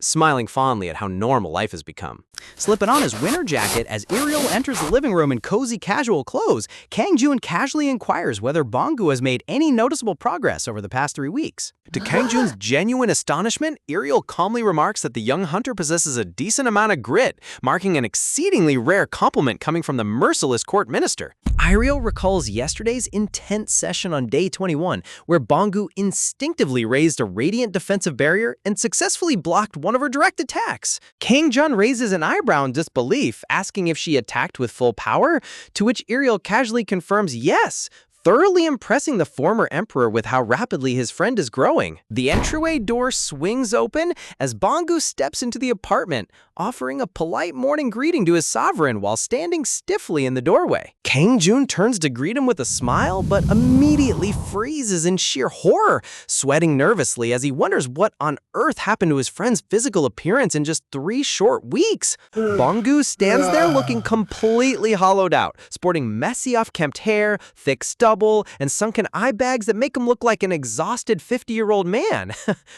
smiling fondly at how normal life has become. Slipping on his winter jacket as Ariel enters the living room in cozy casual clothes, Kang Jun casually inquires whether Bonggu has made any noticeable progress over the past 3 weeks. To Kang Jun's genuine astonishment, Ariel calmly remarks that the young hunter possesses a decent amount of grit, marking an exceedingly rare compliment coming from the merciless court minister. Ariel recalls yesterday's intense session on day 21, where Bonggu instinctively raised a radiant defensive barrier and successfully blocked one of her direct attacks. Kang Jun raises an eyebrow in disbelief, asking if she attacked with full power, to which Ariel casually confirms yes, thoroughly impressing the former emperor with how rapidly his friend is growing. The entryway door swings open as Bonggu steps into the apartment, offering a polite morning greeting to his sovereign while standing stiffly in the doorway. Kang Jun turns to greet him with a smile, but immediately freezes in sheer horror, sweating nervously as he wonders what on earth happened to his friend's physical appearance in just 3 short weeks. Bonggu stands there looking completely hollowed out, sporting messy off-kempt hair, thick stubble, and sunken eye bags that make him look like an exhausted 50-year-old man.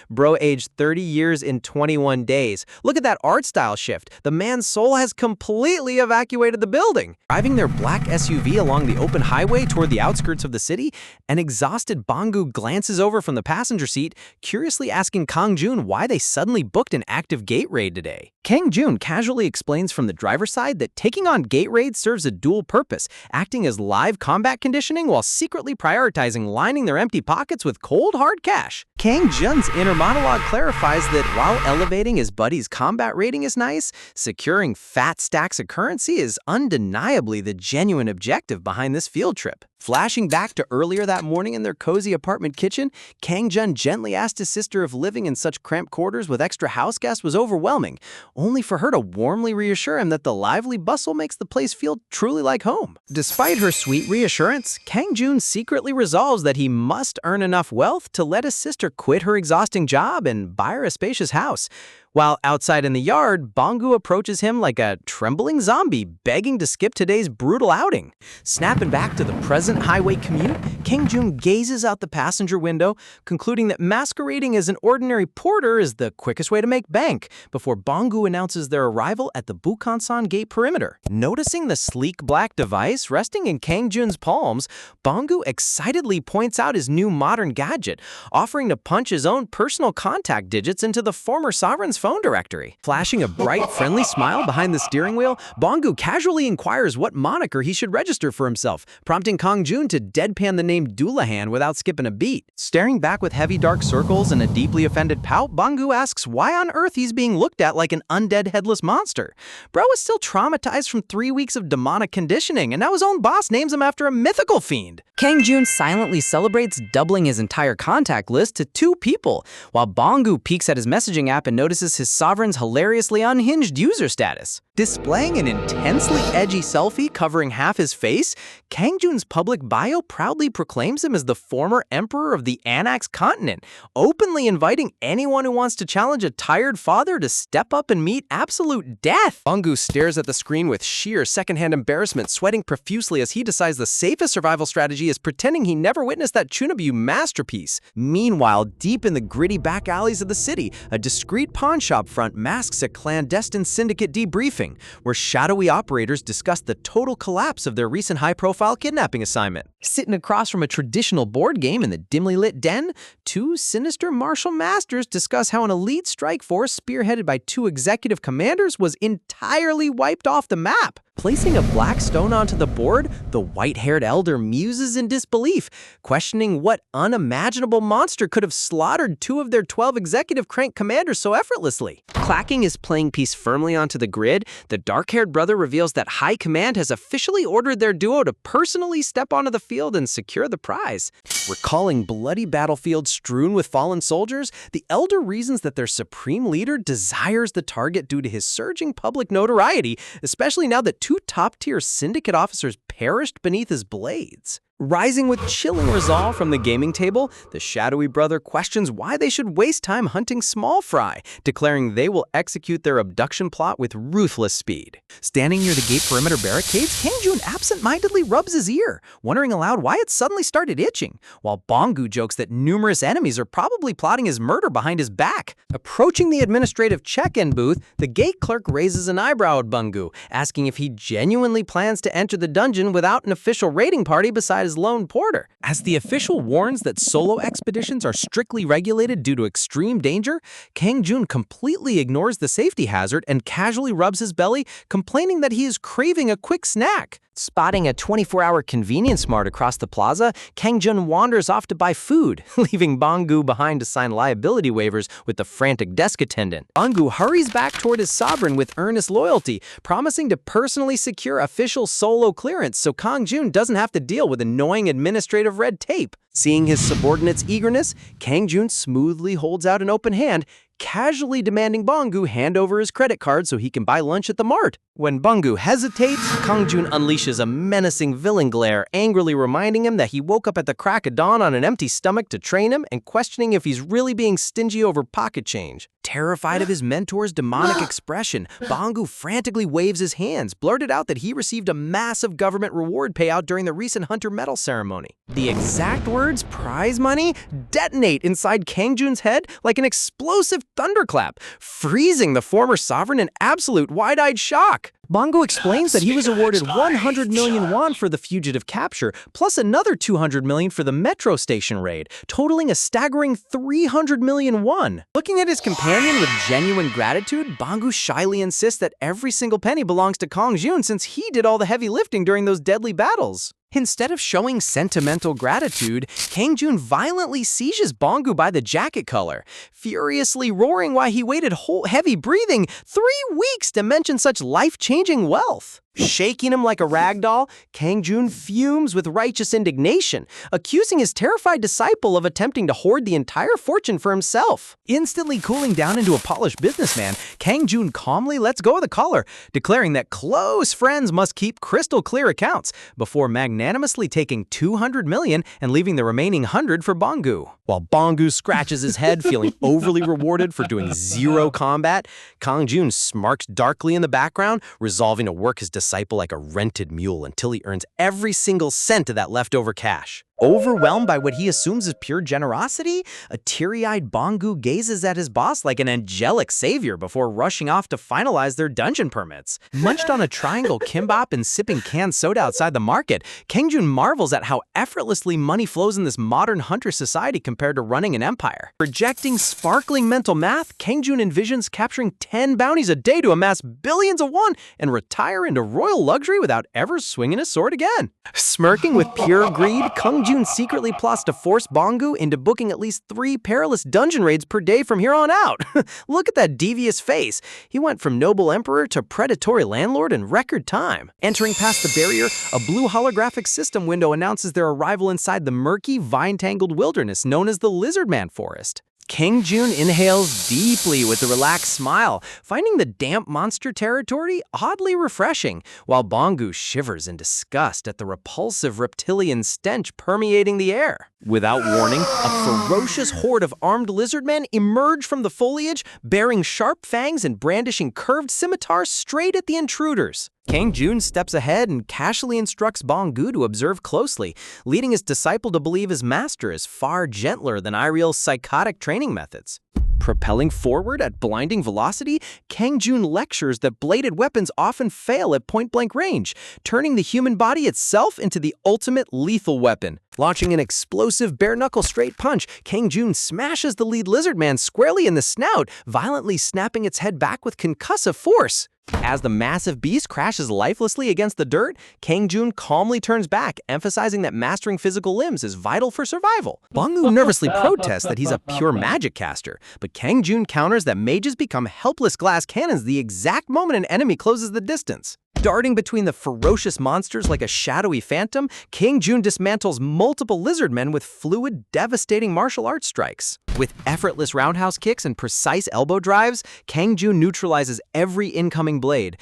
Bro aged 30 years in 21 days. Look at that art style shift. The man's soul has completely evacuated the building. Driving their black SUV along the open highway toward the outskirts of the city, an exhausted Bonggu glances over from the passenger seat, curiously asking Kang Jun why they suddenly booked an active gate raid today. Kang Jun casually explains from the driver's side that taking on gate raids serves a dual purpose, acting as live combat conditioning while secretly prioritizing lining their empty pockets with cold, hard cash. Kang Jun's inner monologue clarifies that while elevating his buddy's combat rating is nice, securing fat stacks of currency is undeniably the genuine objective behind this field trip. Flashing back to earlier that morning in their cozy apartment kitchen, Kang Jun gently asked his sister if living in such cramped quarters with extra house guests was overwhelming, only for her to warmly reassure him that the lively bustle makes the place feel truly like home. Despite her sweet reassurance, Kang Jun secretly resolves that he must earn enough wealth to let his sister quit her exhausting job and buy her a spacious house. While outside in the yard, Bonggu approaches him like a trembling zombie begging to skip today's brutal outing. Snapping back to the present highway commute, Kang Jun gazes out the passenger window, concluding that masquerading as an ordinary porter is the quickest way to make bank, before Bonggu announces their arrival at the Bukhansan gate perimeter. Noticing the sleek black device resting in Kang Jun's palms, Bonggu excitedly points out his new modern gadget, offering to punch his own personal contact digits into the former sovereign's phone directory. Flashing a bright, friendly smile behind the steering wheel, Bonggu casually inquires what moniker he should register for himself, prompting Kang Jun to deadpan the name Doulahan without skipping a beat. Staring back with heavy dark circles and a deeply offended pout, Bonggu asks why on earth he's being looked at like an undead headless monster. Bro is still traumatized from 3 weeks of demonic conditioning, and now his own boss names him after a mythical fiend. Kang Jun silently celebrates doubling his entire contact list to 2 people, while Bonggu peeks at his messaging app and notices his sovereign's hilariously unhinged user status. Displaying an intensely edgy selfie covering half his face, Kang Jun's public bio proudly proclaims him as the former emperor of the Anax continent, openly inviting anyone who wants to challenge a tired father to step up and meet absolute death. Bonggu stares at the screen with sheer secondhand embarrassment, sweating profusely as he decides the safest survival strategy is pretending he never witnessed that Chunabu masterpiece. Meanwhile, deep in the gritty back alleys of the city, a discreet pawn shop front masks a clandestine syndicate debriefing, where shadowy operators discuss the total collapse of their recent high-profile kidnapping assignment. Sitting across from a traditional board game in the dimly lit den, 2 sinister martial masters discuss how an elite strike force spearheaded by 2 executive commanders was entirely wiped off the map. Placing a black stone onto the board, the white-haired elder muses in disbelief, questioning what unimaginable monster could have slaughtered 2 of their 12 executive crank commanders so effortlessly. Clacking his playing piece firmly onto the grid, the dark-haired brother reveals that High Command has officially ordered their duo to personally step onto the field and secure the prize. Recalling bloody battlefields strewn with fallen soldiers, the elder reasons that their supreme leader desires the target due to his surging public notoriety, especially now that 2 top-tier syndicate officers perished beneath his blades. Rising with chilling resolve from the gaming table, the shadowy brother questions why they should waste time hunting small fry, declaring they will execute their abduction plot with ruthless speed. Standing near the gate perimeter barricades, Kang Jun absent-mindedly rubs his ear, wondering aloud why it suddenly started itching, while Bonggu jokes that numerous enemies are probably plotting his murder behind his back. Approaching the administrative check-in booth, the gate clerk raises an eyebrow at Bonggu, asking if he genuinely plans to enter the dungeon without an official raiding party besides his lone porter. As the official warns that solo expeditions are strictly regulated due to extreme danger, Kang Jun completely ignores the safety hazard and casually rubs his belly, complaining that he is craving a quick snack. Spotting a 24-hour convenience mart across the plaza, Kang Jun wanders off to buy food, leaving Bonggu behind to sign liability waivers with the frantic desk attendant. Bonggu hurries back toward his sovereign with earnest loyalty, promising to personally secure official solo clearance so Kang Jun doesn't have to deal with annoying administrative red tape. Seeing his subordinate's eagerness, Kang Jun smoothly holds out an open hand, casually demanding Bonggu hand over his credit card so he can buy lunch at the mart. When Bonggu hesitates, Kang Jun unleashes a menacing villain glare, angrily reminding him that he woke up at the crack of dawn on an empty stomach to train him and questioning if he's really being stingy over pocket change. Terrified of his mentor's demonic expression, Bonggu frantically waves his hands, blurted out that he received a massive government reward payout during the recent Hunter Medal ceremony. The exact words, prize money, detonate inside Kang Jun's head like an explosive thunderclap, freezing the former sovereign in absolute wide-eyed shock. Bonggu explains that he was awarded 100 million won for the fugitive capture, plus another 200 million for the metro station raid, totaling a staggering 300 million won. Looking at his companion with genuine gratitude, Bonggu shyly insists that every single penny belongs to Kang Jun since he did all the heavy lifting during those deadly battles. Instead of showing sentimental gratitude, Kang Jun violently seizes Bonggu by the jacket collar, furiously roaring while he waited heavy breathing 3 weeks to mention such life-changing wealth. Shaking him like a rag doll, Kang Jun fumes with righteous indignation, accusing his terrified disciple of attempting to hoard the entire fortune for himself. Instantly cooling down into a polished businessman, Kang Jun calmly lets go of the collar, declaring that close friends must keep crystal clear accounts, before magnanimously taking 200 million and leaving the remaining 100 for Bonggu. While Bonggu scratches his head, feeling overly rewarded for doing zero combat, Kang Jun smirks darkly in the background, resolving to work his disciple like a rented mule until he earns every single cent of that leftover cash. Overwhelmed by what he assumes is pure generosity, a teary-eyed Bonggu gazes at his boss like an angelic savior before rushing off to finalize their dungeon permits. Munched on a triangle kimbap and sipping canned soda outside the market, Kang Jun marvels at how effortlessly money flows in this modern hunter society compared to running an empire. Projecting sparkling mental math, Kang Jun envisions capturing 10 bounties a day to amass billions of won and retire into royal luxury without ever swinging a sword again. Smirking with pure greed, Kang Jun secretly plots to force Bonggu into booking at least 3 perilous dungeon raids per day from here on out. Look at that devious face. He went from noble emperor to predatory landlord in record time. Entering past the barrier, a blue holographic system window announces their arrival inside the murky, vine-tangled wilderness known as the Lizardman Forest. Kang Jun inhales deeply with a relaxed smile, finding the damp monster territory oddly refreshing, while Bonggu shivers in disgust at the repulsive reptilian stench permeating the air. Without warning, a ferocious horde of armed lizardmen emerge from the foliage, bearing sharp fangs and brandishing curved scimitars straight at the intruders. Kang Jun steps ahead and casually instructs Bonggu to observe closely, leading his disciple to believe his master is far gentler than Iriel's psychotic training methods. Propelling forward at blinding velocity, Kang Jun lectures that bladed weapons often fail at point-blank range, turning the human body itself into the ultimate lethal weapon. Launching an explosive bare-knuckle straight punch, Kang Jun smashes the lead lizard man squarely in the snout, violently snapping its head back with concussive force. As the massive beast crashes lifelessly against the dirt, Kang Jun calmly turns back, emphasizing that mastering physical limbs is vital for survival. Bonggu nervously protests that he's a pure magic caster, but Kang Jun counters that mages become helpless glass cannons the exact moment an enemy closes the distance. Darting between the ferocious monsters like a shadowy phantom, Kang Jun dismantles multiple lizard men with fluid, devastating martial arts strikes. With effortless roundhouse kicks and precise elbow drives, Kang Jun neutralizes every incoming blade,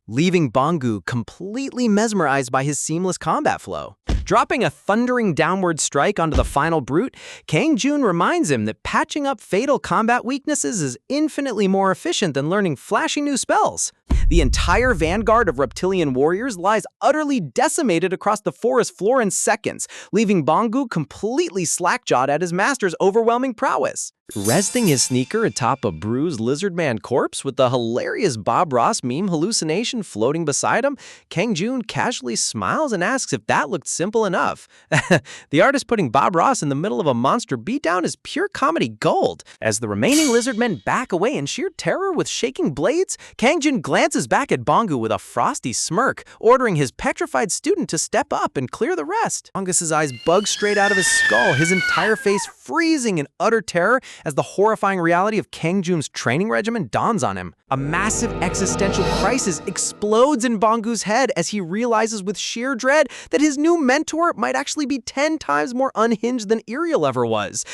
leaving Bonggu completely mesmerized by his seamless combat flow. Dropping a thundering downward strike onto the final brute, Kang Jun reminds him that patching up fatal combat weaknesses is infinitely more efficient than learning flashy new spells. The entire vanguard of reptilian warriors lies utterly decimated across the forest floor in seconds, leaving Bangu completely slack-jawed at his master's overwhelming prowess. Resting his sneaker atop a bruised lizardman corpse with the hilarious Bob Ross meme hallucination floating beside him, Kang Jun casually smiles and asks if that looked simple enough. The artist putting Bob Ross in the middle of a monster beatdown is pure comedy gold. As the remaining lizardmen back away in sheer terror with shaking blades, Kang Jun glances back at Bangu with a frosty smirk, ordering his petrified student to step up and clear the rest. Bangus's eyes bug straight out of his skull, his entire face freezing in utter terror as the horrifying reality of Kang Jun's training regimen dawns on him. A massive existential crisis explodes in Bangu's head as he realizes with sheer dread that his new mentor might actually be 10 times more unhinged than Iriel ever was.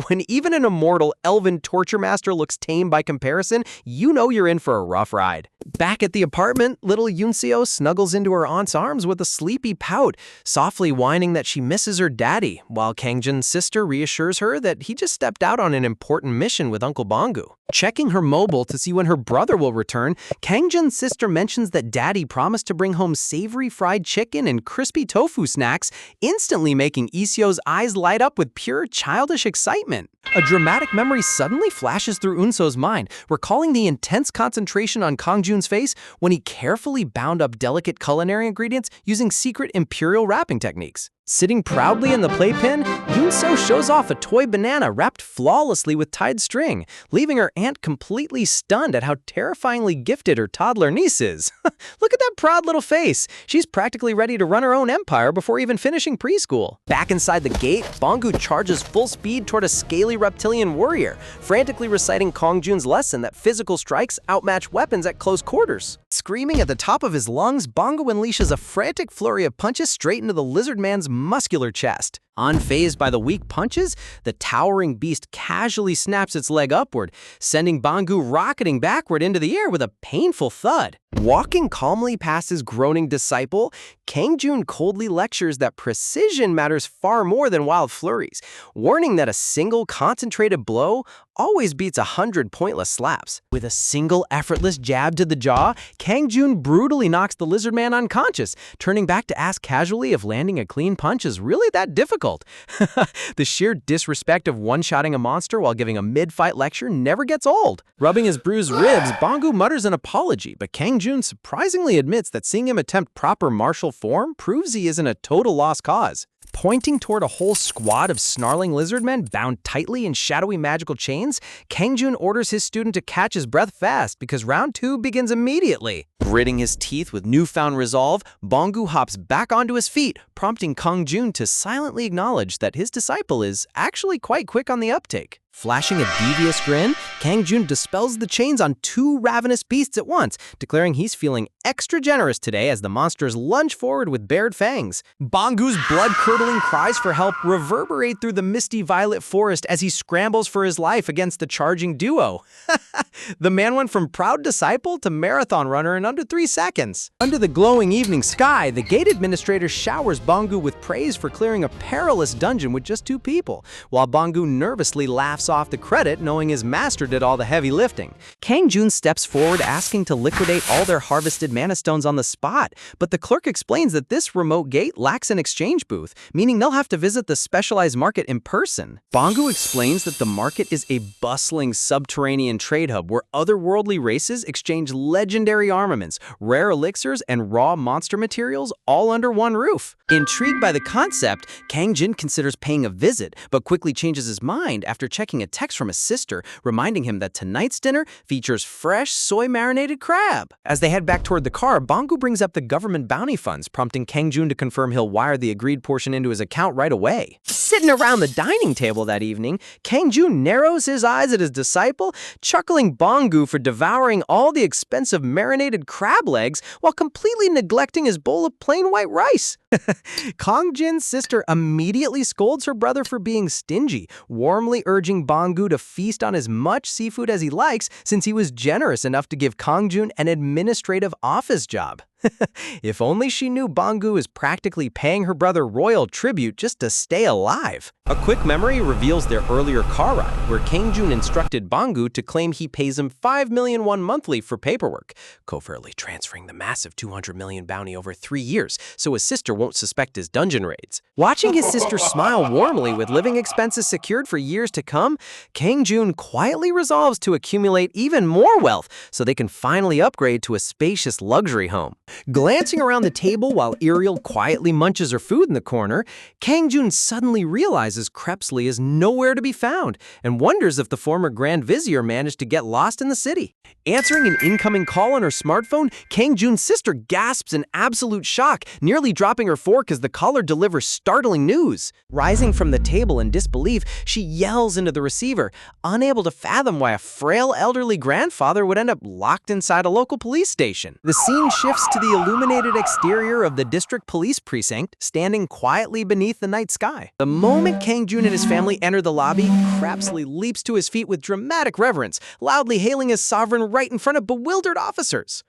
When even an immortal elven torture master looks tame by comparison, you know you're in for a rough ride. Back at the apartment, little Yunseo snuggles into her aunt's arms with a sleepy pout, softly whining that she misses her daddy, while Kang Jun's sister reassures her that he just stepped out on an important mission with Uncle Bangu. Checking her mobile to see when her brother will return, Kang Jun's sister mentions that daddy promised to bring home savory fried chicken and crispy tofu snacks, instantly making Iseo's eyes light up with pure childish excitement. A dramatic memory suddenly flashes through Unso's mind, recalling the intense concentration on Kang Jun's face when he carefully bound up delicate culinary ingredients using secret imperial wrapping techniques. Sitting proudly in the playpen, Yunso shows off a toy banana wrapped flawlessly with tied string, leaving her aunt completely stunned at how terrifyingly gifted her toddler niece is. Look at that proud little face. She's practically ready to run her own empire before even finishing preschool. Back inside the gate, Bangu charges full speed toward a scaly reptilian warrior, frantically reciting Kang Jun's lesson that physical strikes outmatch weapons at close quarters. Screaming at the top of his lungs, Bangu unleashes a frantic flurry of punches straight into the lizard man's muscular chest. Unfazed by the weak punches, the towering beast casually snaps its leg upward, sending Bangu rocketing backward into the air with a painful thud. Walking calmly past his groaning disciple, Kang Jun coldly lectures that precision matters far more than wild flurries, warning that a single concentrated blow always beats 100 pointless slaps. With a single effortless jab to the jaw, Kang Jun brutally knocks the lizard man unconscious, turning back to ask casually if landing a clean punch is really that difficult. The sheer disrespect of one-shotting a monster while giving a mid-fight lecture never gets old. Rubbing his bruised ribs, Bangu mutters an apology, but Kang Jun surprisingly admits that seeing him attempt proper martial form proves he isn't a total lost cause. Pointing toward a whole squad of snarling lizardmen bound tightly in shadowy magical chains, Kang Jun orders his student to catch his breath fast because round 2 begins immediately. Gritting his teeth with newfound resolve, Bangu hops back onto his feet, prompting Kang Jun to silently acknowledge that his disciple is actually quite quick on the uptake. Flashing a devious grin, Kang Jun dispels the chains on 2 ravenous beasts at once, declaring he's feeling extra generous today as the monsters lunge forward with bared fangs. Bangu's blood-curdling cries for help reverberate through the misty violet forest as he scrambles for his life against the charging duo. The man went from proud disciple to marathon runner in under 3 seconds. Under the glowing evening sky, the gate administrator showers Bangu with praise for clearing a perilous dungeon with just 2 people, while Bangu nervously laughs off the credit knowing his master did all the heavy lifting. Kang Jun steps forward asking to liquidate all their harvested mana stones on the spot, but the clerk explains that this remote gate lacks an exchange booth, meaning they'll have to visit the specialized market in person. Bangu explains that the market is a bustling subterranean trade hub where otherworldly races exchange legendary armaments, rare elixirs, and raw monster materials all under one roof. Intrigued by the concept, Kang Jun considers paying a visit, but quickly changes his mind after checking a text from his sister reminding him that tonight's dinner features fresh soy-marinated crab. As they head back toward the car, Bangu brings up the government bounty funds, prompting Kang Jun to confirm he'll wire the agreed portion into his account right away. Sitting around the dining table that evening, Kang Jun narrows his eyes at his disciple, chuckling Bangu for devouring all the expensive marinated crab legs while completely neglecting his bowl of plain white rice. Kang Jin's sister immediately scolds her brother for being stingy, warmly urging Banggu to feast on as much seafood as he likes since he was generous enough to give Kang Jun an administrative office job. If only she knew Banggu is practically paying her brother royal tribute just to stay alive. A quick memory reveals their earlier car ride, where Kang Jun instructed Banggu to claim he pays him 5 million won monthly for paperwork, covertly transferring the massive 200 million bounty over 3 years so his sister won't suspect his dungeon raids. Watching his sister smile warmly with living expenses secured for years to come, Kang Jun quietly resolves to accumulate even more wealth so they can finally upgrade to a spacious luxury home. Glancing around the table while Ariel quietly munches her food in the corner, Kang Jun suddenly realizes Crepsley is nowhere to be found and wonders if the former Grand Vizier managed to get lost in the city. Answering an incoming call on her smartphone, Kang Jun's sister gasps in absolute shock, nearly dropping her fork as the caller delivers startling news. Rising from the table in disbelief, she yells into the receiver, unable to fathom why a frail elderly grandfather would end up locked inside a local police station. The scene shifts to the illuminated exterior of the district police precinct, standing quietly beneath the night sky. The moment Kang Jun and his family enter the lobby, Crepsley leaps to his feet with dramatic reverence, loudly hailing his sovereign right in front of bewildered officers.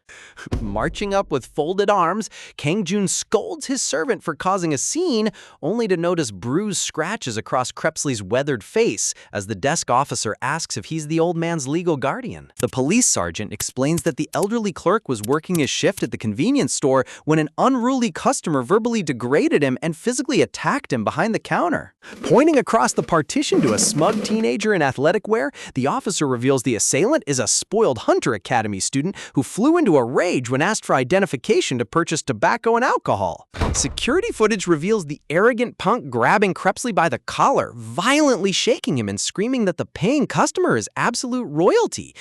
Marching up with folded arms, Kang Jun scolds his servant for causing a scene, only to notice bruised scratches across Crepsley's weathered face as the desk officer asks if he's the old man's legal guardian. The police sergeant explains that the elderly clerk was working his shift at the convenience store when an unruly customer verbally degraded him and physically attacked him behind the counter. Pointing across the partition to a smug teenager in athletic wear, the officer reveals the assailant is a spoiled Hunter Academy student who flew into a rage when asked for identification to purchase tobacco and alcohol. Security footage reveals the arrogant punk grabbing Crepsley by the collar, violently shaking him and screaming that the paying customer is absolute royalty.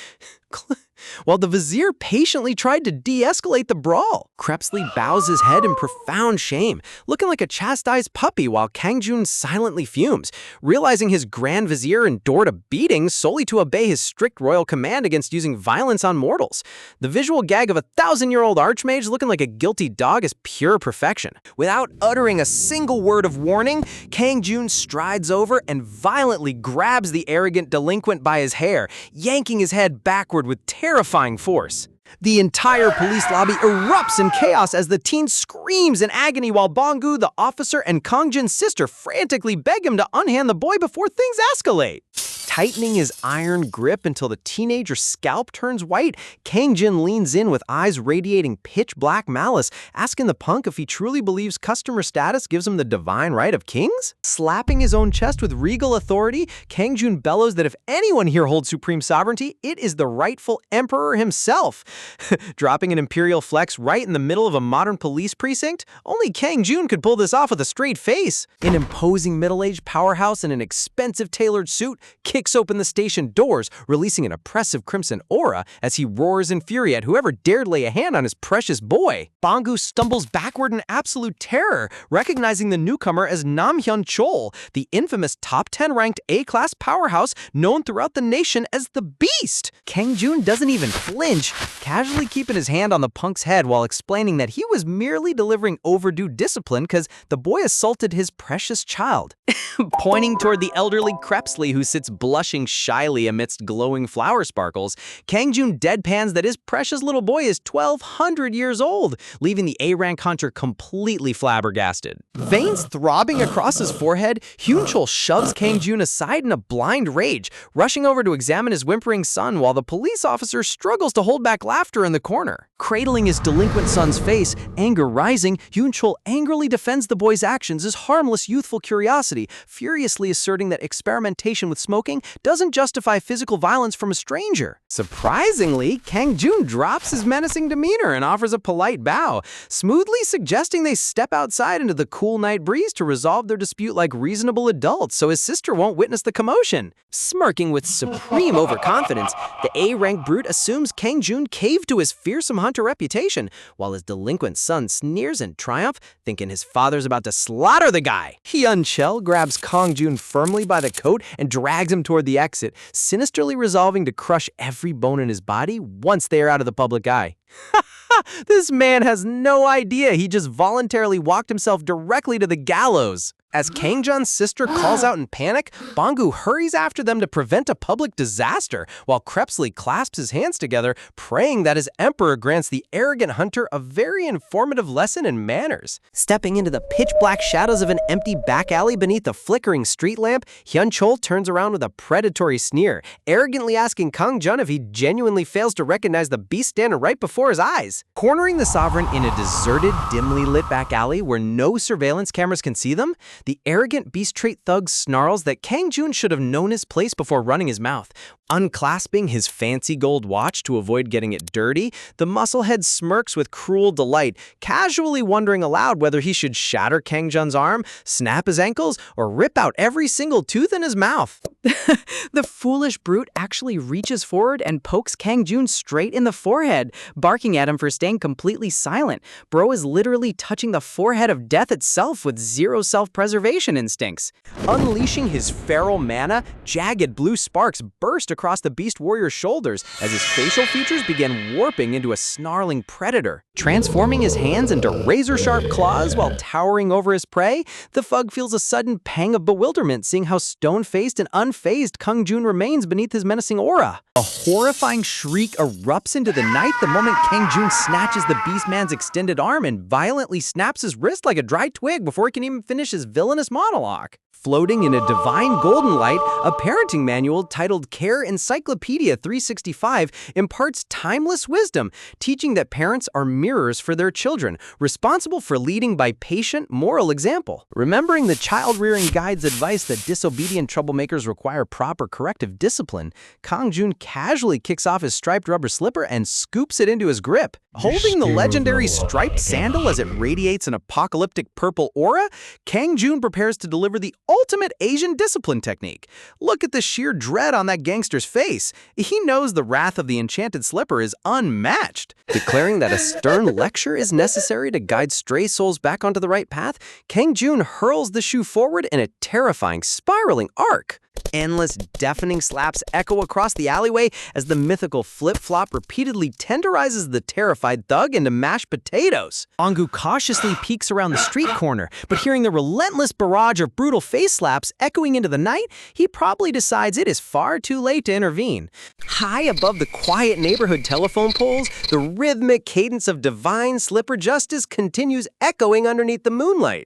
While the vizier patiently tried to de-escalate the brawl, Crepsley bows his head in profound shame, looking like a chastised puppy while Kang Jun silently fumes, realizing his grand vizier endured a beating solely to obey his strict royal command against using violence on mortals. The visual gag of a 1,000-year-old archmage looking like a guilty dog is pure perfection. Without uttering a single word of warning, Kang Jun strides over and violently grabs the arrogant delinquent by his hair, yanking his head backward with terrifying force. The entire police lobby erupts in chaos as the teen screams in agony while Banggu, the officer, and Kang Jin's sister frantically beg him to unhand the boy before things escalate. Tightening his iron grip until the teenager's scalp turns white, Kang Jin leans in with eyes radiating pitch-black malice, asking the punk if he truly believes customer status gives him the divine right of kings? Slapping his own chest with regal authority, Kang Jun bellows that if anyone here holds supreme sovereignty, it is the rightful emperor himself. Dropping an imperial flex right in the middle of a modern police precinct? Only Kang Jun could pull this off with a straight face. An imposing middle-aged powerhouse in an expensive tailored suit kicks open the station doors, releasing an oppressive crimson aura as he roars in fury at whoever dared lay a hand on his precious boy. Banggu stumbles backward in absolute terror, recognizing the newcomer as Nam Hyun Chol, the infamous top 10 ranked A-class powerhouse known throughout the nation as the Beast. Kang Jun doesn't even flinch, casually keeping his hand on the punk's head while explaining that he was merely delivering overdue discipline because the boy assaulted his precious child. Pointing toward the elderly Crepsley who sits blushing shyly amidst glowing flower sparkles, Kang Jun deadpans that his precious little boy is 1,200 years old, leaving the A-rank hunter completely flabbergasted. Veins throbbing across his forehead, Hyun Chol shoves Kang Jun aside in a blind rage, rushing over to examine his whimpering son while the police officer struggles to hold back laughter in the corner. Cradling his delinquent son's face, anger rising, Hyun Chol angrily defends the boy's actions as harmless youthful curiosity, furiously asserting that experimentation with smoking doesn't justify physical violence from a stranger. Surprisingly, Kang Jun drops his menacing demeanor and offers a polite bow, smoothly suggesting they step outside into the cool night breeze to resolve their dispute like reasonable adults so his sister won't witness the commotion. Smirking with supreme overconfidence, the A-rank brute assumes Kang Jun caved to his fearsome hunter reputation, while his delinquent son sneers in triumph, thinking his father's about to slaughter the guy. Hyun Chol grabs Kang Jun firmly by the coat and drags him toward the exit, sinisterly resolving to crush every bone in his body once they are out of the public eye. This man has no idea he just voluntarily walked himself directly to the gallows. As Kangjun's sister calls out in panic, Bangu hurries after them to prevent a public disaster, while Crepsley clasps his hands together, praying that his emperor grants the arrogant hunter a very informative lesson in manners. Stepping into the pitch-black shadows of an empty back alley beneath a flickering street lamp, Hyun-chol turns around with a predatory sneer, arrogantly asking Kangjun if he genuinely fails to recognize the beast standing right before his eyes. Cornering the sovereign in a deserted, dimly lit back alley where no surveillance cameras can see them, the arrogant beast trait thug snarls that Kangjun should have known his place before running his mouth. Unclasping his fancy gold watch to avoid getting it dirty, the musclehead smirks with cruel delight, casually wondering aloud whether he should shatter Kangjun's arm, snap his ankles, or rip out every single tooth in his mouth. The foolish brute actually reaches forward and pokes Kangjun straight in the forehead, barking at him for staying completely silent. Bro is literally touching the forehead of death itself with zero self-preservation instincts. Unleashing his feral mana, jagged blue sparks burst across the beast warrior's shoulders as his facial features began warping into a snarling predator. Transforming his hands into razor-sharp claws while towering over his prey, the thug feels a sudden pang of bewilderment seeing how stone-faced and unfazed Kangjun remains beneath his menacing aura. A horrifying shriek erupts into the night the moment Kangjun snatches the beastman's extended arm and violently snaps his wrist like a dry twig before he can even finish his villainous monologue. Floating in a divine golden light, a parenting manual titled Care Encyclopedia 365 imparts timeless wisdom, teaching that parents are mirrors for their children, responsible for leading by patient, moral example. Remembering the child-rearing guide's advice that disobedient troublemakers require proper corrective discipline, Kangjun casually kicks off his striped rubber slipper and scoops it into his grip. Holding the legendary striped sandal as it radiates an apocalyptic purple aura, Kangjun prepares to deliver the ultimate Asian discipline technique. Look at the sheer dread on that gangster's face. He knows the wrath of the enchanted slipper is unmatched. Declaring that a stern lecture is necessary to guide stray souls back onto the right path, Kangjun hurls the shoe forward in a terrifying, spiraling arc. Endless, deafening slaps echo across the alleyway as the mythical flip-flop repeatedly tenderizes the terrified thug into mashed potatoes. Bangu cautiously peeks around the street corner, but hearing the relentless barrage of brutal face slaps echoing into the night, he probably decides it is far too late to intervene. High above the quiet neighborhood telephone poles, the rhythmic cadence of divine slipper justice continues echoing underneath the moonlight.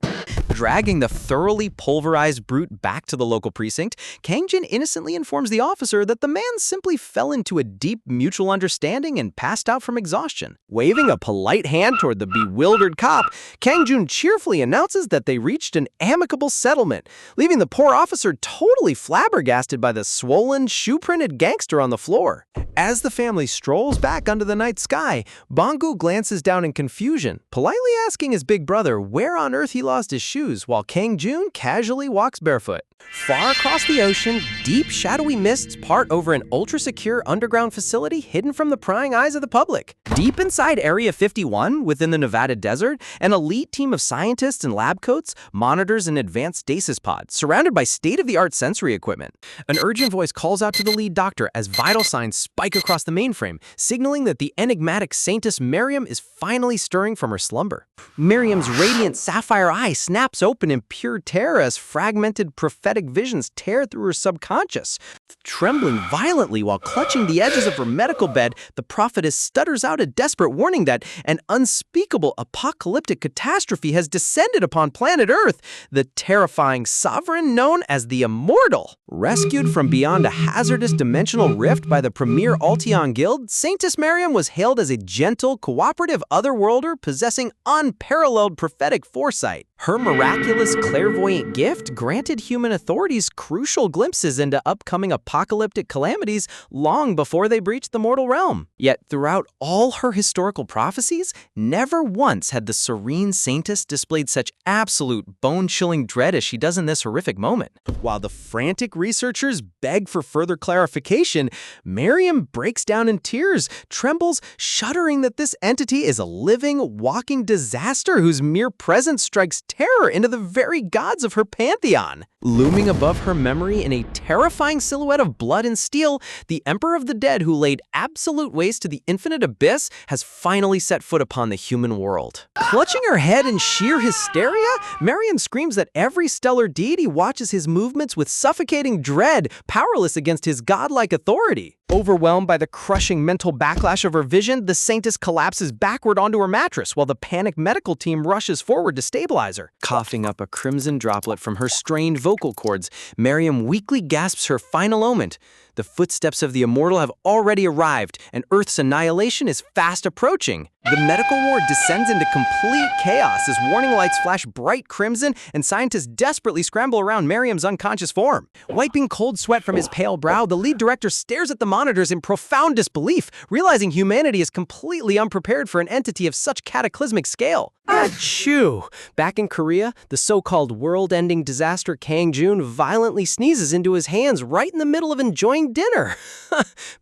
Dragging the thoroughly pulverized brute back to the local precinct, Kangjun innocently informs the officer that the man simply fell into a deep mutual understanding and passed out from exhaustion. Waving a polite hand toward the bewildered cop, Kangjun cheerfully announces that they reached an amicable settlement, leaving the poor officer totally flabbergasted by the swollen, shoe-printed gangster on the floor. As the family strolls back under the night sky, Bangu glances down in confusion, politely asking his big brother where on earth he lost his shoes, while Kangjun casually walks barefoot. Far across the ocean, deep shadowy mists part over an ultra-secure underground facility hidden from the prying eyes of the public. Deep inside Area 51, within the Nevada desert, an elite team of scientists in lab coats, monitors, and advanced stasis pods, surrounded by state-of-the-art sensory equipment. An urgent voice calls out to the lead doctor as vital signs spike across the mainframe, signaling that the enigmatic Saintess Miriam is finally stirring from her slumber. Miriam's radiant sapphire eye snaps open in pure terror as fragmented prophetic visions tear through her subconscious. Trembling violently while clutching the edges of her medical bed, the prophetess stutters out a desperate warning that an unspeakable apocalyptic catastrophe has descended upon planet Earth, the terrifying sovereign known as the Immortal. Rescued from beyond a hazardous dimensional rift by the premier Altion Guild, Saintess Miriam was hailed as a gentle, cooperative otherworlder possessing unparalleled prophetic foresight. Her miraculous clairvoyant gift granted human authorities crucial glimpses into upcoming apocalyptic calamities long before they breached the mortal realm. Yet throughout all her historical prophecies, never once had the serene saintess displayed such absolute bone-chilling dread as she does in this horrific moment. While the frantic researchers beg for further clarification, Miriam breaks down in tears, trembles, shuddering that this entity is a living, walking disaster whose mere presence strikes terror into the very gods of her pantheon. Looming above her memory in a terrifying silhouette of blood and steel, the Emperor of the Dead who laid absolute waste to the infinite abyss has finally set foot upon the human world. Clutching her head in sheer hysteria, Mariam screams that every stellar deity watches his movements with suffocating dread, powerless against his godlike authority. Overwhelmed by the crushing mental backlash of her vision, the Saintess collapses backward onto her mattress while the panicked medical team rushes forward to stabilize her. Coughing up a crimson droplet from her strained vocal cords, Mariam weakly gasps her final omen. The footsteps of the immortal have already arrived, and Earth's annihilation is fast approaching. The medical ward descends into complete chaos as warning lights flash bright crimson and scientists desperately scramble around Mariam's unconscious form. Wiping cold sweat from his pale brow, the lead director stares at the monitors in profound disbelief, realizing humanity is completely unprepared for an entity of such cataclysmic scale. Achoo! Back in Korea, the so-called world-ending disaster Kang Jun violently sneezes into his hands right in the middle of enjoying dinner.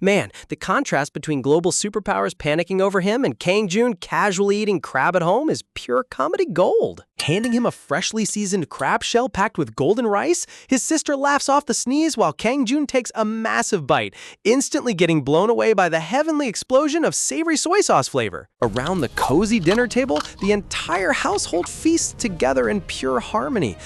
Man, the contrast between global superpowers panicking over him and Kang Jun casually eating crab at home is pure comedy gold. Handing him a freshly seasoned crab shell packed with golden rice, his sister laughs off the sneeze while Kang Jun takes a massive bite, instantly getting blown away by the heavenly explosion of savory soy sauce flavor. Around the cozy dinner table, the entire household feasts together in pure harmony.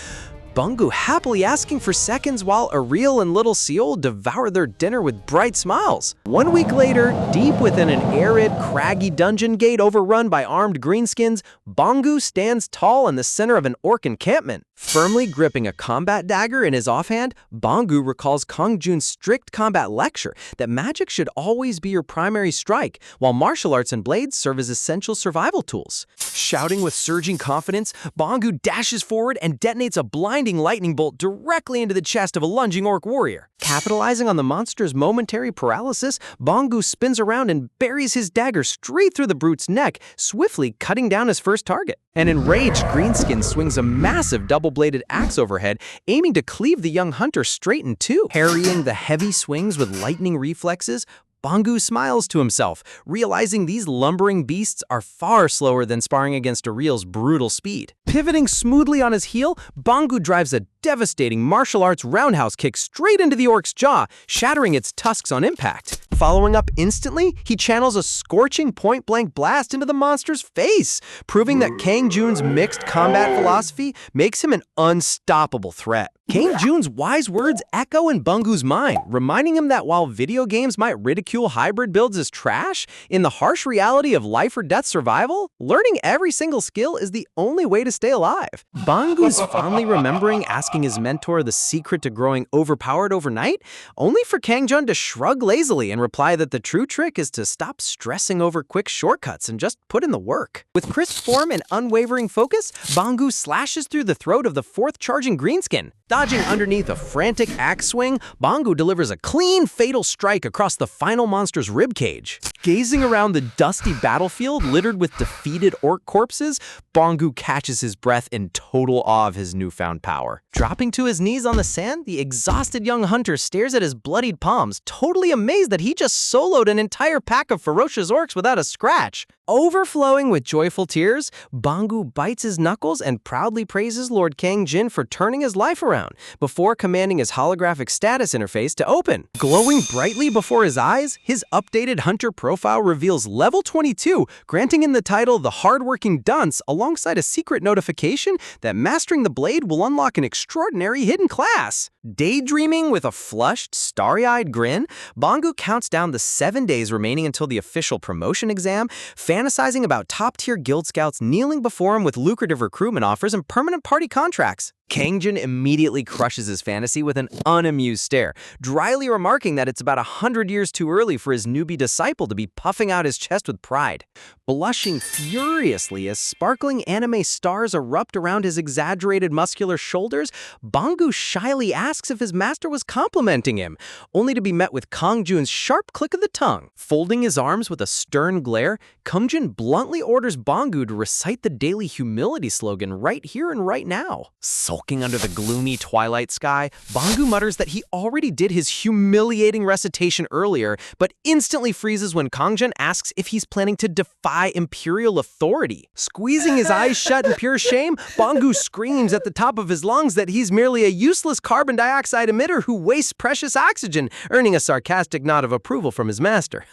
Bungu happily asking for seconds while Ariel and little Seol devour their dinner with bright smiles. 1 week later, deep within an arid, craggy dungeon gate overrun by armed greenskins, Bungu stands tall in the center of an orc encampment. Firmly gripping a combat dagger in his offhand, Bungu recalls Kang Jun's strict combat lecture that magic should always be your primary strike, while martial arts and blades serve as essential survival tools. Shouting with surging confidence, Bungu dashes forward and detonates a blinding lightning bolt directly into the chest of a lunging orc warrior. Capitalizing on the monster's momentary paralysis, Bungu spins around and buries his dagger straight through the brute's neck, swiftly cutting down his first target. An enraged Greenskin swings a massive double-bladed axe overhead, aiming to cleave the young hunter straight in two. Parrying the heavy swings with lightning reflexes, Bungu smiles to himself, realizing these lumbering beasts are far slower than sparring against Ariel's brutal speed. Pivoting smoothly on his heel, Bungu drives a devastating martial arts roundhouse kick straight into the orc's jaw, shattering its tusks on impact. Following up instantly, he channels a scorching point-blank blast into the monster's face, proving that Kang Jun's mixed combat philosophy makes him an unstoppable threat. Kang Jun's wise words echo in Bungu's mind, reminding him that while video games might ridicule hybrid builds as trash, in the harsh reality of life or death survival, learning every single skill is the only way to stay alive. Bungu's fondly remembering asking his mentor the secret to growing overpowered overnight, only for Kang Jun to shrug lazily and reply that the true trick is to stop stressing over quick shortcuts and just put in the work. With crisp form and unwavering focus, Bungu slashes through the throat of the fourth charging greenskin. Dodging underneath a frantic axe swing, Bungu delivers a clean, fatal strike across the final monster's ribcage. Gazing around the dusty battlefield littered with defeated orc corpses, Bungu catches his breath in total awe of his newfound power. Dropping to his knees on the sand, the exhausted young hunter stares at his bloodied palms, totally amazed that he just soloed an entire pack of ferocious orcs without a scratch. Overflowing with joyful tears, Bungu bites his knuckles and proudly praises Lord Kang Jin for turning his life around, before commanding his holographic status interface to open. Glowing brightly before his eyes, his updated hunter profile reveals level 22, granting him the title The Hardworking Dunce alongside a secret notification that mastering the blade will unlock an extraordinary hidden class. Daydreaming with a flushed, starry-eyed grin, Bungu counts down the 7 days remaining until the official promotion exam, fantasizing about top-tier guild scouts kneeling before him with lucrative recruitment offers and permanent party contracts. Kang Jin immediately crushes his fantasy with an unamused stare, dryly remarking that it's about 100 years too early for his newbie disciple to be puffing out his chest with pride. Blushing furiously as sparkling anime stars erupt around his exaggerated muscular shoulders, Bungu shyly asks if his master was complimenting him, only to be met with Kang Jun's sharp click of the tongue. Folding his arms with a stern glare, Kang Jun bluntly orders Bungu to recite the daily humility slogan right here and right now. Sulking under the gloomy twilight sky, Bangu mutters that he already did his humiliating recitation earlier, but instantly freezes when Kangjun asks if he's planning to defy imperial authority. Squeezing his eyes shut in pure shame, Bangu screams at the top of his lungs that he's merely a useless carbon dioxide emitter who wastes precious oxygen, earning a sarcastic nod of approval from his master.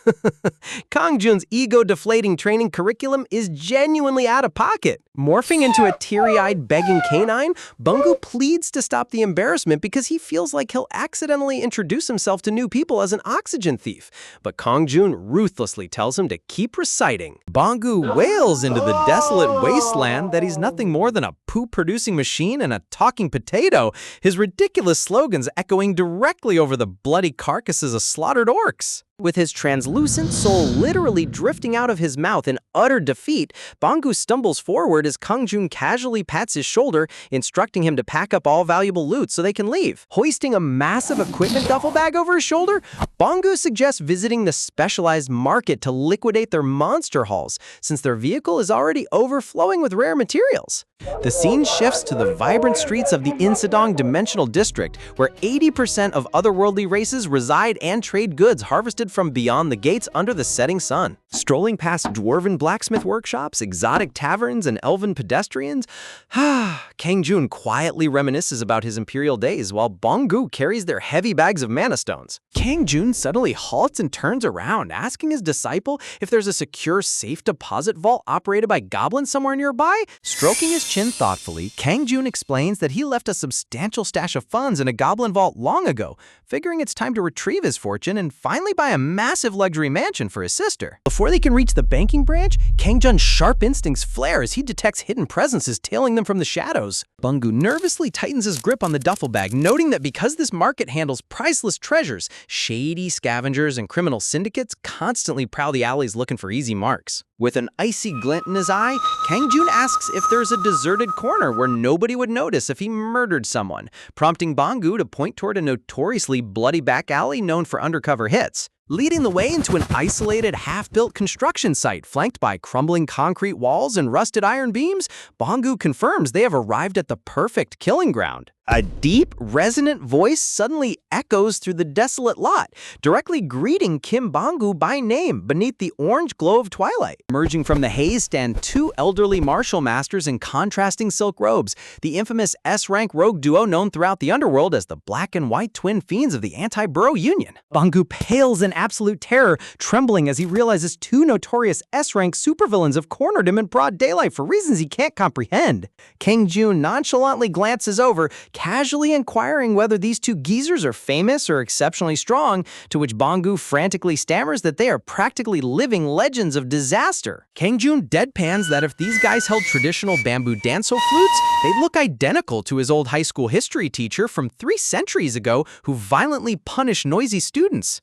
Kangjun's ego-deflating training curriculum is genuinely out of pocket. Morphing into a teary-eyed begging canine, Bangu pleads to stop the embarrassment because he feels like he'll accidentally introduce himself to new people as an oxygen thief. But Kangjun ruthlessly tells him to keep reciting. Bangu wails into the desolate wasteland that he's nothing more than a poop-producing machine and a talking potato, his ridiculous slogans echoing directly over the bloody carcasses of slaughtered orcs. With his translucent soul literally drifting out of his mouth in utter defeat, Bangu stumbles forward as Kangjun casually pats his shoulder, instructing him to pack up all valuable loot so they can leave. Hoisting a massive equipment duffel bag over his shoulder, Bangu suggests visiting the specialized market to liquidate their monster hauls, since their vehicle is already overflowing with rare materials. The scene shifts to the vibrant streets of the Insadong Dimensional District, where 80% of otherworldly races reside and trade goods harvested from beyond the gates under the setting sun. Strolling past dwarven blacksmith workshops, exotic taverns, and elven pedestrians, Kangjun quietly reminisces about his imperial days while Bangu carries their heavy bags of mana stones. Kangjun suddenly halts and turns around, asking his disciple if there's a secure safe deposit vault operated by goblins somewhere nearby. Stroking his chin thoughtfully, Kangjun explains that he left a substantial stash of funds in a goblin vault long ago, figuring it's time to retrieve his fortune and finally buy a massive luxury mansion for his sister. Before they can reach the banking branch, Kangjun's sharp instincts flare as he detects hidden presences tailing them from the shadows. Bangu nervously tightens his grip on the duffel bag, noting that because this market handles priceless treasures, shady scavengers and criminal syndicates constantly prowl the alleys looking for easy marks. With an icy glint in his eye, Kangjun asks if there's a deserted corner where nobody would notice if he murdered someone, prompting Bangu to point toward a notoriously bloody back alley known for undercover hits. Leading the way into an isolated, half-built construction site flanked by crumbling concrete walls and rusted iron beams, Bangu confirms they have arrived at the perfect killing ground. A deep, resonant voice suddenly echoes through the desolate lot, directly greeting Kim Bangu by name beneath the orange glow of twilight. Emerging from the haze stand two elderly martial masters in contrasting silk robes, the infamous S-rank rogue duo known throughout the underworld as the black and white twin fiends of the anti-borough union. Bangu pales in absolute terror, trembling as he realizes two notorious S-rank supervillains have cornered him in broad daylight for reasons he can't comprehend. Kangjun nonchalantly glances over, casually inquiring whether these two geezers are famous or exceptionally strong, to which Bangu frantically stammers that they are practically living legends of disaster. Kangjun deadpans that if these guys held traditional bamboo danso flutes, they'd look identical to his old high school history teacher from 3 centuries ago who violently punished noisy students.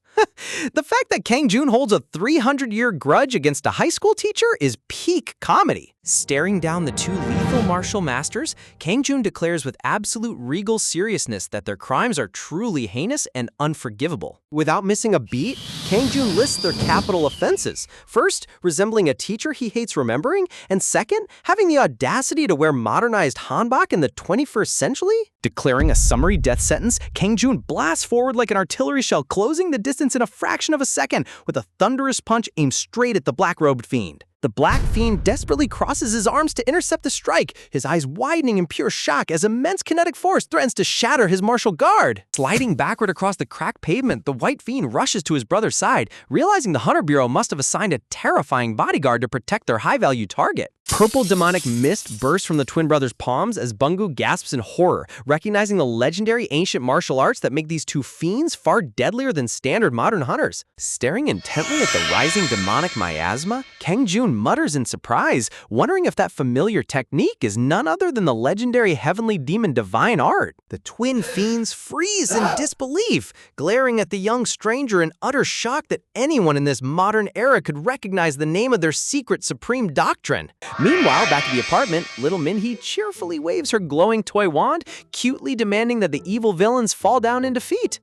The fact that Kangjun holds a 300-year grudge against a high school teacher is peak comedy. Staring down the two lethal martial masters, Kangjun declares with absolute regal seriousness that their crimes are truly heinous and unforgivable. Without missing a beat, Kangjun lists their capital offenses. First, resembling a teacher he hates remembering, and second, having the audacity to wear modernized hanbok in the 21st century? Declaring a summary death sentence, Kangjun blasts forward like an artillery shell, closing the distance in a fraction of a second with a thunderous punch aimed straight at the black-robed fiend. The Black Fiend desperately crosses his arms to intercept the strike, his eyes widening in pure shock as immense kinetic force threatens to shatter his martial guard. Sliding backward across the cracked pavement, the White Fiend rushes to his brother's side, realizing the Hunter Bureau must have assigned a terrifying bodyguard to protect their high-value target. Purple demonic mist bursts from the twin brothers' palms as Bangu gasps in horror, recognizing the legendary ancient martial arts that make these two fiends far deadlier than standard modern hunters. Staring intently at the rising demonic miasma, Kangjun mutters in surprise, wondering if that familiar technique is none other than the legendary heavenly demon divine art. The twin fiends freeze in disbelief, glaring at the young stranger in utter shock that anyone in this modern era could recognize the name of their secret supreme doctrine. Meanwhile, back at the apartment, little Minhee cheerfully waves her glowing toy wand, cutely demanding that the evil villains fall down in defeat.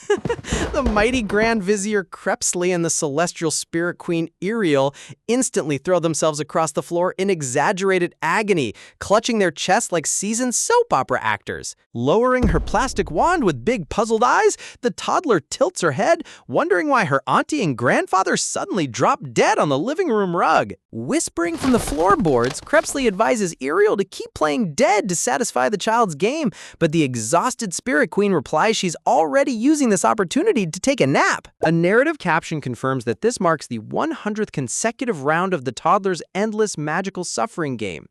The mighty Grand Vizier Crepsley and the celestial spirit queen Iriel instantly throw themselves across the floor in exaggerated agony, clutching their chests like seasoned soap opera actors. Lowering her plastic wand with big puzzled eyes, the toddler tilts her head, wondering why her auntie and grandfather suddenly dropped dead on the living room rug. Whispering from the floorboards, Crepsley advises Iriel to keep playing dead to satisfy the child's game, but the exhausted spirit queen replies she's already using this opportunity to take a nap. A narrative caption confirms that this marks the 100th consecutive round of the toddler's endless magical suffering game.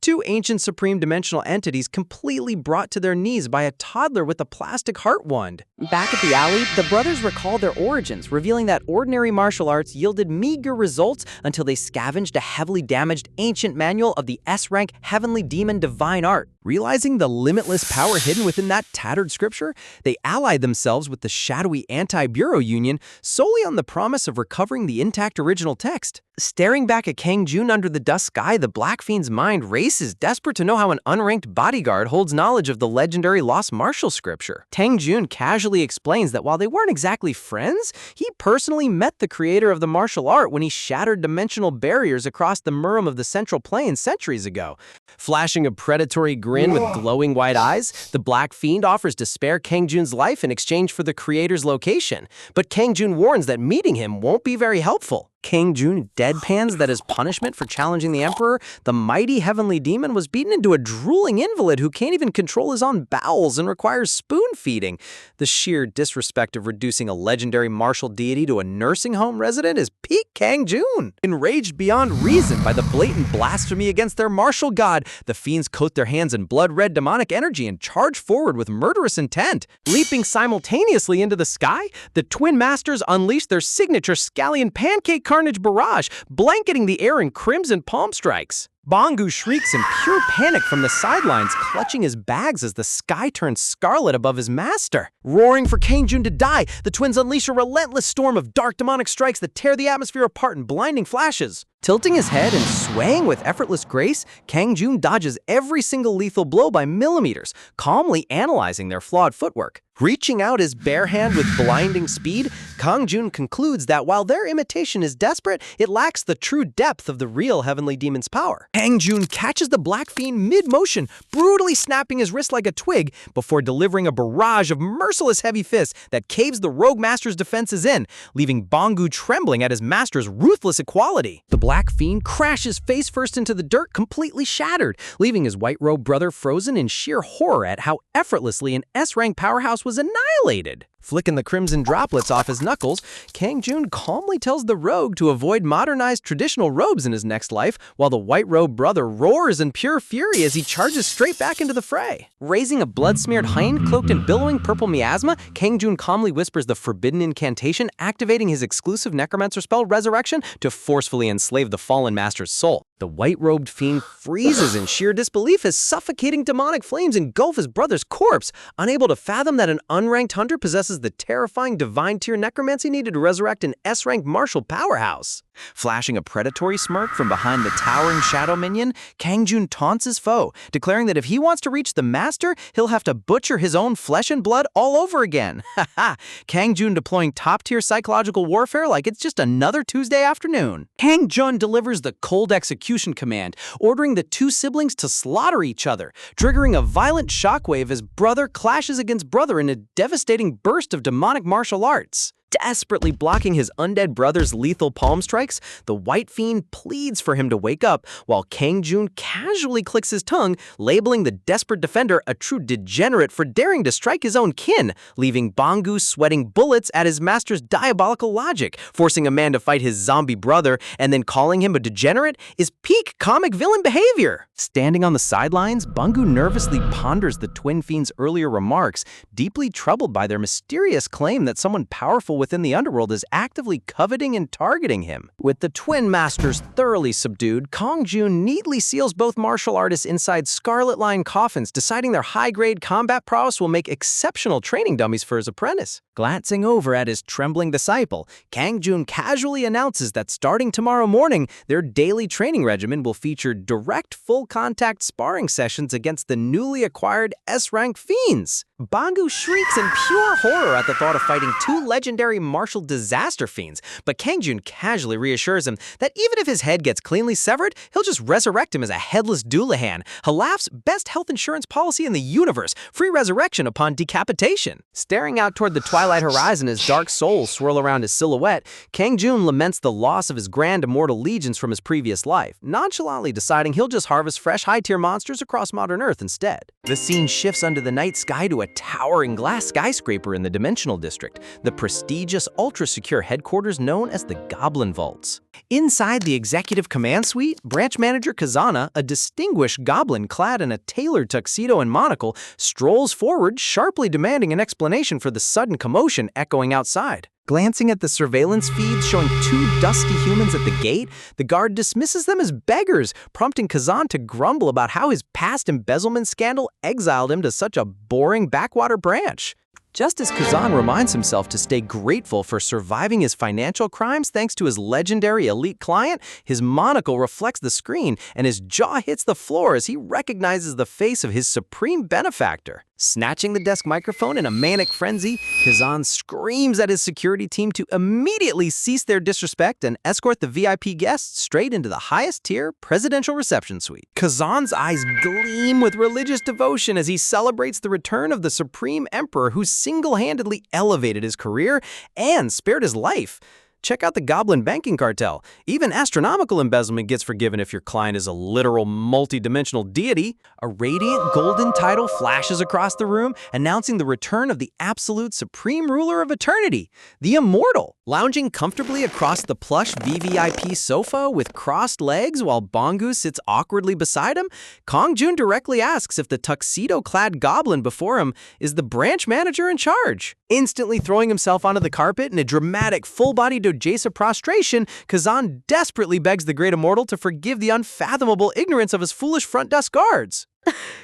Two ancient supreme dimensional entities completely brought to their knees by a toddler with a plastic heart wand. Back at the alley, the brothers recall their origins, revealing that ordinary martial arts yielded meager results until they scavenged a heavily damaged ancient manual of the S-rank Heavenly Demon Divine Art. Realizing the limitless power hidden within that tattered scripture, they allied themselves with the shadowy anti-bureau union solely on the promise of recovering the intact original text. Staring back at Kang Jun under the dusk sky, the Black Fiend's mind races, desperate to know how an unranked bodyguard holds knowledge of the legendary lost martial scripture. Kang Jun casually explains that while they weren't exactly friends, he personally met the creator of the martial art when he shattered dimensional barriers across the Murim of the Central Plain centuries ago. Flashing a predatory grin with glowing white eyes, the Black Fiend offers to spare Kang Jun's life in exchange for the creator's location. But Kang Jun warns that meeting him won't be very helpful. Kang Jun deadpans that as punishment for challenging the Emperor, the mighty heavenly demon was beaten into a drooling invalid who can't even control his own bowels and requires spoon-feeding. The sheer disrespect of reducing a legendary martial deity to a nursing home resident is peak Kang Jun. Enraged beyond reason by the blatant blasphemy against their martial god, the fiends coat their hands in blood-red demonic energy and charge forward with murderous intent. Leaping simultaneously into the sky, the twin masters unleash their signature scallion pancake carnage barrage, blanketing the air in crimson palm strikes. Bangu shrieks in pure panic from the sidelines, clutching his bags as the sky turns scarlet above his master. Roaring for Kang Jun to die, the twins unleash a relentless storm of dark demonic strikes that tear the atmosphere apart in blinding flashes. Tilting his head and swaying with effortless grace, Kang Jun dodges every single lethal blow by millimeters, calmly analyzing their flawed footwork. Reaching out his bare hand with blinding speed, Kang Jun concludes that while their imitation is desperate, it lacks the true depth of the real heavenly demon's power. Kang Jun catches the Black Fiend mid-motion, brutally snapping his wrist like a twig before delivering a barrage of merciless heavy fists that caves the rogue master's defenses in, leaving Bangu trembling at his master's ruthless equality. The Black Fiend crashes face first into the dirt, completely shattered, leaving his white-robed brother frozen in sheer horror at how effortlessly an S-rank powerhouse was annihilated. Flicking the crimson droplets off his knuckles, Kang Jun calmly tells the rogue to avoid modernized traditional robes in his next life, while the white-robed brother roars in pure fury as he charges straight back into the fray. Raising a blood-smeared hind cloaked in billowing purple miasma, Kang Jun calmly whispers the forbidden incantation, activating his exclusive necromancer spell Resurrection to forcefully enslave the fallen master's soul. The white-robed fiend freezes in sheer disbelief as suffocating demonic flames engulf his brother's corpse, unable to fathom that an unranked hunter possesses the terrifying divine tier necromancy needed to resurrect an S-rank martial powerhouse. Flashing a predatory smirk from behind the towering shadow minion, Kang Jun taunts his foe, declaring that if he wants to reach the master, he'll have to butcher his own flesh and blood all over again. Haha, Kang Jun deploying top-tier psychological warfare like it's just another Tuesday afternoon. Kang Jun delivers the cold execution command, ordering the two siblings to slaughter each other, triggering a violent shockwave as brother clashes against brother in a devastating burst of demonic martial arts. Desperately blocking his undead brother's lethal palm strikes, the White Fiend pleads for him to wake up, while Kang Jun casually clicks his tongue, labeling the desperate defender a true degenerate for daring to strike his own kin, leaving Bangu sweating bullets at his master's diabolical logic. Forcing a man to fight his zombie brother and then calling him a degenerate is peak comic villain behavior. Standing on the sidelines, Bangu nervously ponders the twin fiend's earlier remarks, deeply troubled by their mysterious claim that someone powerful criminal within the underworld is actively coveting and targeting him. With the twin masters thoroughly subdued, Kang Jun neatly seals both martial artists inside scarlet-lined coffins, deciding their high-grade combat prowess will make exceptional training dummies for his apprentice. Glancing over at his trembling disciple, Kang Jun casually announces that starting tomorrow morning, their daily training regimen will feature direct full-contact sparring sessions against the newly acquired S-rank fiends. Bangu shrieks in pure horror at the thought of fighting two legendary martial disaster fiends, but Kang Jun casually reassures him that even if his head gets cleanly severed, he'll just resurrect him as a headless Doulahan, Halaf's best health insurance policy in the universe, free resurrection upon decapitation. Staring out toward the twilight horizon as dark souls swirl around his silhouette, Kang Jun laments the loss of his grand immortal legions from his previous life, nonchalantly deciding he'll just harvest fresh high-tier monsters across modern Earth instead. The scene shifts under the night sky to a towering glass skyscraper in the Dimensional District, the prestigious, ultra-secure headquarters known as the Goblin Vaults. Inside the executive command suite, branch manager Kazana, a distinguished goblin clad in a tailored tuxedo and monocle, strolls forward, sharply demanding an explanation for the sudden commotion echoing outside. Glancing at the surveillance feeds showing two dusty humans at the gate, the guard dismisses them as beggars, prompting Kazan to grumble about how his past embezzlement scandal exiled him to such a boring backwater branch. Just as Kazan reminds himself to stay grateful for surviving his financial crimes thanks to his legendary elite client, his monocle reflects the screen and his jaw hits the floor as he recognizes the face of his supreme benefactor. Snatching the desk microphone in a manic frenzy, Kazan screams at his security team to immediately cease their disrespect and escort the VIP guests straight into the highest-tier presidential reception suite. Kazan's eyes gleam with religious devotion as he celebrates the return of the Supreme Emperor who single-handedly elevated his career and spared his life. Check out the Goblin banking cartel. Even astronomical embezzlement gets forgiven if your client is a literal multi-dimensional deity. A radiant golden title flashes across the room, announcing the return of the absolute supreme ruler of eternity, the Immortal. Lounging comfortably across the plush VVIP sofa with crossed legs while Bangu sits awkwardly beside him, Kang Jun directly asks if the tuxedo-clad goblin before him is the branch manager in charge. Instantly throwing himself onto the carpet in a dramatic full-body dojesa prostration, Kazan desperately begs the great immortal to forgive the unfathomable ignorance of his foolish front desk guards.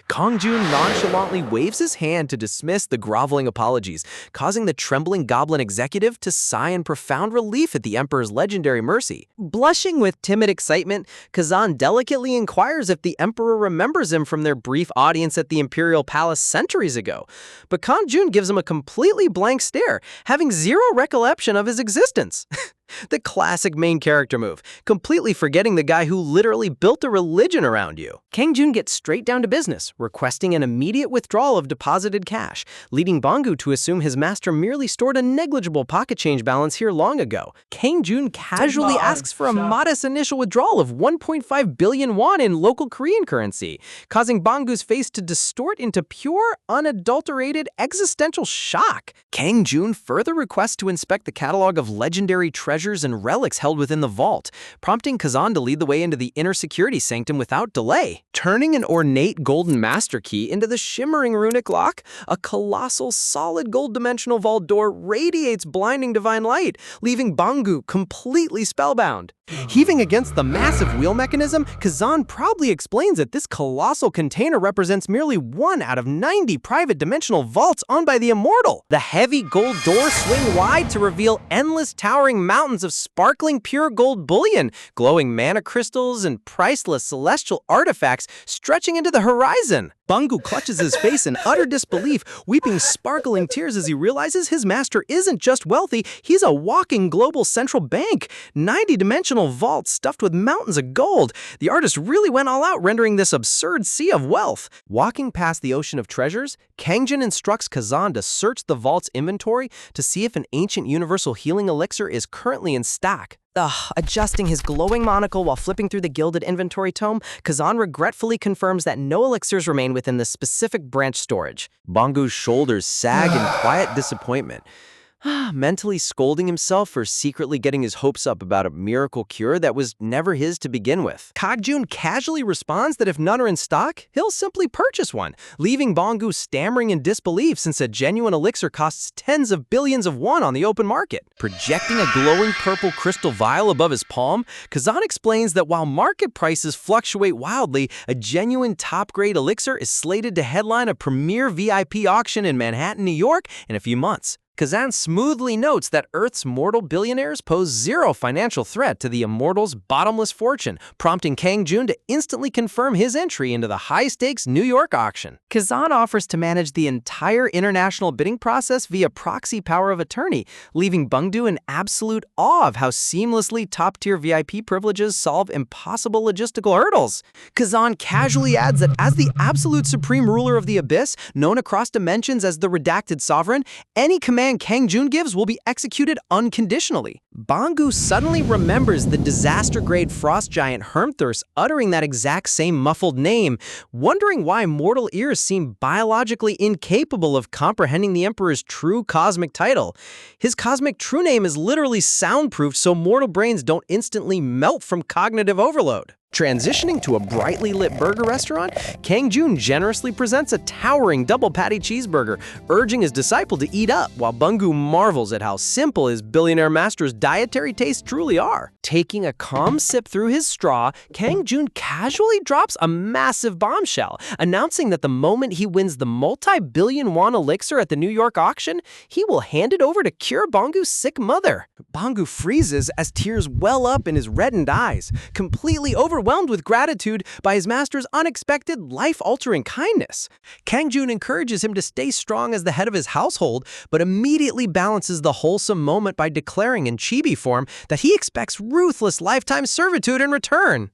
Kang Jun nonchalantly waves his hand to dismiss the groveling apologies, causing the trembling goblin executive to sigh in profound relief at the Emperor's legendary mercy. Blushing with timid excitement, Kazan delicately inquires if the Emperor remembers him from their brief audience at the Imperial Palace centuries ago. But Kang Jun gives him a completely blank stare, having zero recollection of his existence. The classic main character move, completely forgetting the guy who literally built a religion around you. Kang Jun gets straight down to business, requesting an immediate withdrawal of deposited cash, leading Bangu to assume his master merely stored a negligible pocket change balance here long ago. Kang Jun casually asks for a modest initial withdrawal of 1.5 billion won in local Korean currency, causing Bangu's face to distort into pure, unadulterated existential shock. Kang Jun further requests to inspect the catalog of legendary treasures and relics held within the vault, prompting Kazan to lead the way into the inner security sanctum without delay. Turning an ornate golden master key into the shimmering runic lock, a colossal solid gold dimensional vault door radiates blinding divine light, leaving Bangu completely spellbound. Heaving against the massive wheel mechanism, Kazan proudly explains that this colossal container represents merely one out of 90 private dimensional vaults owned by the Immortal. The heavy gold doors swing wide to reveal endless towering mountains of sparkling pure gold bullion, glowing mana crystals, and priceless celestial artifacts stretching into the horizon. Bangu clutches his face in utter disbelief, weeping sparkling tears as he realizes his master isn't just wealthy, he's a walking global central bank. 90-dimensional vaults stuffed with mountains of gold. The artist really went all out rendering this absurd sea of wealth. Walking past the ocean of treasures, Kang Jun instructs Kazan to search the vault's inventory to see if an ancient universal healing elixir is currently in stock. Adjusting his glowing monocle while flipping through the gilded inventory tome, Kazan regretfully confirms that no elixirs remain within the specific branch storage. Bangu's shoulders sag in quiet disappointment. mentally scolding himself for secretly getting his hopes up about a miracle cure that was never his to begin with. Kang-jun casually responds that if none are in stock, he'll simply purchase one, leaving Bong-gu stammering in disbelief since a genuine elixir costs tens of billions of won on the open market. Projecting a glowing purple crystal vial above his palm, Kazan explains that while market prices fluctuate wildly, a genuine top-grade elixir is slated to headline a premier VIP auction in Manhattan, New York in a few months. Kazan smoothly notes that Earth's mortal billionaires pose zero financial threat to the immortal's bottomless fortune, prompting Kang-jun to instantly confirm his entry into the high-stakes New York auction. Kazan offers to manage the entire international bidding process via proxy power of attorney, leaving Bong-du in absolute awe of how seamlessly top-tier VIP privileges solve impossible logistical hurdles. Kazan casually adds that as the absolute supreme ruler of the Abyss, known across dimensions as the Redacted Sovereign, any command Kang-jun gives will be executed unconditionally. Bong-gu suddenly remembers the disaster-grade frost giant Hermthurs uttering that exact same muffled name, wondering why mortal ears seem biologically incapable of comprehending the Emperor's true cosmic title. His cosmic true name is literally soundproofed so mortal brains don't instantly melt from cognitive overload. Transitioning to a brightly lit burger restaurant, Kang-jun generously presents a towering double patty cheeseburger, urging his disciple to eat up, while Bong-gu marvels at how simple his billionaire master's dietary tastes truly are. Taking a calm sip through his straw, Kang-jun casually drops a massive bombshell, announcing that the moment he wins the multi-billion won elixir at the New York auction, he will hand it over to cure Bong-gu's sick mother. Bong-gu freezes as tears well up in his reddened eyes, completely overwhelmed with gratitude by his master's unexpected, life-altering kindness. Kang-jun encourages him to stay strong as the head of his household, but immediately balances the wholesome moment by declaring in chibi form that he expects ruthless lifetime servitude in return.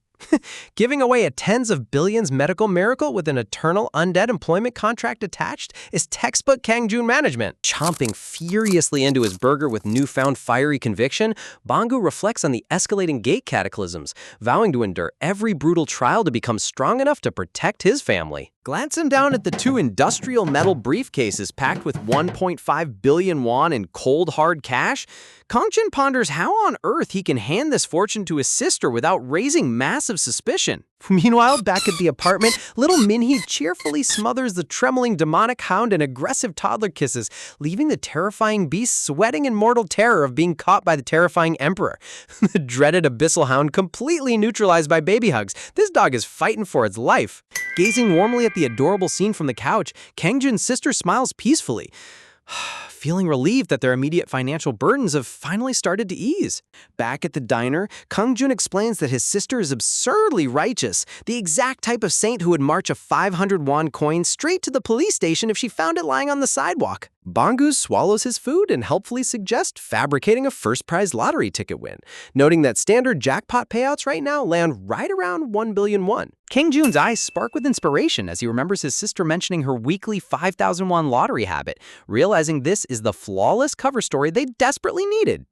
Giving away a tens of billions medical miracle with an eternal undead employment contract attached is textbook Kang-jun management. Chomping furiously into his burger with newfound fiery conviction, Bong-gu reflects on the escalating gate cataclysms, vowing to endure every brutal trial to become strong enough to protect his family. Glancing down at the two industrial metal briefcases packed with 1.5 billion won in cold hard cash, Kang-jun ponders how on earth he can hand this fortune to his sister without raising massive suspicion. Meanwhile, back at the apartment, little Minhee cheerfully smothers the trembling demonic hound in aggressive toddler kisses, leaving the terrifying beast sweating in mortal terror of being caught by the terrifying emperor. The dreaded abyssal hound completely neutralized by baby hugs. This dog is fighting for its life. Gazing warmly at the adorable scene from the couch, Kang-jun's sister smiles peacefully, feeling relieved that their immediate financial burdens have finally started to ease. Back at the diner, Kang-jun explains that his sister is absurdly righteous, the exact type of saint who would march a 500 won coin straight to the police station if she found it lying on the sidewalk. Bong-gu swallows his food and helpfully suggests fabricating a first-prize lottery ticket win, noting that standard jackpot payouts right now land right around 1 billion won. Kang-jun's eyes spark with inspiration as he remembers his sister mentioning her weekly 5,000 won lottery habit, realizing this is the flawless cover story they desperately needed.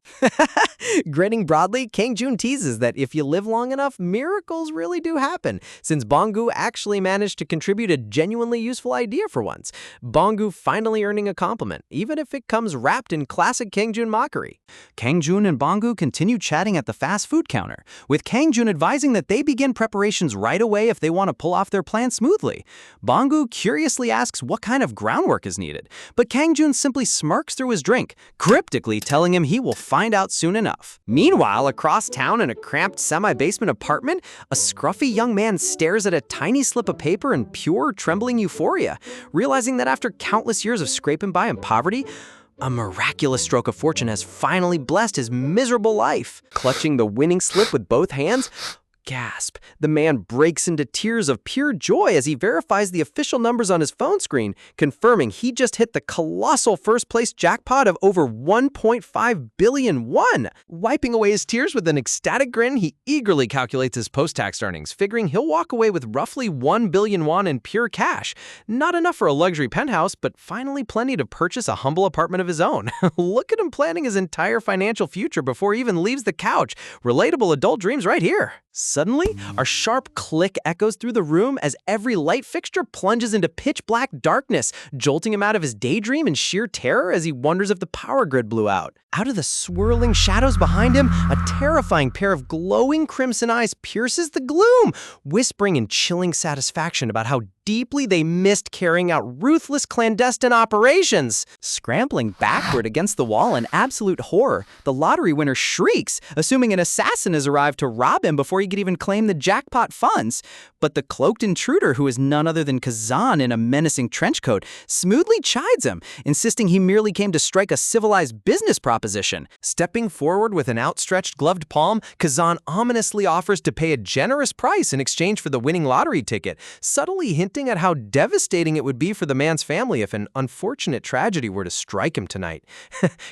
Grinning broadly, Kang-jun teases that if you live long enough, miracles really do happen, since Bong-gu actually managed to contribute a genuinely useful idea for once, Bong-gu finally earning a compliment, even if it comes wrapped in classic Kang-jun mockery. Kang-jun and Bong-gu continue chatting at the fast food counter, with Kang-jun advising that they begin preparations right away if they want to pull off their plan smoothly. Bong-gu curiously asks what kind of groundwork is needed, but Kang-jun simply smirks through his drink, cryptically telling him he will find out soon enough. Meanwhile, across town in a cramped semi-basement apartment, a scruffy young man stares at a tiny slip of paper in pure, trembling euphoria, realizing that after countless years of scraping by in poverty, a miraculous stroke of fortune has finally blessed his miserable life. Clutching the winning slip with both hands, gasp, the man breaks into tears of pure joy as he verifies the official numbers on his phone screen, confirming he just hit the colossal first-place jackpot of over 1.5 billion won. Wiping away his tears with an ecstatic grin, he eagerly calculates his post-tax earnings, figuring he'll walk away with roughly 1 billion won in pure cash. Not enough for a luxury penthouse, but finally plenty to purchase a humble apartment of his own. Look at him planning his entire financial future before he even leaves the couch. Relatable adult dreams right here. Suddenly, a sharp click echoes through the room as every light fixture plunges into pitch-black darkness, jolting him out of his daydream in sheer terror as he wonders if the power grid blew out. Out of the swirling shadows behind him, a terrifying pair of glowing crimson eyes pierces the gloom, whispering in chilling satisfaction about how deeply they missed carrying out ruthless clandestine operations. Scrambling backward against the wall in absolute horror, the lottery winner shrieks, assuming an assassin has arrived to rob him before he could even claim the jackpot funds. But the cloaked intruder, who is none other than Kazan in a menacing trench coat, smoothly chides him, insisting he merely came to strike a civilized business proposition. Stepping forward with an outstretched gloved palm, Kazan ominously offers to pay a generous price in exchange for the winning lottery ticket, subtly hinting at how devastating it would be for the man's family if an unfortunate tragedy were to strike him tonight.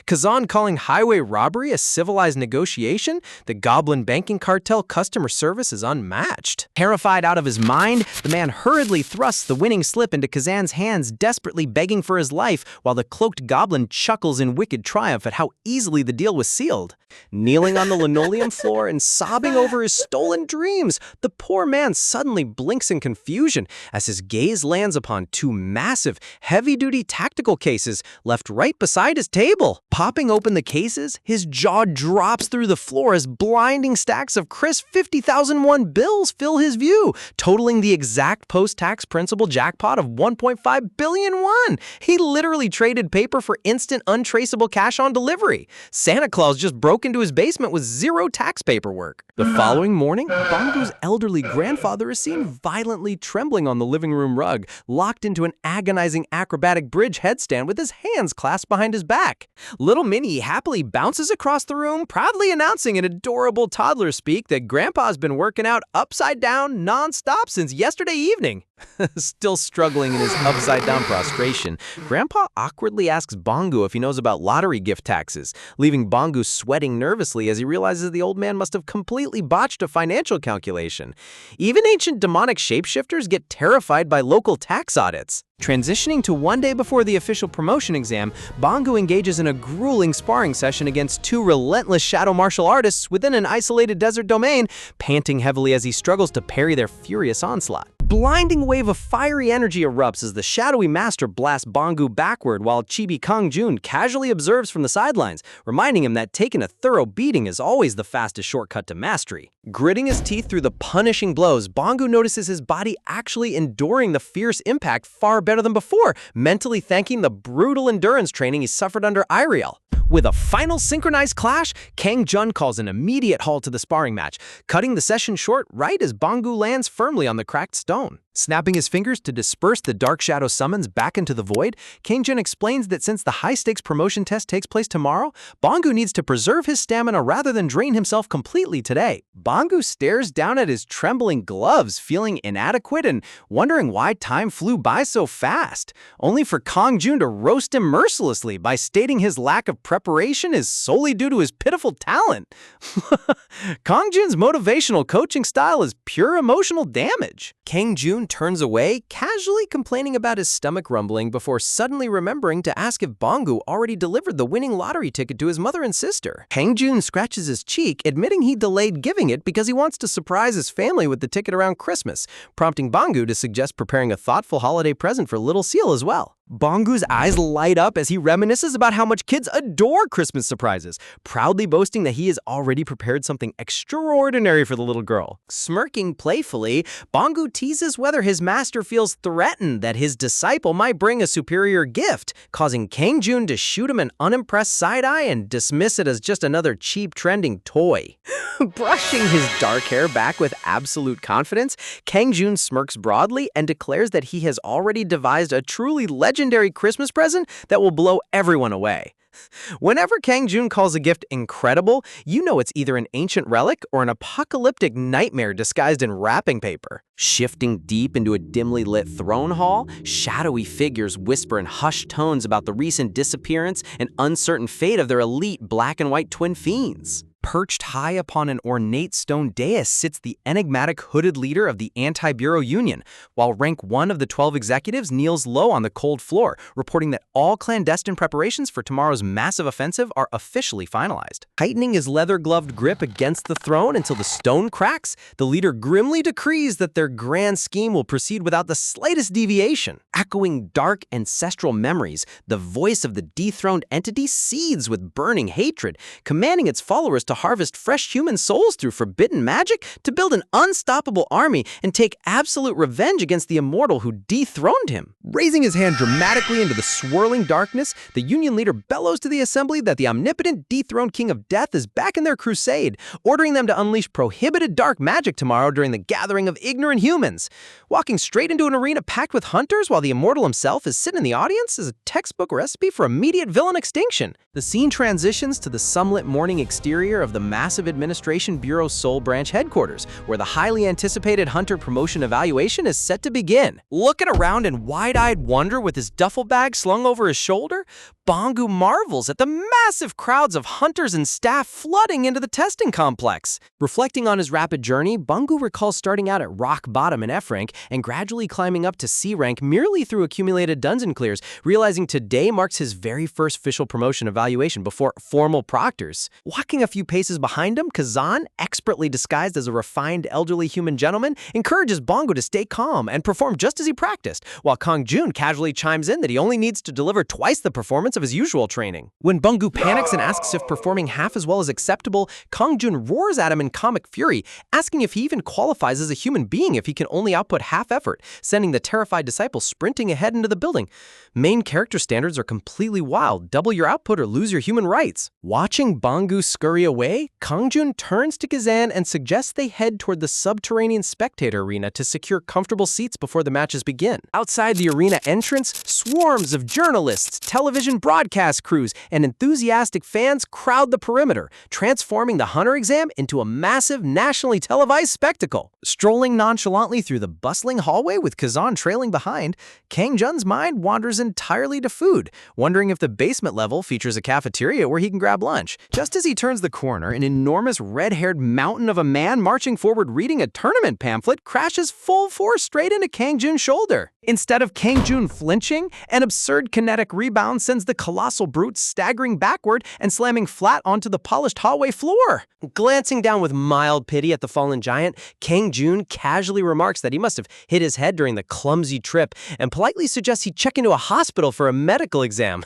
Kazan calling highway robbery a civilized negotiation? The Goblin banking cartel customer service is unmatched. Terrified out of his mind, the man hurriedly thrusts the winning slip into Kazan's hands, desperately begging for his life, while the cloaked goblin chuckles in wicked triumph at how easily the deal was sealed. Kneeling on the linoleum floor and sobbing over his stolen dreams, the poor man suddenly blinks in confusion as his gaze lands upon two massive, heavy-duty tactical cases left right beside his table. Popping open the cases, his jaw drops through the floor as blinding stacks of crisp 50,001 bills fill his view, totaling the exact post-tax principal jackpot of 1.5 billion won. He literally traded paper for instant untraceable cash on delivery. Santa Claus just broke into his basement with zero tax paperwork. The following morning, Bongo's elderly grandfather is seen violently trembling on the living room rug, locked into an agonizing acrobatic bridge headstand with his hands clasped behind his back. Little Minnie happily bounces across the room, proudly announcing in adorable toddler speak that Grandpa's been working out upside down non-stop since yesterday evening. Still struggling in his upside-down prostration, Grandpa awkwardly asks Bongo if he knows about lottery gift taxes, leaving Bongo sweating nervously as he realizes the old man must have completely botched a financial calculation. Even ancient demonic shapeshifters get terrified by local tax audits. Transitioning to one day before the official promotion exam, Bongo engages in a grueling sparring session against two relentless shadow martial artists within an isolated desert domain, panting heavily as he struggles to parry their furious onslaught. Blinding wave of fiery energy erupts as the shadowy master blasts Bongo backward while Chibi Kong-jun casually observes from the sidelines, reminding him that taking a thorough beating is always the fastest shortcut to mastery. Gritting his teeth through the punishing blows, Bongo notices his body actually enduring the fierce impact far better than before, mentally thanking the brutal endurance training he suffered under Iriel. With a final synchronized clash, Kang-jun calls an immediate halt to the sparring match, cutting the session short right as Bongo lands firmly on the cracked stone. Snapping his fingers to disperse the dark shadow summons back into the void, Kang-jun explains that since the high-stakes promotion test takes place tomorrow, Bongo needs to preserve his stamina rather than drain himself completely today. Bongo stares down at his trembling gloves, feeling inadequate and wondering why time flew by so fast, only for Kang-jun to roast him mercilessly by stating his lack of preparation is solely due to his pitiful talent. Kang-jun's motivational coaching style is pure emotional damage. Kang-jun turns away, casually complaining about his stomach rumbling before suddenly remembering to ask if Bongo already delivered the winning lottery ticket to his mother and sister. Kang-jun scratches his cheek, admitting he delayed giving it because he wants to surprise his family with the ticket around Christmas, prompting Bongo to suggest preparing a thoughtful holiday present for Little Seal as well. Bongo's eyes light up as he reminisces about how much kids adore Christmas surprises, proudly boasting that he has already prepared something extraordinary for the little girl. Smirking playfully, Bongo teases whether his master feels threatened that his disciple might bring a superior gift, causing Kang-jun to shoot him an unimpressed side-eye and dismiss it as just another cheap trending toy. Brushing his dark hair back with absolute confidence, Kang-jun smirks broadly and declares that he has already devised a truly legendary Christmas present that will blow everyone away. Whenever Kang-jun calls a gift incredible, you know it's either an ancient relic or an apocalyptic nightmare disguised in wrapping paper. Shifting deep into a dimly lit throne hall, shadowy figures whisper in hushed tones about the recent disappearance and uncertain fate of their elite black and white twin fiends. Perched high upon an ornate stone dais sits the enigmatic hooded leader of the Anti-Bureau Union, while rank 1 of the 12 executives kneels low on the cold floor, reporting that all clandestine preparations for tomorrow's massive offensive are officially finalized. Tightening his leather-gloved grip against the throne until the stone cracks, the leader grimly decrees that their grand scheme will proceed without the slightest deviation. Echoing dark ancestral memories, the voice of the dethroned entity seethes with burning hatred, commanding its followers to harvest fresh human souls through forbidden magic, to build an unstoppable army and take absolute revenge against the immortal who dethroned him. Raising his hand dramatically into the swirling darkness, the Union leader bellows to the assembly that the omnipotent dethroned King of Death is back in their crusade, ordering them to unleash prohibited dark magic tomorrow during the gathering of ignorant humans. Walking straight into an arena packed with hunters while the immortal himself is sitting in the audience is a textbook recipe for immediate villain extinction. The scene transitions to the sunlit morning exterior of the massive Administration Bureau Seoul branch headquarters, where the highly anticipated hunter promotion evaluation is set to begin. Looking around in wide-eyed wonder with his duffel bag slung over his shoulder, Bangu marvels at the massive crowds of hunters and staff flooding into the testing complex. Reflecting on his rapid journey, Bangu recalls starting out at rock bottom in F rank and gradually climbing up to C rank merely through accumulated dungeon clears, realizing today marks his very first official promotion evaluation before formal proctors. Walking a few paces behind him, Kazan, expertly disguised as a refined elderly human gentleman, encourages Bangu to stay calm and perform just as he practiced, while Kang Jun casually chimes in that he only needs to deliver twice the performance of his usual training. When Bangu panics and asks if performing half as well is acceptable, Kang Jun roars at him in comic fury, asking if he even qualifies as a human being if he can only output half effort, sending the terrified disciple sprinting ahead into the building. Main character standards are completely wild. Double your output or lose your human rights. Watching Bangu scurry away, Kang Jun turns to Kazan and suggests they head toward the subterranean spectator arena to secure comfortable seats before the matches begin. Outside the arena entrance, swarms of journalists, television broadcast crews, and enthusiastic fans crowd the perimeter, transforming the hunter exam into a massive nationally televised spectacle. Strolling nonchalantly through the bustling hallway with Kazan trailing behind, Kang Jun's mind wanders entirely to food, wondering if the basement level features a cafeteria where he can grab lunch. Just as he turns the corner, an enormous red-haired mountain of a man marching forward reading a tournament pamphlet crashes full force straight into Kang Jun's shoulder. Instead of Kang Jun flinching, an absurd kinetic rebound sends the colossal brute staggering backward and slamming flat onto the polished hallway floor. Glancing down with mild pity at the fallen giant, Kang Jun casually remarks that he must have hit his head during the clumsy trip and politely suggests he check into a hospital for a medical exam.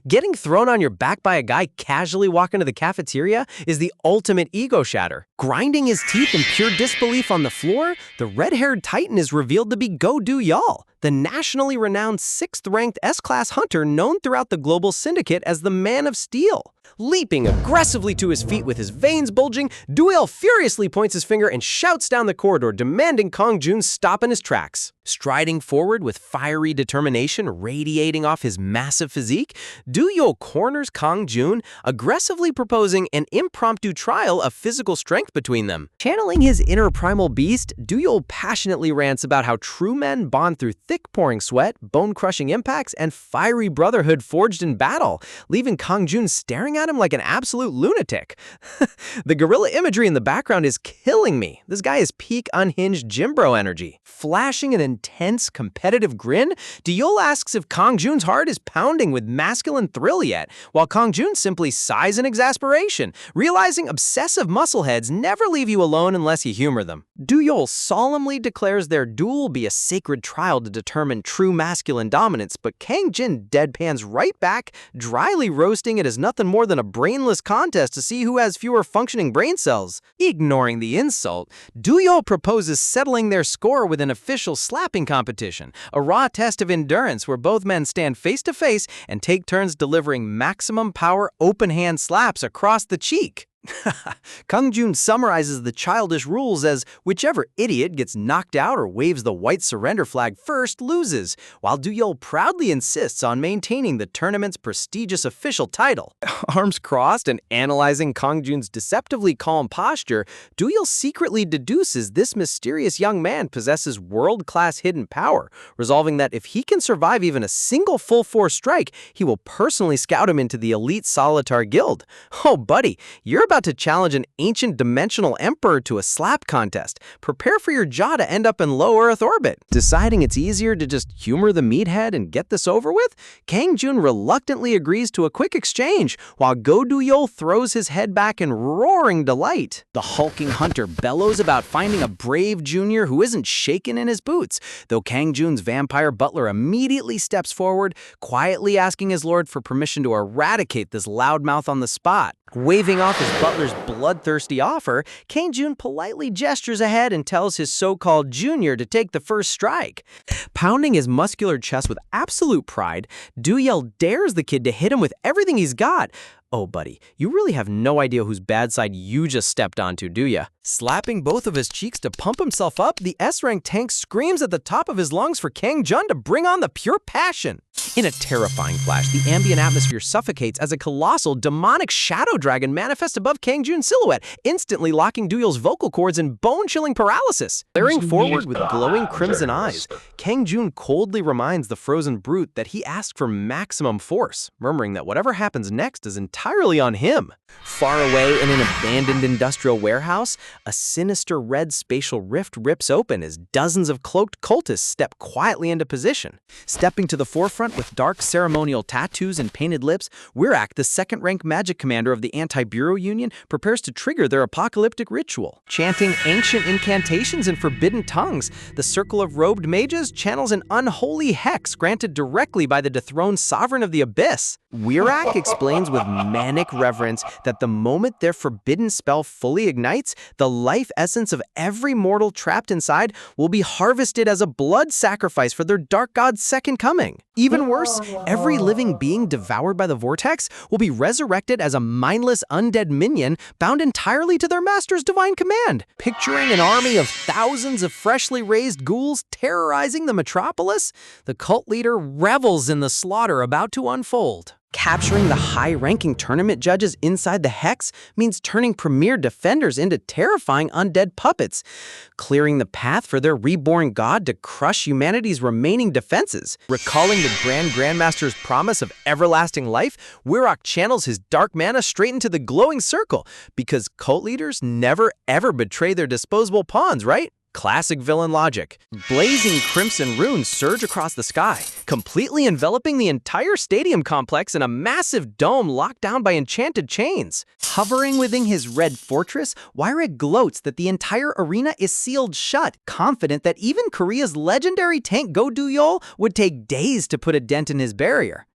Getting thrown on your back by a guy casually walking to the cafeteria is the ultimate ego shatter. Grinding his teeth in pure disbelief on the floor, the red-haired titan is revealed to be Go-Do Y'all, the nationally renowned 6th-ranked S-Class hunter known throughout the global syndicate as the Man of Steel. Leaping aggressively to his feet with his veins bulging, Duel furiously points his finger and shouts down the corridor, demanding Kang Jun stop in his tracks. Striding forward with fiery determination radiating off his massive physique, Duel corners Kang Jun, aggressively proposing an impromptu trial of physical strength between them. Channeling his inner primal beast, Duel passionately rants about how true men bond through thick pouring sweat, bone-crushing impacts, and fiery brotherhood forged in battle, leaving Kang Jun staring at him like an absolute lunatic. The gorilla imagery in the background is killing me. This guy is peak unhinged gym bro energy. Flashing an intense competitive grin, Duel asks if Kang Jun's heart is pounding with masculine thrill yet, while Kang Jun simply sighs in exasperation, realizing obsessive muscleheads never leave you alone unless you humor them. Duel solemnly declares their duel be a sacred trial to determine true masculine dominance, but Kang Jun deadpans right back, dryly roasting it as nothing more than a brainless contest to see who has fewer functioning brain cells. Ignoring the insult, Duel proposes settling their score with an official slapping competition, a raw test of endurance where both men stand face to face and take turns delivering maximum power open hand slaps across the cheek. Kang Jun summarizes the childish rules as whichever idiot gets knocked out or waves the white surrender flag first loses, while Duel proudly insists on maintaining the tournament's prestigious official title. Arms crossed and analyzing Kang Jun's deceptively calm posture, Duel secretly deduces this mysterious young man possesses world-class hidden power, resolving that if he can survive even a single full-force strike, he will personally scout him into the elite Solitar Guild. Oh, buddy, you're about about to challenge an ancient dimensional emperor to a slap contest. Prepare for your jaw to end up in low Earth orbit. Deciding it's easier to just humor the meathead and get this over with, Kang Jun reluctantly agrees to a quick exchange, while Go Do-yeol throws his head back in roaring delight. The hulking hunter bellows about finding a brave junior who isn't shaken in his boots, though Kang Jun's vampire butler immediately steps forward, quietly asking his lord for permission to eradicate this loudmouth on the spot. Waving off his butler's bloodthirsty offer, Kang Jun politely gestures ahead and tells his so-called junior to take the first strike. Pounding his muscular chest with absolute pride, Do-yeol dares the kid to hit him with everything he's got. Oh, buddy, you really have no idea whose bad side you just stepped onto, do ya? Slapping both of his cheeks to pump himself up, the S-rank tank screams at the top of his lungs for Kang Jun to bring on the pure passion. In a terrifying flash, the ambient atmosphere suffocates as a colossal, demonic shadow dragon manifests above Kang Jun's silhouette, instantly locking Do-yeol's vocal cords in bone-chilling paralysis. Glaring forward with glowing crimson eyes, Kang Jun coldly reminds the frozen brute that he asked for maximum force, murmuring that whatever happens next is entirely on him. Far away in an abandoned industrial warehouse, a sinister red spatial rift rips open as dozens of cloaked cultists step quietly into position. Stepping to the forefront with dark ceremonial tattoos and painted lips, Wirak, the second-rank magic commander of the Anti-Bureau Union, prepares to trigger their apocalyptic ritual. Chanting ancient incantations in forbidden tongues, the circle of robed mages channels an unholy hex granted directly by the dethroned sovereign of the abyss. Wirak explains with manic reverence that the moment their forbidden spell fully ignites, the life essence of every mortal trapped inside will be harvested as a blood sacrifice for their dark god's second coming. Even worse, every living being devoured by the vortex will be resurrected as a mindless undead minion bound entirely to their master's divine command. Picturing an army of thousands of freshly raised ghouls terrorizing the metropolis, the cult leader revels in the slaughter about to unfold. Capturing the high-ranking tournament judges inside the Hex means turning premier defenders into terrifying undead puppets, clearing the path for their reborn god to crush humanity's remaining defenses. Recalling the Grandmaster's promise of everlasting life, Wirak channels his dark mana straight into the glowing circle, because cult leaders never ever betray their disposable pawns, right? Classic villain logic. Blazing crimson runes surge across the sky, completely enveloping the entire stadium complex in a massive dome locked down by enchanted chains. Hovering within his red fortress, Wirak gloats that the entire arena is sealed shut, confident that even Korea's legendary tank Go Do-yeol would take days to put a dent in his barrier.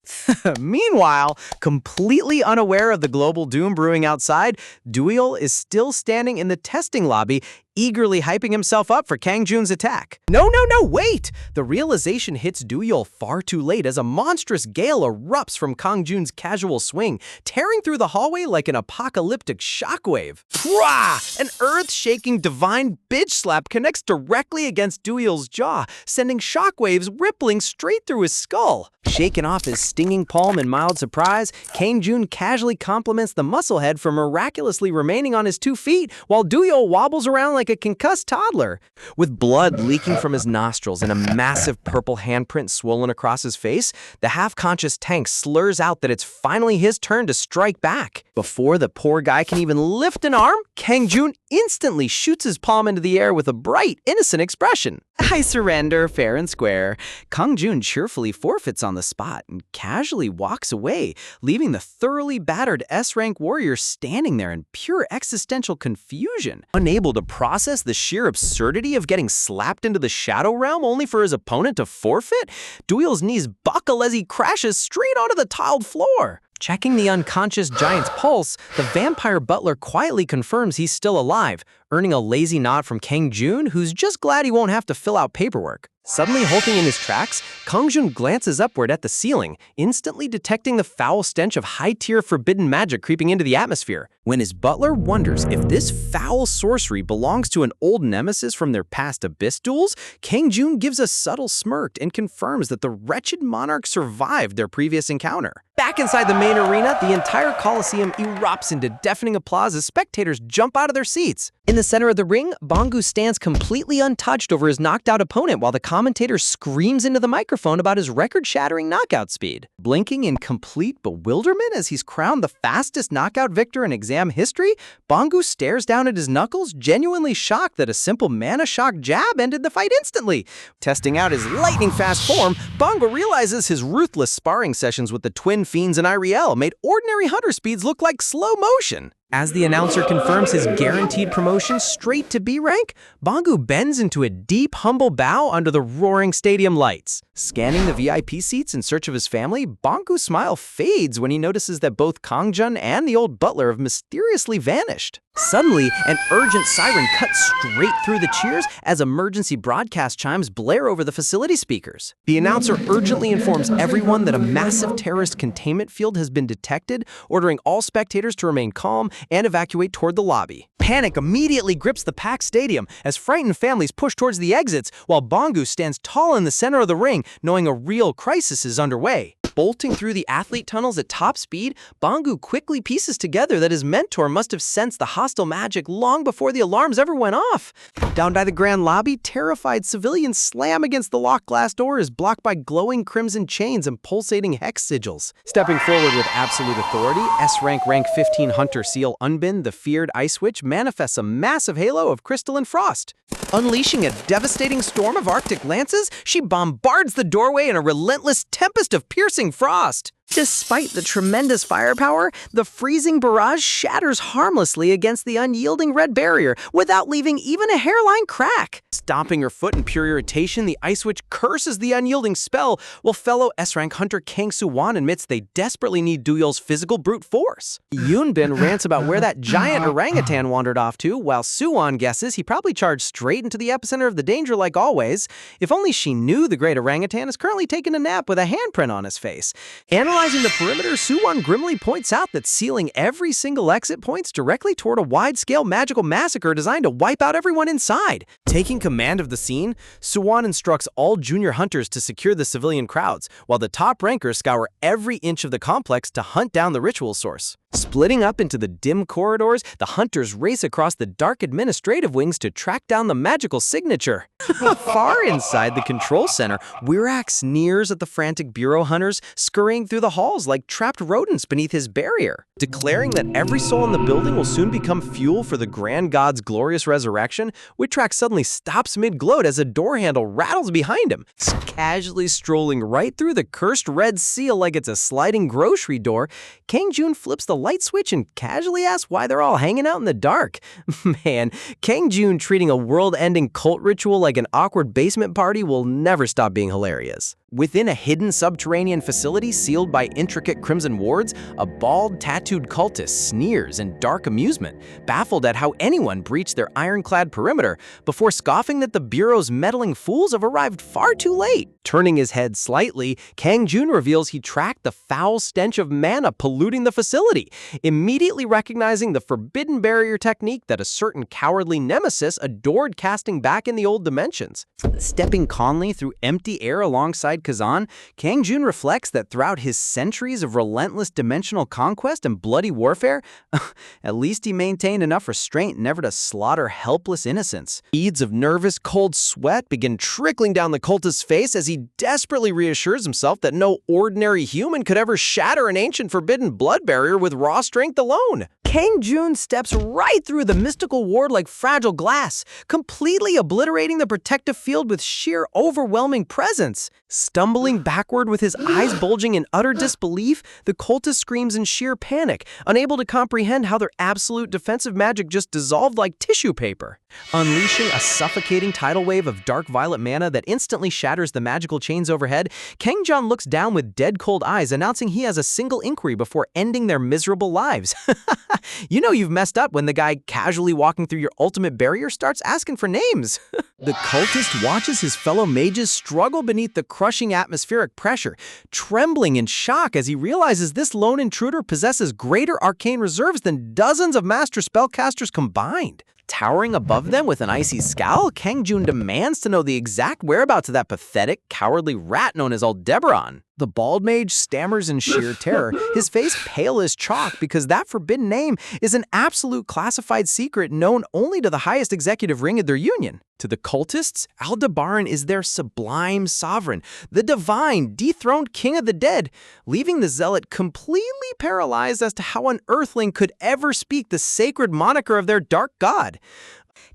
Meanwhile, completely unaware of the global doom brewing outside, Do-yeol is still standing in the testing lobby, eagerly hyping himself up for Kang Jun's attack. No, wait! The realization hits Do-yeol far too late as a monstrous gale erupts from Kang Jun's casual swing, tearing through the hallway like an apocalyptic shockwave. Pwah! An earth-shaking divine bitch slap connects directly against Do-yeol's jaw, sending shockwaves rippling straight through his skull. Shaken off his stinging palm in mild surprise, Kang Jun casually compliments the musclehead for miraculously remaining on his 2 feet, while Do-yeol wobbles around like a concussed toddler. With blood leaking from his nostrils and a massive purple handprint swollen across his face, the half-conscious tank slurs out that it's finally his turn to strike back. Before the poor guy can even lift an arm, Kang Jun instantly shoots his palm into the air with a bright, innocent expression. I surrender, fair and square. Kang Jun cheerfully forfeits on the spot and casually walks away, leaving the thoroughly battered S-rank warrior standing there in pure existential confusion. Unable to process the sheer absurdity of getting slapped into the shadow realm only for his opponent to forfeit, Do-yeol's knees buckle as he crashes straight onto the tiled floor. Checking the unconscious giant's pulse, the vampire butler quietly confirms he's still alive, earning a lazy nod from Kang Jun, who's just glad he won't have to fill out paperwork. Suddenly halting in his tracks, Kang Jun glances upward at the ceiling, instantly detecting the foul stench of high-tier forbidden magic creeping into the atmosphere. When his butler wonders if this foul sorcery belongs to an old nemesis from their past abyss duels, Kang Jun gives a subtle smirk and confirms that the wretched monarch survived their previous encounter. Back inside the main arena, the entire Coliseum erupts into deafening applause as spectators jump out of their seats. In the center of the ring, Bangu stands completely untouched over his knocked-out opponent while the commentator screams into the microphone about his record-shattering knockout speed. Blinking in complete bewilderment as he's crowned the fastest knockout victor in exam history, Bangu stares down at his knuckles, genuinely shocked that a simple mana shock jab ended the fight instantly. Testing out his lightning-fast form, Bangu realizes his ruthless sparring sessions with the twin fiends in Iriel made ordinary hunter speeds look like slow motion. As the announcer confirms his guaranteed promotion straight to B rank, Bangu bends into a deep, humble bow under the roaring stadium lights. Scanning the VIP seats in search of his family, Bangu's smile fades when he notices that both Kangjun and the old butler have mysteriously vanished. Suddenly, an urgent siren cuts straight through the cheers as emergency broadcast chimes blare over the facility speakers. The announcer urgently informs everyone that a massive terrorist containment field has been detected, ordering all spectators to remain calm and evacuate toward the lobby. Panic immediately grips the packed stadium as frightened families push towards the exits, while Bangu stands tall in the center of the ring, knowing a real crisis is underway. Bolting through the athlete tunnels at top speed, Bangu quickly pieces together that his mentor must have sensed the hostile magic long before the alarms ever went off. Down by the grand lobby, terrified civilians slam against the locked glass doors, blocked by glowing crimson chains and pulsating hex sigils. Stepping forward with absolute authority, S-rank rank 15 hunter seal Unbin, the feared Ice Witch, manifests a massive halo of crystalline frost. Unleashing a devastating storm of Arctic lances, she bombards the doorway in a relentless tempest of piercing frost. Despite the tremendous firepower, the freezing barrage shatters harmlessly against the unyielding red barrier without leaving even a hairline crack. Stomping her foot in pure irritation, the Ice Witch curses the unyielding spell, while fellow S-rank hunter Kang Soo-won admits they desperately need Duyol's physical brute force. Yoonbin rants about where that giant orangutan wandered off to, while Soo-won guesses he probably charged straight into the epicenter of the danger like always. If only she knew the great orangutan is currently taking a nap with a handprint on his face. Analyzing the perimeter, Soo-won grimly points out that sealing every single exit points directly toward a wide-scale magical massacre designed to wipe out everyone inside. Taking command of the scene, Soo-won instructs all junior hunters to secure the civilian crowds, while the top rankers scour every inch of the complex to hunt down the ritual source. Splitting up into the dim corridors, the hunters race across the dark administrative wings to track down the magical signature. Far inside the control center, Wirak sneers at the frantic bureau hunters, scurrying through the halls like trapped rodents beneath his barrier. Declaring that every soul in the building will soon become fuel for the Grand God's glorious resurrection, Wirak suddenly stops mid-gloat as a door handle rattles behind him. Casually strolling right through the cursed red seal like it's a sliding grocery door, Kangjun flips the light switch and casually asks why they're all hanging out in the dark. Man, Kangjun treating a world-ending cult ritual like an awkward basement party will never stop being hilarious. Within a hidden subterranean facility sealed by intricate crimson wards, a bald, tattooed cultist sneers in dark amusement, baffled at how anyone breached their ironclad perimeter, before scoffing that the Bureau's meddling fools have arrived far too late. Turning his head slightly, Kangjun reveals he tracked the foul stench of mana polluting the facility, immediately recognizing the forbidden barrier technique that a certain cowardly nemesis adored casting back in the old dimensions. Stepping calmly through empty air alongside Kazan, Kangjun reflects that throughout his centuries of relentless dimensional conquest and bloody warfare, at least he maintained enough restraint never to slaughter helpless innocents. Beads of nervous, cold sweat begin trickling down the cultist's face as he desperately reassures himself that no ordinary human could ever shatter an ancient forbidden blood barrier with raw strength alone. Kangjun steps right through the mystical ward like fragile glass, completely obliterating the protective field with sheer overwhelming presence. Stumbling backward with his eyes bulging in utter disbelief, the cultist screams in sheer panic, unable to comprehend how their absolute defensive magic just dissolved like tissue paper. Unleashing a suffocating tidal wave of dark violet mana that instantly shatters the magical chains overhead, Kangjun looks down with dead cold eyes, announcing he has a single inquiry before ending their miserable lives. You know you've messed up when the guy casually walking through your ultimate barrier starts asking for names. The cultist watches his fellow mages struggle beneath the crushing atmospheric pressure, trembling in shock as he realizes this lone intruder possesses greater arcane reserves than dozens of master spellcasters combined. Towering above them with an icy scowl, Kangjun demands to know the exact whereabouts of that pathetic, cowardly rat known as Aldebaran. The bald mage stammers in sheer terror, his face pale as chalk because that forbidden name is an absolute classified secret known only to the highest executive ring of their union. To the cultists, Aldebaran is their sublime sovereign, the divine, dethroned king of the dead, leaving the zealot completely paralyzed as to how an earthling could ever speak the sacred moniker of their dark god.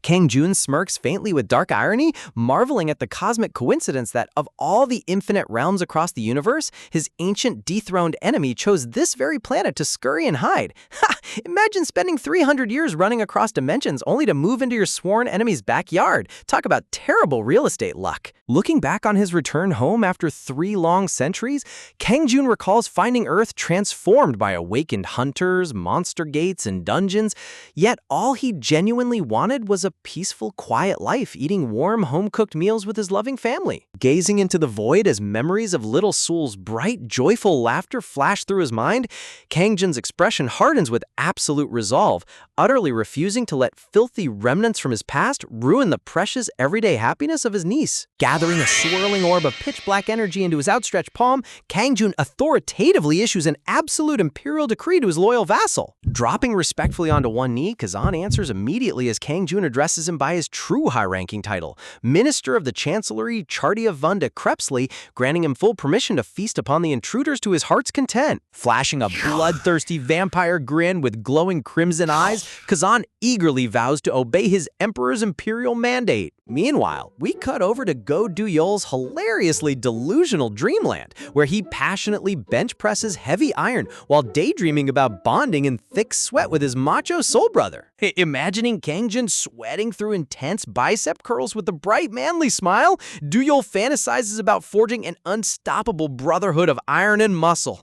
Kang Jun smirks faintly with dark irony, marveling at the cosmic coincidence that, of all the infinite realms across the universe, his ancient dethroned enemy chose this very planet to scurry and hide. Ha! Imagine spending 300 years running across dimensions only to move into your sworn enemy's backyard. Talk about terrible real estate luck. Looking back on his return home after 3 long centuries, Kang Jun recalls finding Earth transformed by awakened hunters, monster gates, and dungeons, yet all he genuinely wanted was a peaceful, quiet life, eating warm, home-cooked meals with his loving family. Gazing into the void as memories of little Sul's bright, joyful laughter flash through his mind, Kang Jun's expression hardens with absolute resolve, utterly refusing to let filthy remnants from his past ruin the precious, everyday happiness of his niece. Gathering a swirling orb of pitch-black energy into his outstretched palm, Kang Jun authoritatively issues an absolute imperial decree to his loyal vassal. Dropping respectfully onto one knee, Kazan answers immediately as Kang Jun addresses him by his true high-ranking title, Minister of the Chancellery Chardia Vunda Crepsley, granting him full permission to feast upon the intruders to his heart's content. Flashing a bloodthirsty vampire grin with glowing crimson eyes, Kazan eagerly vows to obey his emperor's imperial mandate. Meanwhile, we cut over to Go Duyol's hilariously delusional dreamland, where he passionately bench presses heavy iron while daydreaming about bonding in thick sweat with his macho soul brother. Imagining Kang Jun sweating through intense bicep curls with a bright manly smile, Duyol fantasizes about forging an unstoppable brotherhood of iron and muscle.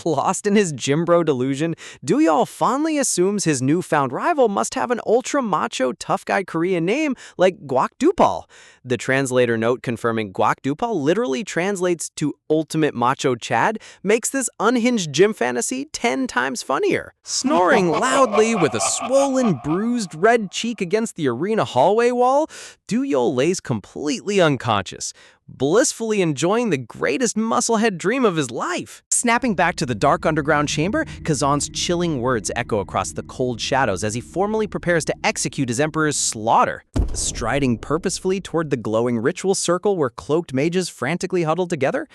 Lost in his gym bro delusion, Duyol fondly assumes his newfound rival must have an ultra-macho tough guy Korean name like Gwak Dupal. The translator note confirming Gwak Dupal literally translates to ultimate macho Chad makes this unhinged gym fantasy 10 times funnier. Snoring loudly with a swollen, bruised red cheek against the arena hallway wall, Duyol lays completely unconscious, blissfully enjoying the greatest musclehead dream of his life. Snapping back to the dark underground chamber, Kazan's chilling words echo across the cold shadows as he formally prepares to execute his emperor's slaughter. Striding purposefully toward the glowing ritual circle where cloaked mages frantically huddle together,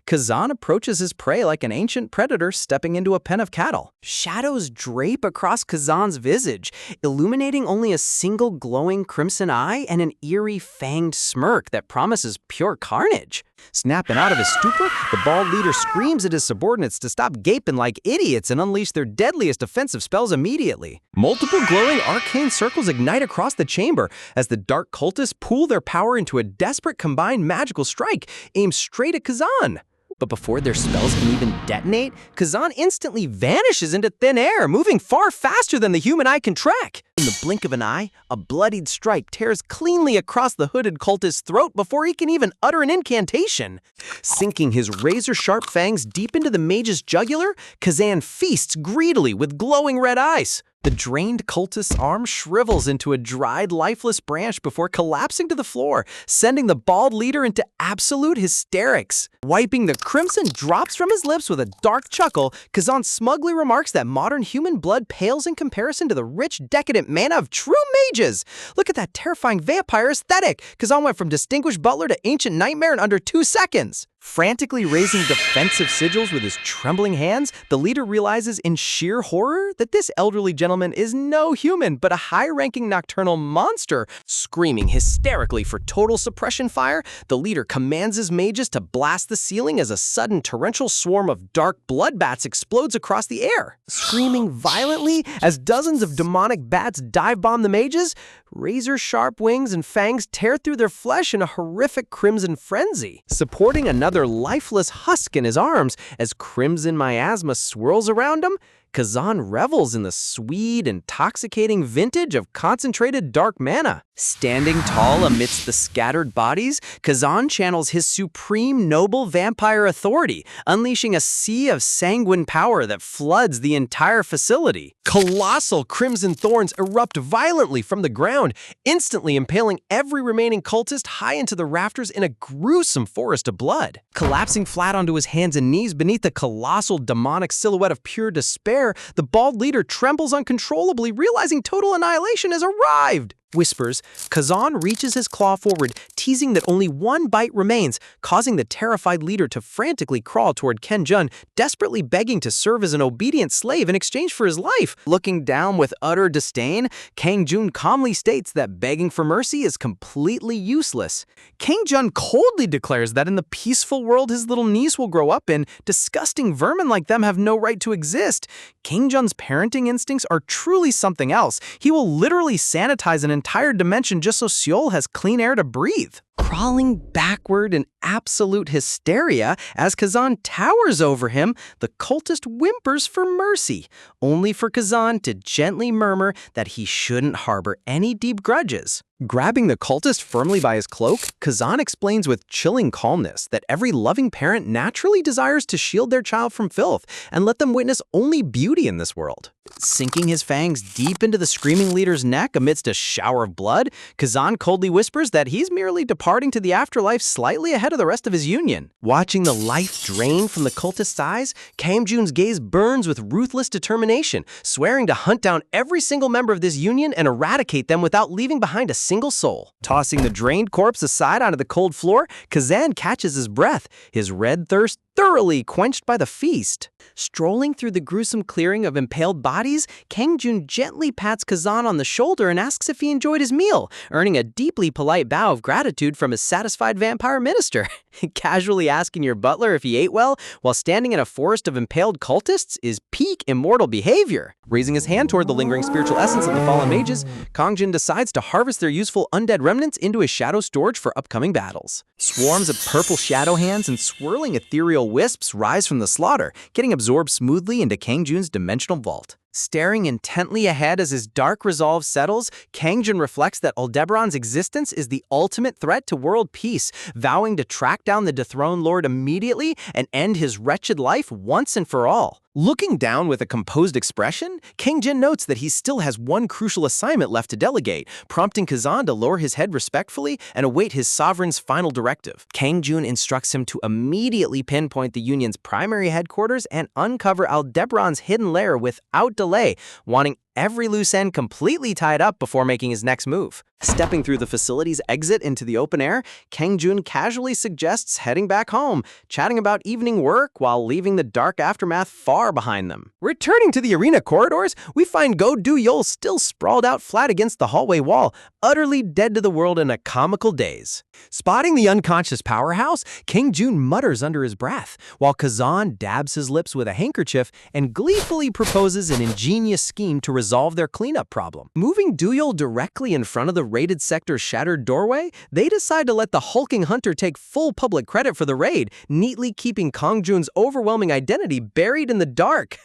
Kazan approaches his prey like an ancient predator stepping into a pen of cattle. Shadows drape across Kazan's visage, illuminating only a single glowing crimson eye and an eerie fanged smirk that promises pure carnage. Snapping out of his stupor, the bald leader screams at his subordinates to stop gaping like idiots and unleash their deadliest offensive spells immediately. Multiple glowing arcane circles ignite across the chamber as the dark cultists pool their power into a desperate combined magical strike aimed straight at Kazan. But before their spells can even detonate, Kazan instantly vanishes into thin air, moving far faster than the human eye can track. In the blink of an eye, a bloodied stripe tears cleanly across the hooded cultist's throat before he can even utter an incantation. Sinking his razor-sharp fangs deep into the mage's jugular, Kazan feasts greedily with glowing red eyes. The drained cultist's arm shrivels into a dried, lifeless branch before collapsing to the floor, sending the bald leader into absolute hysterics. Wiping the crimson drops from his lips with a dark chuckle, Kazan smugly remarks that modern human blood pales in comparison to the rich, decadent mana of true mages. Look at that terrifying vampire aesthetic. Kazan went from distinguished butler to ancient nightmare in under 2 seconds. Frantically raising defensive sigils with his trembling hands, the leader realizes in sheer horror that this elderly gentleman is no human but a high-ranking nocturnal monster. Screaming hysterically for total suppression fire, the leader commands his mages to blast the ceiling as a sudden torrential swarm of dark blood bats explodes across the air. Screaming violently as dozens of demonic bats dive-bomb the mages, razor-sharp wings and fangs tear through their flesh in a horrific crimson frenzy. Supporting another lifeless husk in his arms as crimson miasma swirls around him, Kazan revels in the sweet, intoxicating vintage of concentrated dark mana. Standing tall amidst the scattered bodies, Kazan channels his supreme noble vampire authority, unleashing a sea of sanguine power that floods the entire facility. Colossal crimson thorns erupt violently from the ground, instantly impaling every remaining cultist high into the rafters in a gruesome forest of blood. Collapsing flat onto his hands and knees beneath the colossal demonic silhouette of pure despair, the bald leader trembles uncontrollably, realizing total annihilation has arrived. Whispers, Kazan reaches his claw forward, teasing that only one bite remains, causing the terrified leader to frantically crawl toward Kenjun, desperately begging to serve as an obedient slave in exchange for his life. Looking down with utter disdain, Kangjun calmly states that begging for mercy is completely useless. Kangjun coldly declares that in the peaceful world his little niece will grow up in, disgusting vermin like them have no right to exist. Kangjun's parenting instincts are truly something else. He will literally sanitize an entire dimension just so Seoul has clean air to breathe. Crawling backward in absolute hysteria as Kazan towers over him, the cultist whimpers for mercy, only for Kazan to gently murmur that he shouldn't harbor any deep grudges. Grabbing the cultist firmly by his cloak, Kazan explains with chilling calmness that every loving parent naturally desires to shield their child from filth and let them witness only beauty in this world. Sinking his fangs deep into the screaming leader's neck amidst a shower of blood, Kazan coldly whispers that he's merely departing to the afterlife slightly ahead of the rest of his union. Watching the life drain from the cultist's eyes, Kangjun's gaze burns with ruthless determination, swearing to hunt down every single member of this union and eradicate them without leaving behind a single soul. Tossing the drained corpse aside onto the cold floor, Kazan catches his breath, his red thirst thoroughly quenched by the feast. Strolling through the gruesome clearing of impaled bodies, Kangjun gently pats Kazan on the shoulder and asks if he enjoyed his meal, earning a deeply polite bow of gratitude from his satisfied vampire minister. Casually asking your butler if he ate well while standing in a forest of impaled cultists is peak immortal behavior. Raising his hand toward the lingering spiritual essence of the fallen mages, Kangjun decides to harvest their useful undead remnants into his shadow storage for upcoming battles. Swarms of purple shadow hands and swirling ethereal wisps rise from the slaughter, getting absorbed smoothly into Kangjun's dimensional vault. Staring intently ahead as his dark resolve settles, Kangjun reflects that Aldebaran's existence is the ultimate threat to world peace, vowing to track down the dethroned lord immediately and end his wretched life once and for all. Looking down with a composed expression, Kangjun notes that he still has one crucial assignment left to delegate, prompting Kazan to lower his head respectfully and await his sovereign's final directive. Kangjun instructs him to immediately pinpoint the Union's primary headquarters and uncover Aldebaran's hidden lair without delay, wanting every loose end completely tied up before making his next move. Stepping through the facility's exit into the open air, Kangjun casually suggests heading back home, chatting about evening work while leaving the dark aftermath far behind them. Returning to the arena corridors, we find Go-Do-Yol still sprawled out flat against the hallway wall, utterly dead to the world in a comical daze. Spotting the unconscious powerhouse, Kangjun mutters under his breath, while Kazan dabs his lips with a handkerchief and gleefully proposes an ingenious scheme to resolve their cleanup problem. Moving Do-Yol directly in front of the raided sector's shattered doorway, they decide to let the hulking hunter take full public credit for the raid, neatly keeping Kangjun's overwhelming identity buried in the dark.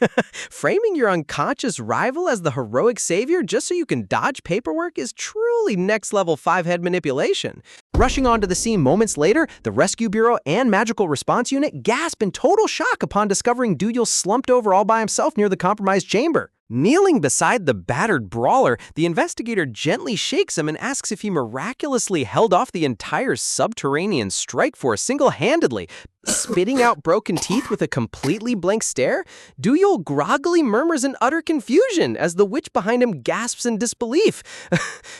Framing your unconscious rival as the heroic savior just so you can dodge paperwork is truly next-level five-head manipulation. Rushing onto the scene moments later, the Rescue Bureau and Magical Response Unit gasp in total shock upon discovering Do-Yol slumped over all by himself near the compromised chamber. Kneeling beside the battered brawler, the investigator gently shakes him and asks if he miraculously held off the entire subterranean strike force single-handedly. Spitting out broken teeth with a completely blank stare, Do-Yol groggily murmurs in utter confusion as the witch behind him gasps in disbelief.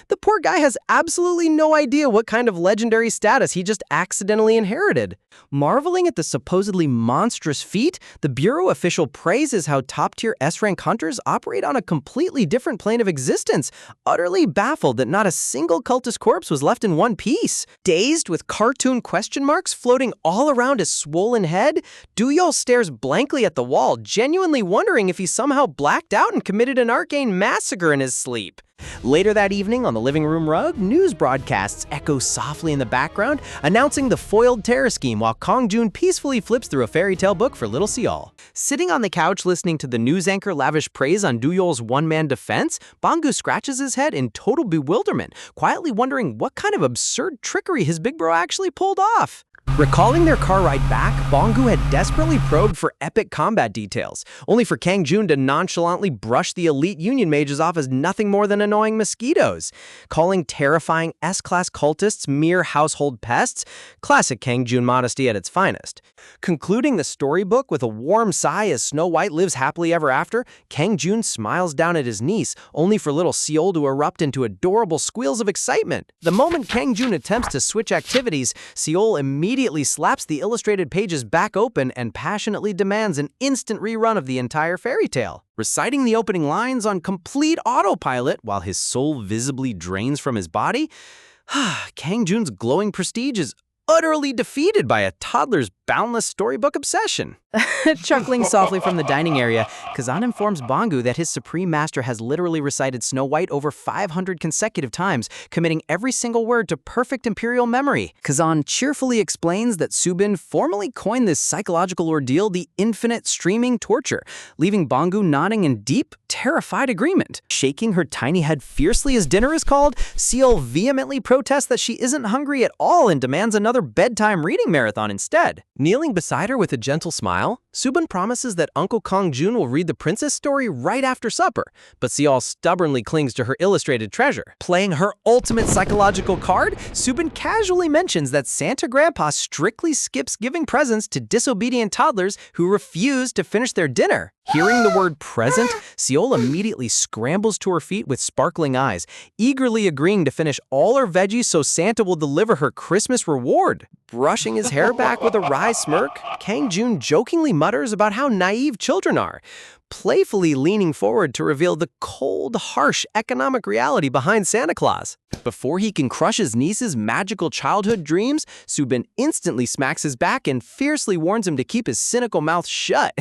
The poor guy has absolutely no idea what kind of legendary status he just accidentally inherited. Marveling at the supposedly monstrous feat, the Bureau official praises how top-tier S-rank hunters operate on a completely different plane of existence, utterly baffled that not a single cultist corpse was left in one piece. Dazed with cartoon question marks floating all around his swollen head, Duyol stares blankly at the wall, genuinely wondering if he somehow blacked out and committed an arcane massacre in his sleep. Later that evening, on the living room rug, news broadcasts echo softly in the background, announcing the foiled terror scheme while Kong-joon peacefully flips through a fairy tale book for little Seol. Sitting on the couch listening to the news anchor lavish praise on Duyol's one-man defense, Banggu scratches his head in total bewilderment, quietly wondering what kind of absurd trickery his big bro actually pulled off. Recalling their car ride back, Banggu had desperately probed for epic combat details, only for Kang-joon to nonchalantly brush the elite Union mages off as nothing more than annoying mosquitoes. Calling terrifying S-class cultists mere household pests, classic Kang-joon modesty at its finest. Concluding the storybook with a warm sigh as Snow White lives happily ever after, Kang-joon smiles down at his niece, only for little Seol to erupt into adorable squeals of excitement. The moment Kang-joon attempts to switch activities, Seol immediately slaps the illustrated pages back open and passionately demands an instant rerun of the entire fairy tale. Reciting the opening lines on complete autopilot while his soul visibly drains from his body, Kang-joon's glowing prestige is utterly defeated by a toddler's boundless storybook obsession. Chuckling softly from the dining area, Kazan informs Banggu that his supreme master has literally recited Snow White over 500 consecutive times, committing every single word to perfect imperial memory. Kazan cheerfully explains that Subin formally coined this psychological ordeal the infinite streaming torture, leaving Banggu nodding in deep, terrified agreement. Shaking her tiny head fiercely as dinner is called, Seol vehemently protests that she isn't hungry at all and demands another bedtime reading marathon instead. Kneeling beside her with a gentle smile, Subin promises that Uncle Kong-joon will read the princess story right after supper, but Seol stubbornly clings to her illustrated treasure. Playing her ultimate psychological card, Subin casually mentions that Santa Grandpa strictly skips giving presents to disobedient toddlers who refuse to finish their dinner. Hearing the word present, Seol immediately scrambles to her feet with sparkling eyes, eagerly agreeing to finish all her veggies so Santa will deliver her Christmas reward. Brushing his hair back with a wry smirk, Kang-joon jokingly mutters about how naive children are, playfully leaning forward to reveal the cold, harsh economic reality behind Santa Claus. Before he can crush his niece's magical childhood dreams, Subin instantly smacks his back and fiercely warns him to keep his cynical mouth shut.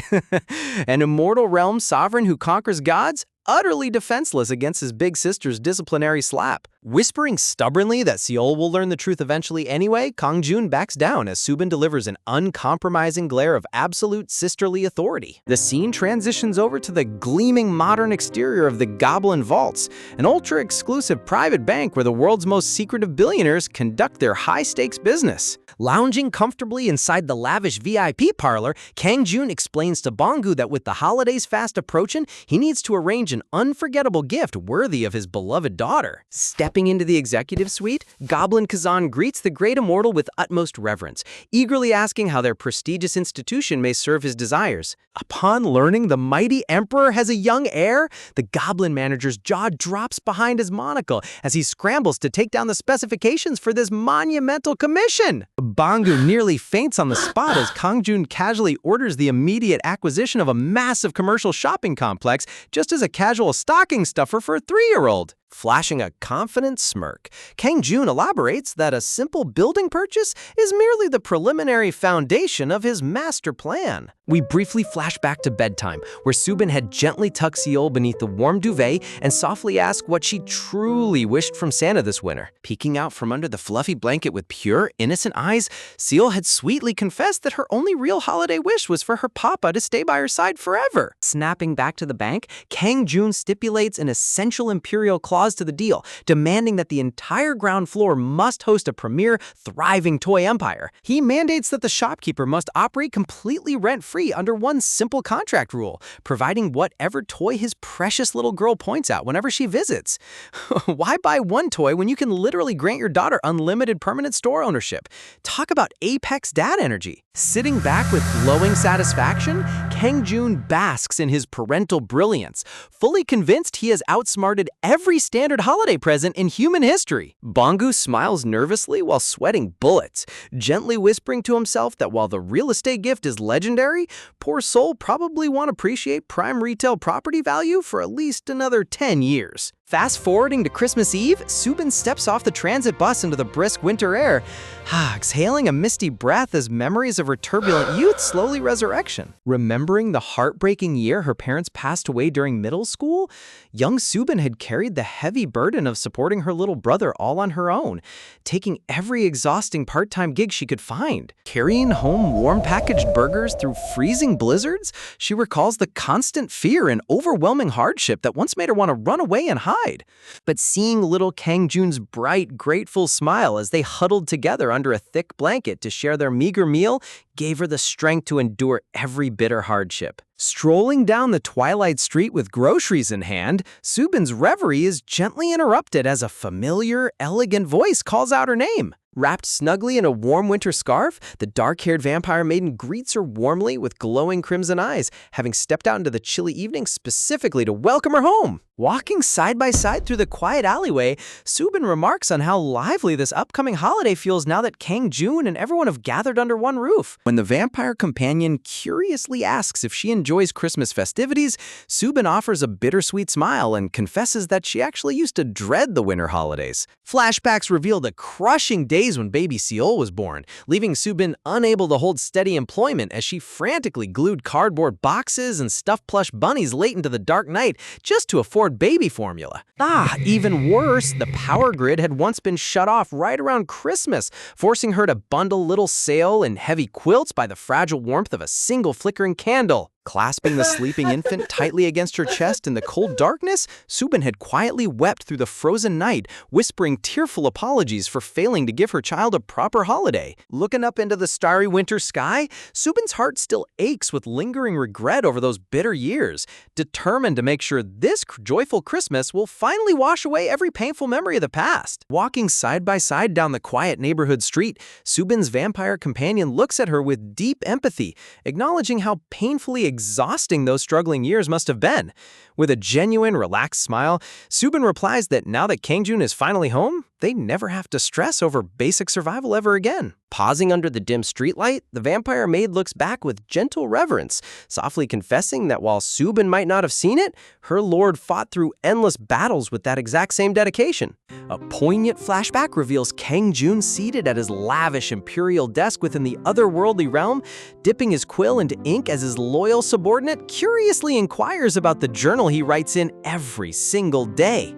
An immortal realm sovereign who conquers gods, utterly defenseless against his big sister's disciplinary slap. Whispering stubbornly that Seol will learn the truth eventually anyway, Kang-joon backs down as Subin delivers an uncompromising glare of absolute sisterly authority. The scene transitions over to the gleaming modern exterior of the Goblin Vaults, an ultra-exclusive private bank where the world's most secretive billionaires conduct their high-stakes business. Lounging comfortably inside the lavish VIP parlor, Kang-joon explains to Banggu that with the holidays fast approaching, he needs to arrange an unforgettable gift worthy of his beloved daughter. Stepping into the executive suite, Goblin Kazan greets the great immortal with utmost reverence, eagerly asking how their prestigious institution may serve his desires. Upon learning the mighty emperor has a young heir, the Goblin manager's jaw drops behind his monocle as he scrambles to take down the specifications for this monumental commission. Banggu nearly faints on the spot as Kang-joon casually orders the immediate acquisition of a massive commercial shopping complex just as a casual stocking stuffer for a 3-year-old. Flashing a confident smirk, Kang-joon elaborates that a simple building purchase is merely the preliminary foundation of his master plan. We briefly flash back to bedtime, where Subin had gently tucked Seol beneath the warm duvet and softly asked what she truly wished from Santa this winter. Peeking out from under the fluffy blanket with pure, innocent eyes, Seol had sweetly confessed that her only real holiday wish was for her papa to stay by her side forever. Snapping back to the bank, Kang-joon stipulates an essential imperial clause to the deal, demanding that the entire ground floor must host a premier, thriving toy empire. He mandates that the shopkeeper must operate completely rent-free under one simple contract rule, providing whatever toy his precious little girl points out whenever she visits. Why buy one toy when you can literally grant your daughter unlimited permanent store ownership? Talk about apex dad energy. Sitting back with glowing satisfaction, Kang-joon basks in his parental brilliance, fully convinced he has outsmarted every standard holiday present in human history. Banggu smiles nervously while sweating bullets, gently whispering to himself that while the real estate gift is legendary, poor soul probably won't appreciate prime retail property value for at least another 10 years. Fast forwarding to Christmas Eve, Subin steps off the transit bus into the brisk winter air, exhaling a misty breath as memories of her turbulent youth slowly resurrection. Remembering the heartbreaking year her parents passed away during middle school, young Subin had carried the heavy burden of supporting her little brother all on her own, taking every exhausting part-time gig she could find. Carrying home warm packaged burgers through freezing blizzards, she recalls the constant fear and overwhelming hardship that once made her want to run away and hide. But seeing little Kang Jun's bright, grateful smile as they huddled together under a thick blanket to share their meager meal gave her the strength to endure every bitter hardship. Strolling down the twilight street with groceries in hand, Subin's reverie is gently interrupted as a familiar, elegant voice calls out her name. Wrapped snugly in a warm winter scarf, the dark-haired vampire maiden greets her warmly with glowing crimson eyes, having stepped out into the chilly evening specifically to welcome her home. Walking side by side through the quiet alleyway, Subin remarks on how lively this upcoming holiday feels now that Kang Jun and everyone have gathered under one roof. When the vampire companion curiously asks if she enjoys Christmas festivities, Subin offers a bittersweet smile and confesses that she actually used to dread the winter holidays. Flashbacks reveal the crushing days when baby Seol was born, leaving Subin unable to hold steady employment as she frantically glued cardboard boxes and stuffed plush bunnies late into the dark night just to afford baby formula. Even worse, the power grid had once been shut off right around Christmas, forcing her to bundle little Seol in heavy quilts by the fragile warmth of a single flickering candle. Clasping the sleeping infant tightly against her chest in the cold darkness, Subin had quietly wept through the frozen night, whispering tearful apologies for failing to give her child a proper holiday. Looking up into the starry winter sky, Subin's heart still aches with lingering regret over those bitter years, determined to make sure this joyful Christmas will finally wash away every painful memory of the past. Walking side by side down the quiet neighborhood street, Subin's vampire companion looks at her with deep empathy, acknowledging how painfully exhausting those struggling years must have been. With a genuine, relaxed smile, Subin replies that now that Kang Jun is finally home, they never have to stress over basic survival ever again. Pausing under the dim streetlight, the vampire maid looks back with gentle reverence, softly confessing that while Subin might not have seen it, her lord fought through endless battles with that exact same dedication. A poignant flashback reveals Kang Jun seated at his lavish imperial desk within the otherworldly realm, dipping his quill into ink as his loyal subordinate curiously inquires about the journal he writes in every single day.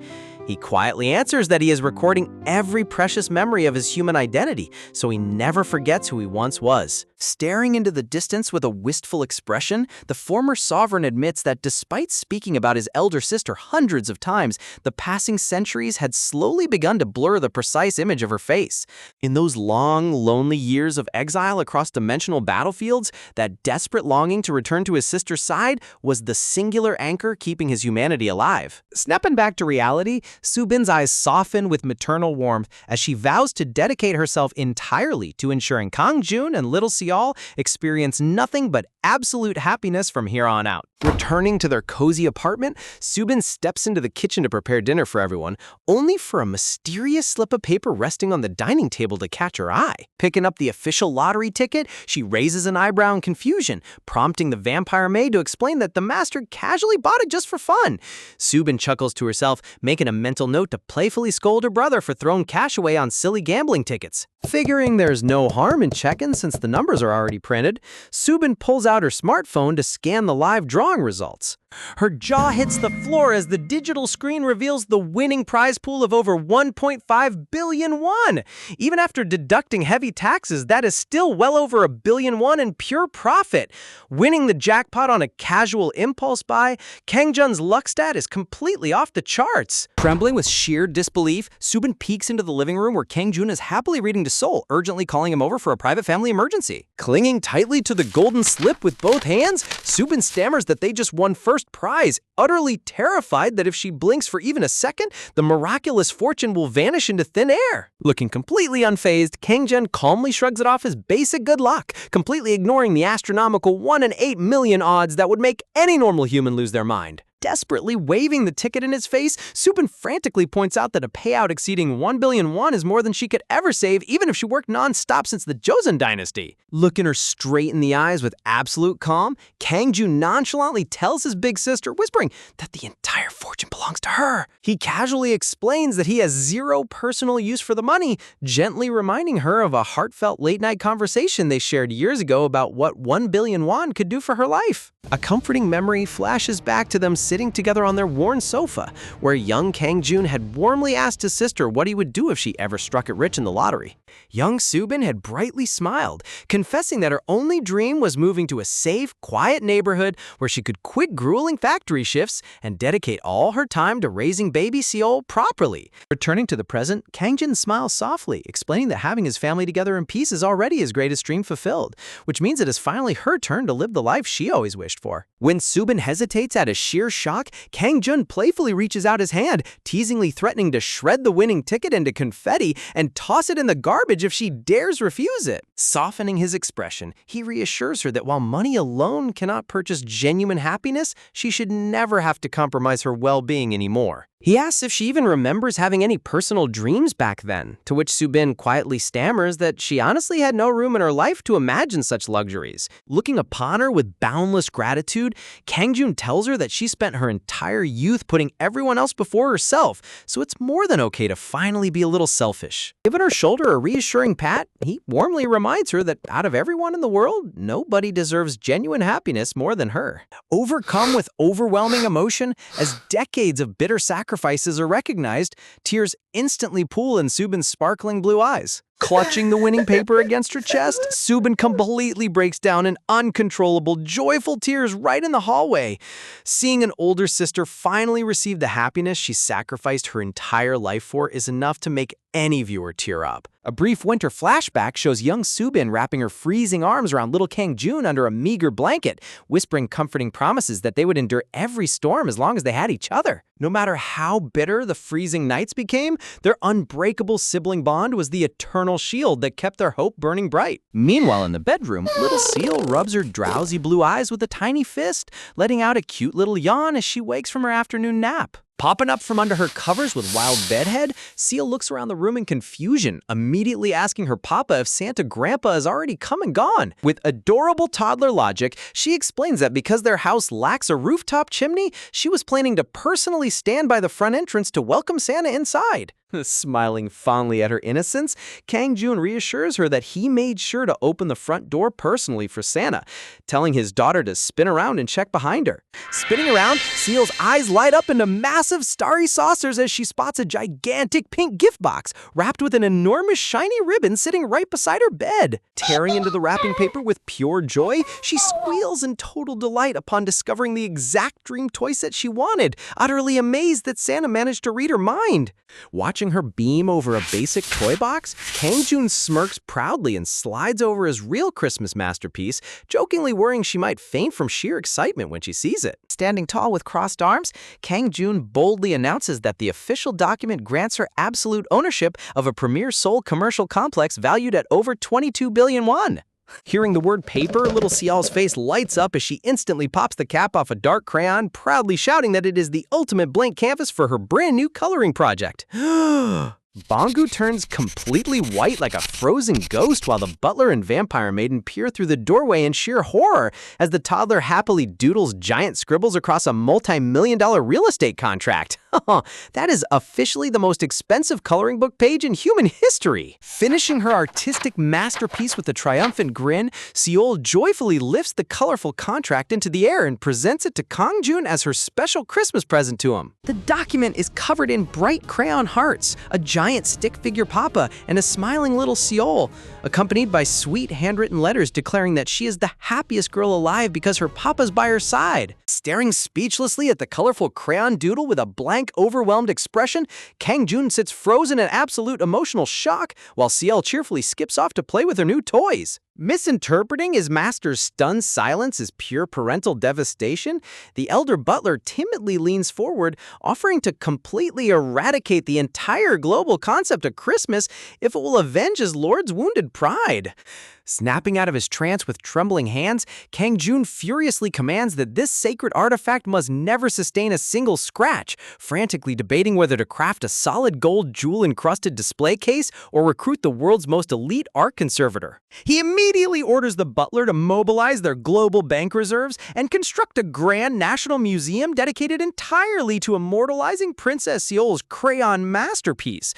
He quietly answers that he is recording every precious memory of his human identity, so he never forgets who he once was. Staring into the distance with a wistful expression, the former sovereign admits that despite speaking about his elder sister hundreds of times, the passing centuries had slowly begun to blur the precise image of her face. In those long, lonely years of exile across dimensional battlefields, that desperate longing to return to his sister's side was the singular anchor keeping his humanity alive. Snapping back to reality, Subin's eyes soften with maternal warmth as she vows to dedicate herself entirely to ensuring Kang Jun and little Seol experience nothing but absolute happiness from here on out. Returning to their cozy apartment, Subin steps into the kitchen to prepare dinner for everyone, only for a mysterious slip of paper resting on the dining table to catch her eye. Picking up the official lottery ticket, she raises an eyebrow in confusion, prompting the vampire maid to explain that the master casually bought it just for fun. Subin chuckles to herself, making a mental note to playfully scold her brother for throwing cash away on silly gambling tickets. Figuring there's no harm in checking since the numbers are already printed, Subin pulls out her smartphone to scan the live drawing results. Her jaw hits the floor as the digital screen reveals the winning prize pool of over 1.5 billion won. Even after deducting heavy taxes, that is still well over a billion won in pure profit. Winning the jackpot on a casual impulse buy, Kang Jun's luck stat is completely off the charts. Trembling with sheer disbelief, Subin peeks into the living room where Kang Jun is happily reading to Seol, urgently calling him over for a private family emergency. Clinging tightly to the golden slip with both hands, Subin stammers that they just won first prize, utterly terrified that if she blinks for even a second, the miraculous fortune will vanish into thin air. Looking completely unfazed, Kang Jun calmly shrugs it off as basic good luck, completely ignoring the astronomical 1 in 8 million odds that would make any normal human lose their mind. desperately waving the ticket in his face, Subin frantically points out that a payout exceeding 1 billion won is more than she could ever save, even if she worked non-stop since the Joseon dynasty. Looking her straight in the eyes with absolute calm, Kang-jun nonchalantly tells his big sister, whispering that the entire fortune belongs to her. He casually explains that he has zero personal use for the money, gently reminding her of a heartfelt late-night conversation they shared years ago about what 1 billion won could do for her life. A comforting memory flashes back to them sitting together on their worn sofa, where young Kang-jun had warmly asked his sister what he would do if she ever struck it rich in the lottery. Young Subin had brightly smiled, confessing that her only dream was moving to a safe, quiet neighborhood where she could quit grueling factory shifts and dedicate all her time to raising baby Seol properly. Returning to the present, Kang-jun smiles softly, explaining that having his family together in peace is already his greatest dream fulfilled, which means it is finally her turn to live the life she always wished for. When Subin hesitates out of sheer shock, Kang-jun playfully reaches out his hand, teasingly threatening to shred the winning ticket into confetti and toss it in the garbage if she dares refuse it. Softening his expression, he reassures her that while money alone cannot purchase genuine happiness, she should never have to compromise her well-being anymore. He asks if she even remembers having any personal dreams back then, to which Subin quietly stammers that she honestly had no room in her life to imagine such luxuries. Looking upon her with boundless gratitude, Kang-jun tells her that she spent her entire youth putting everyone else before herself, so it's more than okay to finally be a little selfish. Giving her shoulder a reassuring pat, he warmly reminds her that out of everyone in the world, nobody deserves genuine happiness more than her. Overcome with overwhelming emotion, as decades of bitter sacrifices are recognized, tears instantly pool in Subin's sparkling blue eyes. Clutching the winning paper against her chest, Subin completely breaks down in uncontrollable, joyful tears right in the hallway. Seeing an older sister finally receive the happiness she sacrificed her entire life for is enough to make any viewer tear up. A brief winter flashback shows young Subin wrapping her freezing arms around little Kang-jun under a meager blanket, whispering comforting promises that they would endure every storm as long as they had each other. No matter how bitter the freezing nights became, their unbreakable sibling bond was the eternal shield that kept their hope burning bright. Meanwhile, in the bedroom, little Seal rubs her drowsy blue eyes with a tiny fist, letting out a cute little yawn as she wakes from her afternoon nap. Popping up from under her covers with wild bedhead, Seal looks around the room in confusion, immediately asking her papa if Santa Grandpa has already come and gone. With adorable toddler logic, she explains that because their house lacks a rooftop chimney, she was planning to personally stand by the front entrance to welcome Santa inside. Smiling fondly at her innocence, Kang-jun reassures her that he made sure to open the front door personally for Santa, telling his daughter to spin around and check behind her. Spinning around, Seal's eyes light up into massive starry saucers as she spots a gigantic pink gift box wrapped with an enormous shiny ribbon sitting right beside her bed. Tearing into the wrapping paper with pure joy, she squeals in total delight upon discovering the exact dream toy set she wanted, utterly amazed that Santa managed to read her mind. Watching her beam over a basic toy box, Kang-jun smirks proudly and slides over his real Christmas masterpiece, jokingly worrying she might faint from sheer excitement when she sees it. Standing tall with crossed arms, Kang-jun boldly announces that the official document grants her absolute ownership of a premier Seoul commercial complex valued at over 22 billion won. Hearing the word paper, little Seol's face lights up as she instantly pops the cap off a dark crayon, proudly shouting that it is the ultimate blank canvas for her brand new coloring project. Banggu turns completely white like a frozen ghost while the butler and vampire maiden peer through the doorway in sheer horror as the toddler happily doodles giant scribbles across a multi-million-dollar real estate contract. That is officially the most expensive coloring book page in human history. Finishing her artistic masterpiece with a triumphant grin, Seol joyfully lifts the colorful contract into the air and presents it to Kang-jun as her special Christmas present to him. The document is covered in bright crayon hearts, a giant stick figure papa, and a smiling little Seol, accompanied by sweet handwritten letters declaring that she is the happiest girl alive because her papa's by her side. Staring speechlessly at the colorful crayon doodle with a blank, overwhelmed expression, Kang-jun sits frozen in absolute emotional shock while Seol cheerfully skips off to play with her new toys. Misinterpreting his master's stunned silence as pure parental devastation, the elder butler timidly leans forward, offering to completely eradicate the entire global concept of Christmas if it will avenge his lord's wounded pride. Snapping out of his trance with trembling hands, Kang Jun furiously commands that this sacred artifact must never sustain a single scratch, frantically debating whether to craft a solid gold jewel-encrusted display case or recruit the world's most elite art conservator. He immediately orders the butler to mobilize their global bank reserves and construct a grand national museum dedicated entirely to immortalizing Princess Seol's crayon masterpiece.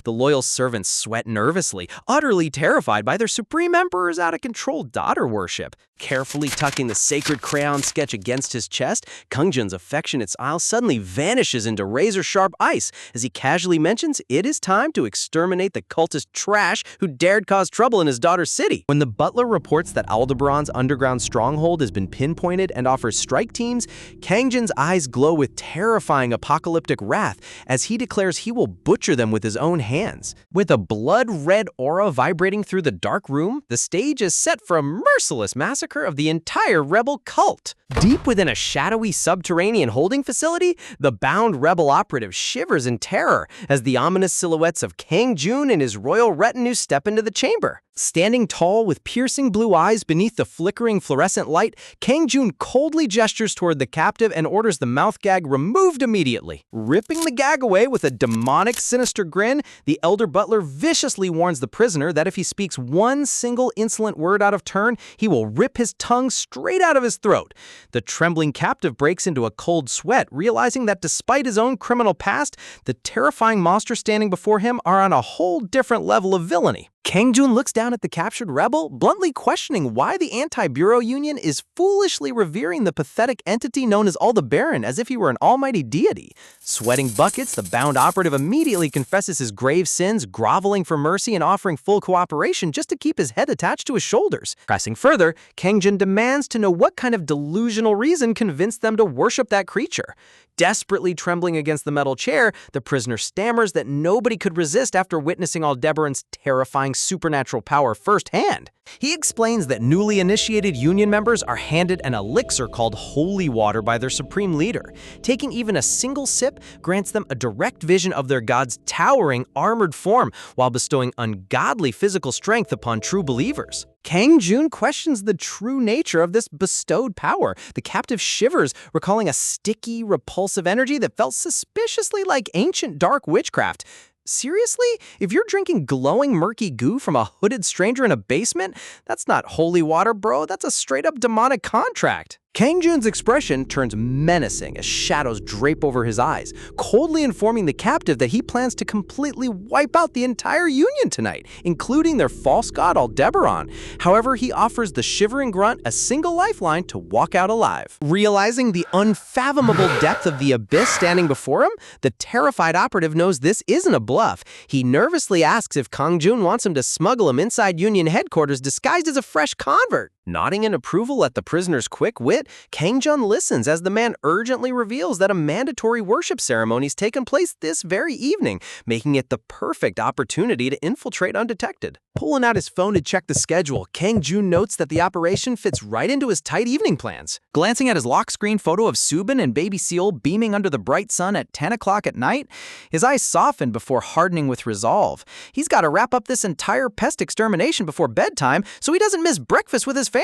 The loyal servants sweat nervously, utterly terrified by their supreme emperor's out-of-control daughter worship. Carefully tucking the sacred crayon sketch against his chest, Kang Jun's affectionate smile suddenly vanishes into razor-sharp ice as he casually mentions it is time to exterminate the cultist trash who dared cause trouble in his daughter's city. When the butler reports that Aldebaran's underground stronghold has been pinpointed and offers strike teams, Kang Jun's eyes glow with terrifying apocalyptic wrath as he declares he will butcher them with his own hands. With a blood-red aura vibrating through the dark room, the stage is set for a merciless massacre of the entire rebel cult. Deep within a shadowy subterranean holding facility, the bound rebel operative shivers in terror as the ominous silhouettes of Kang Jun and his royal retinue step into the chamber. Standing tall with piercing blue eyes beneath the flickering fluorescent light, Kang Jun coldly gestures toward the captive and orders the mouth gag removed immediately. Ripping the gag away with a demonic, sinister grin, the elder butler viciously warns the prisoner that if he speaks one single insolent word out of turn, he will rip his tongue straight out of his throat. The trembling captive breaks into a cold sweat, realizing that despite his own criminal past, the terrifying monsters standing before him are on a whole different level of villainy. Kang Jun looks down at the captured rebel, bluntly questioning why the anti-bureau union is foolishly revering the pathetic entity known as Aldebaran as if he were an almighty deity. Sweating buckets, the bound operative immediately confesses his grave sins, groveling for mercy and offering full cooperation just to keep his head attached to his shoulders. Pressing further, Kang Jun demands to know what kind of delusional reason convinced them to worship that creature. Desperately trembling against the metal chair, the prisoner stammers that nobody could resist after witnessing Aldebaran's terrifying supernatural power firsthand. He explains that newly initiated union members are handed an elixir called holy water by their supreme leader. Taking even a single sip grants them a direct vision of their god's towering, armored form while bestowing ungodly physical strength upon true believers. Kang Jun questions the true nature of this bestowed power. The captive shivers, recalling a sticky, repulsive energy that felt suspiciously like ancient dark witchcraft. Seriously? If you're drinking glowing, murky goo from a hooded stranger in a basement, that's not holy water, bro. That's a straight-up demonic contract. Kang Jun's expression turns menacing as shadows drape over his eyes, coldly informing the captive that he plans to completely wipe out the entire union tonight, including their false god Aldebaran. However, he offers the shivering grunt a single lifeline to walk out alive. Realizing the unfathomable depth of the abyss standing before him, the terrified operative knows this isn't a bluff. He nervously asks if Kang Jun wants him to smuggle him inside union headquarters disguised as a fresh convert. Nodding in approval at the prisoner's quick wit, Kang Jun listens as the man urgently reveals that a mandatory worship ceremony's taken place this very evening, making it the perfect opportunity to infiltrate undetected. Pulling out his phone to check the schedule, Kang Jun notes that the operation fits right into his tight evening plans. Glancing at his lock screen photo of Subin and baby Seol beaming under the bright sun at 10 o'clock at night, his eyes soften before hardening with resolve. He's got to wrap up this entire pest extermination before bedtime so he doesn't miss breakfast with his family.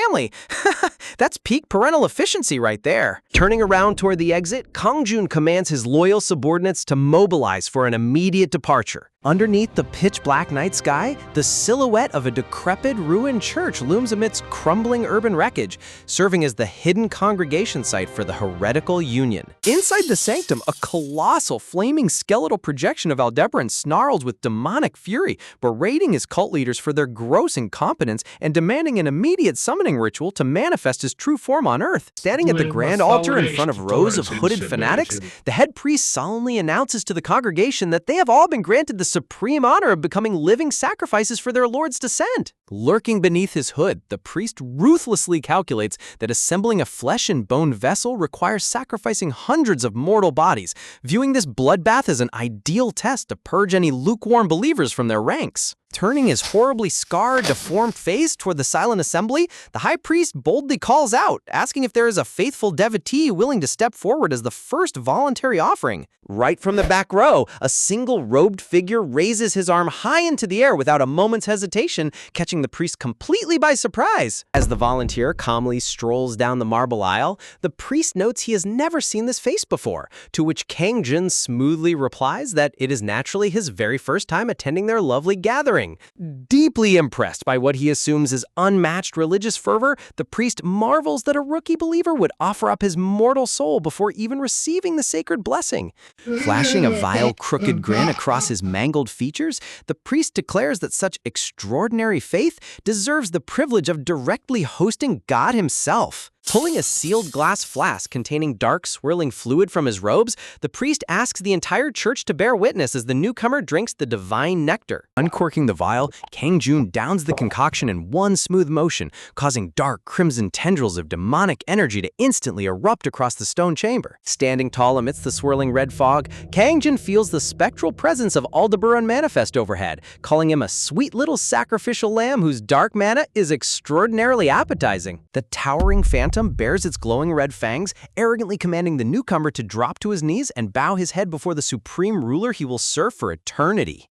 That's peak parental efficiency right there. Turning around toward the exit, Kang Jun commands his loyal subordinates to mobilize for an immediate departure. Underneath the pitch-black night sky, the silhouette of a decrepit, ruined church looms amidst crumbling urban wreckage, serving as the hidden congregation site for the heretical union. Inside the sanctum, a colossal, flaming skeletal projection of Aldebaran snarls with demonic fury, berating his cult leaders for their gross incompetence and demanding an immediate summoning ritual to manifest his true form on Earth. Standing at the grand altar in front of rows of hooded fanatics, the head priest solemnly announces to the congregation that they have all been granted the supreme honor of becoming living sacrifices for their Lord's descent. Lurking beneath his hood, the priest ruthlessly calculates that assembling a flesh and bone vessel requires sacrificing hundreds of mortal bodies, viewing this bloodbath as an ideal test to purge any lukewarm believers from their ranks. Turning his horribly scarred, deformed face toward the silent assembly, the high priest boldly calls out, asking if there is a faithful devotee willing to step forward as the first voluntary offering. Right from the back row, a single robed figure raises his arm high into the air without a moment's hesitation, catching the priest completely by surprise. As the volunteer calmly strolls down the marble aisle, the priest notes he has never seen this face before, to which Kang Jun smoothly replies that it is naturally his very first time attending their lovely gathering. Deeply impressed by what he assumes is unmatched religious fervor, the priest marvels that a rookie believer would offer up his mortal soul before even receiving the sacred blessing. Flashing a vile, crooked grin across his mangled features, the priest declares that such extraordinary faith deserves the privilege of directly hosting God himself. Pulling a sealed glass flask containing dark, swirling fluid from his robes, the priest asks the entire church to bear witness as the newcomer drinks the divine nectar. Uncorking the vial, Kang Jun downs the concoction in one smooth motion, causing dark, crimson tendrils of demonic energy to instantly erupt across the stone chamber. Standing tall amidst the swirling red fog, Kang Jun feels the spectral presence of Aldebaran manifest overhead, calling him a sweet little sacrificial lamb whose dark mana is extraordinarily appetizing. The towering phantom bares its glowing red fangs, arrogantly commanding the newcomer to drop to his knees and bow his head before the supreme ruler he will serve for eternity.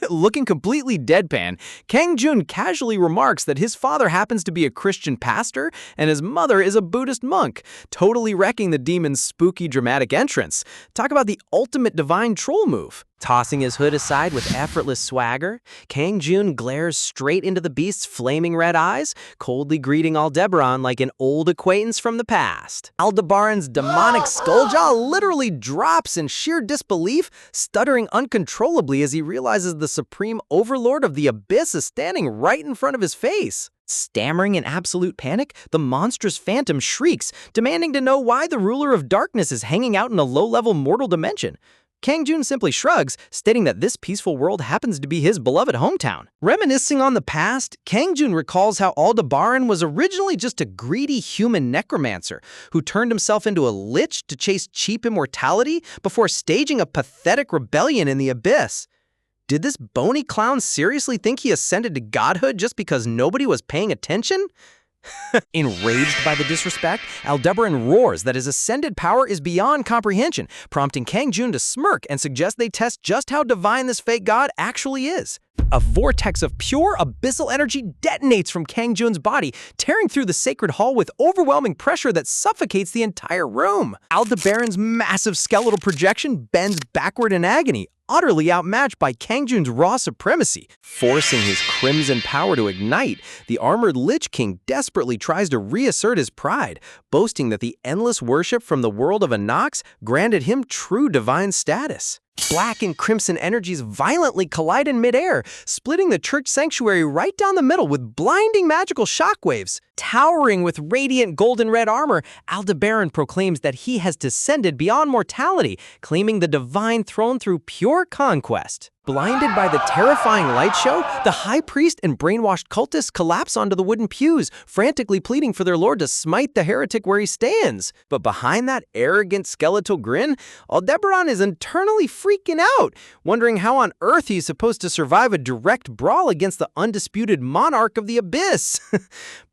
Looking completely deadpan, Kang Jun casually remarks that his father happens to be a Christian pastor and his mother is a Buddhist monk, totally wrecking the demon's spooky dramatic entrance. Talk about the ultimate divine troll move. Tossing his hood aside with effortless swagger, Kang Jun glares straight into the beast's flaming red eyes, coldly greeting Aldebaran like an old acquaintance from the past. Aldebaran's demonic skulljaw literally drops in sheer disbelief, stuttering uncontrollably as he realizes the supreme overlord of the abyss is standing right in front of his face. Stammering in absolute panic, the monstrous phantom shrieks, demanding to know why the ruler of darkness is hanging out in a low-level mortal dimension. Kang Jun simply shrugs, stating that this peaceful world happens to be his beloved hometown. Reminiscing on the past, Kang Jun recalls how Aldebaran was originally just a greedy human necromancer who turned himself into a lich to chase cheap immortality before staging a pathetic rebellion in the abyss. Did this bony clown seriously think he ascended to godhood just because nobody was paying attention? Enraged by the disrespect, Aldebaran roars that his ascended power is beyond comprehension, prompting Kang Jun to smirk and suggest they test just how divine this fake god actually is. A vortex of pure abyssal energy detonates from Kang Jun's body, tearing through the sacred hall with overwhelming pressure that suffocates the entire room. Aldebaran's massive skeletal projection bends backward in agony, utterly outmatched by Kang Jun's raw supremacy. Forcing his crimson power to ignite, the armored Lich King desperately tries to reassert his pride, boasting that the endless worship from the world of Anox granted him true divine status. Black and crimson energies violently collide in midair, splitting the church sanctuary right down the middle with blinding magical shockwaves. Towering with radiant golden red armor, Aldebaran proclaims that he has descended beyond mortality, claiming the divine throne through pure conquest. Blinded by the terrifying light show, the high priest and brainwashed cultists collapse onto the wooden pews, frantically pleading for their lord to smite the heretic where he stands. But behind that arrogant skeletal grin, Aldebaran is internally freaking out, wondering how on earth he's supposed to survive a direct brawl against the undisputed monarch of the abyss.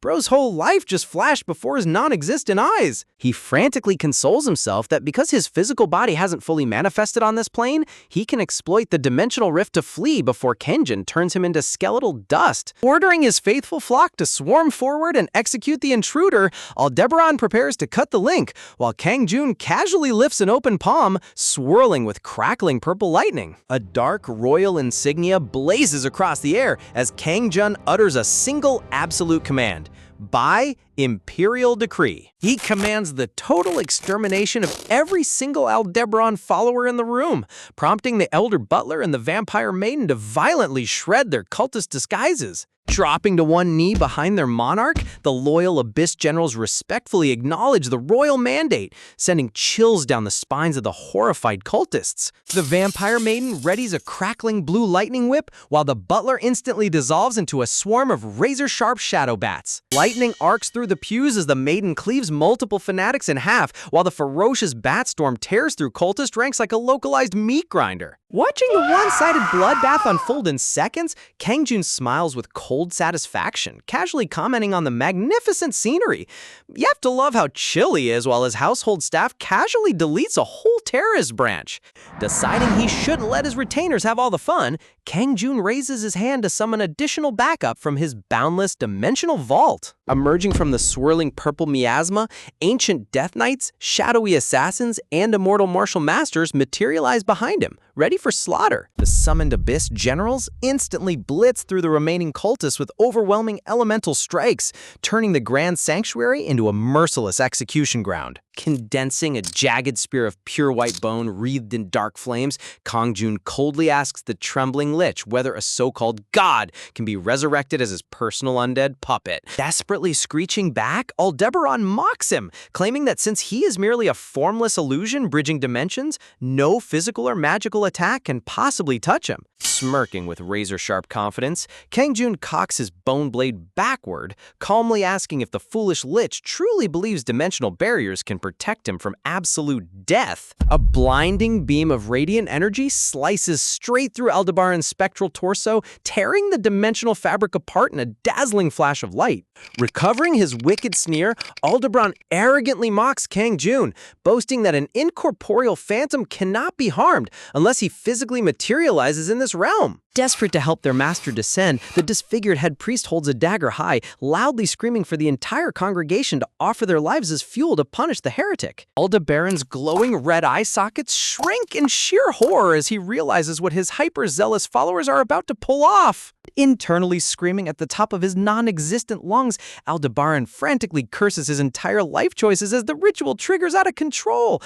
Bro's whole life just flashed before his non-existent eyes. He frantically consoles himself that because his physical body hasn't fully manifested on this plane, he can exploit the dimensional rift to flee before Kang Jun turns him into skeletal dust. Ordering his faithful flock to swarm forward and execute the intruder, Aldebaran prepares to cut the link, while Kang Jun casually lifts an open palm, swirling with crackling purple lightning. A dark royal insignia blazes across the air as Kang Jun utters a single absolute command: by imperial decree. He commands the total extermination of every single Aldebaran follower in the room, prompting the elder butler and the vampire maiden to violently shred their cultist disguises. Dropping to one knee behind their monarch, the loyal Abyss generals respectfully acknowledge the royal mandate, sending chills down the spines of the horrified cultists. The vampire maiden readies a crackling blue lightning whip, while the butler instantly dissolves into a swarm of razor-sharp shadow bats. Lightning arcs through through the pews as the maiden cleaves multiple fanatics in half, while the ferocious bat storm tears through cultist ranks like a localized meat grinder. Watching the one-sided bloodbath unfold in seconds, Kang Jun smiles with cold satisfaction, casually commenting on the magnificent scenery. You have to love how chill he is while his household staff casually deletes a whole terrorist branch. Deciding he shouldn't let his retainers have all the fun, Kang Jun raises his hand to summon additional backup from his boundless dimensional vault. Emerging from the swirling purple miasma, ancient Death Knights, shadowy assassins, and immortal martial masters materialize behind him, ready for slaughter. The summoned Abyss generals instantly blitz through the remaining cultists with overwhelming elemental strikes, turning the Grand Sanctuary into a merciless execution ground. Condensing a jagged spear of pure white bone wreathed in dark flames, Kang Jun coldly asks the trembling Lich whether a so-called god can be resurrected as his personal undead puppet. Desperately screeching back, Aldebaran mocks him, claiming that since he is merely a formless illusion bridging dimensions, no physical or magical attack can possibly touch him. Smirking with razor-sharp confidence, Kang Jun cocks his bone blade backward, calmly asking if the foolish Lich truly believes dimensional barriers can protect him from absolute death. A blinding beam of radiant energy slices straight through Aldebaran's spectral torso, tearing the dimensional fabric apart in a dazzling flash of light. Recovering his wicked sneer, Aldebaran arrogantly mocks Kang Jun, boasting that an incorporeal phantom cannot be harmed unless he physically materializes in this realm. Desperate to help their master descend, the disfigured head priest holds a dagger high, loudly screaming for the entire congregation to offer their lives as fuel to punish the heretic. Aldebaran's glowing red eye sockets shrink in sheer horror as he realizes what his hyper-zealous followers are about to pull off. Internally screaming at the top of his non-existent lungs, Aldebaran frantically curses his entire life choices as the ritual triggers out of control.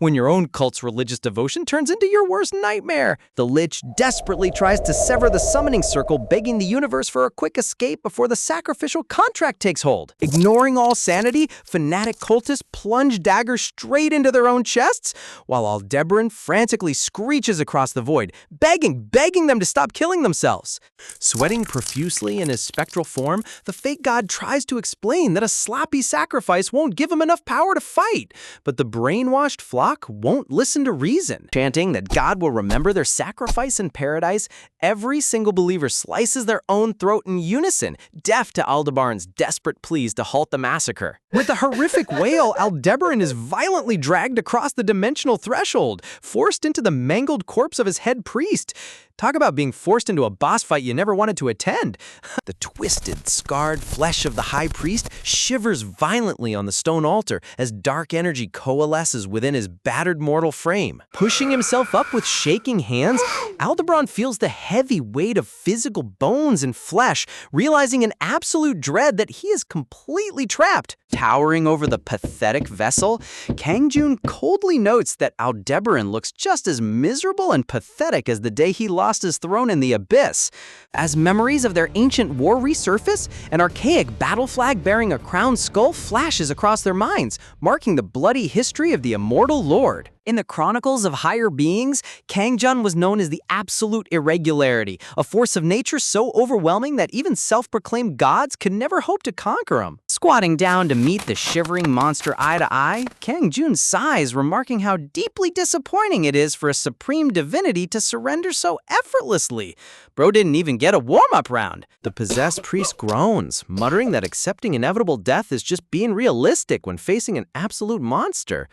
When your own cult's religious devotion turns into your worst nightmare. The Lich desperately tries to sever the summoning circle, begging the universe for a quick escape before the sacrificial contract takes hold. Ignoring all sanity, fanatic cultists plunge daggers straight into their own chests, while Aldebaran frantically screeches across the void, begging them to stop killing themselves. Sweating profusely in his spectral form, the fake god tries to explain that a sloppy sacrifice won't give him enough power to fight, but the brainwashed flock won't listen to reason. Chanting that God will remember their sacrifice in paradise, every single believer slices their own throat in unison, deaf to Aldebaran's desperate pleas to halt the massacre. With a horrific wail, Aldebaran is violently dragged across the dimensional threshold, forced into the mangled corpse of his head priest. Talk about being forced into a boss fight you never wanted to attend. The twisted, scarred flesh of the high priest shivers violently on the stone altar as dark energy coalesces within his battered mortal frame. Pushing himself up with shaking hands, Aldebaran feels the heavy weight of physical bones and flesh, realizing in absolute dread that he is completely trapped. Towering over the pathetic vessel, Kang Jun coldly notes that Aldebaran looks just as miserable and pathetic as the day he lost his throne in the Abyss. As memories of their ancient war resurface, an archaic battle flag bearing a crowned skull flashes across their minds, marking the bloody history of the immortal lord. In the chronicles of higher beings, Kang Jun was known as the absolute irregularity, a force of nature so overwhelming that even self-proclaimed gods could never hope to conquer him. Squatting down to meet the shivering monster eye to eye, Kang Jun sighs, remarking how deeply disappointing it is for a supreme divinity to surrender so effortlessly. Bro didn't even get a warm-up round. The possessed priest groans, muttering that accepting inevitable death is just being realistic when facing an absolute monster.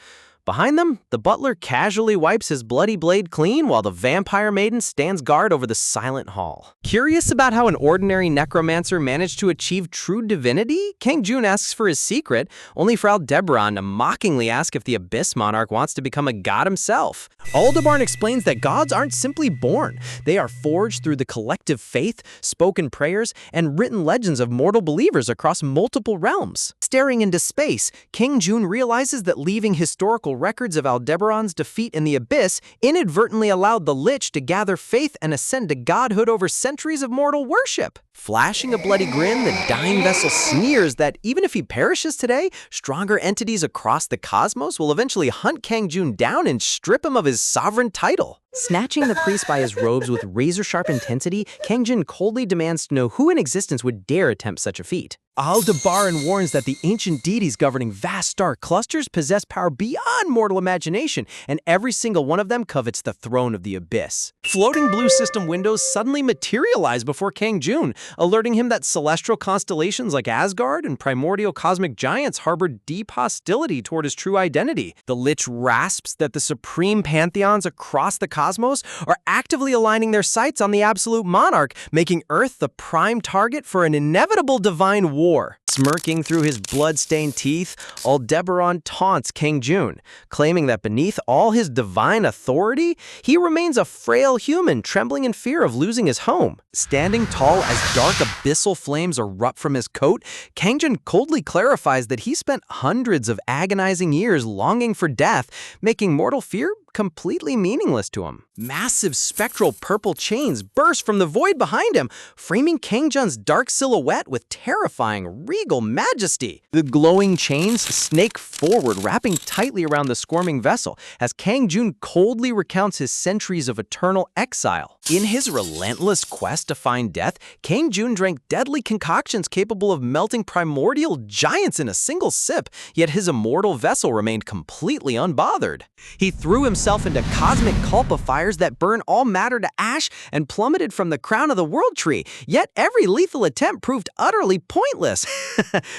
Behind them, the butler casually wipes his bloody blade clean while the vampire maiden stands guard over the silent hall. Curious about how an ordinary necromancer managed to achieve true divinity, Kang Jun asks for his secret, only for Aldebaran to mockingly ask if the Abyss Monarch wants to become a god himself. Aldebaran explains that gods aren't simply born. They are forged through the collective faith, spoken prayers, and written legends of mortal believers across multiple realms. Staring into space, Kang Jun realizes that leaving historical records of Aldebaran's defeat in the Abyss inadvertently allowed the Lich to gather faith and ascend to godhood over centuries of mortal worship. Flashing a bloody grin, the dying vessel sneers that even if he perishes today, stronger entities across the cosmos will eventually hunt Kang Jun down and strip him of his sovereign title. Snatching the priest by his robes with razor-sharp intensity, Kang Jun coldly demands to know who in existence would dare attempt such a feat. Aldebaran warns that the ancient deities governing vast star clusters possess power beyond mortal imagination, and every single one of them covets the throne of the abyss. Floating blue system windows suddenly materialize before Kang Jun, alerting him that celestial constellations like Asgard and primordial cosmic giants harbor deep hostility toward his true identity. The Lich rasps that the supreme pantheons across the cosmos are actively aligning their sights on the absolute monarch, making Earth the prime target for an inevitable divine war. Smirking through his blood-stained teeth, Aldebaran taunts Kang Jun, claiming that beneath all his divine authority, he remains a frail human trembling in fear of losing his home. Standing tall as dark abyssal flames erupt from his coat, Kang Jun coldly clarifies that he spent hundreds of agonizing years longing for death, making mortal fear completely meaningless to him. Massive spectral purple chains burst from the void behind him, framing Kang Jun's dark silhouette with terrifying, regal majesty. The glowing chains snake forward, wrapping tightly around the squirming vessel, as Kang Jun coldly recounts his centuries of eternal exile. In his relentless quest to find death, Kang Jun drank deadly concoctions capable of melting primordial giants in a single sip, yet his immortal vessel remained completely unbothered. He threw himself into cosmic kulpa fires that burn all matter to ash and plummeted from the crown of the world tree, yet every lethal attempt proved utterly pointless.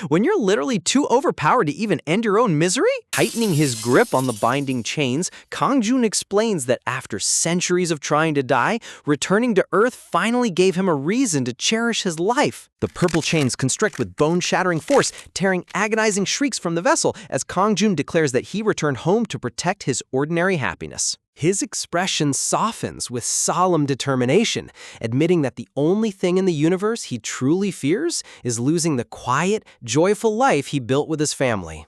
When you're literally too overpowered to even end your own misery? Tightening his grip on the binding chains, Kang Jun explains that after centuries of trying to die, returning to Earth finally gave him a reason to cherish his life. The purple chains constrict with bone-shattering force, tearing agonizing shrieks from the vessel as Kang Jun declares that he returned home to protect his ordinary happiness. His expression softens with solemn determination, admitting that the only thing in the universe he truly fears is losing the quiet, joyful life he built with his family.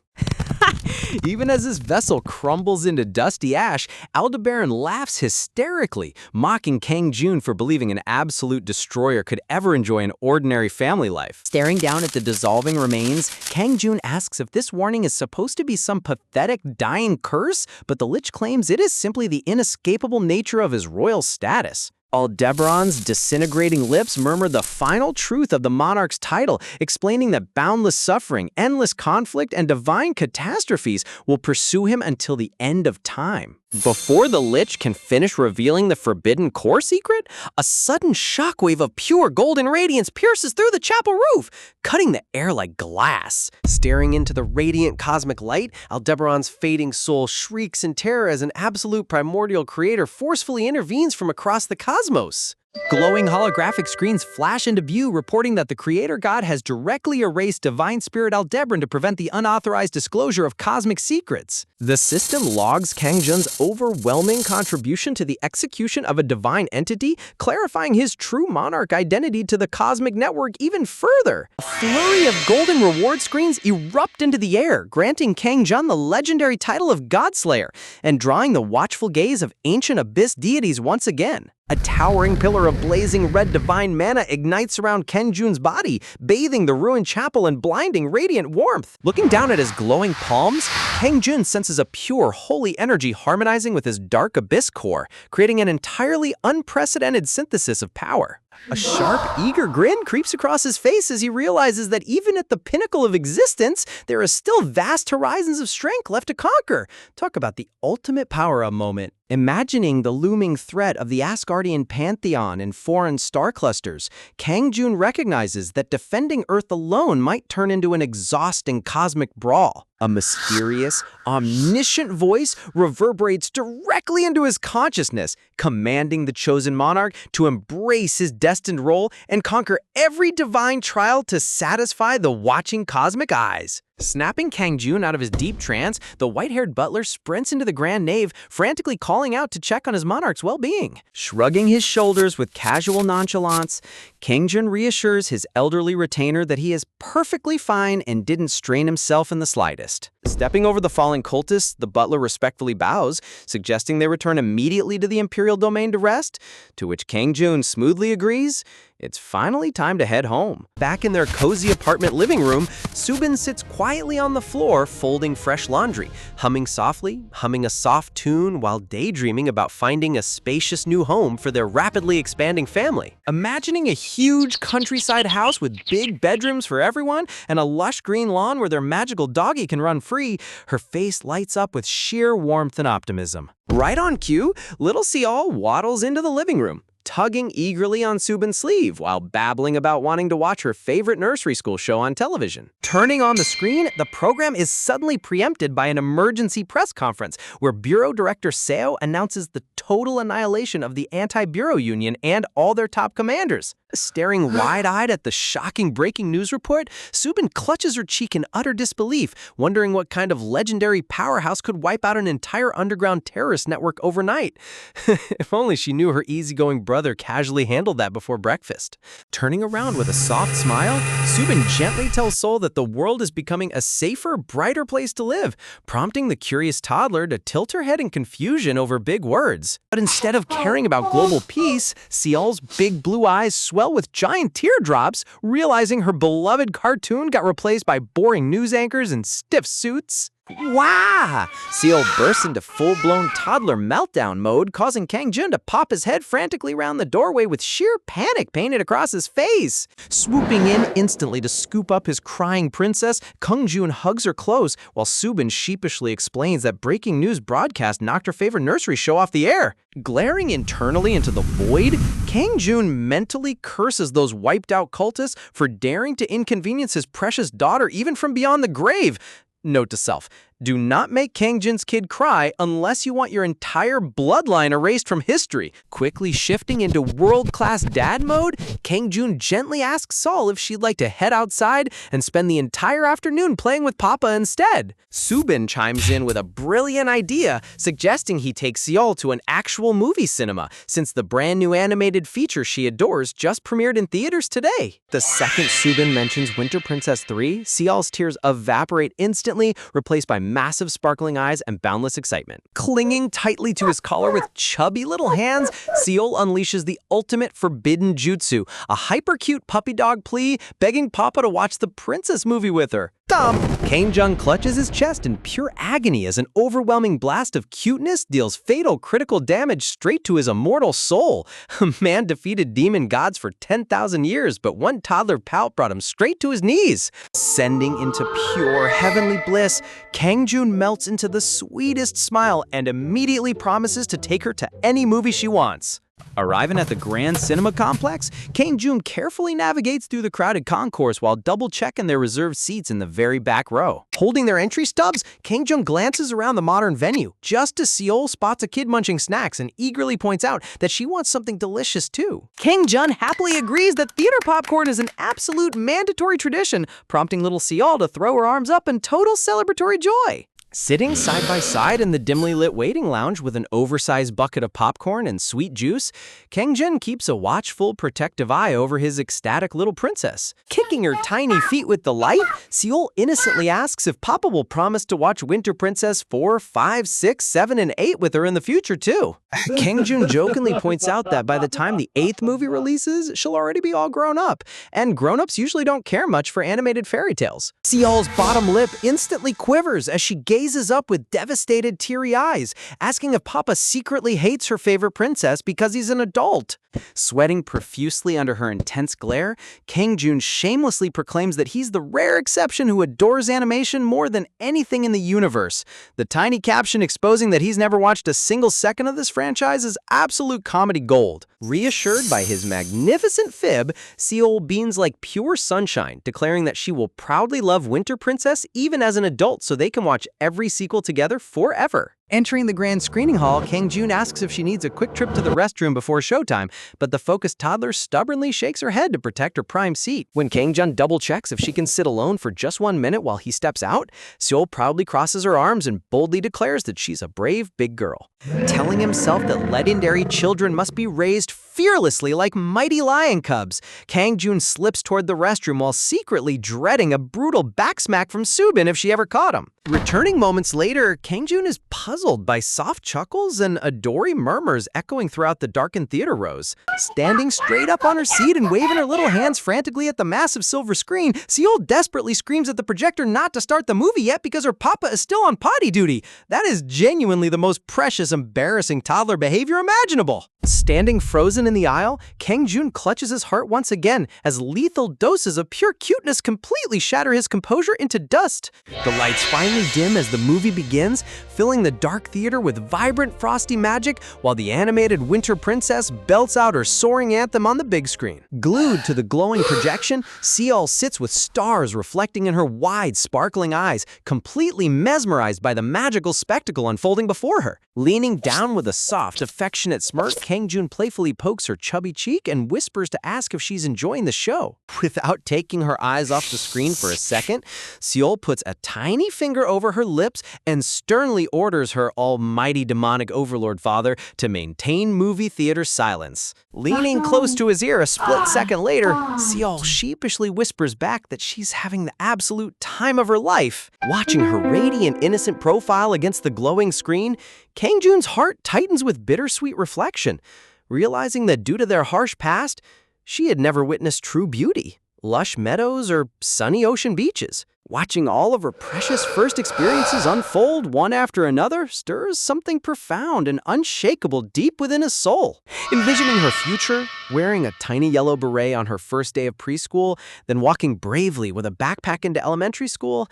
Even as his vessel crumbles into dusty ash, Aldebaran laughs hysterically, mocking Kang Jun for believing an absolute destroyer could ever enjoy an ordinary family life. Staring down at the dissolving remains, Kang Jun asks if this warning is supposed to be some pathetic dying curse, but the Lich claims it is simply the inescapable nature of his royal status. Aldebaran's disintegrating lips murmur the final truth of the monarch's title, explaining that boundless suffering, endless conflict, and divine catastrophes will pursue him until the end of time. Before the Lich can finish revealing the forbidden core secret, a sudden shockwave of pure golden radiance pierces through the chapel roof, cutting the air like glass. Staring into the radiant cosmic light, Aldebaran's fading soul shrieks in terror as an absolute primordial creator forcefully intervenes from across the cosmos. Glowing holographic screens flash into view, reporting that the creator god has directly erased divine spirit Aldebaran to prevent the unauthorized disclosure of cosmic secrets. The system logs Kang Jun's overwhelming contribution to the execution of a divine entity, clarifying his true monarch identity to the cosmic network even further. A flurry of golden reward screens erupt into the air, granting Kang Jun the legendary title of Godslayer and drawing the watchful gaze of ancient abyss deities once again. A towering pillar of blazing red divine mana ignites around Kang Jun's body, bathing the ruined chapel in blinding radiant warmth. Looking down at his glowing palms, Kang Jun senses a pure, holy energy harmonizing with his dark abyss core, creating an entirely unprecedented synthesis of power. A sharp, eager grin creeps across his face as he realizes that even at the pinnacle of existence, there are still vast horizons of strength left to conquer. Talk about the ultimate power-up moment. Imagining the looming threat of the Asgardian pantheon and foreign star clusters, Kang Jun recognizes that defending Earth alone might turn into an exhausting cosmic brawl. A mysterious, omniscient voice reverberates directly into his consciousness, commanding the chosen monarch to embrace his destined role and conquer every divine trial to satisfy the watching cosmic eyes. Snapping Kang Jun out of his deep trance, the white-haired butler sprints into the grand nave, frantically calling out to check on his monarch's well-being. Shrugging his shoulders with casual nonchalance, Kang Jun reassures his elderly retainer that he is perfectly fine and didn't strain himself in the slightest. Stepping over the fallen cultists, the butler respectfully bows, suggesting they return immediately to the imperial domain to rest, to which Kang Jun smoothly agrees, It's finally time to head home. Back in their cozy apartment living room, Subin sits quietly on the floor folding fresh laundry, humming softly, humming a soft tune while daydreaming about finding a spacious new home for their rapidly expanding family. Imagining a huge countryside house with big bedrooms for everyone and a lush green lawn where their magical doggy can run free, her face lights up with sheer warmth and optimism. Right on cue, little Seol waddles into the living room, tugging eagerly on Subin's sleeve while babbling about wanting to watch her favorite nursery school show on television. Turning on the screen, the program is suddenly preempted by an emergency press conference where Bureau Director Seo announces the total annihilation of the anti-Bureau Union and all their top commanders. Staring wide-eyed at the shocking breaking news report, Subin clutches her cheek in utter disbelief, wondering what kind of legendary powerhouse could wipe out an entire underground terrorist network overnight. If only she knew her easygoing brother casually handled that before breakfast. Turning around with a soft smile, Subin gently tells Sol that the world is becoming a safer, brighter place to live, prompting the curious toddler to tilt her head in confusion over big words. But instead of caring about global peace, Seol's big blue eyes swell with giant teardrops, realizing her beloved cartoon got replaced by boring news anchors in stiff suits. Wah! Seol bursts into full-blown toddler meltdown mode, causing Kang-jun to pop his head frantically around the doorway with sheer panic painted across his face. Swooping in instantly to scoop up his crying princess, Kang-jun hugs her close, while Subin sheepishly explains that breaking news broadcast knocked her favorite nursery show off the air. Glaring internally into the void, Kang-jun mentally curses those wiped-out cultists for daring to inconvenience his precious daughter even from beyond the grave. Note to self, do not make Kang-jun's kid cry unless you want your entire bloodline erased from history. Quickly shifting into world-class dad mode, Kang-jun gently asks Sol if she'd like to head outside and spend the entire afternoon playing with Papa instead. Subin chimes in with a brilliant idea, suggesting he take Seol to an actual movie cinema, since the brand new animated feature she adores just premiered in theaters today. The second Subin mentions Winter Princess 3, Seol's tears evaporate instantly, replaced by massive sparkling eyes and boundless excitement. Clinging tightly to his collar with chubby little hands, Seol unleashes the ultimate forbidden jutsu, a hyper-cute puppy dog plea, begging Papa to watch the princess movie with her. Thump! Kang-jun clutches his chest in pure agony as an overwhelming blast of cuteness deals fatal critical damage straight to his immortal soul. A man defeated demon gods for 10,000 years, but one toddler pout brought him straight to his knees. Sending into pure heavenly bliss, Kang-jun melts into the sweetest smile and immediately promises to take her to any movie she wants. Arriving at the Grand Cinema Complex, Kang-jun carefully navigates through the crowded concourse while double-checking their reserved seats in the very back row. Holding their entry stubs, Kang-jun glances around the modern venue, just as Seol spots a kid munching snacks and eagerly points out that she wants something delicious too. Kang-jun happily agrees that theater popcorn is an absolute mandatory tradition, prompting little Seol to throw her arms up in total celebratory joy. Sitting side by side in the dimly lit waiting lounge with an oversized bucket of popcorn and sweet juice, Kang-jun keeps a watchful, protective eye over his ecstatic little princess. Kicking her tiny feet with delight, Seol innocently asks if Papa will promise to watch Winter Princess 4, 5, 6, 7, and 8 with her in the future too. Kang-jun jokingly points out that by the time the 8th movie releases, she'll already be all grown up, and grown-ups usually don't care much for animated fairy tales. Seol's bottom lip instantly quivers as she gazes up with devastated, teary eyes, asking if Papa secretly hates her favorite princess because he's an adult. Sweating profusely under her intense glare, Kang-jun shamelessly proclaims that he's the rare exception who adores animation more than anything in the universe. The tiny caption exposing that he's never watched a single second of this franchise is absolute comedy gold. Reassured by his magnificent fib, Seol beams like pure sunshine, declaring that she will proudly love Winter Princess even as an adult so they can watch every sequel together forever. Entering the grand screening hall, Kang-jun asks if she needs a quick trip to the restroom before showtime, but the focused toddler stubbornly shakes her head to protect her prime seat. When Kang-jun double-checks if she can sit alone for just 1 minute while he steps out, Seol proudly crosses her arms and boldly declares that she's a brave big girl. Telling himself that legendary children must be raised fearlessly like mighty lion cubs. Kang Jun slips toward the restroom while secretly dreading a brutal backsmack from Subin if she ever caught him. Returning moments later, Kang Jun is puzzled by soft chuckles and adoring murmurs echoing throughout the darkened theater rows. Standing straight up on her seat and waving her little hands frantically at the massive silver screen, Seol desperately screams at the projector not to start the movie yet because her papa is still on potty duty. That is genuinely the most precious, embarrassing toddler behavior imaginable. Standing frozen in the aisle, Kang Jun clutches his heart once again as lethal doses of pure cuteness completely shatter his composure into dust. The lights finally dim as the movie begins, filling the dark theater with vibrant frosty magic while the animated winter princess belts out her soaring anthem on the big screen. Glued to the glowing projection, Seol sits with stars reflecting in her wide, sparkling eyes, completely mesmerized by the magical spectacle unfolding before her. Leaning down with a soft, affectionate smirk, Kang Jun playfully pokes her chubby cheek and whispers to ask if she's enjoying the show. Without taking her eyes off the screen for a second, Seol puts a tiny finger over her lips and sternly orders her almighty demonic overlord father to maintain movie theater silence. Leaning close to his ear a split second later, Seol sheepishly whispers back that she's having the absolute time of her life. Watching her radiant, innocent profile against the glowing screen, Kang Jun's heart tightens with bittersweet reflection, realizing that due to their harsh past, she had never witnessed true beauty, lush meadows, or sunny ocean beaches. Watching all of her precious first experiences unfold one after another stirs something profound and unshakable deep within his soul. Envisioning her future, wearing a tiny yellow beret on her first day of preschool, then walking bravely with a backpack into elementary school,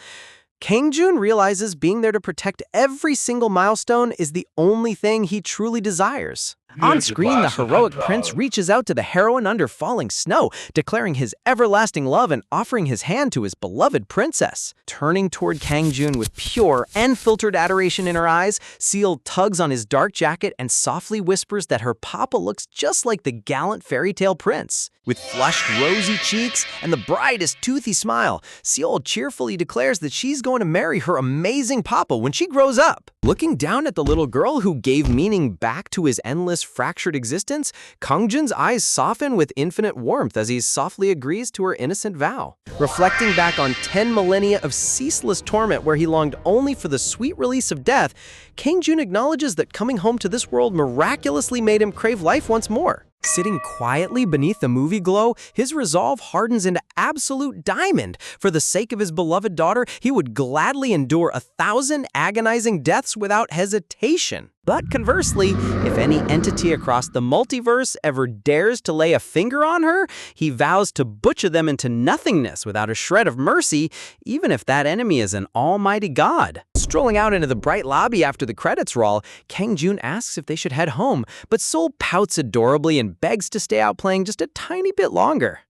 Kang Jun realizes being there to protect every single milestone is the only thing he truly desires. On screen, the heroic prince reaches out to the heroine under falling snow, declaring his everlasting love and offering his hand to his beloved princess. Turning toward Kang Jun with pure, unfiltered adoration in her eyes, Seol tugs on his dark jacket and softly whispers that her papa looks just like the gallant fairy tale prince. With flushed, rosy cheeks and the brightest, toothy smile, Seol cheerfully declares that she's going to marry her amazing papa when she grows up. Looking down at the little girl who gave meaning back to his endless, fractured existence, Kang Jun's eyes soften with infinite warmth as he softly agrees to her innocent vow. Reflecting back on 10 millennia of ceaseless torment where he longed only for the sweet release of death, Kang Jun acknowledges that coming home to this world miraculously made him crave life once more. Sitting quietly beneath the movie glow, his resolve hardens into absolute diamond. For the sake of his beloved daughter, he would gladly endure 1,000 agonizing deaths without hesitation. But conversely, if any entity across the multiverse ever dares to lay a finger on her, he vows to butcher them into nothingness without a shred of mercy, even if that enemy is an almighty god. Strolling out into the bright lobby after the credits roll, Kang Jun asks if they should head home, but Seol pouts adorably and begs to stay out playing just a tiny bit longer.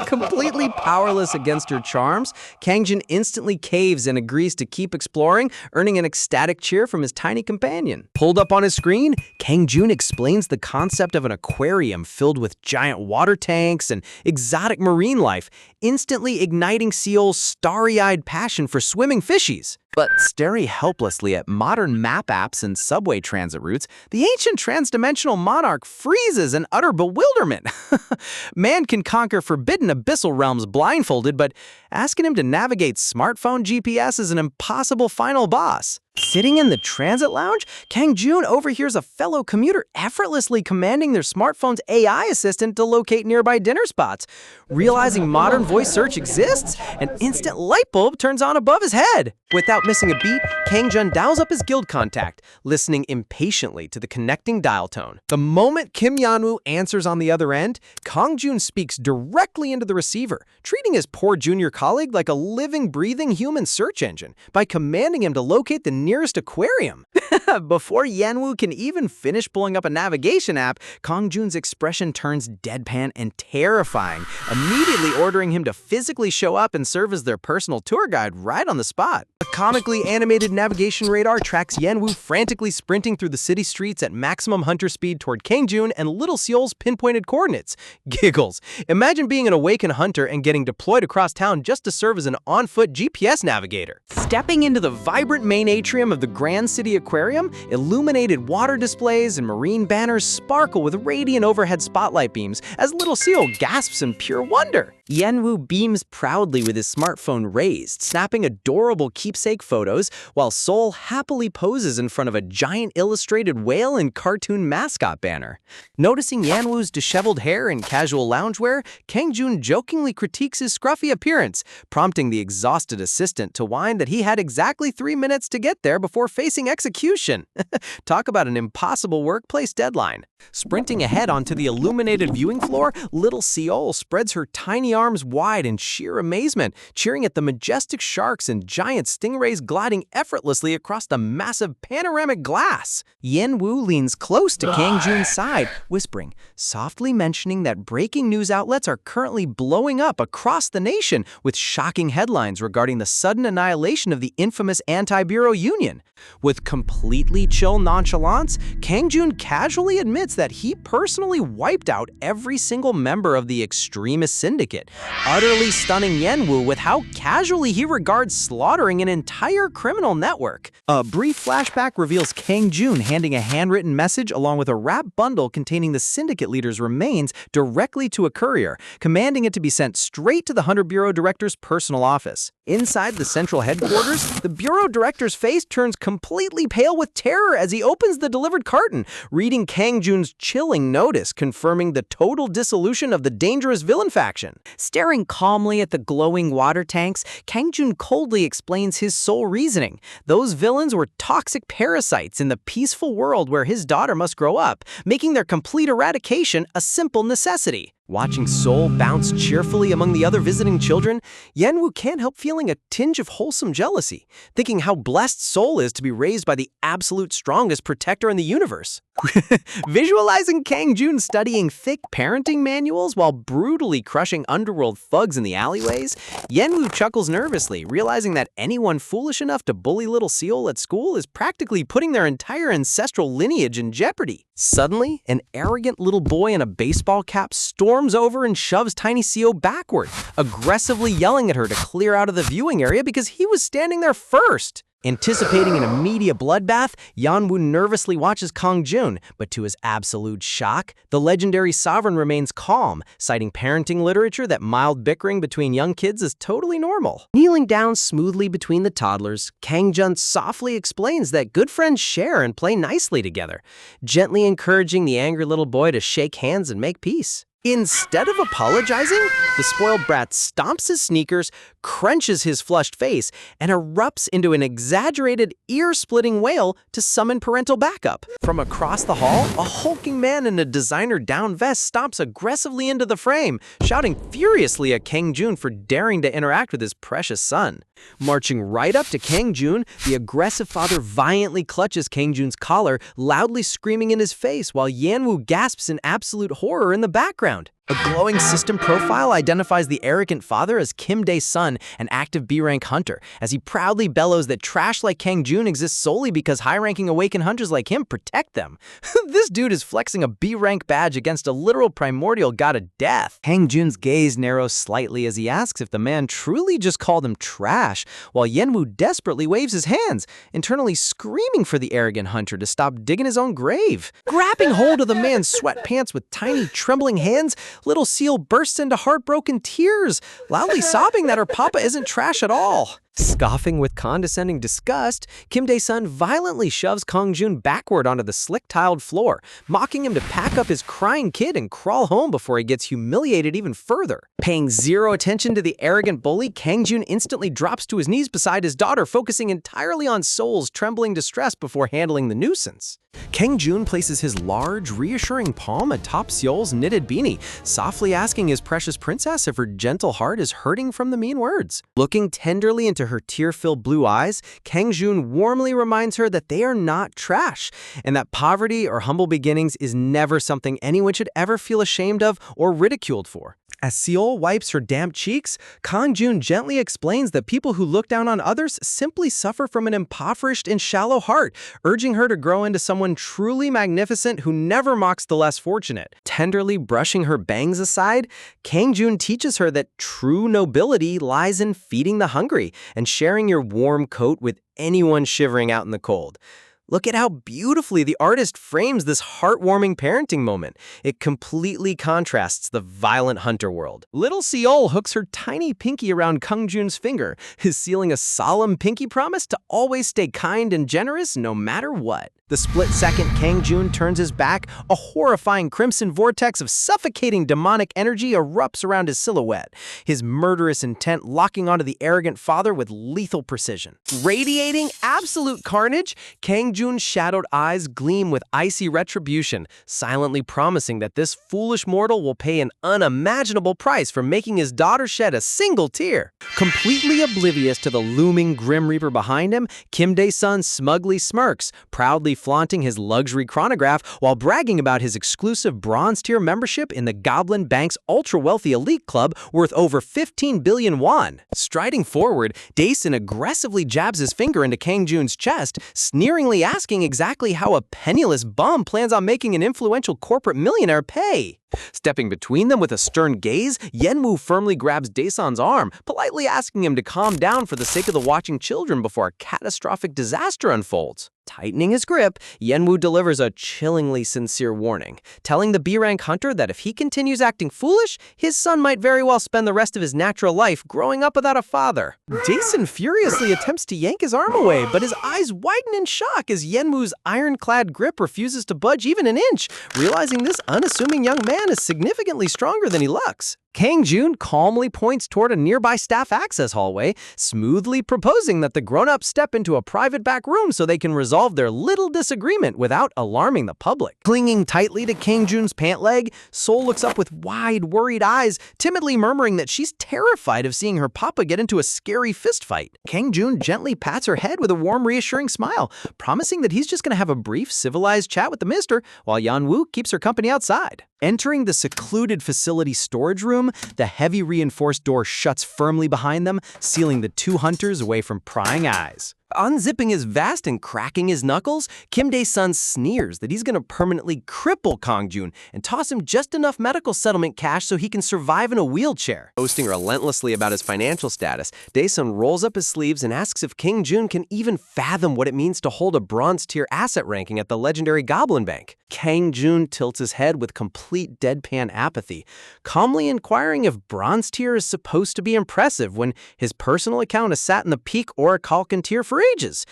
Completely powerless against her charms, Kang Jun instantly caves and agrees to keep exploring, earning an ecstatic cheer from his tiny companion. Pulled up on his screen, Kang Jun explains the concept of an aquarium filled with giant water tanks and exotic marine life, instantly igniting Seol's starry-eyed passion for swimming fishies. But staring helplessly at modern map apps and subway transit routes, the ancient transdimensional monarch freezes in utter bewilderment. Man can conquer forbidden abyssal realms blindfolded, but asking him to navigate smartphone GPS is an impossible final boss. Sitting in the transit lounge, Kang Jun overhears a fellow commuter effortlessly commanding their smartphone's AI assistant to locate nearby dinner spots. Realizing modern voice search exists, an instant light bulb turns on above his head. Without missing a beat, Kang Jun dials up his guild contact, listening impatiently to the connecting dial tone. The moment Kim Yanwoo answers on the other end, Kang Jun speaks directly into the receiver, treating his poor junior colleague like a living, breathing human search engine by commanding him to locate the nearest aquarium. Before Yanwoo can even finish pulling up a navigation app, Kang Jun's expression turns deadpan and terrifying, immediately ordering him to physically show up and serve as their personal tour guide right on the spot. A comically animated navigation radar tracks Yanwu frantically sprinting through the city streets at maximum hunter speed toward Kangjun and Little Seol's pinpointed coordinates. Giggles. Imagine being an awakened hunter and getting deployed across town just to serve as an on-foot GPS navigator. Stepping into the vibrant main atrium of the Grand City Aquarium, illuminated water displays and marine banners sparkle with radiant overhead spotlight beams as Little Seal gasps in pure wonder. Yanwu beams proudly with his smartphone raised, snapping adorable keepsake photos, while Seoul happily poses in front of a giant illustrated whale and cartoon mascot banner. Noticing Yanwu's disheveled hair and casual loungewear, Kangjun jokingly critiques his scruffy appearance, prompting the exhausted assistant to whine that he had exactly 3 minutes to get there before facing execution. Talk about an impossible workplace deadline. Sprinting ahead onto the illuminated viewing floor, Little Seol spreads her tiny arms wide in sheer amazement, cheering at the majestic sharks and giant stingrays gliding effortlessly across the massive panoramic glass. Yanwu leans close to Kangjun's side, whispering, softly mentioning that breaking news outlets are currently blowing up across the nation with shocking headlines regarding the sudden annihilation of the infamous anti-bureau union. With completely chill nonchalance, Kangjun casually admits that he personally wiped out every single member of the extremist syndicate, utterly stunning Yanwu with how casually he regards slaughtering an entire criminal network. A brief flashback reveals Kangjun handing a handwritten message along with a wrapped bundle containing the syndicate leader's remains directly to a courier, commanding it to be sent straight to the Hunter Bureau Director's personal office. Inside the central headquarters, the Bureau Director's face turns completely pale with terror as he opens the delivered carton, reading Kangjun's chilling notice confirming the total dissolution of the dangerous villain faction. Staring calmly at the glowing water tanks, Kangjun coldly explains his sole reasoning. Those villains were toxic parasites in the peaceful world where his daughter must grow up, making their complete eradication a simple necessity. Watching Seoul bounce cheerfully among the other visiting children, Yanwu can't help feeling a tinge of wholesome jealousy, thinking how blessed Seoul is to be raised by the absolute strongest protector in the universe. Visualizing Kangjun studying thick parenting manuals while brutally crushing underworld thugs in the alleyways, Yanwu chuckles nervously, realizing that anyone foolish enough to bully Little Seol at school is practically putting their entire ancestral lineage in jeopardy. Suddenly, an arrogant little boy in a baseball cap storms over and shoves Tiny Seol backward, aggressively yelling at her to clear out of the viewing area because he was standing there first. Anticipating an immediate bloodbath, Yanwu nervously watches Kangjun, but to his absolute shock, the legendary sovereign remains calm, citing parenting literature that mild bickering between young kids is totally normal. Kneeling down smoothly between the toddlers, Kangjun softly explains that good friends share and play nicely together, gently encouraging the angry little boy to shake hands and make peace. Instead of apologizing, the spoiled brat stomps his sneakers, crunches his flushed face, and erupts into an exaggerated, ear-splitting wail to summon parental backup. From across the hall, a hulking man in a designer down vest stomps aggressively into the frame, shouting furiously at Kangjun for daring to interact with his precious son. Marching right up to Kangjun, the aggressive father violently clutches Kangjun's collar, loudly screaming in his face while Yanwu gasps in absolute horror in the background. A glowing system profile identifies the arrogant father as Kim Dae-sun, an active B-rank hunter, as he proudly bellows that trash like Kangjun exists solely because high-ranking awakened hunters like him protect them. This dude is flexing a B-rank badge against a literal primordial god of death. Kangjun's gaze narrows slightly as he asks if the man truly just called him trash, while Yanwu desperately waves his hands, internally screaming for the arrogant hunter to stop digging his own grave. Grabbing hold of the man's sweatpants with tiny, trembling hands, Little Seal bursts into heartbroken tears, loudly sobbing that her papa isn't trash at all. Scoffing with condescending disgust, Kim Dae-sun violently shoves Kangjun backward onto the slick-tiled floor, mocking him to pack up his crying kid and crawl home before he gets humiliated even further. Paying zero attention to the arrogant bully, Kangjun instantly drops to his knees beside his daughter, focusing entirely on Seol's trembling distress before handling the nuisance. Kangjun places his large, reassuring palm atop Seol's knitted beanie, softly asking his precious princess if her gentle heart is hurting from the mean words. Looking tenderly into her tear-filled blue eyes, Kangjun warmly reminds her that they are not trash, and that poverty or humble beginnings is never something anyone should ever feel ashamed of or ridiculed for. As Seol wipes her damp cheeks, Kang Jun gently explains that people who look down on others simply suffer from an impoverished and shallow heart, urging her to grow into someone truly magnificent who never mocks the less fortunate. Tenderly brushing her bangs aside, Kang Jun teaches her that true nobility lies in feeding the hungry and sharing your warm coat with anyone shivering out in the cold. Look at how beautifully the artist frames this heartwarming parenting moment. It completely contrasts the violent hunter world. Little Seol hooks her tiny pinky around Kang Jun's finger, sealing a solemn pinky promise to always stay kind and generous no matter what. The split second Kang Jun turns his back, a horrifying crimson vortex of suffocating demonic energy erupts around his silhouette, his murderous intent locking onto the arrogant father with lethal precision. Radiating absolute carnage, Kang Jun's shadowed eyes gleam with icy retribution, silently promising that this foolish mortal will pay an unimaginable price for making his daughter shed a single tear. Completely oblivious to the looming Grim Reaper behind him, Kim Dae-sun smugly smirks, proudly flaunting his luxury chronograph while bragging about his exclusive bronze-tier membership in the Goblin Bank's ultra-wealthy elite club worth over 15 billion won. Striding forward, Dae-sun aggressively jabs his finger into Kang Jun's chest, sneeringly asking exactly how a penniless bum plans on making an influential corporate millionaire pay. Stepping between them with a stern gaze, Yenwoo firmly grabs Dae-sun's arm, politely asking him to calm down for the sake of the watching children before a catastrophic disaster unfolds. Tightening his grip, Yenwoo delivers a chillingly sincere warning, telling the B-rank hunter that if he continues acting foolish, his son might very well spend the rest of his natural life growing up without a father. Dae-sun furiously attempts to yank his arm away, but his eyes widen in shock as Yenwoo's ironclad grip refuses to budge even an inch, realizing this unassuming young man is significantly stronger than he looks. Kang Jun calmly points toward a nearby staff access hallway, smoothly proposing that the grown-ups step into a private back room so they can resolve their little disagreement without alarming the public. Clinging tightly to Kang Jun's pant leg, Seol looks up with wide, worried eyes, timidly murmuring that she's terrified of seeing her papa get into a scary fistfight. Kang Jun gently pats her head with a warm, reassuring smile, promising that he's just going to have a brief, civilized chat with the mister while Yenwoo keeps her company outside. Entering the secluded facility storage room, the heavy reinforced door shuts firmly behind them, sealing the two hunters away from prying eyes. Unzipping his vest and cracking his knuckles, Kim Dae-sun sneers that he's going to permanently cripple Kang Jun and toss him just enough medical settlement cash so he can survive in a wheelchair. Boasting relentlessly about his financial status, Dae-sun rolls up his sleeves and asks if Kang Jun can even fathom what it means to hold a bronze-tier asset ranking at the legendary Goblin Bank. Kang Jun tilts his head with complete deadpan apathy, calmly inquiring if bronze tier is supposed to be impressive when his personal account has sat in the peak orichalcum tier for ages.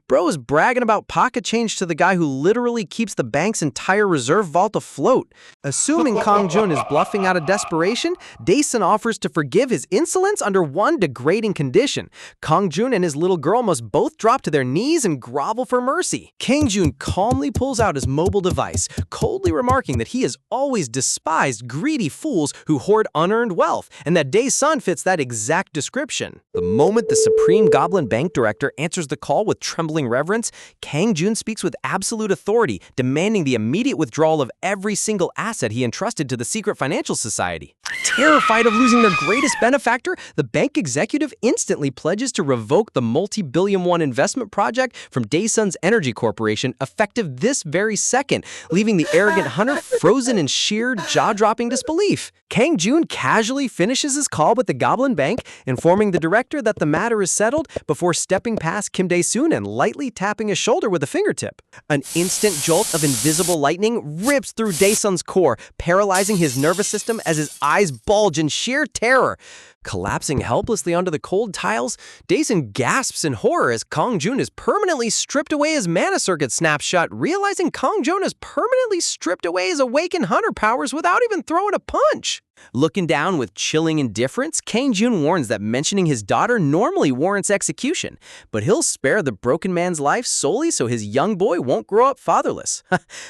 Bro is bragging about pocket change to the guy who literally keeps the bank's entire reserve vault afloat. Assuming Kang Jun is bluffing out of desperation, Dae-sun offers to forgive his insolence under one degrading condition. Kang Jun and his little girl must both drop to their knees and grovel for mercy. Kang Jun calmly pulls out his mobile device, coldly remarking that he has always despised greedy fools who hoard unearned wealth, and that Dae-sun fits that exact description. The moment the Supreme Goblin Bank Director answers the call with trembling reverence, Kang Jun speaks with absolute authority, demanding the immediate withdrawal of every single asset he entrusted to the secret financial society. Terrified of losing their greatest benefactor, the bank executive instantly pledges to revoke the multi-billion won investment project from Dae-sun's Energy Corporation effective this very second, leaving the arrogant hunter frozen in sheer, jaw-dropping disbelief. Kang Jun casually finishes his call with the Goblin Bank, informing the director that the matter is settled before stepping past Kim Dae-sun and lightly tapping his shoulder with a fingertip. An instant jolt of invisible lightning rips through Dae-sun's core, paralyzing his nervous system as his eyes bulge in sheer terror. Collapsing helplessly onto the cold tiles, Dae-sun gasps in horror as Kang Jun is permanently stripped away his mana circuit snaps shut, realizing Kang Jun has permanently stripped away his awakened hunter powers without even throwing a punch. Looking down with chilling indifference, Kang Jun warns that mentioning his daughter normally warrants execution, but he'll spare the broken man's life solely so his young boy won't grow up fatherless.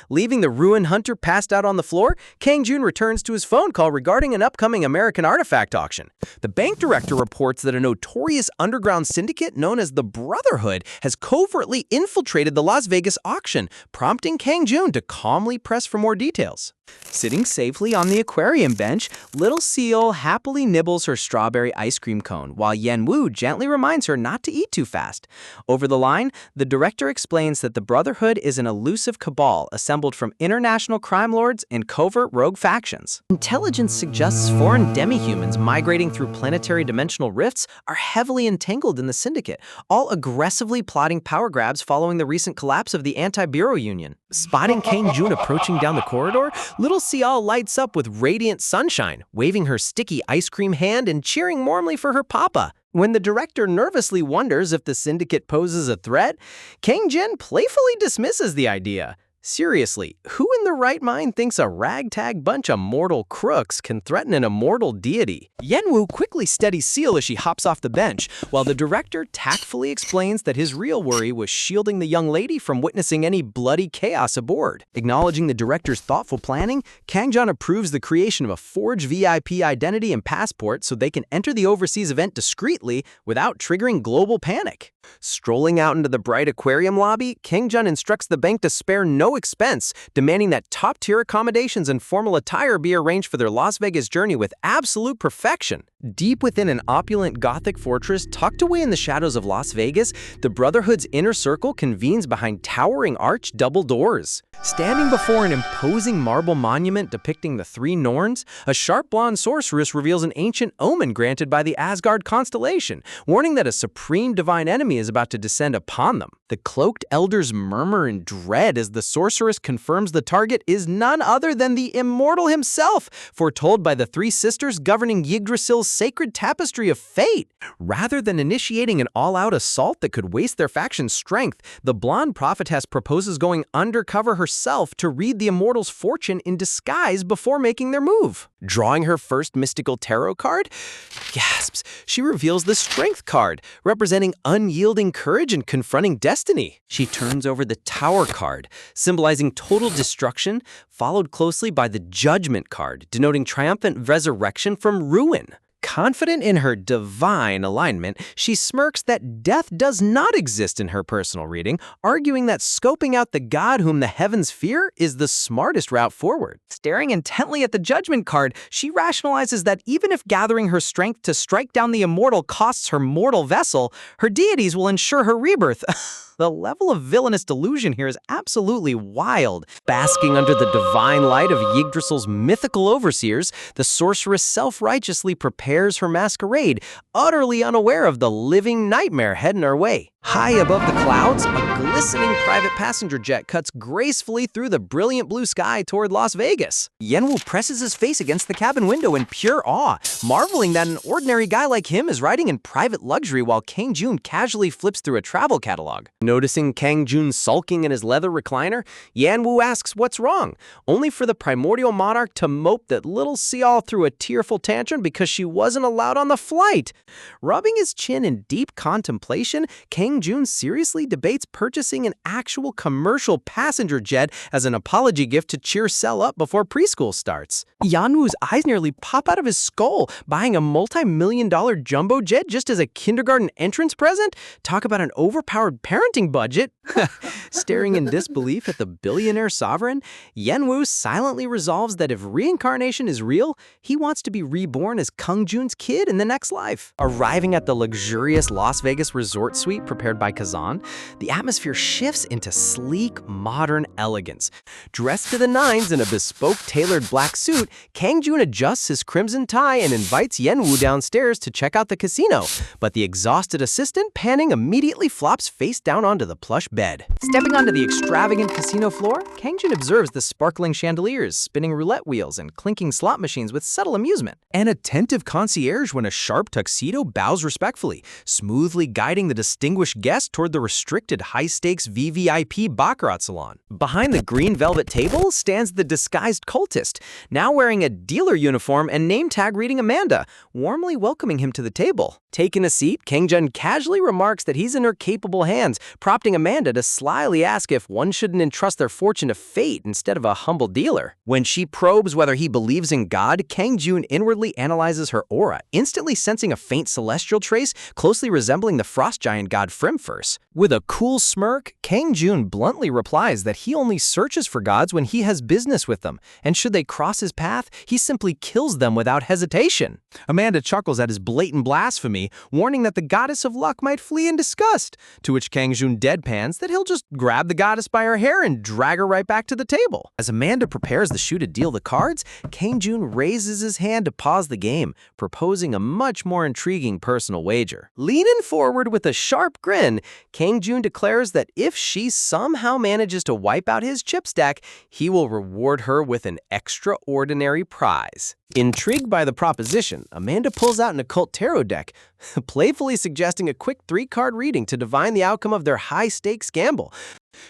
Leaving the ruined hunter passed out on the floor, Kang Jun returns to his phone call regarding an upcoming American artifact auction. The bank director reports that a notorious underground syndicate known as the Brotherhood has covertly infiltrated the Las Vegas auction, prompting Kang Jun to calmly press for more details. Sitting safely on the aquarium bench, Little Seal happily nibbles her strawberry ice cream cone, while Yenwu gently reminds her not to eat too fast. Over the line, the director explains that the Brotherhood is an elusive cabal assembled from international crime lords and covert rogue factions. Intelligence suggests foreign demi-humans migrating through planetary dimensional rifts are heavily entangled in the syndicate, all aggressively plotting power grabs following the recent collapse of the Anti-Bureau Union. Spotting Kang Jun approaching down the corridor, Little Sial lights up with radiant sunshine, waving her sticky ice cream hand and cheering warmly for her papa. When the director nervously wonders if the syndicate poses a threat, Kang Jin playfully dismisses the idea. Seriously, who in their right mind thinks a ragtag bunch of mortal crooks can threaten an immortal deity? Yenwu quickly steadies Seal as she hops off the bench, while the director tactfully explains that his real worry was shielding the young lady from witnessing any bloody chaos aboard. Acknowledging the director's thoughtful planning, Kang-jun approves the creation of a forged VIP identity and passport so they can enter the overseas event discreetly without triggering global panic. Strolling out into the bright aquarium lobby, Kang-jun instructs the bank to spare no expense, demanding that top-tier accommodations and formal attire be arranged for their Las Vegas journey with absolute perfection. Deep within an opulent Gothic fortress tucked away in the shadows of Las Vegas, the Brotherhood's inner circle convenes behind towering arched double doors. Standing before an imposing marble monument depicting the three Norns, a sharp blonde sorceress reveals an ancient omen granted by the Asgard constellation, warning that a supreme divine enemy is about to descend upon them. The cloaked elders murmur in dread as the sorceress confirms the target is none other than the immortal himself, foretold by the three sisters governing Yggdrasil's sacred tapestry of fate. Rather than initiating an all-out assault that could waste their faction's strength, the blonde prophetess proposes going undercover herself to read the immortal's fortune in disguise before making their move. Drawing her first mystical tarot card, gasps, she reveals the Strength card, representing unyielding courage and confronting destiny. She turns over the Tower card, symbolizing total destruction, followed closely by the Judgment card, denoting triumphant resurrection from ruin. Confident in her divine alignment, she smirks that death does not exist in her personal reading, arguing that scoping out the god whom the heavens fear is the smartest route forward. Staring intently at the Judgment card, she rationalizes that even if gathering her strength to strike down the immortal costs her mortal vessel, her deities will ensure her rebirth. The level of villainous delusion here is absolutely wild. Basking under the divine light of Yggdrasil's mythical overseers, the sorceress self-righteously prepares her masquerade, utterly unaware of the living nightmare heading her way. High above the clouds, a glistening private passenger jet cuts gracefully through the brilliant blue sky toward Las Vegas. Yenwu presses his face against the cabin window in pure awe, marveling that an ordinary guy like him is riding in private luxury while Kang Jun casually flips through a travel catalog. Noticing Kang Jun sulking in his leather recliner, Yenwu asks what's wrong, only for the primordial monarch to mope that Little Sial threw a tearful tantrum because she wasn't allowed on the flight. Rubbing his chin in deep contemplation, Kang Jun seriously debates purchasing an actual commercial passenger jet as an apology gift to cheer Cell up before preschool starts. Yanwu's eyes nearly pop out of his skull, buying a multi-million-dollar jumbo jet just as a kindergarten entrance present? Talk about an overpowered parenting budget. Staring in disbelief at the billionaire sovereign, Yenwu silently resolves that if reincarnation is real, he wants to be reborn as Kang Jun's kid in the next life. Arriving at the luxurious Las Vegas resort suite prepared by Kazan, the atmosphere shifts into sleek, modern elegance. Dressed to the nines in a bespoke tailored black suit, Kang Jun adjusts his crimson tie and invites Yenwu downstairs to check out the casino, but the exhausted assistant, panning, immediately flops face down onto the plush bed. Stepping onto the extravagant casino floor, Kang Jun observes the sparkling chandeliers, spinning roulette wheels, and clinking slot machines with subtle amusement. An attentive concierge in a sharp tuxedo bows respectfully, smoothly guiding the distinguished guest toward the restricted high-stakes VVIP Baccarat salon. Behind the green velvet table stands the disguised cultist, now wearing a dealer uniform and name tag reading Amanda, warmly welcoming him to the table. Taking a seat, Kang Jun casually remarks that he's in her capable hands, prompting Amanda to slyly ask if one shouldn't entrust their fortune to fate instead of a humble dealer. When she probes whether he believes in God, Kang Jun inwardly analyzes her aura, instantly sensing a faint celestial trace closely resembling the frost giant god Frimfurs. With a cool smirk, Kang Jun bluntly replies that he only searches for gods when he has business with them, and should they cross his path, he simply kills them without hesitation. Amanda chuckles at his blatant blasphemy, warning that the goddess of luck might flee in disgust, to which Kang Jun deadpans that he'll just grab the goddess by her hair and drag her right back to the table. As Amanda prepares the shoe to deal the cards, Kang Jun raises his hand to pause the game, proposing a much more intriguing personal wager. Leaning forward with a sharp grin, Kang Jun declares that if she somehow manages to wipe out his chip stack, he will reward her with an extraordinary prize. Intrigued by the proposition, Amanda pulls out an occult tarot deck, playfully suggesting a quick 3-card reading to divine the outcome of their high-stakes gamble.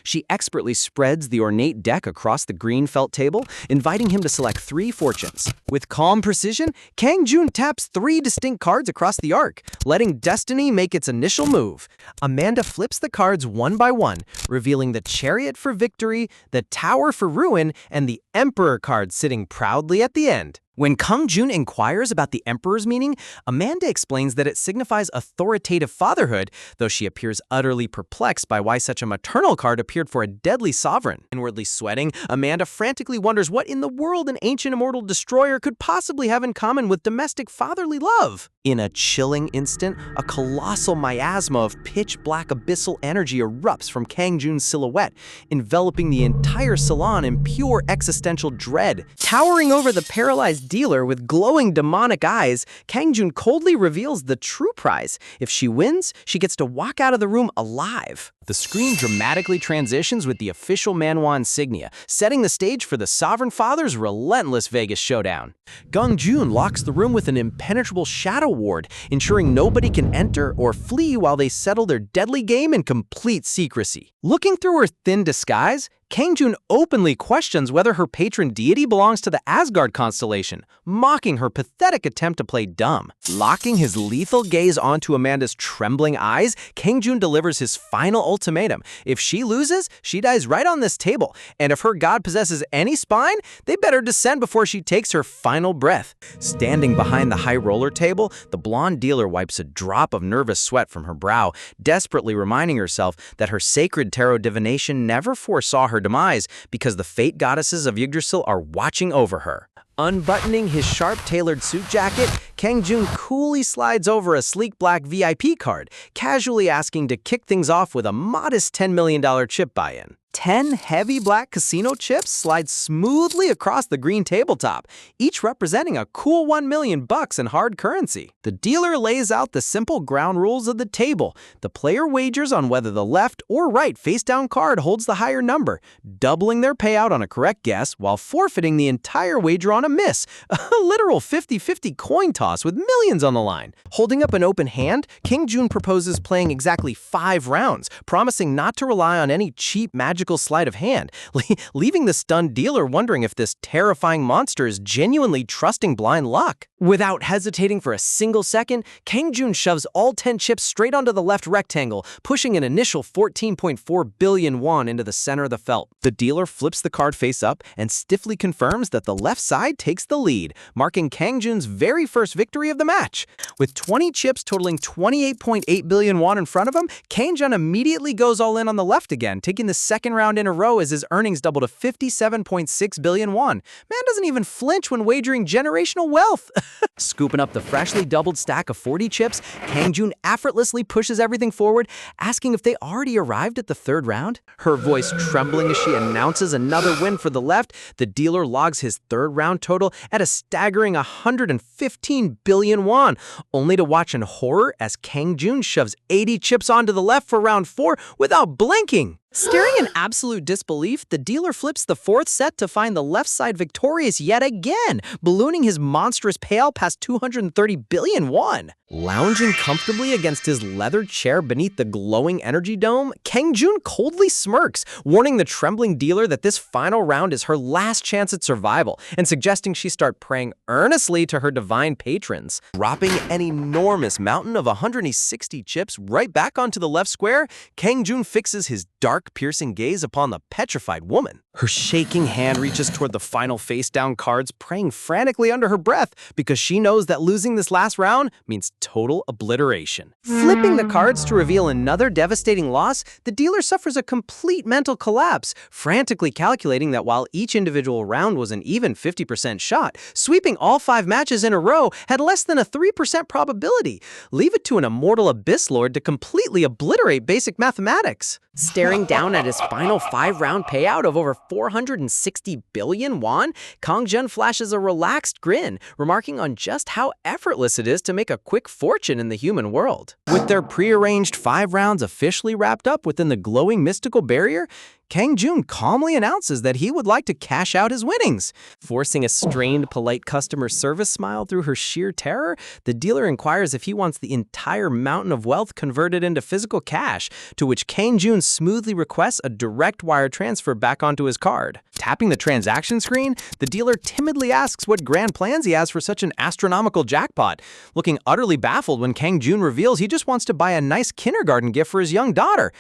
She expertly spreads the ornate deck across the green felt table, inviting him to select 3 fortunes. With calm precision, Kang Jun taps 3 distinct cards across the arc, letting destiny make its initial move. Amanda flips the cards one by one, revealing the Chariot for victory, the Tower for ruin, and the Emperor card sitting proudly at the end. When Kang Jun inquires about the Emperor's meaning, Amanda explains that it signifies authoritative fatherhood, though she appears utterly perplexed by why such a maternal card appeared for a deadly sovereign. Inwardly sweating, Amanda frantically wonders what in the world an ancient immortal destroyer could possibly have in common with domestic fatherly love. In a chilling instant, a colossal miasma of pitch-black abyssal energy erupts from Kang Jun's silhouette, enveloping the entire salon in pure existential dread. Towering over the paralyzed dealer with glowing demonic eyes, Kang Jun coldly reveals the true prize. If she wins, she gets to walk out of the room alive. The screen dramatically transitions with the official manhwa insignia, setting the stage for the Sovereign Father's relentless Vegas showdown. Kang Jun locks the room with an impenetrable shadow ward, ensuring nobody can enter or flee while they settle their deadly game in complete secrecy. Looking through her thin disguise, Kang Jun openly questions whether her patron deity belongs to the Asgard constellation, mocking her pathetic attempt to play dumb. Locking his lethal gaze onto Amanda's trembling eyes, Kang Jun delivers his final ultimatum. If she loses, she dies right on this table, and if her god possesses any spine, they better descend before she takes her final breath. Standing behind the high roller table, the blonde dealer wipes a drop of nervous sweat from her brow, desperately reminding herself that her sacred tarot divination never foresaw her demise because the fate goddesses of Yggdrasil are watching over her. Unbuttoning his sharp-tailored suit jacket, Kang Jun coolly slides over a sleek black VIP card, casually asking to kick things off with a modest $10 million chip buy-in. 10 heavy black casino chips slide smoothly across the green tabletop, each representing a cool $1 million in hard currency. The dealer lays out the simple ground rules of the table. The player wagers on whether the left or right face-down card holds the higher number, doubling their payout on a correct guess while forfeiting the entire wager on a miss. A literal 50-50 coin toss with millions on the line. Holding up an open hand, Kang Jun proposes playing exactly 5 rounds, promising not to rely on any cheap magical sleight of hand, leaving the stunned dealer wondering if this terrifying monster is genuinely trusting blind luck. Without hesitating for a single second, Kang Jun shoves all 10 chips straight onto the left rectangle, pushing an initial 14.4 billion won into the center of the felt. The dealer flips the card face up and stiffly confirms that the left side takes the lead, marking Kang Jun's very first victory of the match. With 20 chips totaling 28.8 billion won in front of him, Kang Jun immediately goes all in on the left again, taking the second round in a row as his earnings double to 57.6 billion won. Man doesn't even flinch when wagering generational wealth. Scooping up the freshly doubled stack of 40 chips, Kang Jun effortlessly pushes everything forward, asking if they already arrived at the 3rd round. Her voice trembling as she announces another win for the left, the dealer logs his 3rd round total at a staggering 115 billion won, only to watch in horror as Kang Jun shoves 80 chips onto the left for round 4 without blinking. Staring in absolute disbelief, the dealer flips the fourth set to find the left side victorious yet again, ballooning his monstrous payout past 230 billion won. Lounging comfortably against his leather chair beneath the glowing energy dome, Kang Jun coldly smirks, warning the trembling dealer that this final round is her last chance at survival, and suggesting she start praying earnestly to her divine patrons. Dropping an enormous mountain of 160 chips right back onto the left square, Kang Jun fixes his dark, piercing gaze upon the petrified woman. Her shaking hand reaches toward the final face-down cards, praying frantically under her breath because she knows that losing this last round means total obliteration. Flipping the cards to reveal another devastating loss, the dealer suffers a complete mental collapse, frantically calculating that while each individual round was an even 50% shot, sweeping all 5 matches in a row had less than a 3% probability. Leave it to an immortal Abyss Lord to completely obliterate basic mathematics. Staring down at his final 5-round payout of over 460 billion won, Kang Jun flashes a relaxed grin, remarking on just how effortless it is to make a quick fortune in the human world. With their prearranged 5 rounds officially wrapped up within the glowing mystical barrier, Kang Jun calmly announces that he would like to cash out his winnings. Forcing a strained, polite customer service smile through her sheer terror, the dealer inquires if he wants the entire mountain of wealth converted into physical cash, to which Kang Jun smoothly requests a direct wire transfer back onto his card. Tapping the transaction screen, the dealer timidly asks what grand plans he has for such an astronomical jackpot, looking utterly baffled when Kang Jun reveals he just wants to buy a nice kindergarten gift for his young daughter.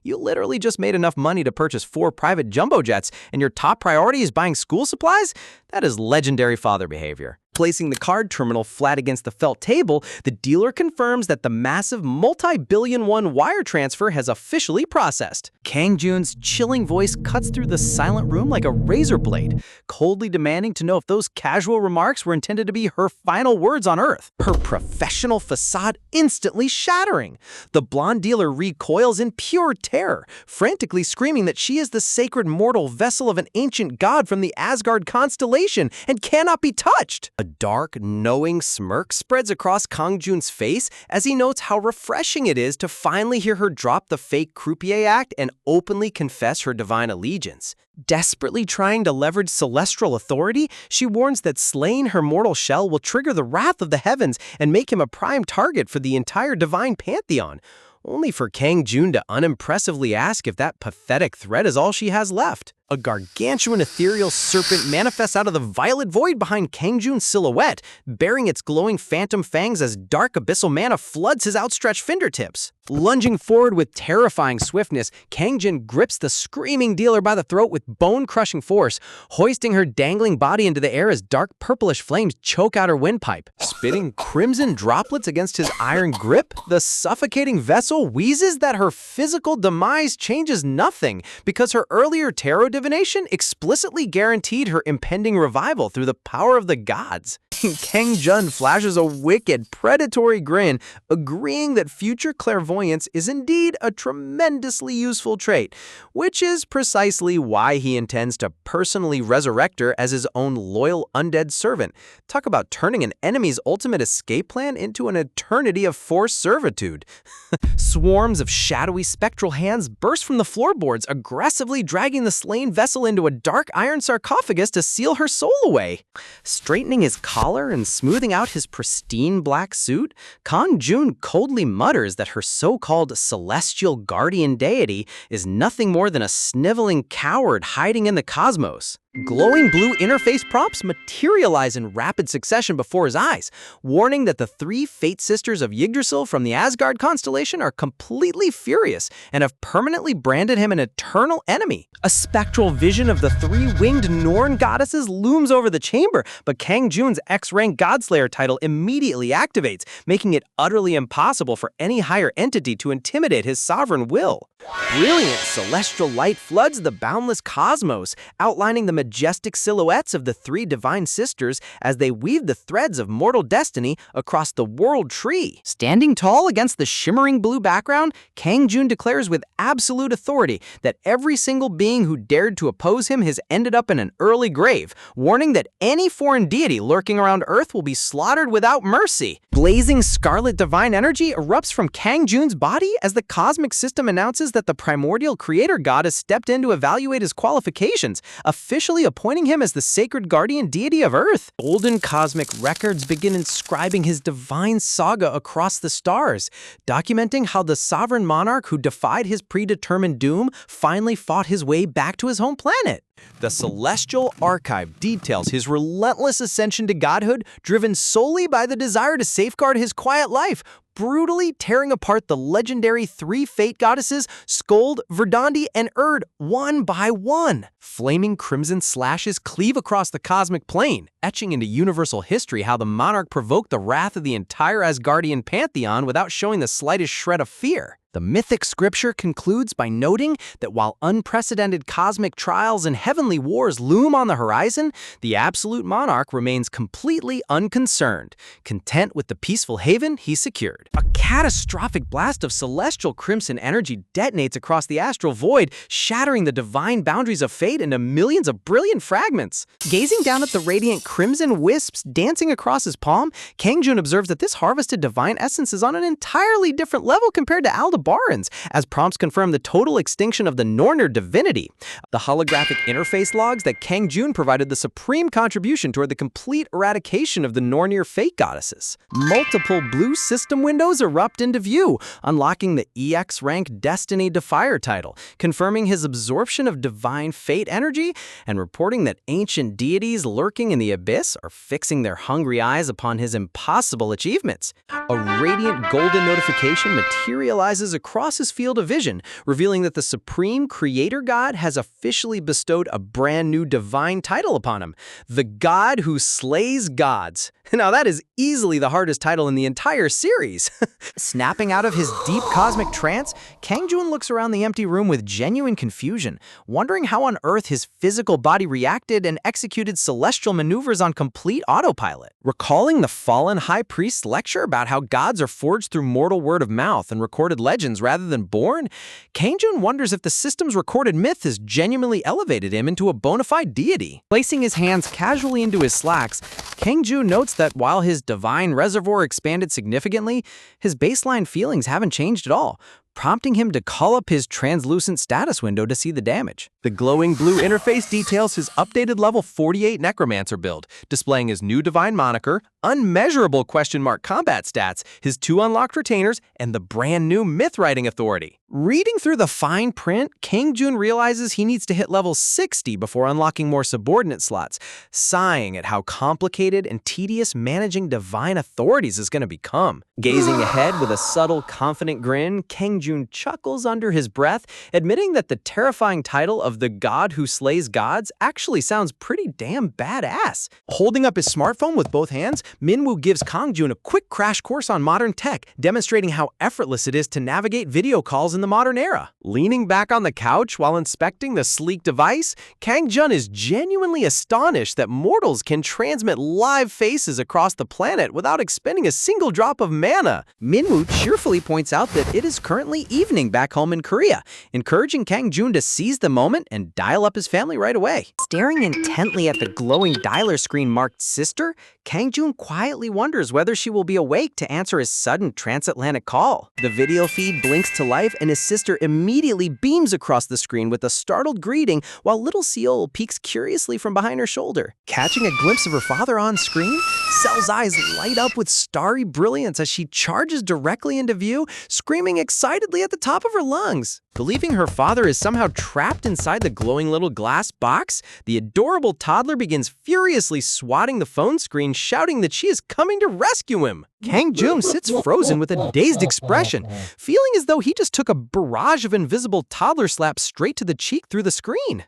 You literally just made enough money to purchase 4 private jumbo jets, and your top priority is buying school supplies? That is legendary father behavior. Placing the card terminal flat against the felt table, the dealer confirms that the massive multi-billion won wire transfer has officially processed. Kang Jun's chilling voice cuts through the silent room like a razor blade, coldly demanding to know if those casual remarks were intended to be her final words on Earth. Her professional facade instantly shattering. The blonde dealer recoils in pure terror, frantically screaming that she is the sacred mortal vessel of an ancient god from the Asgard constellation and cannot be touched. A dark, knowing smirk spreads across Kang Jun's face as he notes how refreshing it is to finally hear her drop the fake croupier act and openly confess her divine allegiance. Desperately trying to leverage celestial authority, she warns that slaying her mortal shell will trigger the wrath of the heavens and make him a prime target for the entire divine pantheon, only for Kang Jun to unimpressively ask if that pathetic threat is all she has left. A gargantuan ethereal serpent manifests out of the violet void behind Kang Jun's silhouette, bearing its glowing phantom fangs as dark abyssal mana floods his outstretched fingertips. Lunging forward with terrifying swiftness, Kang Jun grips the screaming dealer by the throat with bone-crushing force, hoisting her dangling body into the air as dark purplish flames choke out her windpipe. Spitting crimson droplets against his iron grip, the suffocating vessel wheezes that her physical demise changes nothing because her earlier tarot divination explicitly guaranteed her impending revival through the power of the gods. Kang Jun flashes a wicked, predatory grin, agreeing that future clairvoyance is indeed a tremendously useful trait, which is precisely why he intends to personally resurrect her as his own loyal undead servant. Talk about turning an enemy's ultimate escape plan into an eternity of forced servitude. Swarms of shadowy spectral hands burst from the floorboards, aggressively dragging the slain vessel into a dark iron sarcophagus to seal her soul away. Straightening his collar and smoothing out his pristine black suit, Kang Jun coldly mutters that her so-called celestial guardian deity is nothing more than a sniveling coward hiding in the cosmos. Glowing blue interface prompts materialize in rapid succession before his eyes, warning that the 3 fate sisters of Yggdrasil from the Asgard constellation are completely furious and have permanently branded him an eternal enemy. A spectral vision of the 3-winged Norn goddesses looms over the chamber, but Kang Jun's X-rank Godslayer title immediately activates, making it utterly impossible for any higher entity to intimidate his sovereign will. Brilliant celestial light floods the boundless cosmos, outlining the majestic silhouettes of the three divine sisters as they weave the threads of mortal destiny across the world tree. Standing tall against the shimmering blue background, Kang Jun declares with absolute authority that every single being who dared to oppose him has ended up in an early grave, warning that any foreign deity lurking around Earth will be slaughtered without mercy. Blazing scarlet divine energy erupts from Kang Jun's body as the cosmic system announces that the primordial creator god has stepped in to evaluate his qualifications, officially appointing him as the sacred guardian deity of Earth. Golden cosmic records begin inscribing his divine saga across the stars, documenting how the sovereign monarch who defied his predetermined doom finally fought his way back to his home planet. The Celestial Archive details his relentless ascension to godhood, driven solely by the desire to safeguard his quiet life, brutally tearing apart the legendary three fate goddesses, Skuld, Verdandi, and Erd, one by one. Flaming crimson slashes cleave across the cosmic plane, etching into universal history how the monarch provoked the wrath of the entire Asgardian pantheon without showing the slightest shred of fear. The mythic scripture concludes by noting that while unprecedented cosmic trials and heavenly wars loom on the horizon, the absolute monarch remains completely unconcerned, content with the peaceful haven he secured. A catastrophic blast of celestial crimson energy detonates across the astral void, shattering the divine boundaries of fate into millions of brilliant fragments. Gazing down at the radiant crimson wisps dancing across his palm, Kang Jun observes that this harvested divine essence is on an entirely different level compared to Aldebaran's, as prompts confirm the total extinction of the Nornir divinity. The holographic interface logs that Kang Jun provided the supreme contribution toward the complete eradication of the Nornir fate goddesses. Multiple blue system windows erupt into view, unlocking the EX rank Destiny Defier title, confirming his absorption of divine fate energy and reporting that ancient deities lurking in the abyss are fixing their hungry eyes upon his impossible achievements. A radiant golden notification materializes across his field of vision, revealing that the supreme creator god has officially bestowed a brand new divine title upon him, the God Who Slays Gods. Now that is easily the hardest title in the entire series. Snapping out of his deep cosmic trance, Kang Jun looks around the empty room with genuine confusion, wondering how on earth his physical body reacted and executed celestial maneuvers on complete autopilot. Recalling the fallen high priest's lecture about how gods are forged through mortal word of mouth and recorded legends rather than born, Kang Jun wonders if the system's recorded myth has genuinely elevated him into a bona fide deity. Placing his hands casually into his slacks, Kang Jun notes that while his divine reservoir expanded significantly, his baseline feelings haven't changed at all, prompting him to call up his translucent status window to see the damage. The glowing blue interface details his updated level 48 Necromancer build, displaying his new divine moniker, unmeasurable question mark combat stats, his 2 unlocked retainers, and the brand new myth writing authority. Reading through the fine print, Kang Jun realizes he needs to hit level 60 before unlocking more subordinate slots, sighing at how complicated and tedious managing divine authorities is going to become. Gazing ahead with a subtle, confident grin, Kang Jun chuckles under his breath, admitting that the terrifying title of the God Who Slays Gods actually sounds pretty damn badass. Holding up his smartphone with both hands, Minwoo gives Kang Jun a quick crash course on modern tech, demonstrating how effortless it is to navigate video calls in the modern era. Leaning back on the couch while inspecting the sleek device, Kang Jun is genuinely astonished that mortals can transmit live faces across the planet without expending a single drop of mana. Minwoo cheerfully points out that it is currently evening back home in Korea, encouraging Kang Jun to seize the moment and dial up his family right away. Staring intently at the glowing dialer screen marked Sister, Kang Jun quietly wonders whether she will be awake to answer his sudden transatlantic call. The video feed blinks to life and his sister immediately beams across the screen with a startled greeting while little Seol peeks curiously from behind her shoulder. Catching a glimpse of her father on screen, Sel's eyes light up with starry brilliance as she charges directly into view, screaming excitedly at the top of her lungs. Believing her father is somehow trapped inside the glowing little glass box, the adorable toddler begins furiously swatting the phone screen, shouting that she is coming to rescue him. Kang Jun sits frozen with a dazed expression, feeling as though he just took a barrage of invisible toddler slaps straight to the cheek through the screen.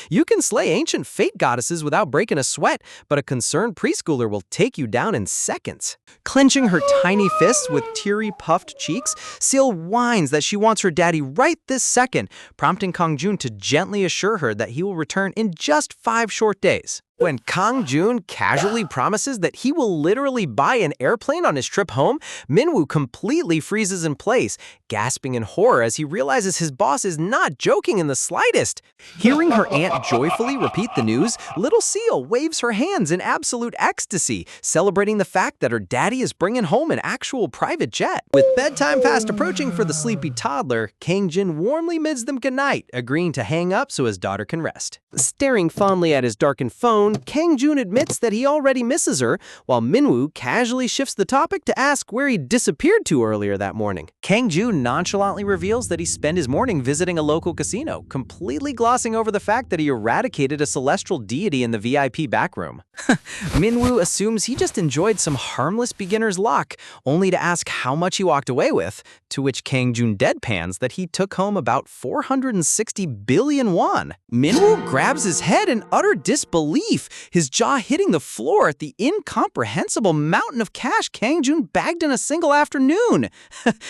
You can slay ancient fate goddesses without breaking a sweat, but a concerned preschooler will take you down in seconds. Clenching her tiny fists with teary, puffed cheeks, Seol whines that she wants her daddy right this second, prompting Kang Jun to gently assure her that he will return in just 5 short days. When Kang Jun casually promises that he will literally buy an airplane on his trip home, Minwoo completely freezes in place, gasping in horror as he realizes his boss is not joking in the slightest. Hearing her aunt joyfully repeat the news, little Seal waves her hands in absolute ecstasy, celebrating the fact that her daddy is bringing home an actual private jet. With bedtime fast approaching for the sleepy toddler, Kang Jin warmly bids them goodnight, agreeing to hang up so his daughter can rest. Staring fondly at his darkened phone, Kang Jun admits that he already misses her, while Minwoo casually shifts the topic to ask where he disappeared to earlier that morning. Kang Jun nonchalantly reveals that he spent his morning visiting a local casino, completely glossing over the fact that he eradicated a celestial deity in the VIP backroom. Minwoo assumes he just enjoyed some harmless beginner's luck, only to ask how much he walked away with, to which Kang Jun deadpans that he took home about 460 billion won. Minwoo grabs his head in utter disbelief, his jaw hitting the floor at the incomprehensible mountain of cash Kang Jun bagged in a single afternoon.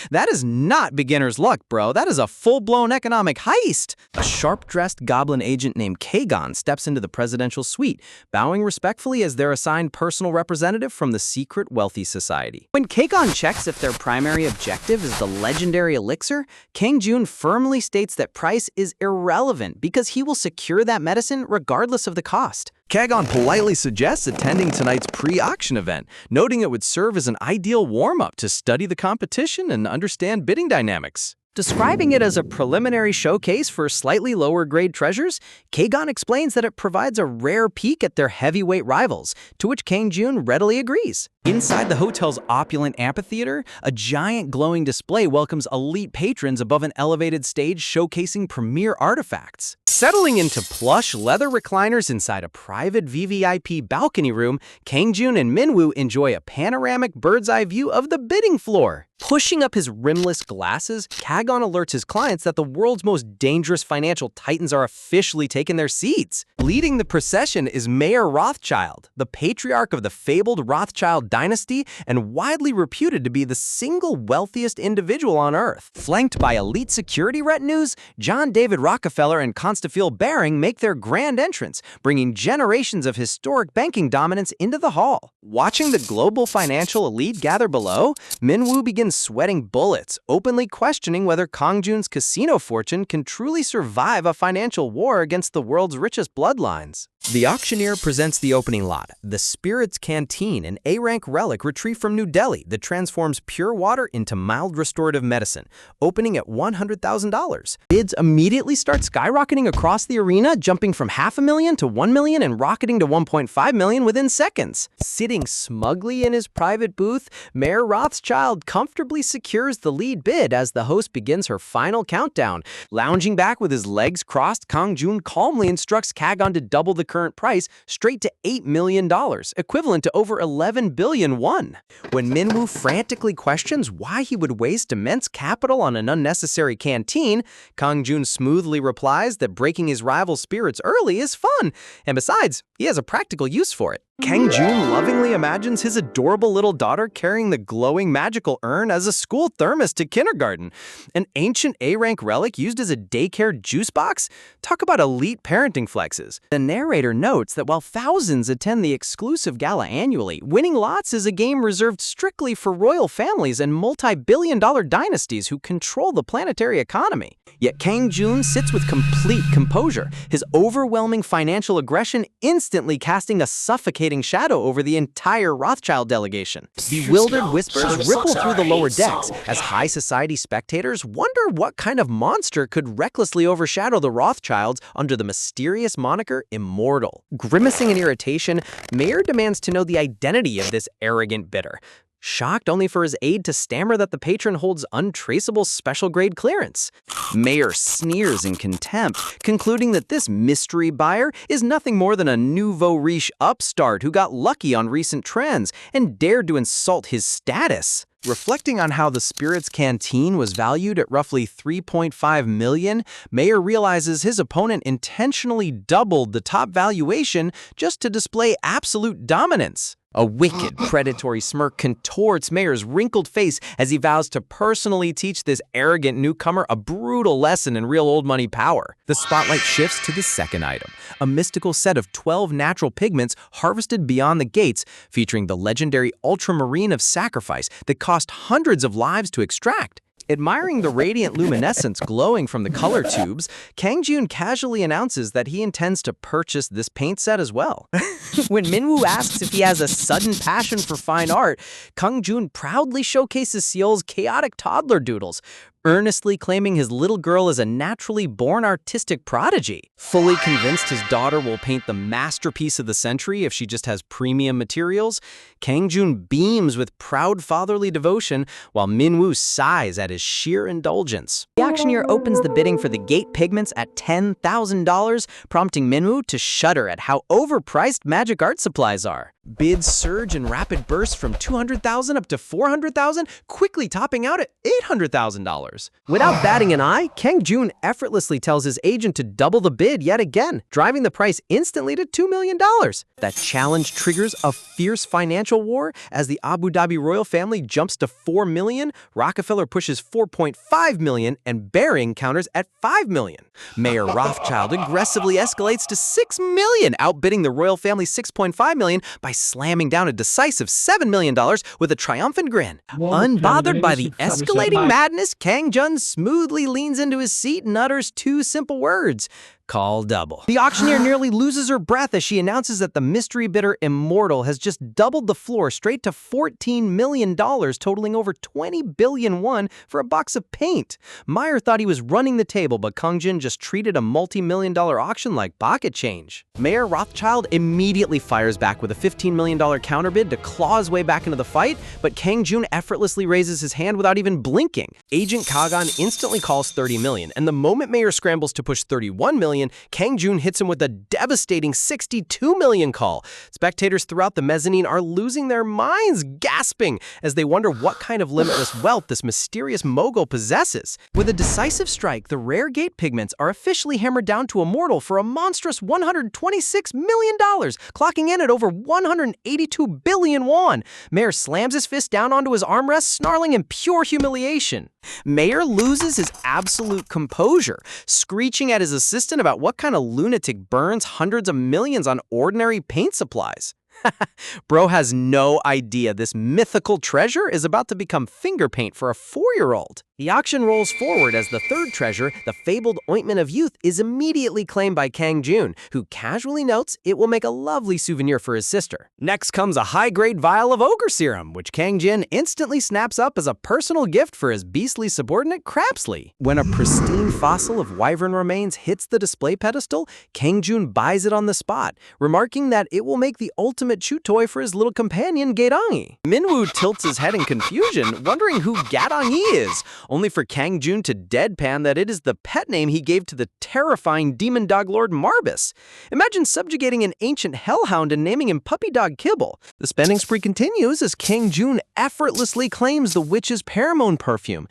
That is not beginner's luck, bro. That is a full-blown economic heist. A sharp-dressed goblin agent named Kagon steps into the presidential suite, bowing respectfully as their assigned personal representative from the secret wealthy society. When Kagon checks if their primary objective is the legendary elixir, Kang Jun firmly states that price is irrelevant because he will secure that medicine regardless of the cost. Kagon politely suggests attending tonight's pre-auction event, noting it would serve as an ideal warm-up to study the competition and understand bidding dynamics. Describing it as a preliminary showcase for slightly lower-grade treasures, Kagon explains that it provides a rare peek at their heavyweight rivals, to which Kang Jun readily agrees. Inside the hotel's opulent amphitheater, a giant glowing display welcomes elite patrons above an elevated stage showcasing premier artifacts. Settling into plush leather recliners inside a private VVIP balcony room, Kang Jun and Minwoo enjoy a panoramic bird's-eye view of the bidding floor. Pushing up his rimless glasses, Kagon alerts his clients that the world's most dangerous financial titans are officially taking their seats. Leading the procession is Mayor Rothschild, the patriarch of the fabled Rothschild dynasty and widely reputed to be the single wealthiest individual on Earth. Flanked by elite security retinues, John David Rockefeller and Constantine Baring make their grand entrance, bringing generations of historic banking dominance into the hall. Watching the global financial elite gather below, Minwoo begins sweating bullets, openly questioning whether Kang Jun's casino fortune can truly survive a financial war against the world's richest bloodlines. The auctioneer presents the opening lot, the Spirit's Canteen, an A-rank relic retrieved from New Delhi that transforms pure water into mild restorative medicine, opening at $100,000. Bids immediately start skyrocketing across the arena, jumping from $500,000 to $1 million and rocketing to $1.5 million within seconds. Sitting smugly in his private booth, Mayor Rothschild comfortably secures the lead bid as the host begins her final countdown. Lounging back with his legs crossed, Kang Jun calmly instructs Kagon to double the current price straight to $8 million, equivalent to over 11 billion won. When Minwoo frantically questions why he would waste immense capital on an unnecessary canteen, Kang Jun smoothly replies that breaking his rival's spirits early is fun, and besides, he has a practical use for it. Kang Jun lovingly imagines his adorable little daughter carrying the glowing magical urn as a school thermos to kindergarten. An ancient A-rank relic used as a daycare juice box? Talk about elite parenting flexes. The narrator notes that while thousands attend the exclusive gala annually, winning lots is a game reserved strictly for royal families and multi-billion-dollar dynasties who control the planetary economy. Yet Kang Jun sits with complete composure, his overwhelming financial aggression instantly casting a suffocating shadow over the entire Rothschild delegation. Bewildered whispers ripple through the lower decks as high society spectators wonder what kind of monster could recklessly overshadow the Rothschilds under the mysterious moniker Immortal. Grimacing in irritation, Mayor demands to know the identity of this arrogant bidder, shocked only for his aide to stammer that the patron holds untraceable special grade clearance. Mayor sneers in contempt, concluding that this mystery buyer is nothing more than a nouveau riche upstart who got lucky on recent trends and dared to insult his status. Reflecting on how the Spirit's canteen was valued at roughly $3.5 million, Mayer realizes his opponent intentionally doubled the top valuation just to display absolute dominance. A wicked, predatory smirk contorts Mayer's wrinkled face as he vows to personally teach this arrogant newcomer a brutal lesson in real old money power. The spotlight shifts to the second item, a mystical set of 12 natural pigments harvested beyond the gates, featuring the legendary ultramarine of sacrifice that cost hundreds of lives to extract. Admiring the radiant luminescence glowing from the color tubes, Kang Jun casually announces that he intends to purchase this paint set as well. When Minwoo asks if he has a sudden passion for fine art, Kang Jun proudly showcases Seol's chaotic toddler doodles, earnestly claiming his little girl is a naturally born artistic prodigy. Fully convinced his daughter will paint the masterpiece of the century if she just has premium materials, Kang Jun beams with proud fatherly devotion while Minwoo sighs at his sheer indulgence. The auctioneer opens the bidding for the gate pigments at $10,000, prompting Minwoo to shudder at how overpriced magic art supplies are. Bids surge in rapid bursts from $200,000 up to $400,000, quickly topping out at $800,000. Without batting an eye, Kang Jun effortlessly tells his agent to double the bid yet again, driving the price instantly to $2 million. That challenge triggers a fierce financial war as the Abu Dhabi royal family jumps to $4 million, Rockefeller pushes $4.5 million, and Baring counters at $5 million. Mayor Rothschild aggressively escalates to $6 million, outbidding the royal family's $6.5 million by slamming down a decisive $7 million with a triumphant grin. Unbothered by the escalating madness, Kang Jun smoothly leans into his seat and utters two simple words: call double. The auctioneer nearly loses her breath as she announces that the mystery bidder Immortal has just doubled the floor straight to $14 million, totaling over 20 billion won for a box of paint. Meyer thought he was running the table, but Kang Jun just treated a multi-million-dollar auction like pocket change. Mayor Rothschild immediately fires back with a $15 million counterbid to claw his way back into the fight, but Kang Jun effortlessly raises his hand without even blinking. Agent Kagan instantly calls $30 million, and the moment Mayer scrambles to push $31 million, Kang Jun hits him with a devastating $62 million call. Spectators throughout the mezzanine are losing their minds, gasping as they wonder what kind of limitless wealth this mysterious mogul possesses. With a decisive strike, the rare gate pigments are officially hammered down to Immortal for a monstrous $126 million, clocking in at over 182 billion won. Mayer slams his fist down onto his armrest, snarling in pure humiliation. Mayer loses his absolute composure, screeching at his assistant about what kind of lunatic burns hundreds of millions on ordinary paint supplies. Bro has no idea this mythical treasure is about to become finger paint for a 4-year-old. The auction rolls forward as the third treasure, the fabled Ointment of Youth, is immediately claimed by Kang Jun, who casually notes it will make a lovely souvenir for his sister. Next comes a high-grade vial of ogre serum, which Kang Jun instantly snaps up as a personal gift for his beastly subordinate Crapsley. When a pristine fossil of wyvern remains hits the display pedestal, Kang Jun buys it on the spot, remarking that it will make the ultimate chew toy for his little companion Gaedangi. Minwoo tilts his head in confusion, wondering who Gaedangi is, only for Kang Jun to deadpan that it is the pet name he gave to the terrifying demon dog lord Marbus. Imagine subjugating an ancient hellhound and naming him Puppy Dog Kibble. The spending spree continues as Kang Jun effortlessly claims the witch's pheromone perfume,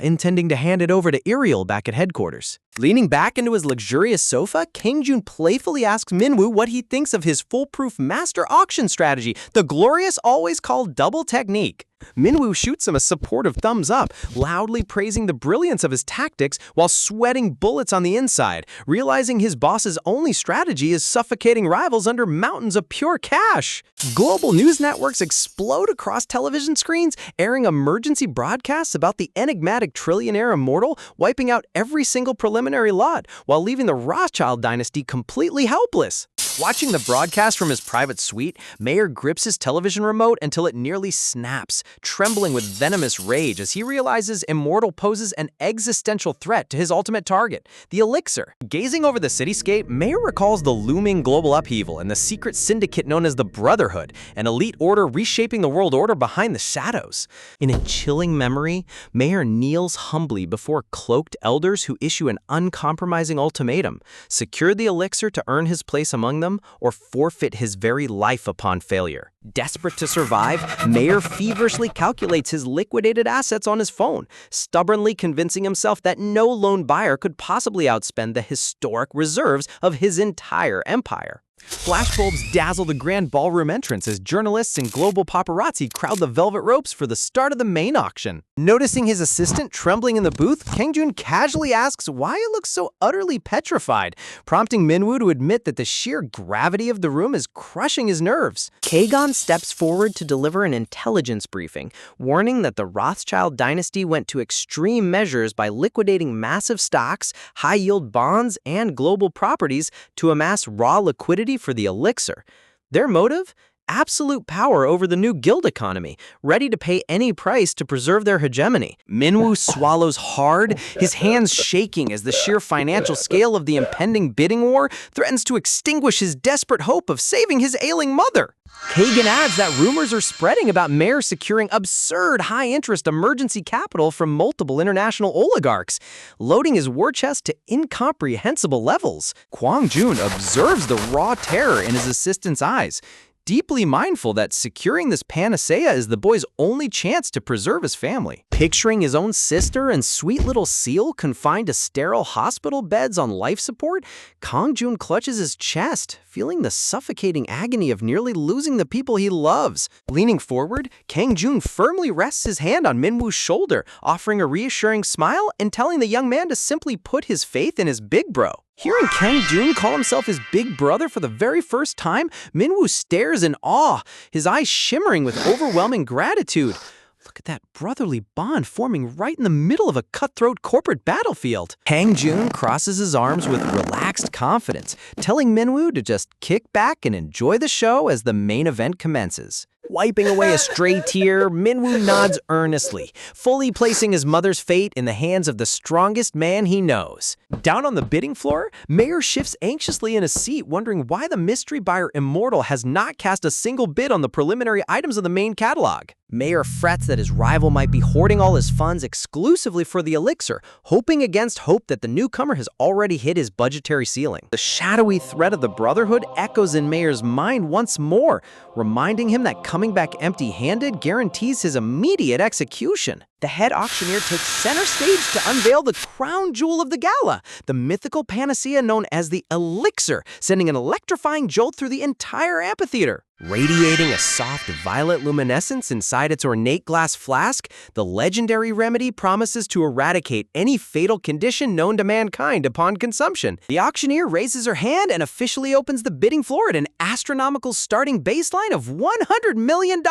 intending to hand it over to Iriel back at headquarters. Leaning back into his luxurious sofa, Kang Jun playfully asks Minwoo what he thinks of his foolproof master auction strategy, the glorious always called double technique. Minwoo shoots him a supportive thumbs up, loudly praising the brilliance of his tactics while sweating bullets on the inside, realizing his boss's only strategy is suffocating rivals under mountains of pure cash. Global news networks explode across television screens, airing emergency broadcasts about the enigmatic trillionaire Immortal wiping out every single preliminary lot while leaving the Rothschild dynasty completely helpless. Watching the broadcast from his private suite, Mayer grips his television remote until it nearly snaps, trembling with venomous rage as he realizes Immortal poses an existential threat to his ultimate target, the elixir. Gazing over the cityscape, Mayer recalls the looming global upheaval and the secret syndicate known as the Brotherhood, an elite order reshaping the world order behind the shadows. In a chilling memory, Mayer kneels humbly before cloaked elders who issue an uncompromising ultimatum: secure the elixir to earn his place among them, them or forfeit his very life upon failure. Desperate to survive, Mayer feverishly calculates his liquidated assets on his phone, stubbornly convincing himself that no lone buyer could possibly outspend the historic reserves of his entire empire. Flashbulbs dazzle the grand ballroom entrance as journalists and global paparazzi crowd the velvet ropes for the start of the main auction. Noticing his assistant trembling in the booth, Kangjun casually asks why it looks so utterly petrified, prompting Minwoo to admit that the sheer gravity of the room is crushing his nerves. Kagon steps forward to deliver an intelligence briefing, warning that the Rothschild dynasty went to extreme measures by liquidating massive stocks, high-yield bonds, and global properties to amass raw liquidity for the elixir. Their motive? Absolute power over the new guild economy, ready to pay any price to preserve their hegemony. Minwoo swallows hard, his hands shaking as the sheer financial scale of the impending bidding war threatens to extinguish his desperate hope of saving his ailing mother. Kagan adds that rumors are spreading about Mayer securing absurd high-interest emergency capital from multiple international oligarchs, loading his war chest to incomprehensible levels. Kwangjun observes the raw terror in his assistant's eyes, deeply mindful that securing this panacea is the boy's only chance to preserve his family. Picturing his own sister and sweet little Seal confined to sterile hospital beds on life support, Kangjun clutches his chest, feeling the suffocating agony of nearly losing the people he loves. Leaning forward, Kangjun firmly rests his hand on Minwoo's shoulder, offering a reassuring smile and telling the young man to simply put his faith in his big bro. Hearing Kangjun call himself his big brother for the very first time, Minwoo stares in awe, his eyes shimmering with overwhelming gratitude. Look at that brotherly bond forming right in the middle of a cutthroat corporate battlefield. Kangjun crosses his arms with relaxed confidence, telling Minwoo to just kick back and enjoy the show as the main event commences. Wiping away a stray tear, Minwoo nods earnestly, fully placing his mother's fate in the hands of the strongest man he knows. Down on the bidding floor, Mayer shifts anxiously in his seat, wondering why the mystery buyer Immortal has not cast a single bid on the preliminary items of the main catalog. Mayer frets that his rival might be hoarding all his funds exclusively for the elixir, hoping against hope that the newcomer has already hit his budgetary ceiling. The shadowy threat of the Brotherhood echoes in Mayer's mind once more, reminding him that coming back empty-handed guarantees his immediate execution. The head auctioneer takes center stage to unveil the crown jewel of the gala, the mythical panacea known as the elixir, sending an electrifying jolt through the entire amphitheater. Radiating a soft violet luminescence inside its ornate glass flask, the legendary remedy promises to eradicate any fatal condition known to mankind upon consumption. The auctioneer raises her hand and officially opens the bidding floor at an astronomical starting baseline of $100 million.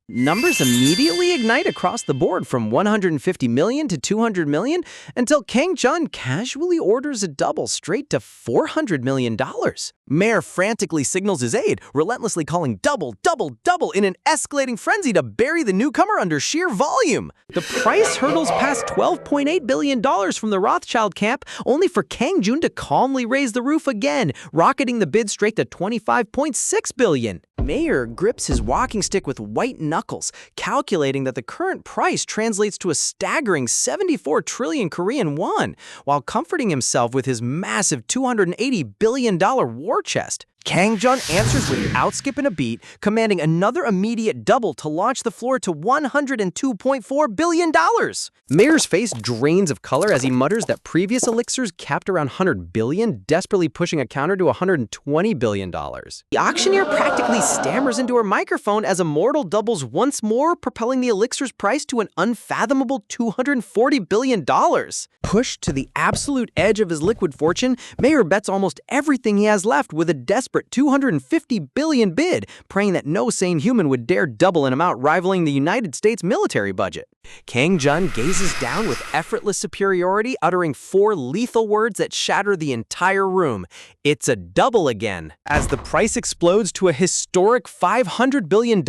Numbers immediately ignite across the board from 150 million to 200 million until Kangjun casually orders a double straight to $400 million. Mayer frantically signals his aide, relentlessly calling double, double, double in an escalating frenzy to bury the newcomer under sheer volume. The price hurdles past $12.8 billion from the Rothschild camp, only for Kangjun to calmly raise the roof again, rocketing the bid straight to $25.6 billion. Mayer grips his walking stick with white knuckles, calculating that the current price translates to a staggering 74 trillion Korean won, while comforting himself with his massive $280 billion war chest. Kangjun answers without skipping a beat, commanding another immediate double to launch the floor to $102.4 billion. Mayer's face drains of color as he mutters that previous elixirs capped around $100 billion, desperately pushing a counter to $120 billion. The auctioneer practically stammers into her microphone as Immortal doubles once more, propelling the elixir's price to an unfathomable $240 billion. Pushed to the absolute edge of his liquid fortune, Mayer bets almost everything he has left with a desperate $250 billion bid, praying that no sane human would dare double an amount rivaling the United States military budget. Kangjun gazes down with effortless superiority, uttering 4 lethal words that shatter the entire room. It's a double again. As the price explodes to a historic $500 billion,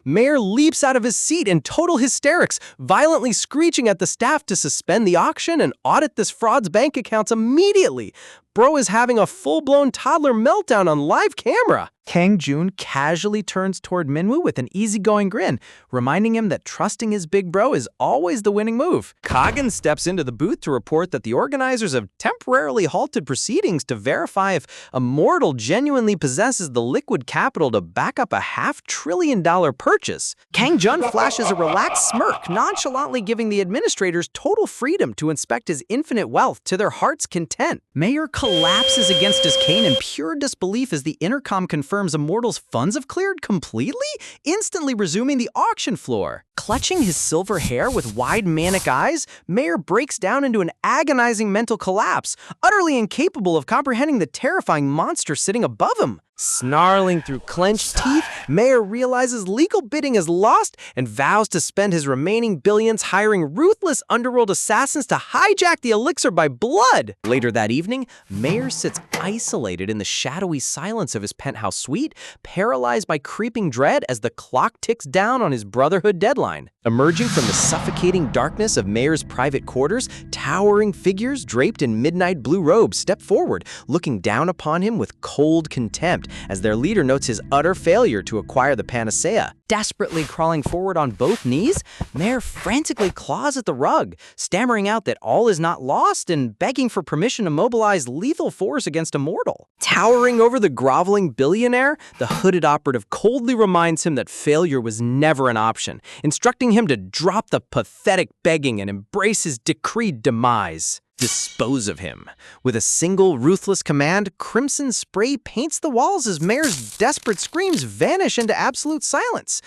Mayer leaps out of his seat in total hysterics, violently screeching at the staff to suspend the auction and audit this fraud's bank accounts immediately. Bro is having a full-blown toddler meltdown on live camera. Kang Jun casually turns toward Minwoo with an easygoing grin, reminding him that trusting his big bro is always the winning move. Kagan steps into the booth to report that the organizers have temporarily halted proceedings to verify if Immortal genuinely possesses the liquid capital to back up a $500 billion purchase. Kang Jun flashes a relaxed smirk, nonchalantly giving the administrators total freedom to inspect his infinite wealth to their heart's content. Mayor collapses against his cane in pure disbelief as the intercom confirms Immortal's funds have cleared completely, instantly resuming the auction floor. Clutching his silver hair with wide manic eyes, Mayor breaks down into an agonizing mental collapse, utterly incapable of comprehending the terrifying monster sitting above him. Snarling through clenched teeth, Mayor realizes legal bidding is lost and vows to spend his remaining billions hiring ruthless underworld assassins to hijack the elixir by blood. Later that evening, Mayor sits isolated in the shadowy silence of his penthouse suite, paralyzed by creeping dread as the clock ticks down on his Brotherhood deadline. Emerging from the suffocating darkness of Mayor's private quarters, towering figures draped in midnight blue robes step forward, looking down upon him with cold contempt as their leader notes his utter failure to acquire the panacea. Desperately crawling forward on both knees, Mayor frantically claws at the rug, stammering out that all is not lost and begging for permission to mobilize lethal force against Immortal. Towering over the groveling billionaire, the hooded operative coldly reminds him that failure was never an option, instructing him to drop the pathetic begging and embrace his decreed demise. Dispose of him. With a single ruthless command, crimson spray paints the walls as Mayor's desperate screams vanish into absolute silence.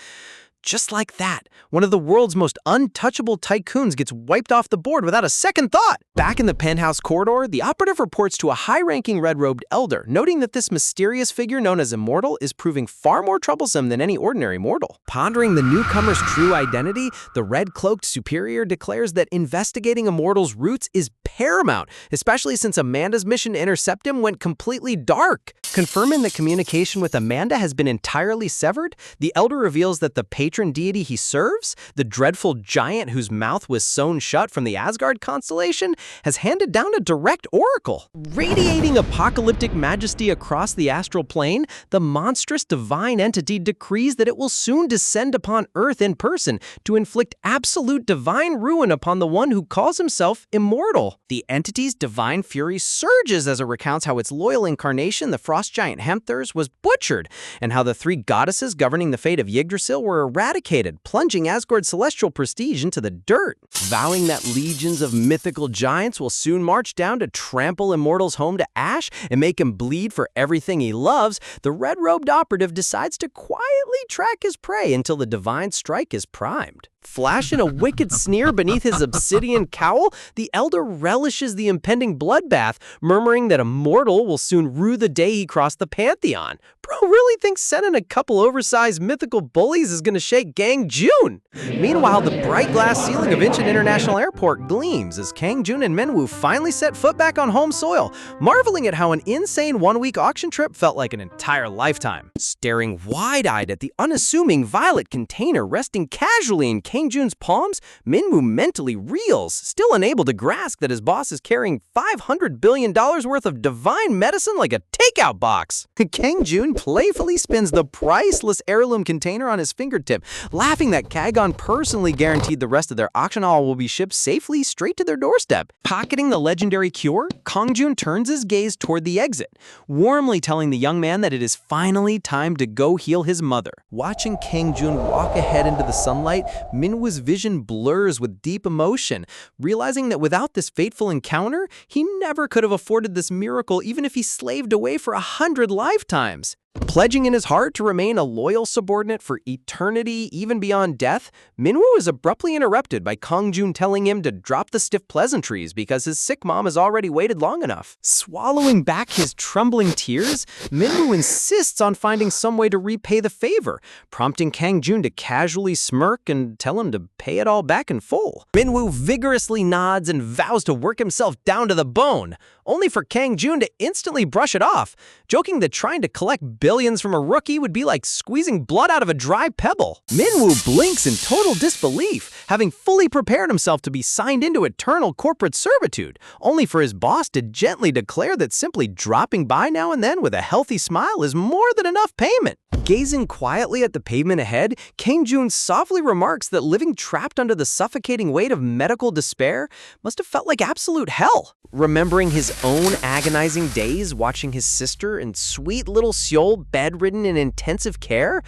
Just like that, one of the world's most untouchable tycoons gets wiped off the board without a second thought. Back in the penthouse corridor, the operative reports to a high-ranking red-robed elder, noting that this mysterious figure known as Immortal is proving far more troublesome than any ordinary mortal. Pondering the newcomer's true identity, the red-cloaked superior declares that investigating Immortal's roots is paramount, especially since Amanda's mission to intercept him went completely dark. Confirming that communication with Amanda has been entirely severed, the elder reveals that the patron deity he serves, the dreadful giant whose mouth was sewn shut from the Asgard constellation, has handed down a direct oracle. Radiating apocalyptic majesty across the astral plane, the monstrous divine entity decrees that it will soon descend upon Earth in person to inflict absolute divine ruin upon the one who calls himself Immortal. The entity's divine fury surges as it recounts how its loyal incarnation, the frost giant Hemthurs, was butchered, and how the three goddesses governing the fate of Yggdrasil were eradicated, plunging Asgard's celestial prestige into the dirt. Vowing that legions of mythical giants will soon march down to trample Immortal's home to ash and make him bleed for everything he loves, the red-robed operative decides to quietly track his prey until the divine strike is primed. Flashing a wicked sneer beneath his obsidian cowl, the elder relishes the impending bloodbath, murmuring that Immortal will soon rue the day he crossed the Pantheon. Bro really thinks sending a couple oversized mythical bullies is gonna shake Kang Jun. Meanwhile, the bright glass ceiling of Incheon International Airport gleams as Kang Jun and Minwoo finally set foot back on home soil, marveling at how an insane one-week auction trip felt like an entire lifetime. Staring wide-eyed at the unassuming violet container resting casually in Kang Jun's palms, Minwoo mentally reels, still unable to grasp that his boss is carrying $500 billion worth of divine medicine like a takeout box. Kang Jun playfully spins the priceless heirloom container on his fingertip, laughing that Kagon personally guaranteed the rest of their auction haul will be shipped safely straight to their doorstep. Pocketing the legendary cure, Kang Jun turns his gaze toward the exit, warmly telling the young man that it is finally time to go heal his mother. Watching Kang Jun walk ahead into the sunlight, Minwoo's vision blurs with deep emotion, realizing that without this fateful encounter, he never could have afforded this miracle even if he slaved away for 100 lifetimes. Pledging in his heart to remain a loyal subordinate for eternity, even beyond death, Minwoo is abruptly interrupted by Kang Jun telling him to drop the stiff pleasantries because his sick mom has already waited long enough. Swallowing back his trembling tears, Minwoo insists on finding some way to repay the favor, prompting Kang Jun to casually smirk and tell him to pay it all back in full. Minwoo vigorously nods and vows to work himself down to the bone, only for Kang Jun to instantly brush it off, joking that trying to collect billions from a rookie would be like squeezing blood out of a dry pebble. Minwoo blinks in total disbelief, having fully prepared himself to be signed into eternal corporate servitude, only for his boss to gently declare that simply dropping by now and then with a healthy smile is more than enough payment. Gazing quietly at the pavement ahead, Kang Jun softly remarks that living trapped under the suffocating weight of medical despair must have felt like absolute hell. Remembering his own agonizing days watching his sister and sweet little Seol bedridden in intensive care,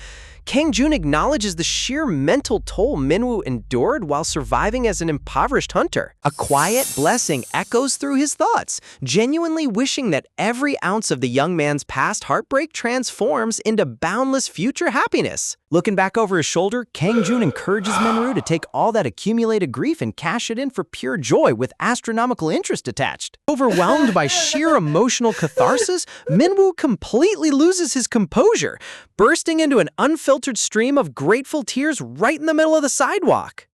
Kang Jun acknowledges the sheer mental toll Minwoo endured while surviving as an impoverished hunter. A quiet blessing echoes through his thoughts, genuinely wishing that every ounce of the young man's past heartbreak transforms into boundless future happiness. Looking back over his shoulder, Kang Jun encourages Minwoo to take all that accumulated grief and cash it in for pure joy with astronomical interest attached. Overwhelmed by sheer emotional catharsis, Minwoo completely loses his composure, bursting into an unfiltered stream of grateful tears right in the middle of the sidewalk.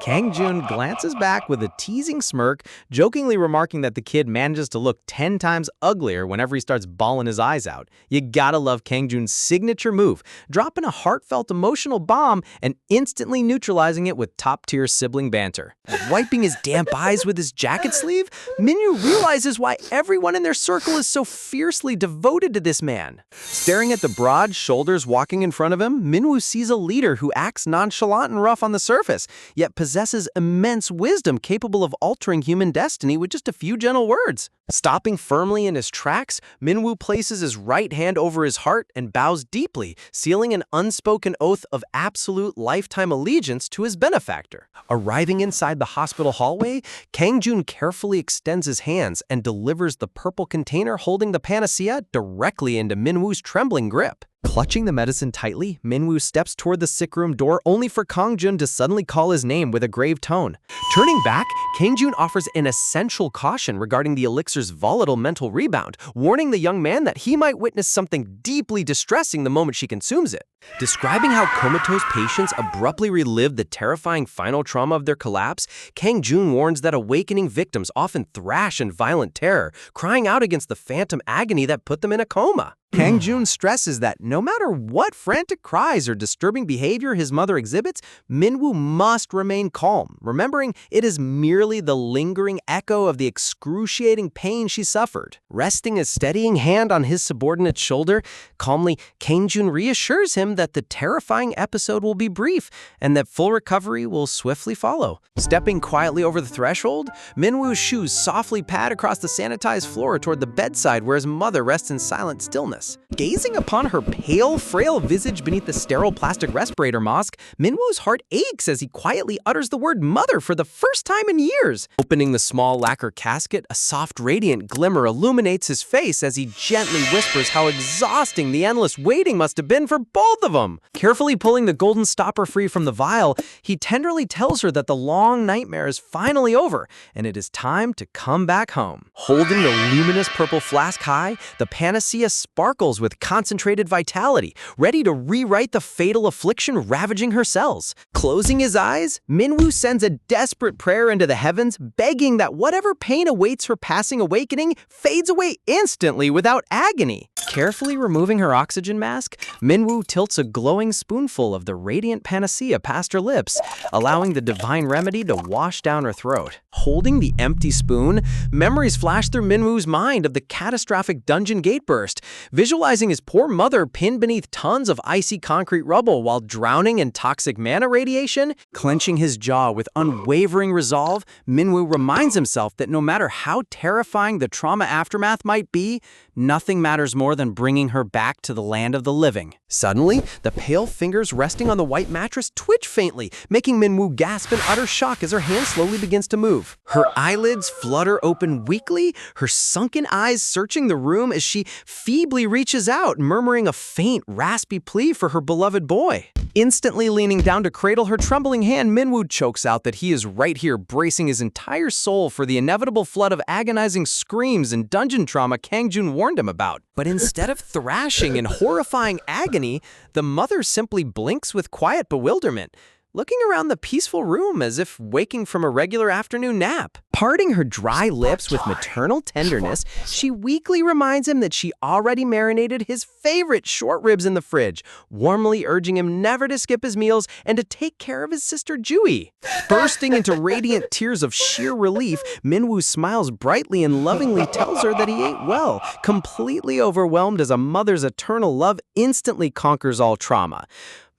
Kang Jun glances back with a teasing smirk, jokingly remarking that the kid manages to look 10 times uglier whenever he starts bawling his eyes out. You gotta love Kang Jun's signature move, dropping a heartfelt emotional bomb and instantly neutralizing it with top-tier sibling banter. Wiping his damp eyes with his jacket sleeve, Minwoo realizes why everyone in their circle is so fiercely devoted to this man. Staring at the broad shoulders walking in front of him, Minwoo sees a leader who acts nonchalant and rough on the surface, yet possesses immense wisdom capable of altering human destiny with just a few gentle words. Stopping firmly in his tracks, Minwoo places his right hand over his heart and bows deeply, sealing an unspoken oath of absolute lifetime allegiance to his benefactor. Arriving inside the hospital hallway, Kang Jun carefully extends his hands and delivers the purple container holding the panacea directly into Minwoo's trembling grip. Clutching the medicine tightly, Minwoo steps toward the sick room door only for Kang Jun to suddenly call his name with a grave tone. Turning back, Kang Jun offers an essential caution regarding the elixir's volatile mental rebound, warning the young man that he might witness something deeply distressing the moment she consumes it. Describing how comatose patients abruptly relive the terrifying final trauma of their collapse, Kang Jun warns that awakening victims often thrash in violent terror, crying out against the phantom agony that put them in a coma. Kang Jun stresses that no matter what frantic cries or disturbing behavior his mother exhibits, Minwoo must remain calm, remembering it is merely the lingering echo of the excruciating pain she suffered. Resting a steadying hand on his subordinate's shoulder, calmly, Kang Jun reassures him that the terrifying episode will be brief and that full recovery will swiftly follow. Stepping quietly over the threshold, Minwoo's shoes softly pad across the sanitized floor toward the bedside where his mother rests in silent stillness. Gazing upon her pale, frail visage beneath the sterile plastic respirator mask, Minwoo's heart aches as he quietly utters the word mother for the first time in years. Opening the small lacquer casket, a soft, radiant glimmer illuminates his face as he gently whispers how exhausting the endless waiting must have been for both of them. Carefully pulling the golden stopper free from the vial, he tenderly tells her that the long nightmare is finally over and it is time to come back home. Holding the luminous purple flask high, the panacea sparkles with concentrated vitality, ready to rewrite the fatal affliction ravaging her cells. Closing his eyes, Minwoo sends a desperate prayer into the heavens, begging that whatever pain awaits her passing awakening fades away instantly without agony. Carefully removing her oxygen mask, Minwoo tilts a glowing spoonful of the radiant panacea past her lips, allowing the divine remedy to wash down her throat. Holding the empty spoon, memories flash through Minwoo's mind of the catastrophic dungeon gate burst, visualizing his poor mother pinned beneath tons of icy concrete rubble while drowning in toxic mana radiation. Clenching his jaw with unwavering resolve, Minwoo reminds himself that no matter how terrifying the trauma aftermath might be, nothing matters more than bringing her back to the land of the living. Suddenly, the pale fingers resting on the white mattress twitch faintly, making Minwoo gasp in utter shock as her hand slowly begins to move. Her eyelids flutter open weakly, her sunken eyes searching the room as she feebly reaches out, murmuring a faint, raspy plea for her beloved boy. Instantly leaning down to cradle her trembling hand, Minwoo chokes out that he is right here bracing his entire soul for the inevitable flood of agonizing screams and dungeon trauma Kang Jun warned him about. But instead of thrashing in horrifying agony, the mother simply blinks with quiet bewilderment. looking around the peaceful room as if waking from a regular afternoon nap. Parting her dry lips with maternal tenderness, she weakly reminds him that she already marinated his favorite short ribs in the fridge, warmly urging him never to skip his meals and to take care of his sister Jui. Bursting into radiant tears of sheer relief, Minwoo smiles brightly and lovingly tells her that he ate well, completely overwhelmed as a mother's eternal love instantly conquers all trauma.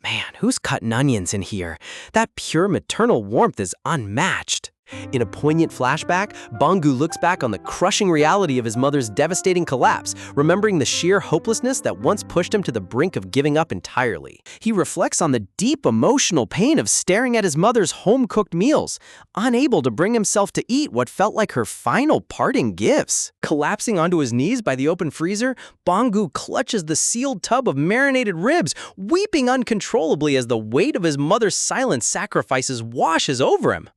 Man, who's cutting onions in here? That pure maternal warmth is unmatched. In a poignant flashback, Banggu looks back on the crushing reality of his mother's devastating collapse, remembering the sheer hopelessness that once pushed him to the brink of giving up entirely. He reflects on the deep emotional pain of staring at his mother's home-cooked meals, unable to bring himself to eat what felt like her final parting gifts. Collapsing onto his knees by the open freezer, Banggu clutches the sealed tub of marinated ribs, weeping uncontrollably as the weight of his mother's silent sacrifices washes over him.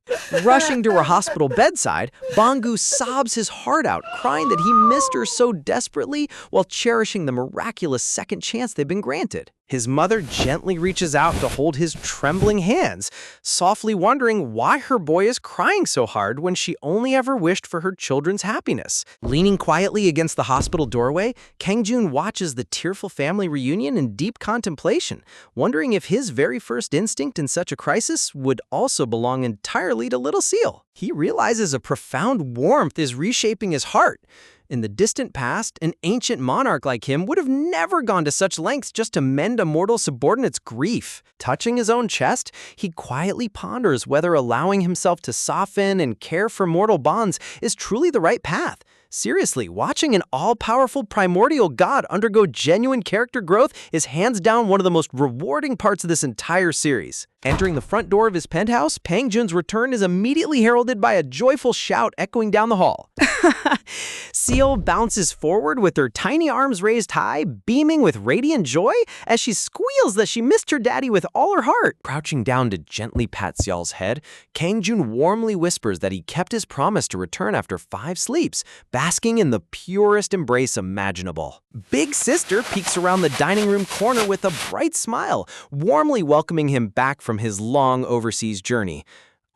Rushing to her hospital bedside, Banggu sobs his heart out, crying that he missed her so desperately while cherishing the miraculous second chance they've been granted. His mother gently reaches out to hold his trembling hands, softly wondering why her boy is crying so hard when she only ever wished for her children's happiness. Leaning quietly against the hospital doorway, Kangjun watches the tearful family reunion in deep contemplation, wondering if his very first instinct in such a crisis would also belong entirely to Little Seal. He realizes a profound warmth is reshaping his heart. In the distant past, an ancient monarch like him would have never gone to such lengths just to mend a mortal subordinate's grief. Touching his own chest, he quietly ponders whether allowing himself to soften and care for mortal bonds is truly the right path. Seriously, watching an all-powerful primordial god undergo genuine character growth is hands down one of the most rewarding parts of this entire series. Entering the front door of his penthouse, Pangjun's return is immediately heralded by a joyful shout echoing down the hall. Seal bounces forward with her tiny arms raised high, beaming with radiant joy as she squeals that she missed her daddy with all her heart. Crouching down to gently pat Seal's head, Kangjun warmly whispers that he kept his promise to return after 5 sleeps, basking in the purest embrace imaginable. Big Sister peeks around the dining room corner with a bright smile, warmly welcoming him back from his long overseas journey.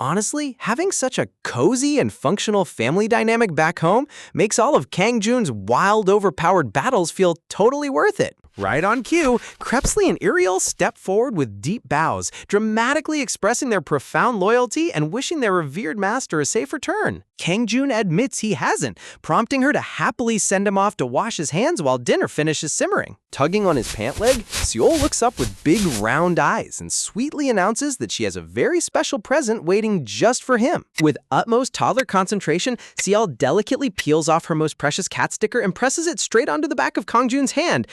Honestly, having such a cozy and functional family dynamic back home makes all of Kangjun's wild, overpowered battles feel totally worth it. Right on cue, Crepsley and Iriel step forward with deep bows, dramatically expressing their profound loyalty and wishing their revered master a safe return. Kangjun admits he hasn't, prompting her to happily send him off to wash his hands while dinner finishes simmering. Tugging on his pant leg, Seol looks up with big round eyes and sweetly announces that she has a very special present waiting just for him. With utmost toddler concentration, Seol delicately peels off her most precious cat sticker and presses it straight onto the back of Kangjun's hand.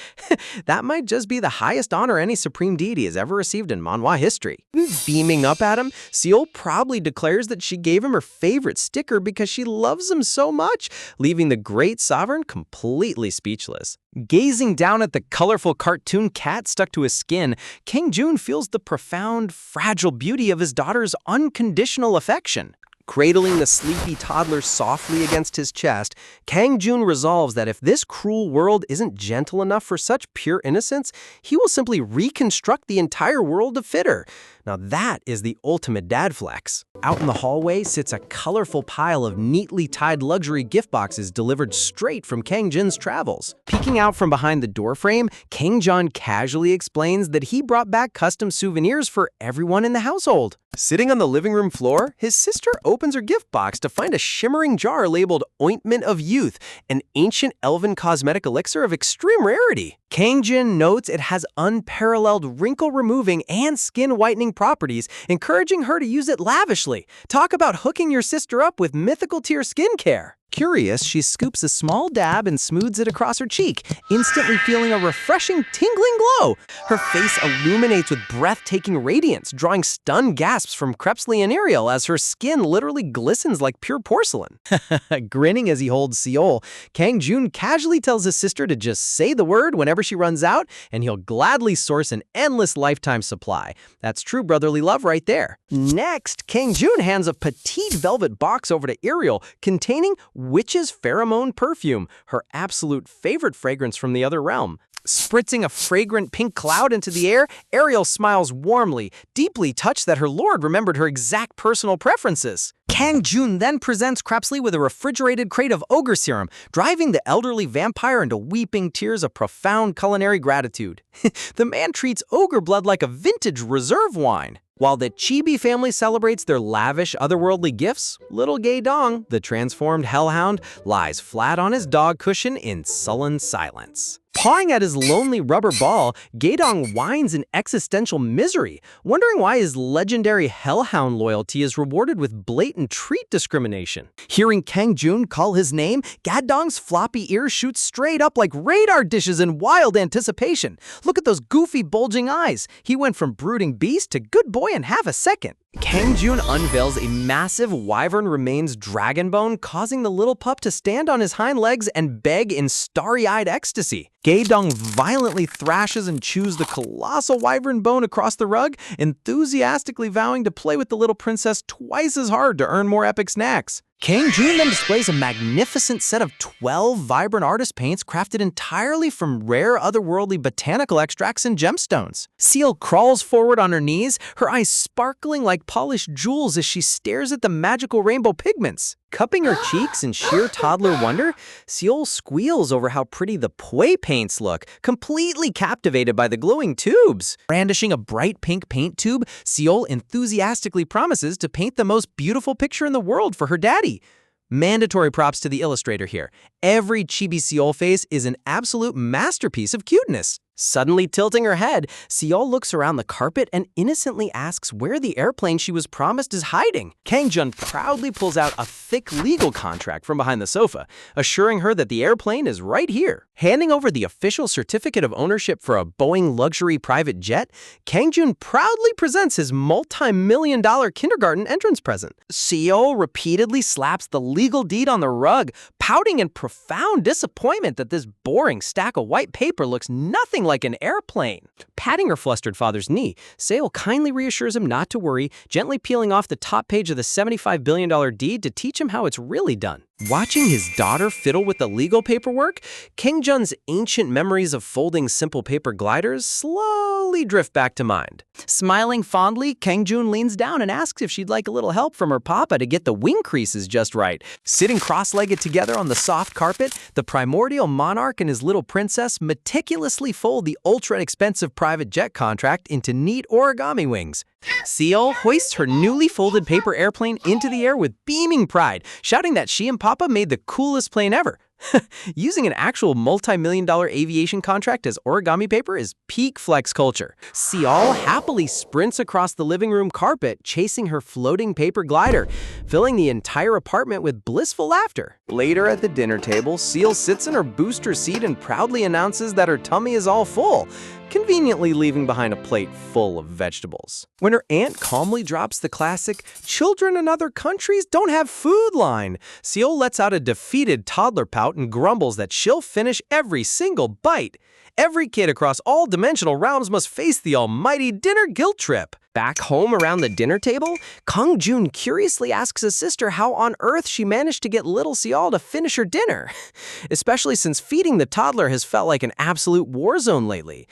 That might just be the highest honor any supreme deity has ever received in manhwa history. Beaming up at him, Seol proudly declares that she gave him her favorite sticker because she loves him so much, leaving the great sovereign completely speechless. Gazing down at the colorful cartoon cat stuck to his skin, Kangjun feels the profound, fragile beauty of his daughter's unconditional affection. Cradling the sleepy toddler softly against his chest, Kangjun resolves that if this cruel world isn't gentle enough for such pure innocence, he will simply reconstruct the entire world to fit her. Now that is the ultimate dad flex. Out in the hallway sits a colorful pile of neatly tied luxury gift boxes delivered straight from Kangjun's travels. Peeking out from behind the doorframe, Kangjun casually explains that he brought back custom souvenirs for everyone in the household. Sitting on the living room floor, his sister opens her gift box to find a shimmering jar labeled Ointment of Youth, an ancient elven cosmetic elixir of extreme rarity. Kangjun notes it has unparalleled wrinkle-removing and skin-whitening properties, encouraging her to use it lavishly. Talk about hooking your sister up with mythical-tier skincare. Curious, she scoops a small dab and smooths it across her cheek, instantly feeling a refreshing, tingling glow. Her face illuminates with breathtaking radiance, drawing stunned gasps from Crepsley and Iriel as her skin literally glistens like pure porcelain. Grinning as he holds Seol, Kangjun casually tells his sister to just say the word whenever she runs out, and he'll gladly source an endless lifetime supply. That's true brotherly love right there. Next, Kangjun hands a petite velvet box over to Iriel, containing Witch's Pheromone Perfume, her absolute favorite fragrance from the other realm. Spritzing a fragrant pink cloud into the air, Ariel smiles warmly, deeply touched that her lord remembered her exact personal preferences. Kang Jun then presents Crepsley with a refrigerated crate of ogre serum, driving the elderly vampire into weeping tears of profound culinary gratitude. The man treats ogre blood like a vintage reserve wine. While the Chibi family celebrates their lavish otherworldly gifts, little Gay Dong, the transformed hellhound, lies flat on his dog cushion in sullen silence. Pawing at his lonely rubber ball, Gaydong whines in existential misery, wondering why his legendary hellhound loyalty is rewarded with blatant treat discrimination. Hearing Kang Jun call his name, Gaddong's floppy ears shoot straight up like radar dishes in wild anticipation. Look at those goofy, bulging eyes. He went from brooding beast to good boy in half a second. Kang Jun unveils a massive wyvern remains dragon bone, causing the little pup to stand on his hind legs and beg in starry-eyed ecstasy. Gaydong violently thrashes and chews the colossal wyvern bone across the rug, enthusiastically vowing to play with the little princess twice as hard to earn more epic snacks. Kang Jun then displays a magnificent set of 12 vibrant artist paints crafted entirely from rare otherworldly botanical extracts and gemstones. Seal crawls forward on her knees, her eyes sparkling like polished jewels as she stares at the magical rainbow pigments. Cupping her cheeks in sheer toddler wonder, Seal squeals over how pretty the Pui paints look, completely captivated by the glowing tubes. Brandishing a bright pink paint tube, Seal enthusiastically promises to paint the most beautiful picture in the world for her daddy. Mandatory props to the illustrator here. Every Chibi Seol face is an absolute masterpiece of cuteness. Suddenly tilting her head, Seol looks around the carpet and innocently asks where the airplane she was promised is hiding. Kang Jun proudly pulls out a thick legal contract from behind the sofa, assuring her that the airplane is right here. Handing over the official certificate of ownership for a Boeing luxury private jet, Kang Jun proudly presents his multi-million-dollar kindergarten entrance present. Seol repeatedly slaps the legal deed on the rug, pouting in profound disappointment that this boring stack of white paper looks nothing like an airplane. Patting her flustered father's knee, Seol kindly reassures him not to worry, gently peeling off the top page of the $75 billion deed to teach him how it's really done. Watching his daughter fiddle with the legal paperwork, Kang Jun's ancient memories of folding simple paper gliders slowly drift back to mind. Smiling fondly, Kang Jun leans down and asks if she'd like a little help from her papa to get the wing creases just right. Sitting cross-legged together on the soft carpet, the primordial monarch and his little princess meticulously fold the ultra-expensive private jet contract into neat origami wings. Seol hoists her newly folded paper airplane into the air with beaming pride, shouting that she and Papa made the coolest plane ever. Using an actual multi-million-dollar aviation contract as origami paper is peak flex culture. Seol happily sprints across the living room carpet, chasing her floating paper glider, filling the entire apartment with blissful laughter. Later at the dinner table, Seal sits in her booster seat and proudly announces that her tummy is all full, conveniently leaving behind a plate full of vegetables. When her aunt calmly drops the classic, "Children in other countries don't have food" line, Seol lets out a defeated toddler pout and grumbles that she'll finish every single bite. Every kid across all dimensional realms must face the almighty dinner guilt trip. Back home around the dinner table, Kang Jun curiously asks his sister how on earth she managed to get little Seol to finish her dinner, especially since feeding the toddler has felt like an absolute war zone lately.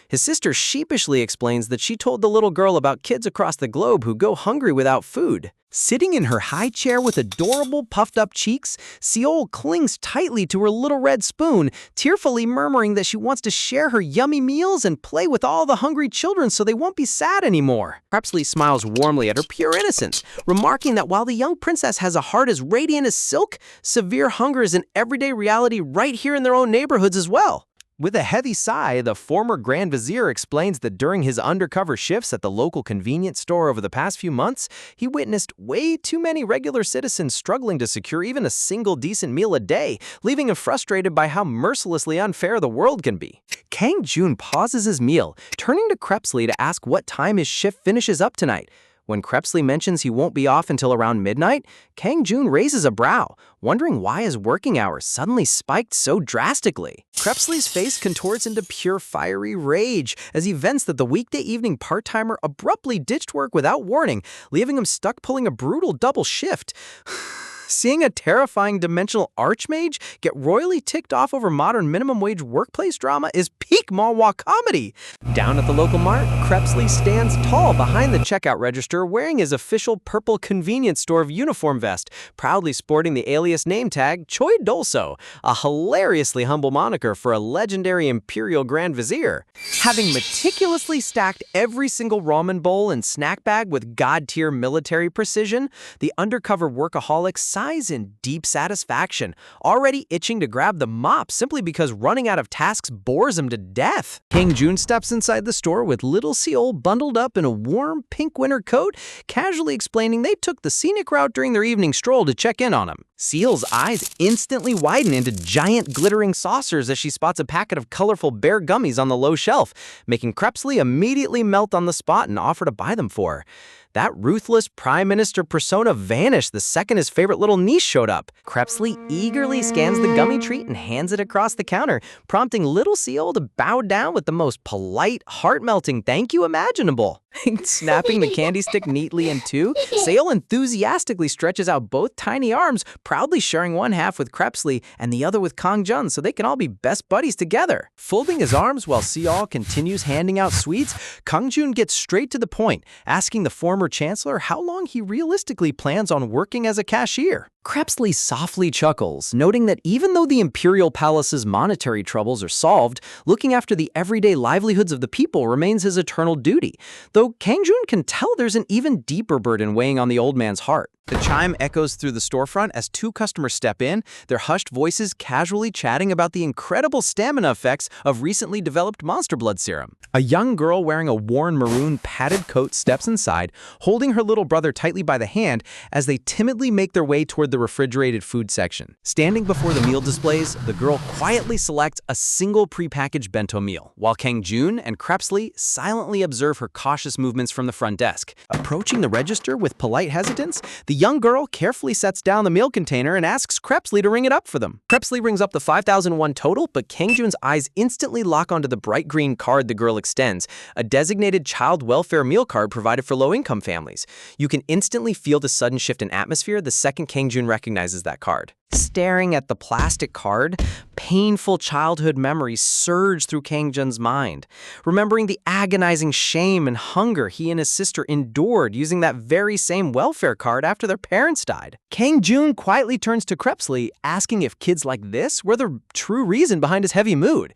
His sister sheepishly explains that she told the little girl about kids across the globe who go hungry without food. Sitting in her high chair with adorable puffed-up cheeks, Seol clings tightly to her little red spoon, tearfully murmuring that she wants to share her yummy meals and play with all the hungry children so they won't be sad anymore. Crepsley smiles warmly at her pure innocence, remarking that while the young princess has a heart as radiant as silk, severe hunger is an everyday reality right here in their own neighborhoods as well. With a heavy sigh, the former Grand Vizier explains that during his undercover shifts at the local convenience store over the past few months, he witnessed way too many regular citizens struggling to secure even a single decent meal a day, leaving him frustrated by how mercilessly unfair the world can be. Kang Jun pauses his meal, turning to Crepsley to ask what time his shift finishes up tonight. When Crepsley mentions he won't be off until around midnight, Kang Jun raises a brow, wondering why his working hours suddenly spiked so drastically. Crepsley's face contorts into pure fiery rage as he vents that the weekday evening part-timer abruptly ditched work without warning, leaving him stuck pulling a brutal double shift. Seeing a terrifying dimensional archmage get royally ticked off over modern minimum wage workplace drama is peak Malwa comedy. Down at the local mart, Crepsley stands tall behind the checkout register wearing his official purple convenience store uniform vest, proudly sporting the alias name tag Choi Dolso, a hilariously humble moniker for a legendary imperial grand vizier. Having meticulously stacked every single ramen bowl and snack bag with god-tier military precision, the undercover workaholic sighs in deep satisfaction, already itching to grab the mop simply because running out of tasks bores him to death. King Jun steps inside the store with little Seol bundled up in a warm pink winter coat, casually explaining they took the scenic route during their evening stroll to check in on him. Seol's eyes instantly widen into giant glittering saucers as she spots a packet of colorful bear gummies on the low shelf, making Crepsley immediately melt on the spot and offer to buy them for her. That ruthless Prime Minister persona vanished the second his favorite little niece showed up. Crepsley eagerly scans the gummy treat and hands it across the counter, prompting little Seol to bow down with the most polite, heart-melting thank you imaginable. Snapping the candy stick neatly in two, Seol enthusiastically stretches out both tiny arms, proudly sharing one half with Crepsley and the other with Kang Jun so they can all be best buddies together. Folding his arms while Seol continues handing out sweets, Kang Jun gets straight to the point, asking the former chancellor how long he realistically plans on working as a cashier. Crepsley softly chuckles, noting that even though the Imperial Palace's monetary troubles are solved, looking after the everyday livelihoods of the people remains his eternal duty, though Kang Jun can tell there's an even deeper burden weighing on the old man's heart. The chime echoes through the storefront as two customers step in, their hushed voices casually chatting about the incredible stamina effects of recently developed Monster Blood serum. A young girl wearing a worn maroon padded coat steps inside, holding her little brother tightly by the hand as they timidly make their way toward the refrigerated food section. Standing before the meal displays, the girl quietly selects a single prepackaged bento meal, while Kang Jun and Crepsley silently observe her cautious movements from the front desk. Approaching the register with polite hesitance, the young girl carefully sets down the meal container and asks Crepsley to ring it up for them. Crepsley rings up the 5,001 total, but Kang Jun's eyes instantly lock onto the bright green card the girl extends, a designated child welfare meal card provided for low-income families. You can instantly feel the sudden shift in atmosphere the second Kang Jun recognizes that card. Staring at the plastic card, painful childhood memories surge through Kang Jun's mind, remembering the agonizing shame and hunger he and his sister endured using that very same welfare card after their parents died. Kang Jun quietly turns to Crepsley, asking if kids like this were the true reason behind his heavy mood.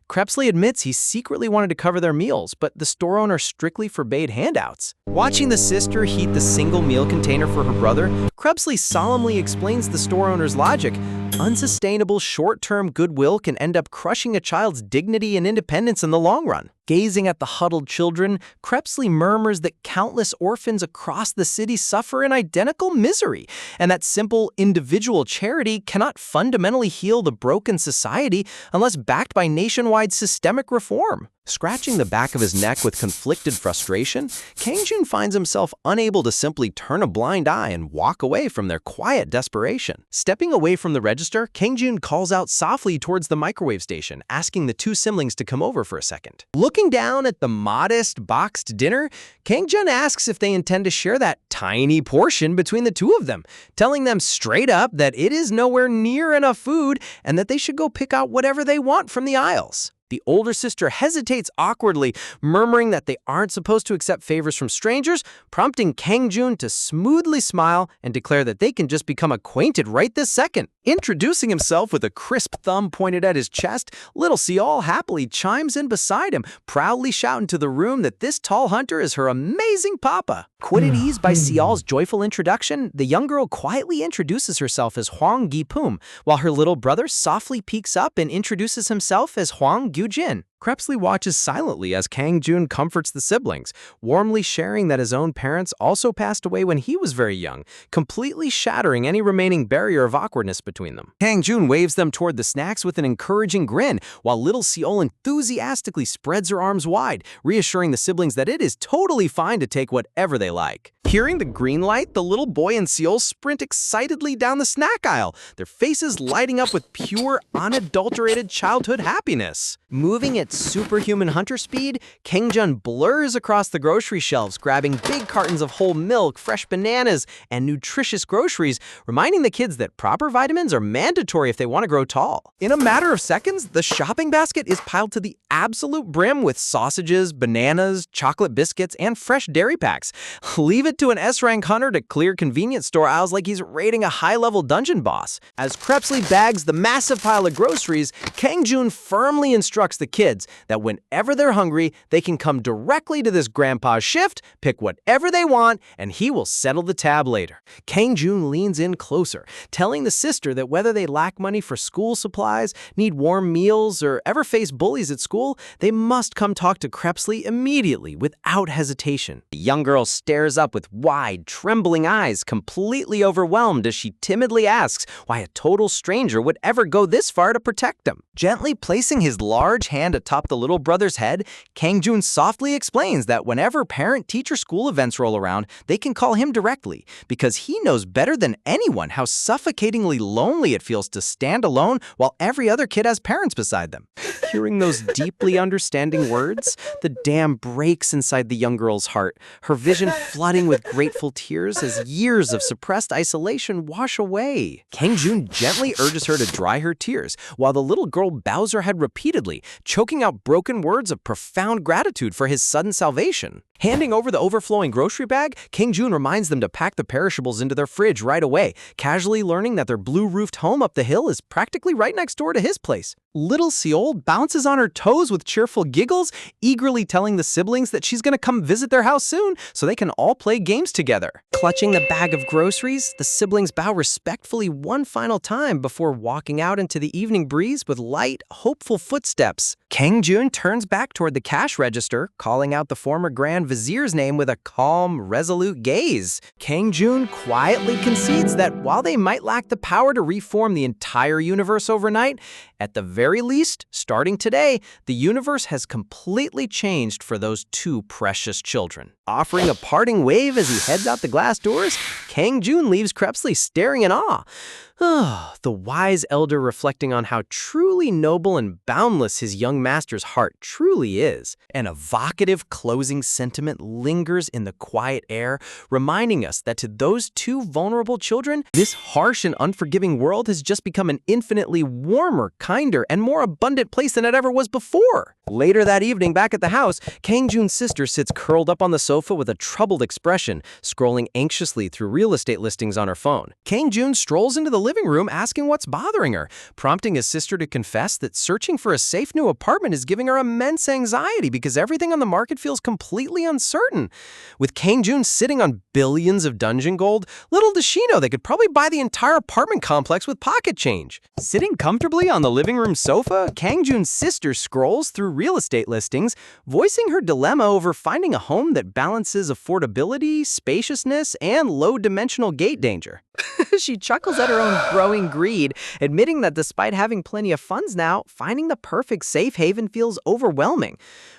Crepsley admits he secretly wanted to cover their meals, but the store owner strictly forbade handouts. Watching the sister heat the single meal container for her brother, Crepsley solemnly explains the store owner's logic. Unsustainable short-term goodwill can end up crushing a child's dignity and independence in the long run. Gazing at the huddled children, Crepsley murmurs that countless orphans across the city suffer in identical misery, and that simple individual charity cannot fundamentally heal the broken society unless backed by nationwide systemic reform. Scratching the back of his neck with conflicted frustration, Kang Jun finds himself unable to simply turn a blind eye and walk away from their quiet desperation. Stepping away from the register, Kang Jun calls out softly towards the microwave station, asking the two siblings to come over for a second. Looking down at the modest boxed dinner, Kang Jun asks if they intend to share that tiny portion between the two of them, telling them straight up that it is nowhere near enough food and that they should go pick out whatever they want from the aisles. The older sister hesitates awkwardly, murmuring that they aren't supposed to accept favors from strangers, prompting Kang Jun to smoothly smile and declare that they can just become acquainted right this second. Introducing himself with a crisp thumb pointed at his chest, little Seol happily chimes in beside him, proudly shouting to the room that this tall hunter is her amazing papa. Quit at ease by Seol's joyful introduction, the young girl quietly introduces herself as Hwang Gi-pum, while her little brother softly peeks up and introduces himself as Hwang Gyu-jin. Crepsley watches silently as Kang Jun comforts the siblings, warmly sharing that his own parents also passed away when he was very young, completely shattering any remaining barrier of awkwardness between them. Kang Jun waves them toward the snacks with an encouraging grin, while little Seol enthusiastically spreads her arms wide, reassuring the siblings that it is totally fine to take whatever they like. Hearing the green light, the little boy and Seol sprint excitedly down the snack aisle, their faces lighting up with pure, unadulterated childhood happiness. Moving at superhuman hunter speed, Kangjun blurs across the grocery shelves, grabbing big cartons of whole milk, fresh bananas, and nutritious groceries, reminding the kids that proper vitamins are mandatory if they want to grow tall. In a matter of seconds, the shopping basket is piled to the absolute brim with sausages, bananas, chocolate biscuits, and fresh dairy packs. Leave it to an S-rank hunter to clear convenience store aisles like he's raiding a high-level dungeon boss. As Krebsley bags the massive pile of groceries, Kangjun firmly instructs the kids that whenever they're hungry, they can come directly to this grandpa's shift, pick whatever they want, and he will settle the tab later. Kangjun leans in closer, telling the sister that whether they lack money for school supplies, need warm meals, or ever face bullies at school, they must come talk to Krebsley immediately, without hesitation. The young girl stares up with wide, trembling eyes, completely overwhelmed as she timidly asks why a total stranger would ever go this far to protect them. Gently placing his large hand atop the little brother's head, Kangjun softly explains that whenever parent-teacher school events roll around, they can call him directly, because he knows better than anyone how suffocatingly lonely it feels to stand alone while every other kid has parents beside them. Hearing those deeply understanding words, the dam breaks inside the young girl's heart, her vision flooding with grateful tears as years of suppressed isolation wash away. Kangjun gently urges her to dry her tears, while the little girl bows her head repeatedly, choking out broken words of profound gratitude for his sudden salvation. Handing over the overflowing grocery bag, Kangjun reminds them to pack the perishables into their fridge right away, casually learning that their blue-roofed home up the hill is practically right next door to his place. Little Seol bounces on her toes with cheerful giggles, eagerly telling the siblings that she's going to come visit their house soon so they can all play games together. Clutching the bag of groceries, the siblings bow respectfully one final time before walking out into the evening breeze with light, hopeful footsteps. Kangjun turns back toward the cash register, calling out the former Grand Vizier's name with a calm, resolute gaze. Kangjun quietly concedes that while they might lack the power to reform the entire universe overnight, at the very least, starting today, the universe has completely changed for those two precious children. Offering a parting wave as he heads out the glass doors, Kangjun leaves Krebsley staring in awe. The wise elder reflecting on how truly noble and boundless his young master's heart truly is. An evocative closing sentiment lingers in the quiet air, reminding us that to those two vulnerable children, this harsh and unforgiving world has just become an infinitely warmer, kinder, and more abundant place than it ever was before. Later that evening, back at the house, Kangjun's sister sits curled up on the sofa with a troubled expression, scrolling anxiously through real estate listings on her phone. Kangjun strolls into the living room asking what's bothering her, prompting his sister to confess that searching for a safe new apartment is giving her immense anxiety because everything on the market feels completely uncertain. With Kangjun sitting on billions of dungeon gold, little does she know they could probably buy the entire apartment complex with pocket change. Sitting comfortably on the living room sofa, Kangjun's sister scrolls through real estate listings, voicing her dilemma over finding a home that balances affordability, spaciousness, and low-dimensional gate danger. She chuckles at her own growing greed, admitting that despite having plenty of funds now, finding the perfect safe haven feels overwhelming.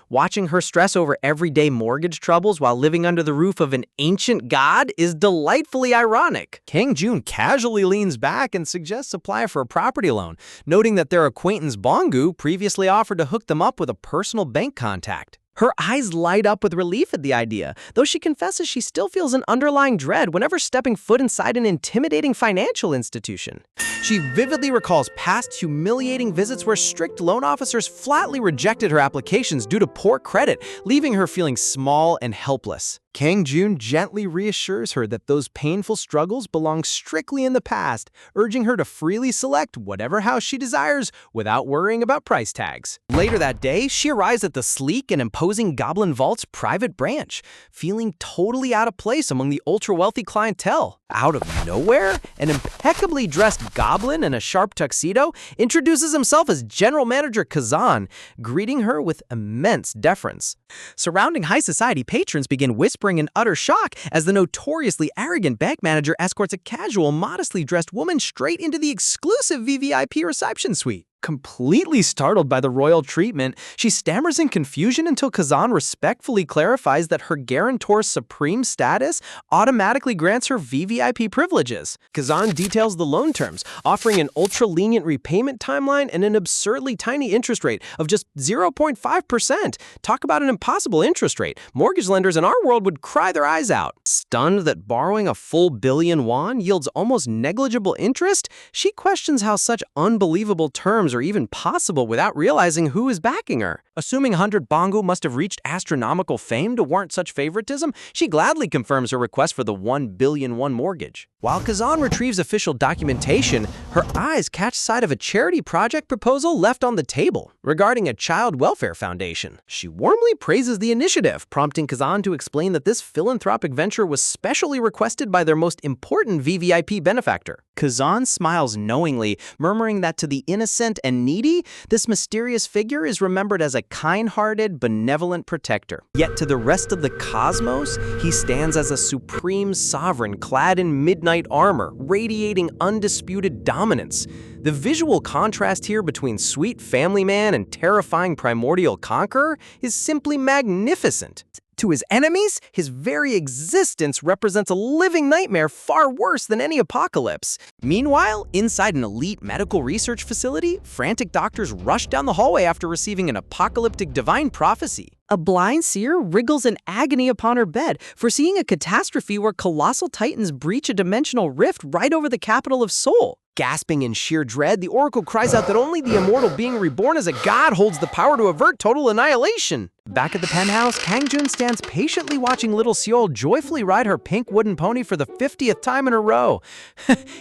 Watching her stress over everyday mortgage troubles while living under the roof of an ancient god is delightfully ironic. Kangjun casually leans back and suggests apply for a property loan, noting that their acquaintance Bongu previously offered to hook them up with a personal bank contact. Her eyes light up with relief at the idea, though she confesses she still feels an underlying dread whenever stepping foot inside an intimidating financial institution. She vividly recalls past humiliating visits where strict loan officers flatly rejected her applications due to poor credit, leaving her feeling small and helpless. Kangjun gently reassures her that those painful struggles belong strictly in the past, urging her to freely select whatever house she desires without worrying about price tags. Later that day, she arrives at the sleek and imposing Goblin Vault's private branch, feeling totally out of place among the ultra-wealthy clientele. Out of nowhere, an impeccably dressed goblin in a sharp tuxedo introduces himself as General Manager Kazan, greeting her with immense deference. Surrounding high society patrons begin whispering in utter shock as the notoriously arrogant bank manager escorts a casual, modestly dressed woman straight into the exclusive VVIP reception suite. Completely startled by the royal treatment, she stammers in confusion until Kazan respectfully clarifies that her guarantor's supreme status automatically grants her VVIP privileges. Kazan details the loan terms, offering an ultra-lenient repayment timeline and an absurdly tiny interest rate of just 0.5%. Talk about an impossible interest rate. Mortgage lenders in our world would cry their eyes out. Stunned that borrowing a full billion won yields almost negligible interest, she questions how such unbelievable terms are even possible without realizing who is backing her. Assuming 100 Bongo must have reached astronomical fame to warrant such favoritism, she gladly confirms her request for the 1 billion won mortgage. While Kazan retrieves official documentation, her eyes catch sight of a charity project proposal left on the table regarding a child welfare foundation. She warmly praises the initiative, prompting Kazan to explain that this philanthropic venture was specially requested by their most important VVIP benefactor. Kazan smiles knowingly, murmuring that to the innocent and needy, this mysterious figure is remembered as a kind-hearted, benevolent protector. Yet to the rest of the cosmos, he stands as a supreme sovereign clad in midnight armor, radiating undisputed dominance. The visual contrast here between sweet family man and terrifying primordial conqueror is simply magnificent. To his enemies, his very existence represents a living nightmare far worse than any apocalypse. Meanwhile, inside an elite medical research facility, frantic doctors rush down the hallway after receiving an apocalyptic divine prophecy. A blind seer wriggles in agony upon her bed, foreseeing a catastrophe where colossal titans breach a dimensional rift right over the capital of Seoul. Gasping in sheer dread, the oracle cries out that only the immortal being reborn as a god holds the power to avert total annihilation. Back at the penthouse, Kang-jun stands patiently watching little Seol joyfully ride her pink wooden pony for the 50th time in a row.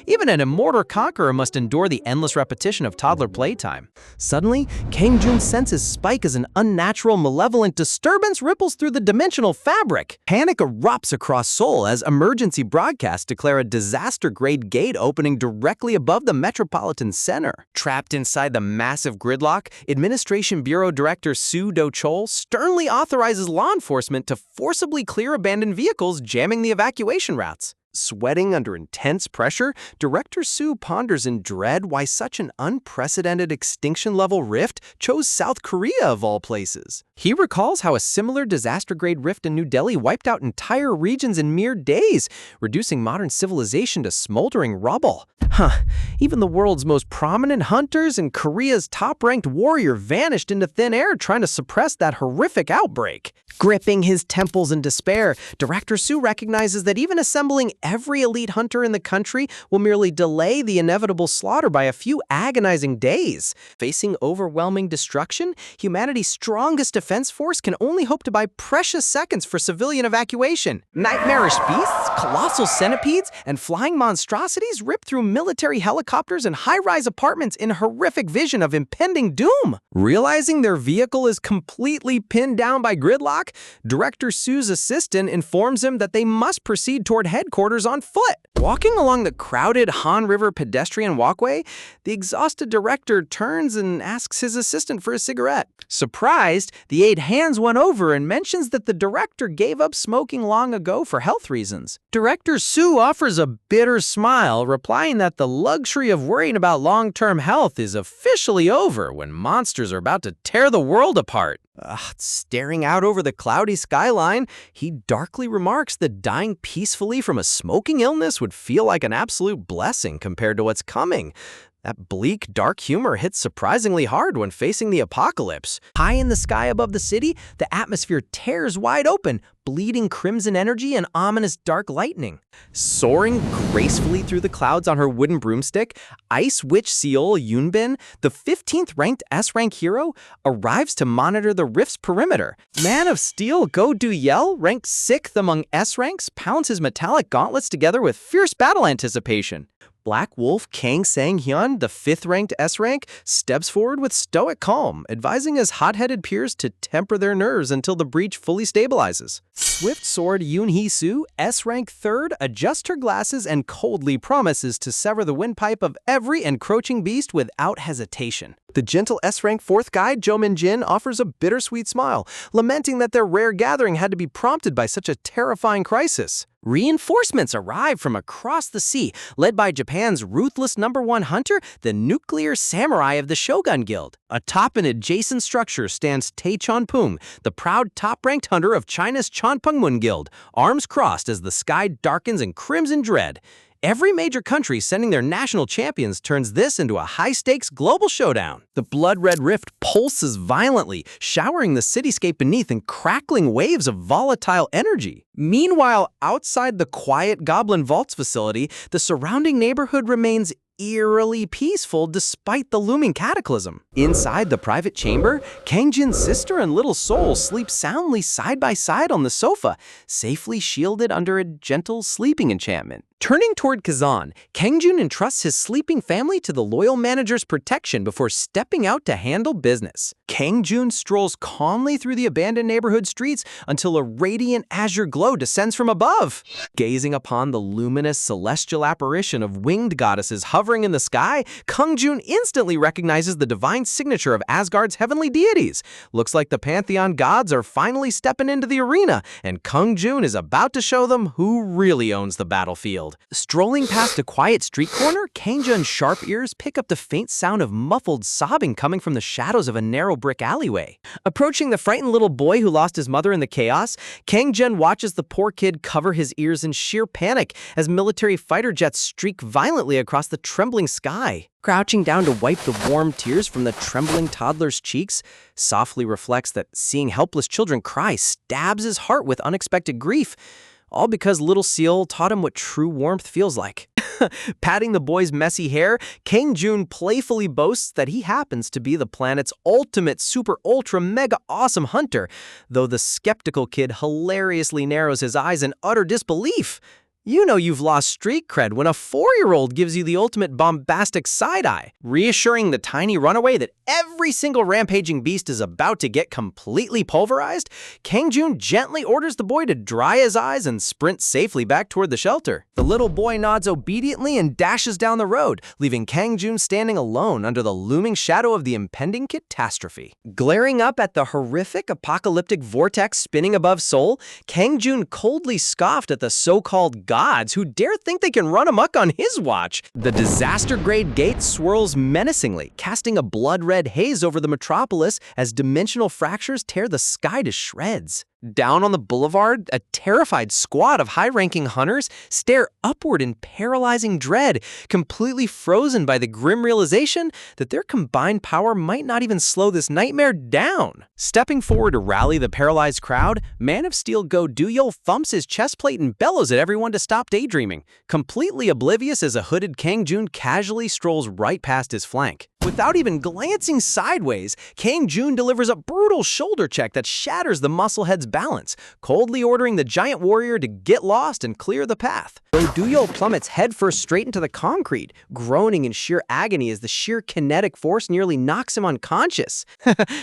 Even an immortal conqueror must endure the endless repetition of toddler playtime. Suddenly, Kang-jun senses Spike as an unnatural, malevolent disturbance ripples through the dimensional fabric. Panic erupts across Seoul as emergency broadcasts declare a disaster-grade gate opening directly above the metropolitan center. Trapped inside the massive gridlock, Administration Bureau Director Soo Do-chol sternly authorizes law enforcement to forcibly clear abandoned vehicles jamming the evacuation routes. Sweating under intense pressure, Director Soo ponders in dread why such an unprecedented extinction-level rift chose South Korea of all places. He recalls how a similar disaster-grade rift in New Delhi wiped out entire regions in mere days, reducing modern civilization to smoldering rubble. Even the world's most prominent hunters and Korea's top-ranked warrior vanished into thin air trying to suppress that horrific outbreak. Gripping his temples in despair, Director Soo recognizes that even assembling every elite hunter in the country will merely delay the inevitable slaughter by a few agonizing days. Facing overwhelming destruction, humanity's strongest defense force can only hope to buy precious seconds for civilian evacuation. Nightmarish beasts, colossal centipedes, and flying monstrosities rip through military helicopters and high-rise apartments in a horrific vision of impending doom. Realizing their vehicle is completely pinned down by gridlock, Director Soo's assistant informs him that they must proceed toward headquarters on foot. Walking along the crowded Han River pedestrian walkway, the exhausted director turns and asks his assistant for a cigarette. Surprised, the aide hands one over and mentions that the director gave up smoking long ago for health reasons. Director Soo offers a bitter smile, replying that the luxury of worrying about long-term health is officially over when monsters are about to tear the world apart. Staring out over the cloudy skyline, he darkly remarks that dying peacefully from a smoking illness would feel like an absolute blessing compared to what's coming. That bleak, dark humor hits surprisingly hard when facing the apocalypse. High in the sky above the city, the atmosphere tears wide open, bleeding crimson energy and ominous dark lightning. Soaring gracefully through the clouds on her wooden broomstick, Ice Witch Seol Yoonbin, the 15th ranked S-rank hero, arrives to monitor the rift's perimeter. Man of Steel Go Do-yel, ranked 6th among S-ranks, pounds his metallic gauntlets together with fierce battle anticipation. Black Wolf Kang Sang-hyun, the 5th-ranked S-rank, steps forward with stoic calm, advising his hot-headed peers to temper their nerves until the breach fully stabilizes. Swift Sword Yoon Hee-soo, S-rank 3rd, adjusts her glasses and coldly promises to sever the windpipe of every encroaching beast without hesitation. The gentle S-rank 4th guide, Zhou Minjin, offers a bittersweet smile, lamenting that their rare gathering had to be prompted by such a terrifying crisis. Reinforcements arrive from across the sea, led by Japan's ruthless #1 hunter, the nuclear samurai of the Shogun Guild. Atop an adjacent structure stands Tei Chonpung, the proud top-ranked hunter of China's Chonpungmun Guild, arms crossed as the sky darkens in crimson dread. Every major country sending their national champions turns this into a high-stakes global showdown. The blood-red rift pulses violently, showering the cityscape beneath in crackling waves of volatile energy. Meanwhile, outside the quiet Goblin Vaults facility, the surrounding neighborhood remains eerily peaceful despite the looming cataclysm. Inside the private chamber, Kang Jin's sister and little soul sleep soundly side by side on the sofa, safely shielded under a gentle sleeping enchantment. Turning toward Kazan, Kang Jun entrusts his sleeping family to the loyal manager's protection before stepping out to handle business. Kang Jun strolls calmly through the abandoned neighborhood streets until a radiant azure glow descends from above. Gazing upon the luminous celestial apparition of winged goddesses hovering in the sky, Kang Jun instantly recognizes the divine signature of Asgard's heavenly deities. Looks like the pantheon gods are finally stepping into the arena, and Kang Jun is about to show them who really owns the battlefield. Strolling past a quiet street corner, Kang Jun's sharp ears pick up the faint sound of muffled sobbing coming from the shadows of a narrow brick alleyway. Approaching the frightened little boy who lost his mother in the chaos, Kang Jun watches the poor kid cover his ears in sheer panic as military fighter jets streak violently across the trembling sky. Crouching down to wipe the warm tears from the trembling toddler's cheeks, softly reflects that seeing helpless children cry stabs his heart with unexpected grief. All because little Seal taught him what true warmth feels like. Patting the boy's messy hair, Kang Jun playfully boasts that he happens to be the planet's ultimate super ultra mega awesome hunter, though the skeptical kid hilariously narrows his eyes in utter disbelief. You know you've lost street cred when a 4-year-old gives you the ultimate bombastic side-eye, reassuring the tiny runaway that every single rampaging beast is about to get completely pulverized. Kang Jun gently orders the boy to dry his eyes and sprint safely back toward the shelter. The little boy nods obediently and dashes down the road, leaving Kang Jun standing alone under the looming shadow of the impending catastrophe. Glaring up at the horrific apocalyptic vortex spinning above Seoul, Kang Jun coldly scoffed at the so-called gods who dare think they can run amok on his watch. The disaster-grade gate swirls menacingly, casting a blood-red haze over the metropolis as dimensional fractures tear the sky to shreds. Down on the boulevard, a terrified squad of high-ranking hunters stare upward in paralyzing dread, completely frozen by the grim realization that their combined power might not even slow this nightmare down. Stepping forward to rally the paralyzed crowd, Man of Steel Go Duyol thumps his chest plate and bellows at everyone to stop daydreaming, completely oblivious as a hooded Kang Jun casually strolls right past his flank. Without even glancing sideways, Kang Jun delivers a brutal shoulder check that shatters the musclehead's balance, coldly ordering the giant warrior to get lost and clear the path. Duyol plummets headfirst straight into the concrete, groaning in sheer agony as the sheer kinetic force nearly knocks him unconscious.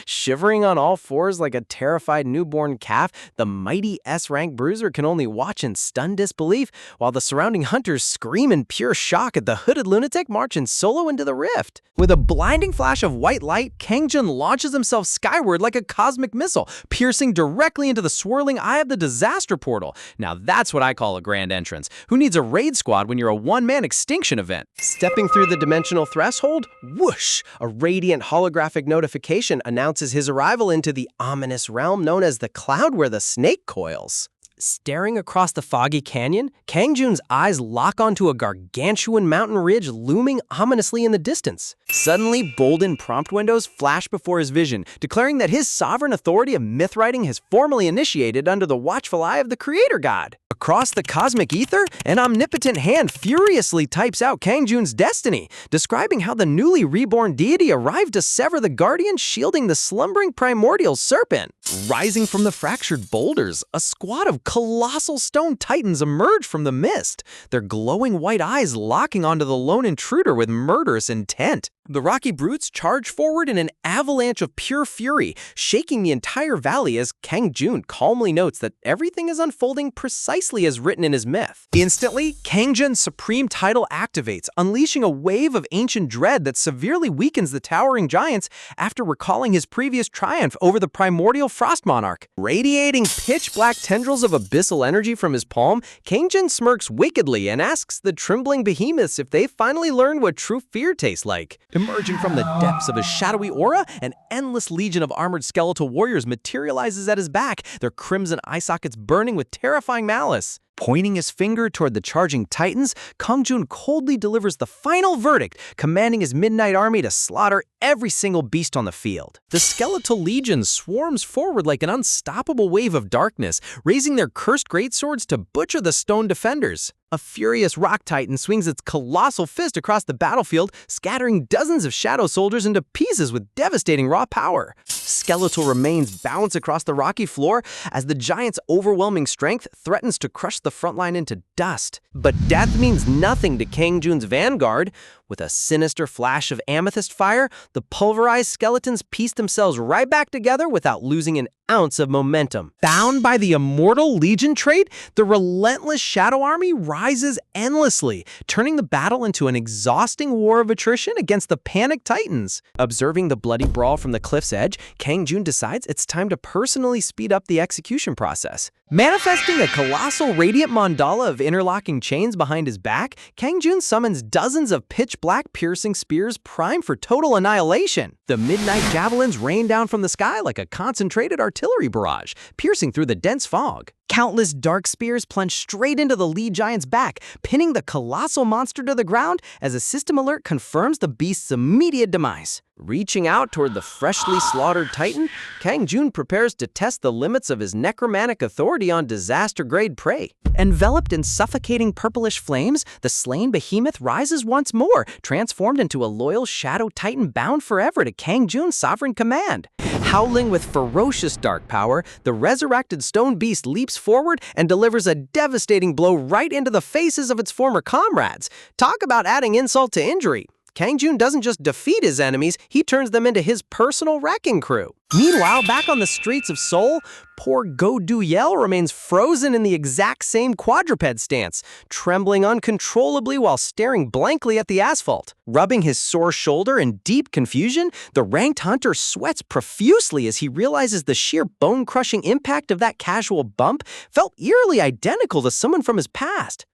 Shivering on all fours like a terrified newborn calf, the mighty S-rank bruiser can only watch in stunned disbelief, while the surrounding hunters scream in pure shock at the hooded lunatic marching solo into the rift. With a blinding flash of white light, Kang Jun launches himself skyward like a cosmic missile, piercing directly into the swirling eye of the disaster portal. Now that's what I call a grand entrance. Who needs a raid squad when you're a one-man extinction event? Stepping through the dimensional threshold, whoosh! A radiant holographic notification announces his arrival into the ominous realm known as the cloud where the snake coils. Staring across the foggy canyon, Kang Jun's eyes lock onto a gargantuan mountain ridge looming ominously in the distance. Suddenly, bold prompt windows flash before his vision, declaring that his sovereign authority of myth writing has formally initiated under the watchful eye of the creator god. Across the cosmic ether, an omnipotent hand furiously types out Kang Jun's destiny, describing how the newly reborn deity arrived to sever the guardian shielding the slumbering primordial serpent. Rising from the fractured boulders, a squad of colossal stone titans emerge from the mist, their glowing white eyes locking onto the lone intruder with murderous intent. The rocky brutes charge forward in an avalanche of pure fury, shaking the entire valley as Kang Jun calmly notes that everything is unfolding precisely as written in his myth. Instantly, Kang Jun's supreme title activates, unleashing a wave of ancient dread that severely weakens the towering giants after recalling his previous triumph over the primordial frost monarch. Radiating pitch-black tendrils of abyssal energy from his palm, Kang Jun smirks wickedly and asks the trembling behemoths if they finally learned what true fear tastes like. Emerging from the depths of his shadowy aura, an endless legion of armored skeletal warriors materializes at his back, their crimson eye sockets burning with terrifying malice. Pointing his finger toward the charging titans, Kang Jun coldly delivers the final verdict, commanding his midnight army to slaughter every single beast on the field. The skeletal legion swarms forward like an unstoppable wave of darkness, raising their cursed greatswords to butcher the stone defenders. A furious rock titan swings its colossal fist across the battlefield, scattering dozens of shadow soldiers into pieces with devastating raw power. Skeletal remains bounce across the rocky floor as the giant's overwhelming strength threatens to crush the front line into dust. But death means nothing to Kang Jun's vanguard. With a sinister flash of amethyst fire, the pulverized skeletons piece themselves right back together without losing an ounce of momentum. Bound by the immortal legion trait, the relentless shadow army rises endlessly, turning the battle into an exhausting war of attrition against the panicked titans. Observing the bloody brawl from the cliff's edge, Kang Jun decides it's time to personally speed up the execution process. Manifesting a colossal radiant mandala of interlocking chains behind his back, Kang Jun summons dozens of pitch-black piercing spears primed for total annihilation. The midnight javelins rain down from the sky like a concentrated artillery barrage, piercing through the dense fog. Countless dark spears plunge straight into the lead giant's back, pinning the colossal monster to the ground as a system alert confirms the beast's immediate demise. Reaching out toward the freshly slaughtered titan, Kang Jun prepares to test the limits of his necromantic authority on disaster-grade prey. Enveloped in suffocating purplish flames, the slain behemoth rises once more, transformed into a loyal shadow titan bound forever to Kang Jun's sovereign command. Howling with ferocious dark power, the resurrected stone beast leaps forward and delivers a devastating blow right into the faces of its former comrades. Talk about adding insult to injury. Kang Jun doesn't just defeat his enemies, he turns them into his personal wrecking crew. Meanwhile, back on the streets of Seoul, poor Go Do-yel remains frozen in the exact same quadruped stance, trembling uncontrollably while staring blankly at the asphalt. Rubbing his sore shoulder in deep confusion, the ranked hunter sweats profusely as he realizes the sheer bone-crushing impact of that casual bump felt eerily identical to someone from his past.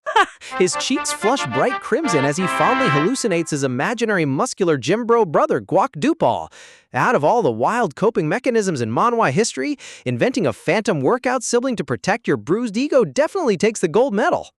His cheeks flush bright crimson as he fondly hallucinates his imaginary muscular gym bro brother Guak Dupal. Out of all the wild coping mechanisms in manhwa history, inventing a phantom workout sibling to protect your bruised ego definitely takes the gold medal.